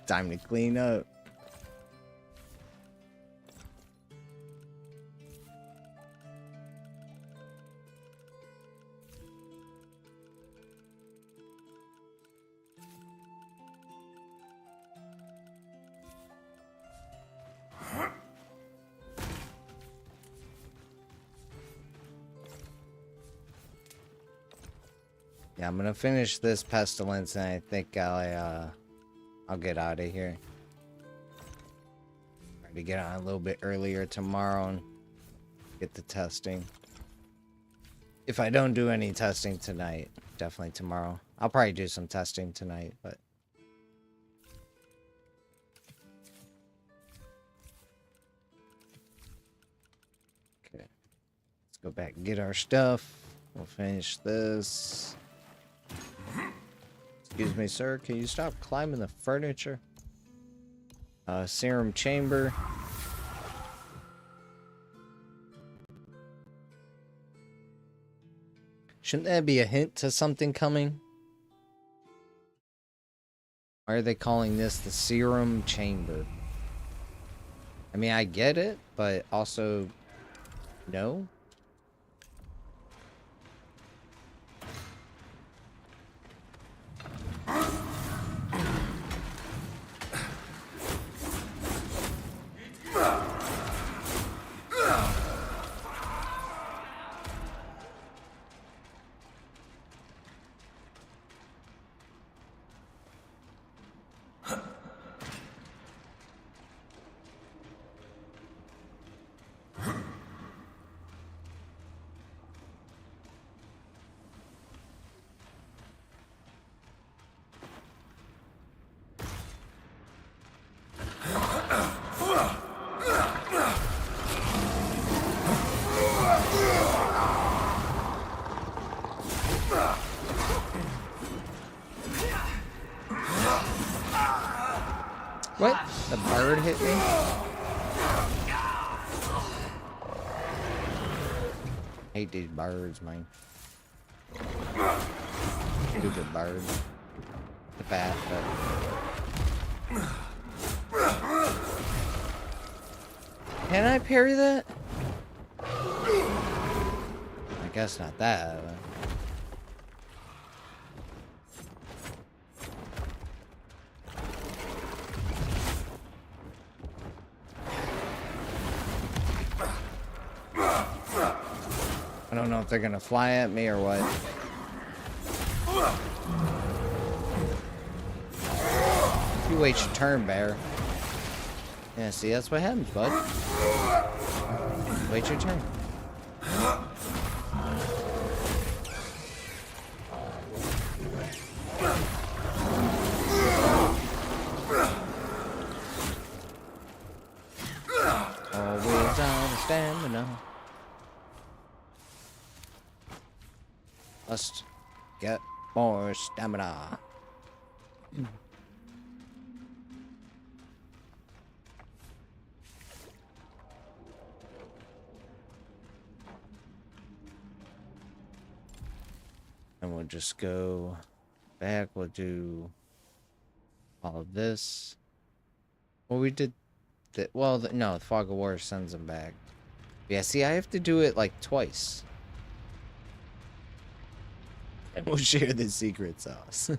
Time to clean up. Yeah, I'm gonna finish this pestilence, and I think I'll get out of here. Try to get on a little bit earlier tomorrow and get the testing. If I don't do any testing tonight, definitely tomorrow. I'll probably do some testing tonight, but okay. Let's go back and get our stuff. We'll finish this. Excuse me, sir. Can you stop climbing the furniture? Serum chamber. Shouldn't that be a hint to something coming? Why are they calling this the serum chamber? I mean, I get it, but also, no. What? The bird hit me? Hate these birds, man. Stupid birds. The bat, but... Can I parry that? I guess not that. But... I don't know if they're gonna fly at me or what. You wait your turn, bear. Yeah, see, that's what happens, bud. Wait your turn. Always out of stamina. Must get more stamina. And we'll just go back. We'll do all of this. Well, we did that. Well, no, the Fog of War sends them back. Yeah, see, I have to do it like twice. And we'll share the secret sauce.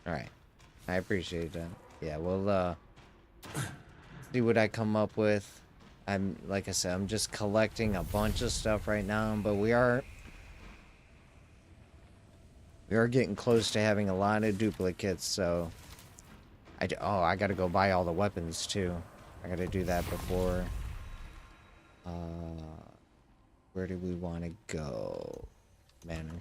Alright. I appreciate that. Yeah, we'll see what I come up with. Like I said, I'm just collecting a bunch of stuff right now, but we are getting close to having a lot of duplicates, so I gotta go buy all the weapons too. I gotta do that before. Where do we want to go? Man.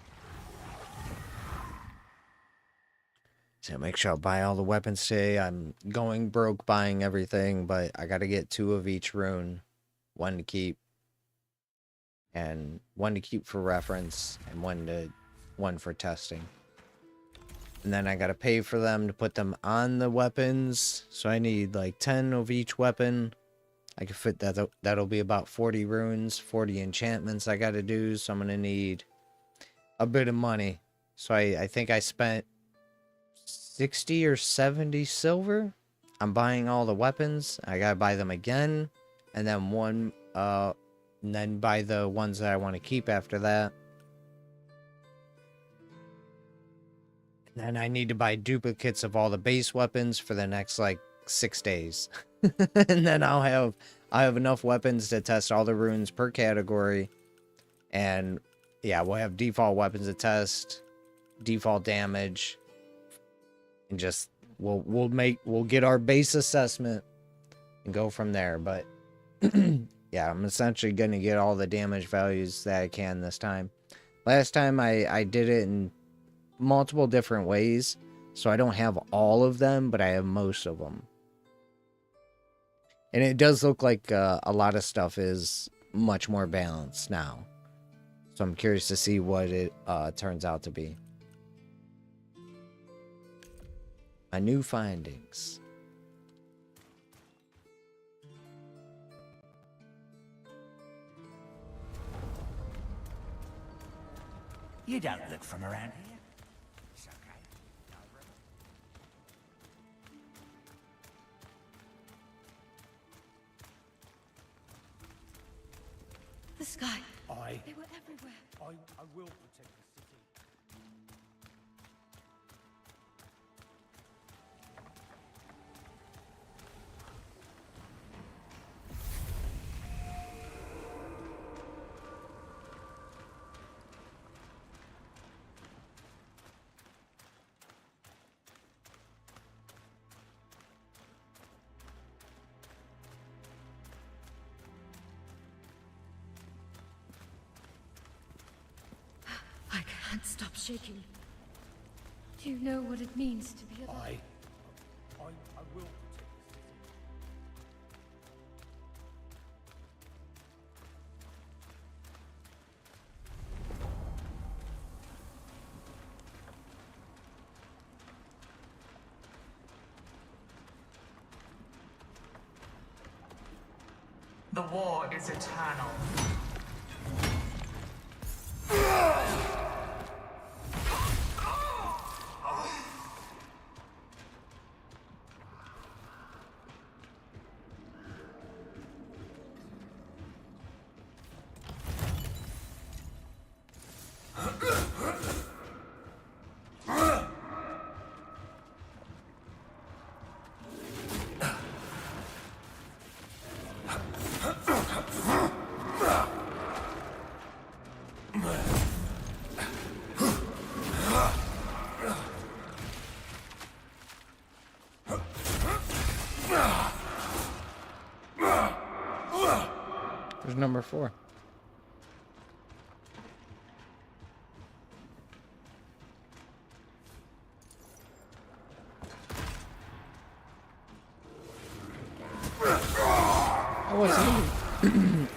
So make sure I buy all the weapons today. I'm going broke buying everything, but I gotta get 2 of each rune. 1 to keep. And 1 to keep for reference, and 1 for testing. And then I gotta pay for them to put them on the weapons. So I need like 10 of each weapon. I can fit that. That'll be about 40 runes, 40 enchantments I gotta do. So I'm gonna need a bit of money. So I think I spent 60 or 70 silver. I'm buying all the weapons. I gotta buy them again. And then then buy the ones that I want to keep after that. And I need to buy duplicates of all the base weapons for the next like 6 days. And then I'll have enough weapons to test all the runes per category. And yeah, we'll have default weapons to test, default damage, and just we'll get our base assessment and go from there. But yeah, I'm essentially gonna get all the damage values that I can this time. Last time I did it in multiple different ways. So I don't have all of them, but I have most of them. And it does look like a lot of stuff is much more balanced now. So I'm curious to see what it turns out to be. My new findings. You don't look from around here. It's okay. The sky. I They were everywhere. I will protect the city. I can't stop shaking. Do you know what it means to be alive? I will protect the city. The war is eternal. There's number 4.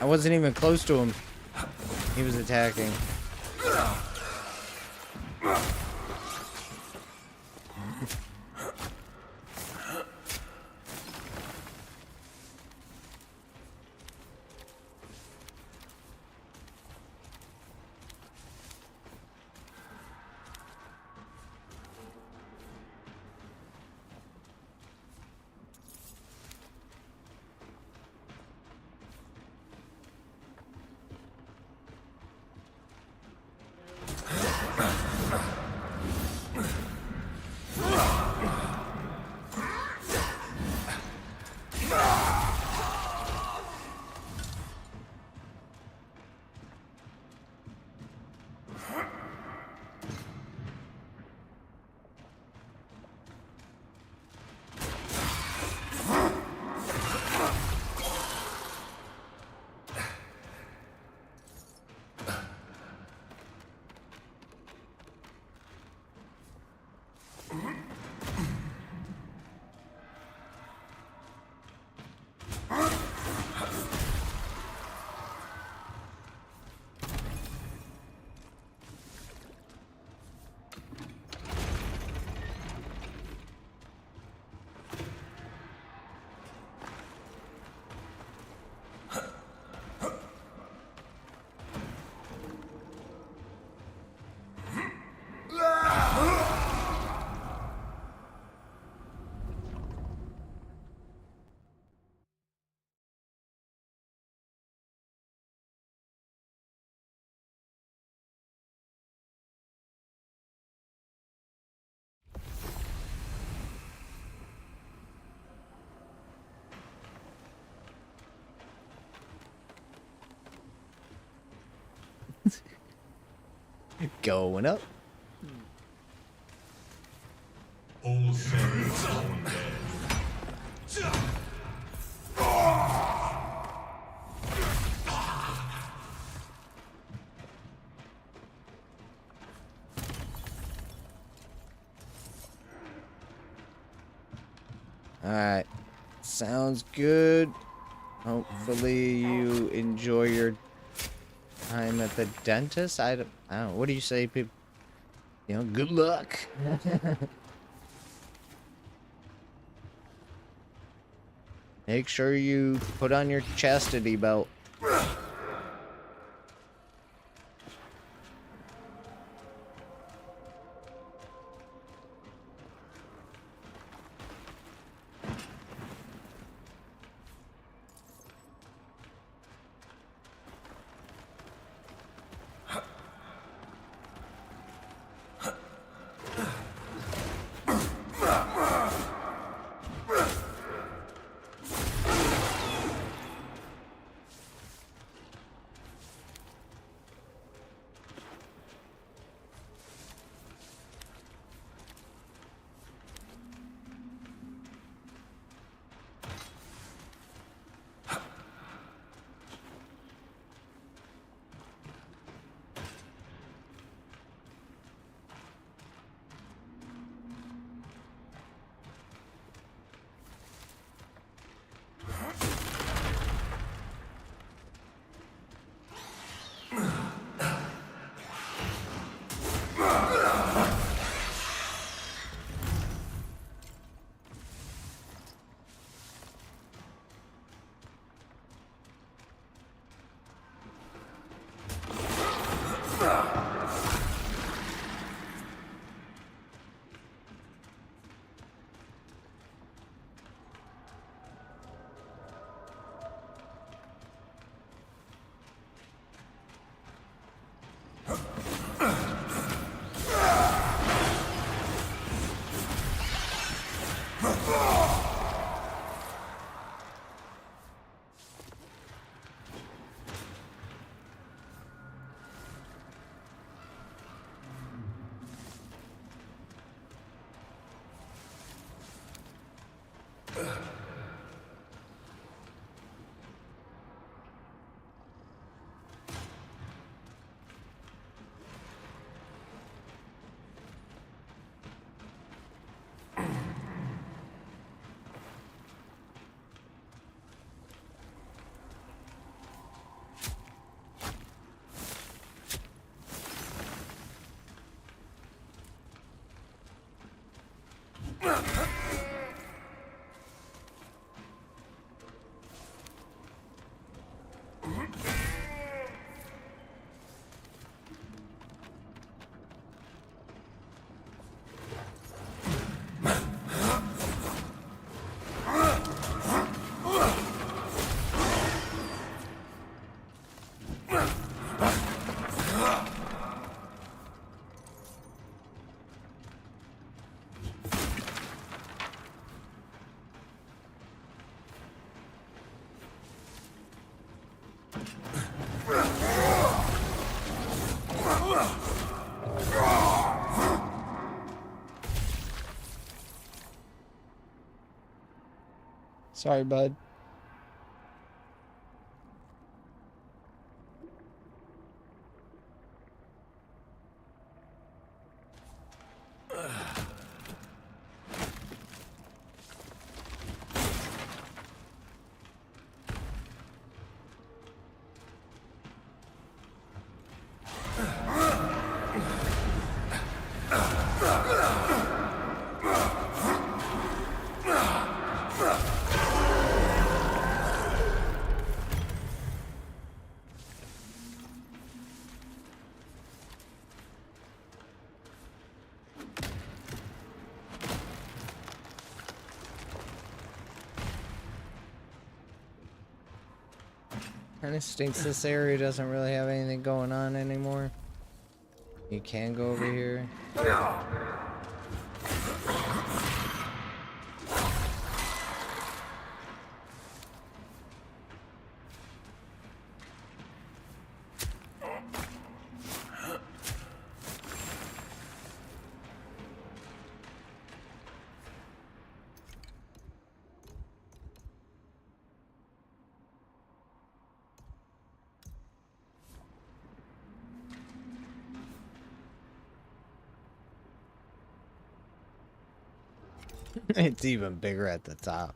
I wasn't even close to him. He was attacking. Going up. All sins on Alright. Sounds good. Hopefully you enjoy your time at the dentist. I don't know. What do you say, people? You know, good luck. Make sure you put on your chastity belt. Sorry, bud. Kind of stinks this area doesn't really have anything going on anymore. You can go over here. It's even bigger at the top.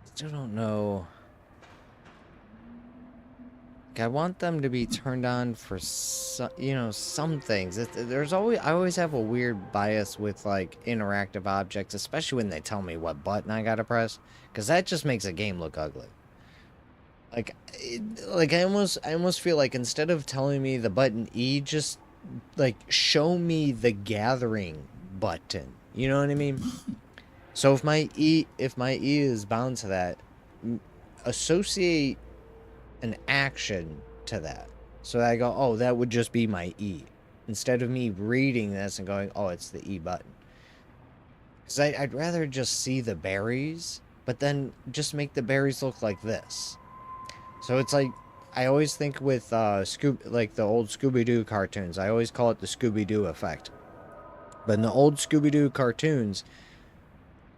Still don't know. Like, I want them to be turned on for some, you know, some things. There's always, I always have a weird bias with like interactive objects, especially when they tell me what button I gotta press, because that just makes a game look ugly. Like, I almost feel like instead of telling me the button E, just like show me the gathering button. You know what I mean? So if my E is bound to that, associate an action to that. So I go, oh, that would just be my E. Instead of me reading this and going, oh, it's the E button. Because I'd rather just see the berries, but then just make the berries look like this. So it's like, I always think with like the old Scooby-Doo cartoons, I always call it the Scooby-Doo effect. But in the old Scooby-Doo cartoons,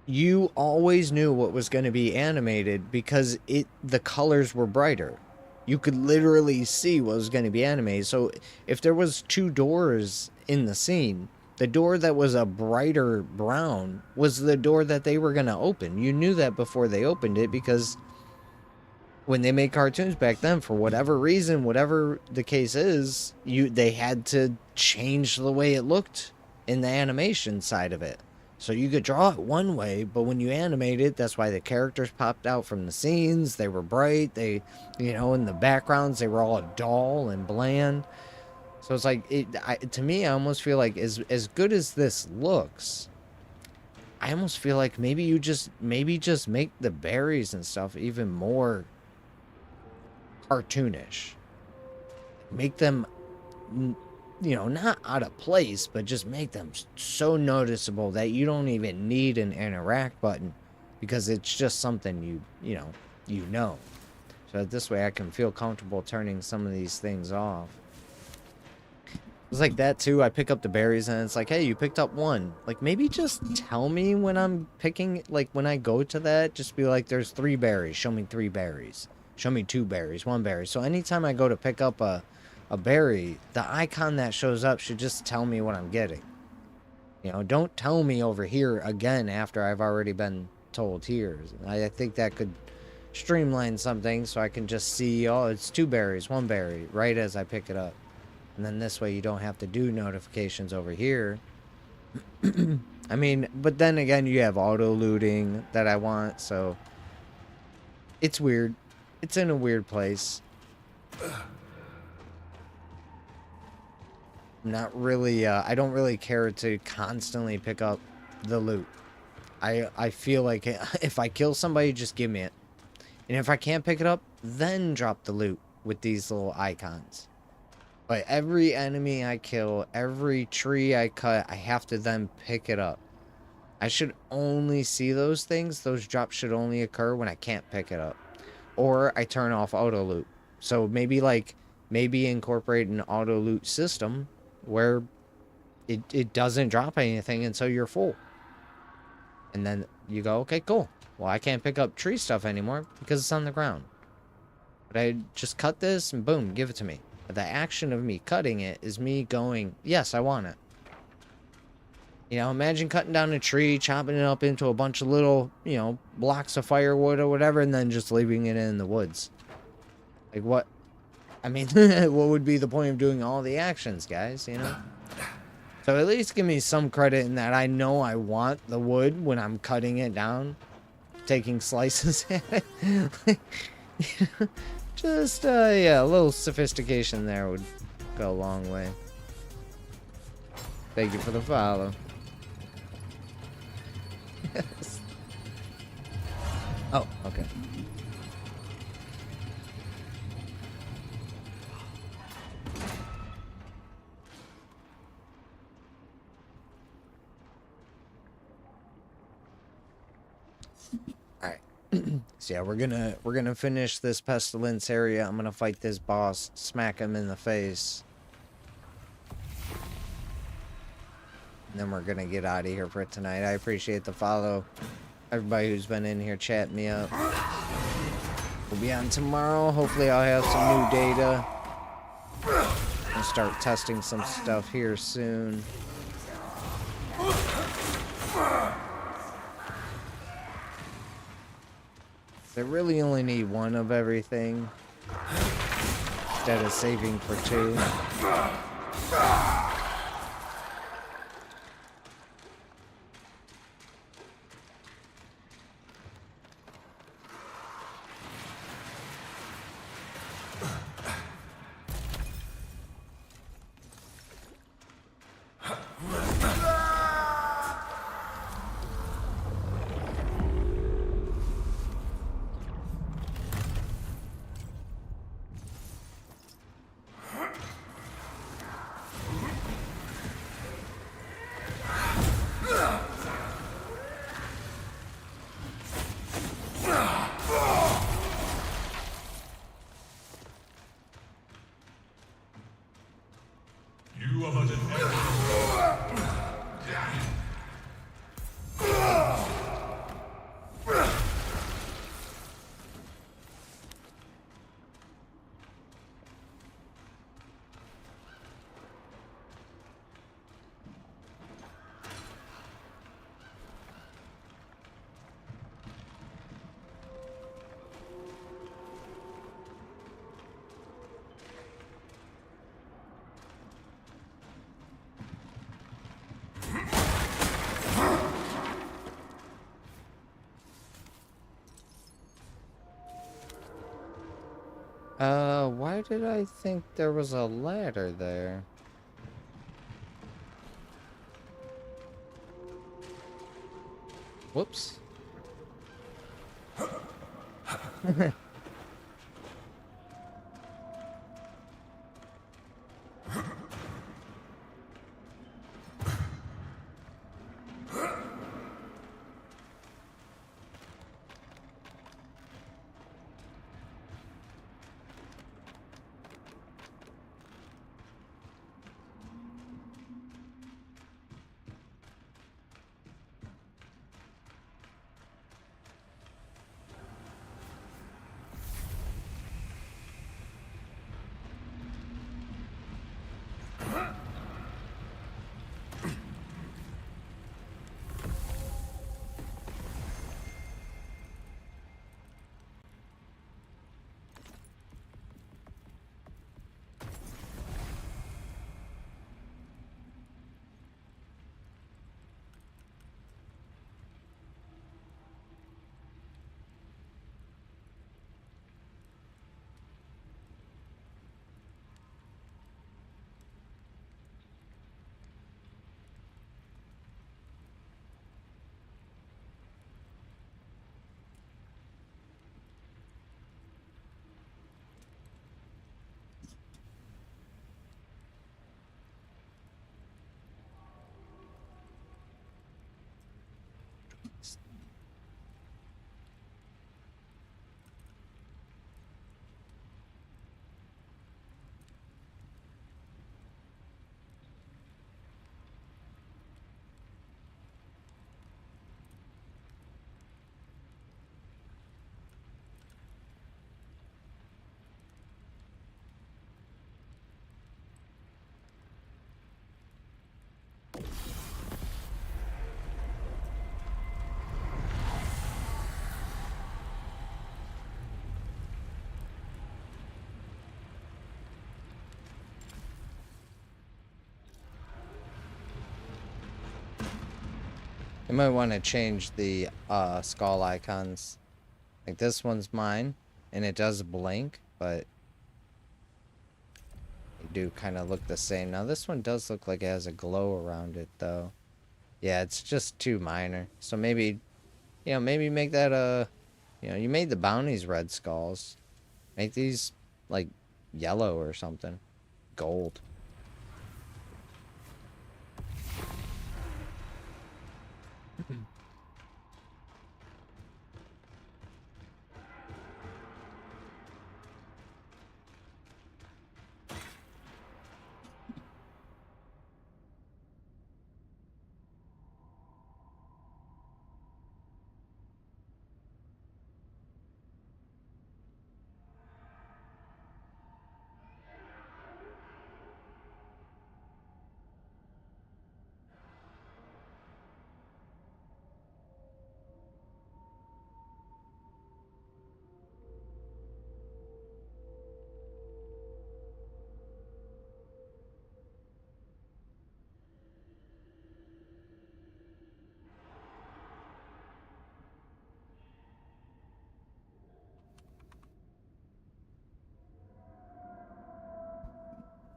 you always knew what was going to be animated because the colors were brighter. You could literally see what was going to be animated. So if there was 2 doors in the scene, the door that was a brighter brown was the door that they were going to open. You knew that before they opened it because when they made cartoons back then, for whatever reason, whatever the case is, they had to change the way it looked in the animation side of it. So you could draw it one way, but when you animate it, that's why the characters popped out from the scenes. They were bright. They, you know, in the backgrounds, they were all dull and bland. So it's like, to me, I almost feel like as good as this looks, I almost feel like maybe just make the berries and stuff even more cartoonish. Make them, you know, not out of place, but just make them so noticeable that you don't even need an interact button because it's just something you know. So this way I can feel comfortable turning some of these things off. It's like that too. I pick up the berries and it's like, hey, you picked up 1. Like, maybe just tell me when I'm picking, like when I go to that, just be like, there's 3 berries. Show me 3 berries. Show me 2 berries, 1 berry. So anytime I go to pick up a berry, the icon that shows up should just tell me what I'm getting. You know, don't tell me over here again after I've already been told here. I think that could streamline something so I can just see, oh, it's 2 berries, 1 berry, right as I pick it up. And then this way you don't have to do notifications over here. I mean, but then again, you have auto-looting that I want, so it's weird. It's in a weird place. Not really, I don't really care to constantly pick up the loot. I feel like if I kill somebody, just give me it. And if I can't pick it up, then drop the loot with these little icons. But every enemy I kill, every tree I cut, I have to then pick it up. I should only see those things. Those drops should only occur when I can't pick it up. Or I turn off auto loot. So maybe incorporate an auto loot system where it doesn't drop anything until you're full. And then you go, okay, cool. Well, I can't pick up tree stuff anymore because it's on the ground. But I just cut this and boom, give it to me. The action of me cutting it is me going, yes, I want it. You know, imagine cutting down a tree, chopping it up into a bunch of little, you know, blocks of firewood or whatever, and then just leaving it in the woods. Like, what? I mean, what would be the point of doing all the actions, guys, you know? So at least give me some credit in that I know I want the wood when I'm cutting it down, taking slices at it. Just, yeah, a little sophistication there would go a long way. Thank you for the follow. Yes. Oh, okay. So yeah, we're gonna finish this pestilence area. I'm gonna fight this boss, smack him in the face. And then we're gonna get out of here for tonight. I appreciate the follow. Everybody who's been in here chatting me up. We'll be on tomorrow. Hopefully I'll have some new data. and start testing some stuff here soon. I really only need one of everything instead of saving for two. You are but an Why did I think there was a ladder there? Whoops. You might want to change the skull icons. Like this one's mine, and it does blink, but they do kind of look the same. Now this one does look like it has a glow around it, though. Yeah, it's just too minor. So maybe, you know, maybe make that you know, you made the bounties red skulls. Make these like yellow or something, gold.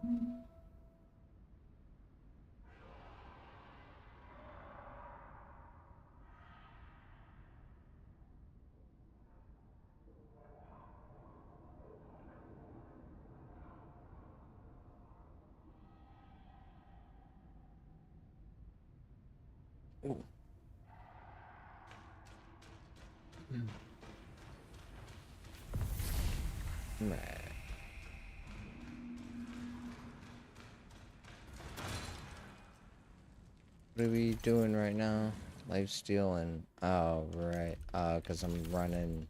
Ooh. Man. What are we doing right now? Life steal and oh right. Cause I'm running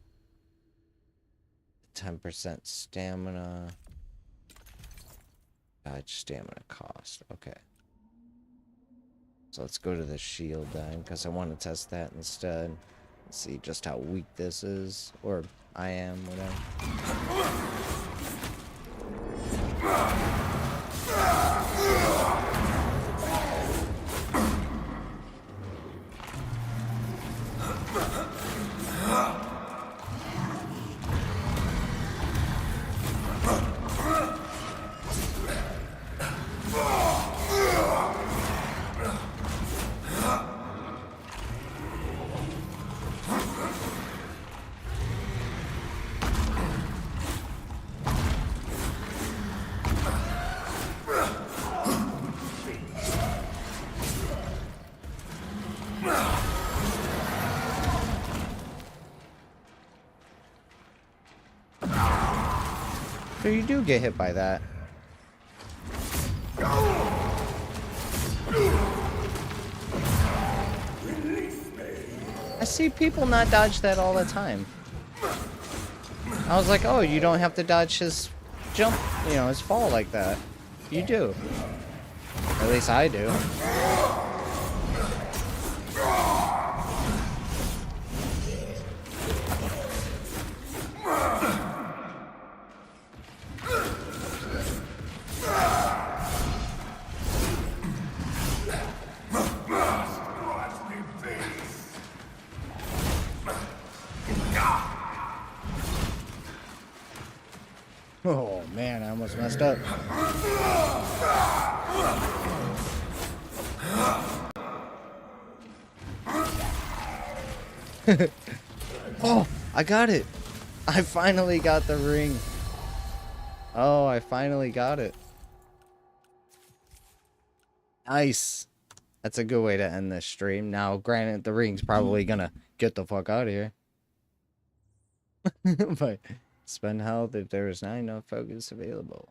10% stamina. Stamina cost. Okay. So let's go to the shield then, because I want to test that instead. Let's see just how weak this is. Or I am, whatever. So you do get hit by that. I see people not dodge that all the time. I was like, oh, you don't have to dodge his jump, you know, his fall like that. You do. At least I do. Oh man, I almost messed up. Oh, I got it. I finally got the ring. Oh, I finally got it. Nice. That's a good way to end this stream. Now, granted, the ring's probably gonna get the fuck out of here. But spend health if there is not enough focus available.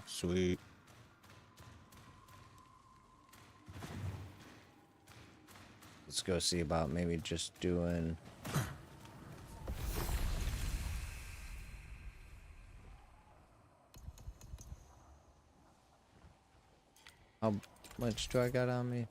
Sweet. Let's go see about maybe just doing... How much do I got on me?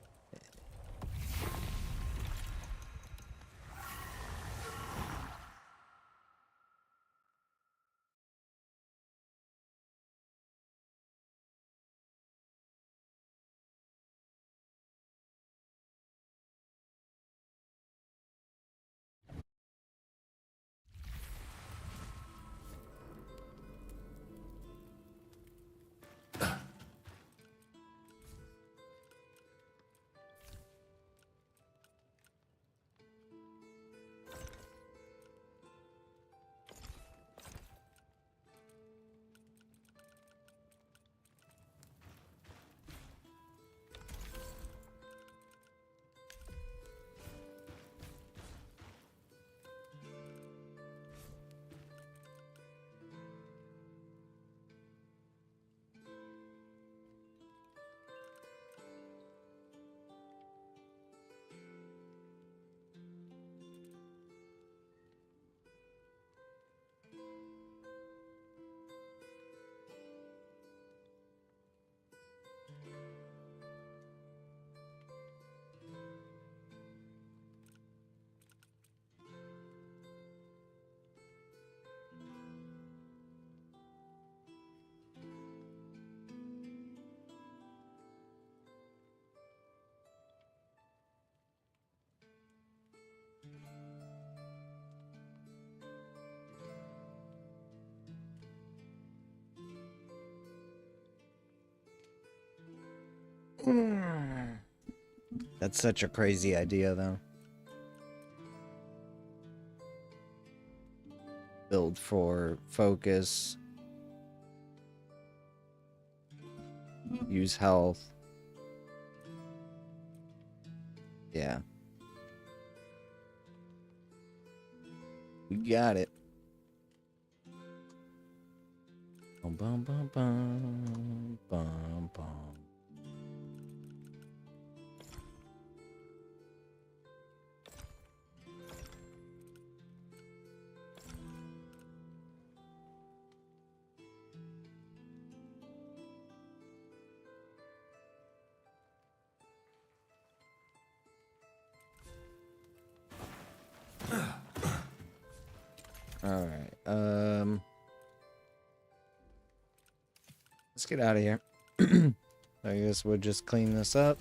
That's such a crazy idea, though. Build for focus. Use health. Yeah. We got it. Bum bum bum bum bum bum. All right. Let's get out of here. I guess we'll just clean this up.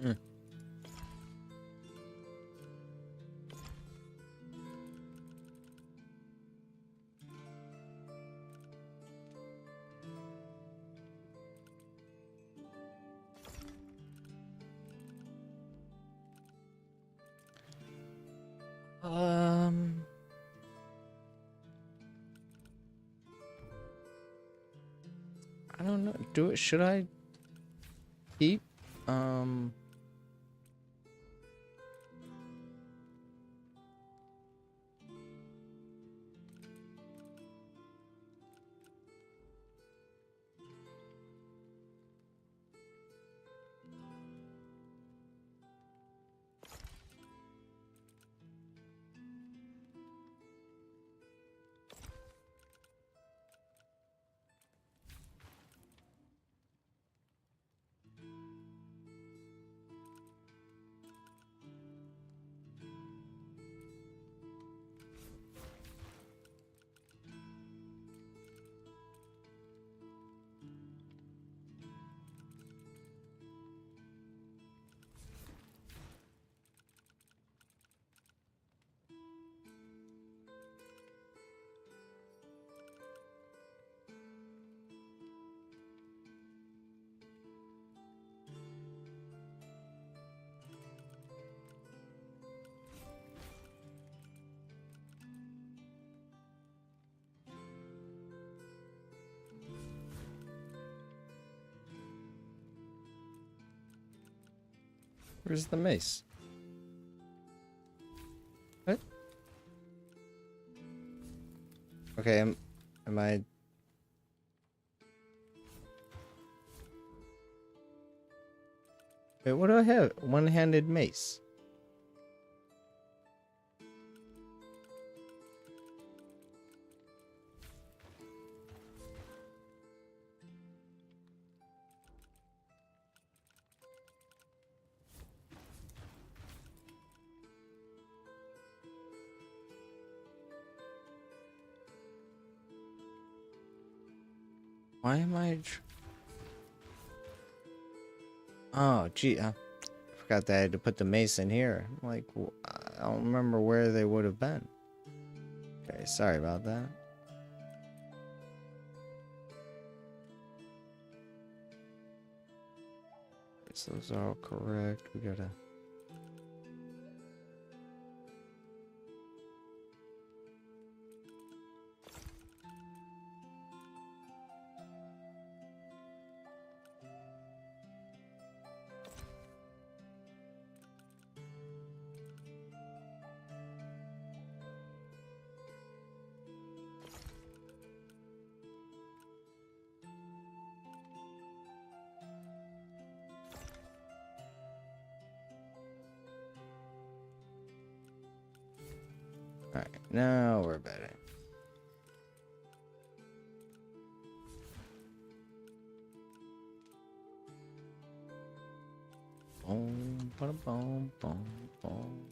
Mm. I don't know. Do it. Should I keep? Where's the mace? What? Okay, am I... Wait, what do I have? One-handed mace. Why am I... Oh, gee, I forgot that I had to put the mace in here. I'm like, I don't remember where they would have been. Okay, sorry about that. So those are all correct. We gotta... Alright, now we're better. Boom, boom, boom, boom, boom.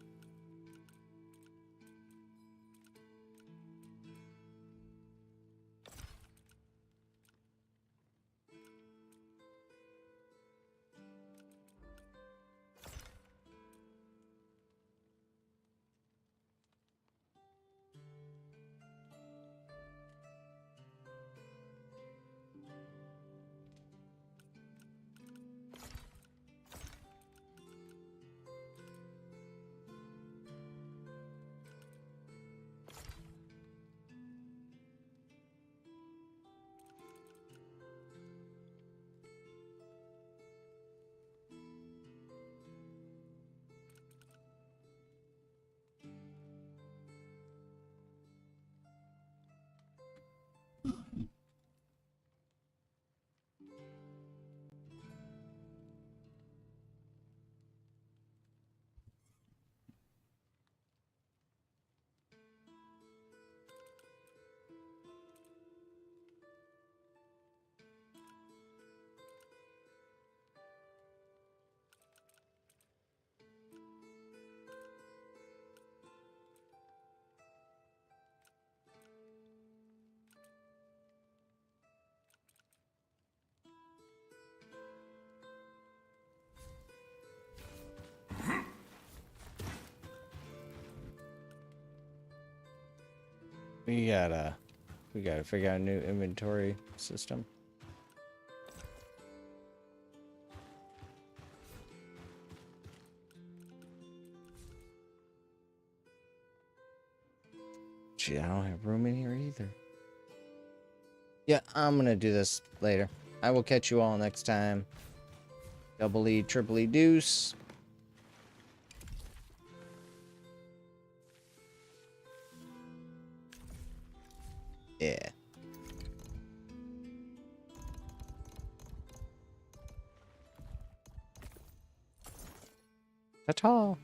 We gotta figure out a new inventory system. Gee, I don't have room in here either. Yeah, I'm gonna do this later. I will catch you all next time. Double E, triple E deuce. Yeah. Ta-ta.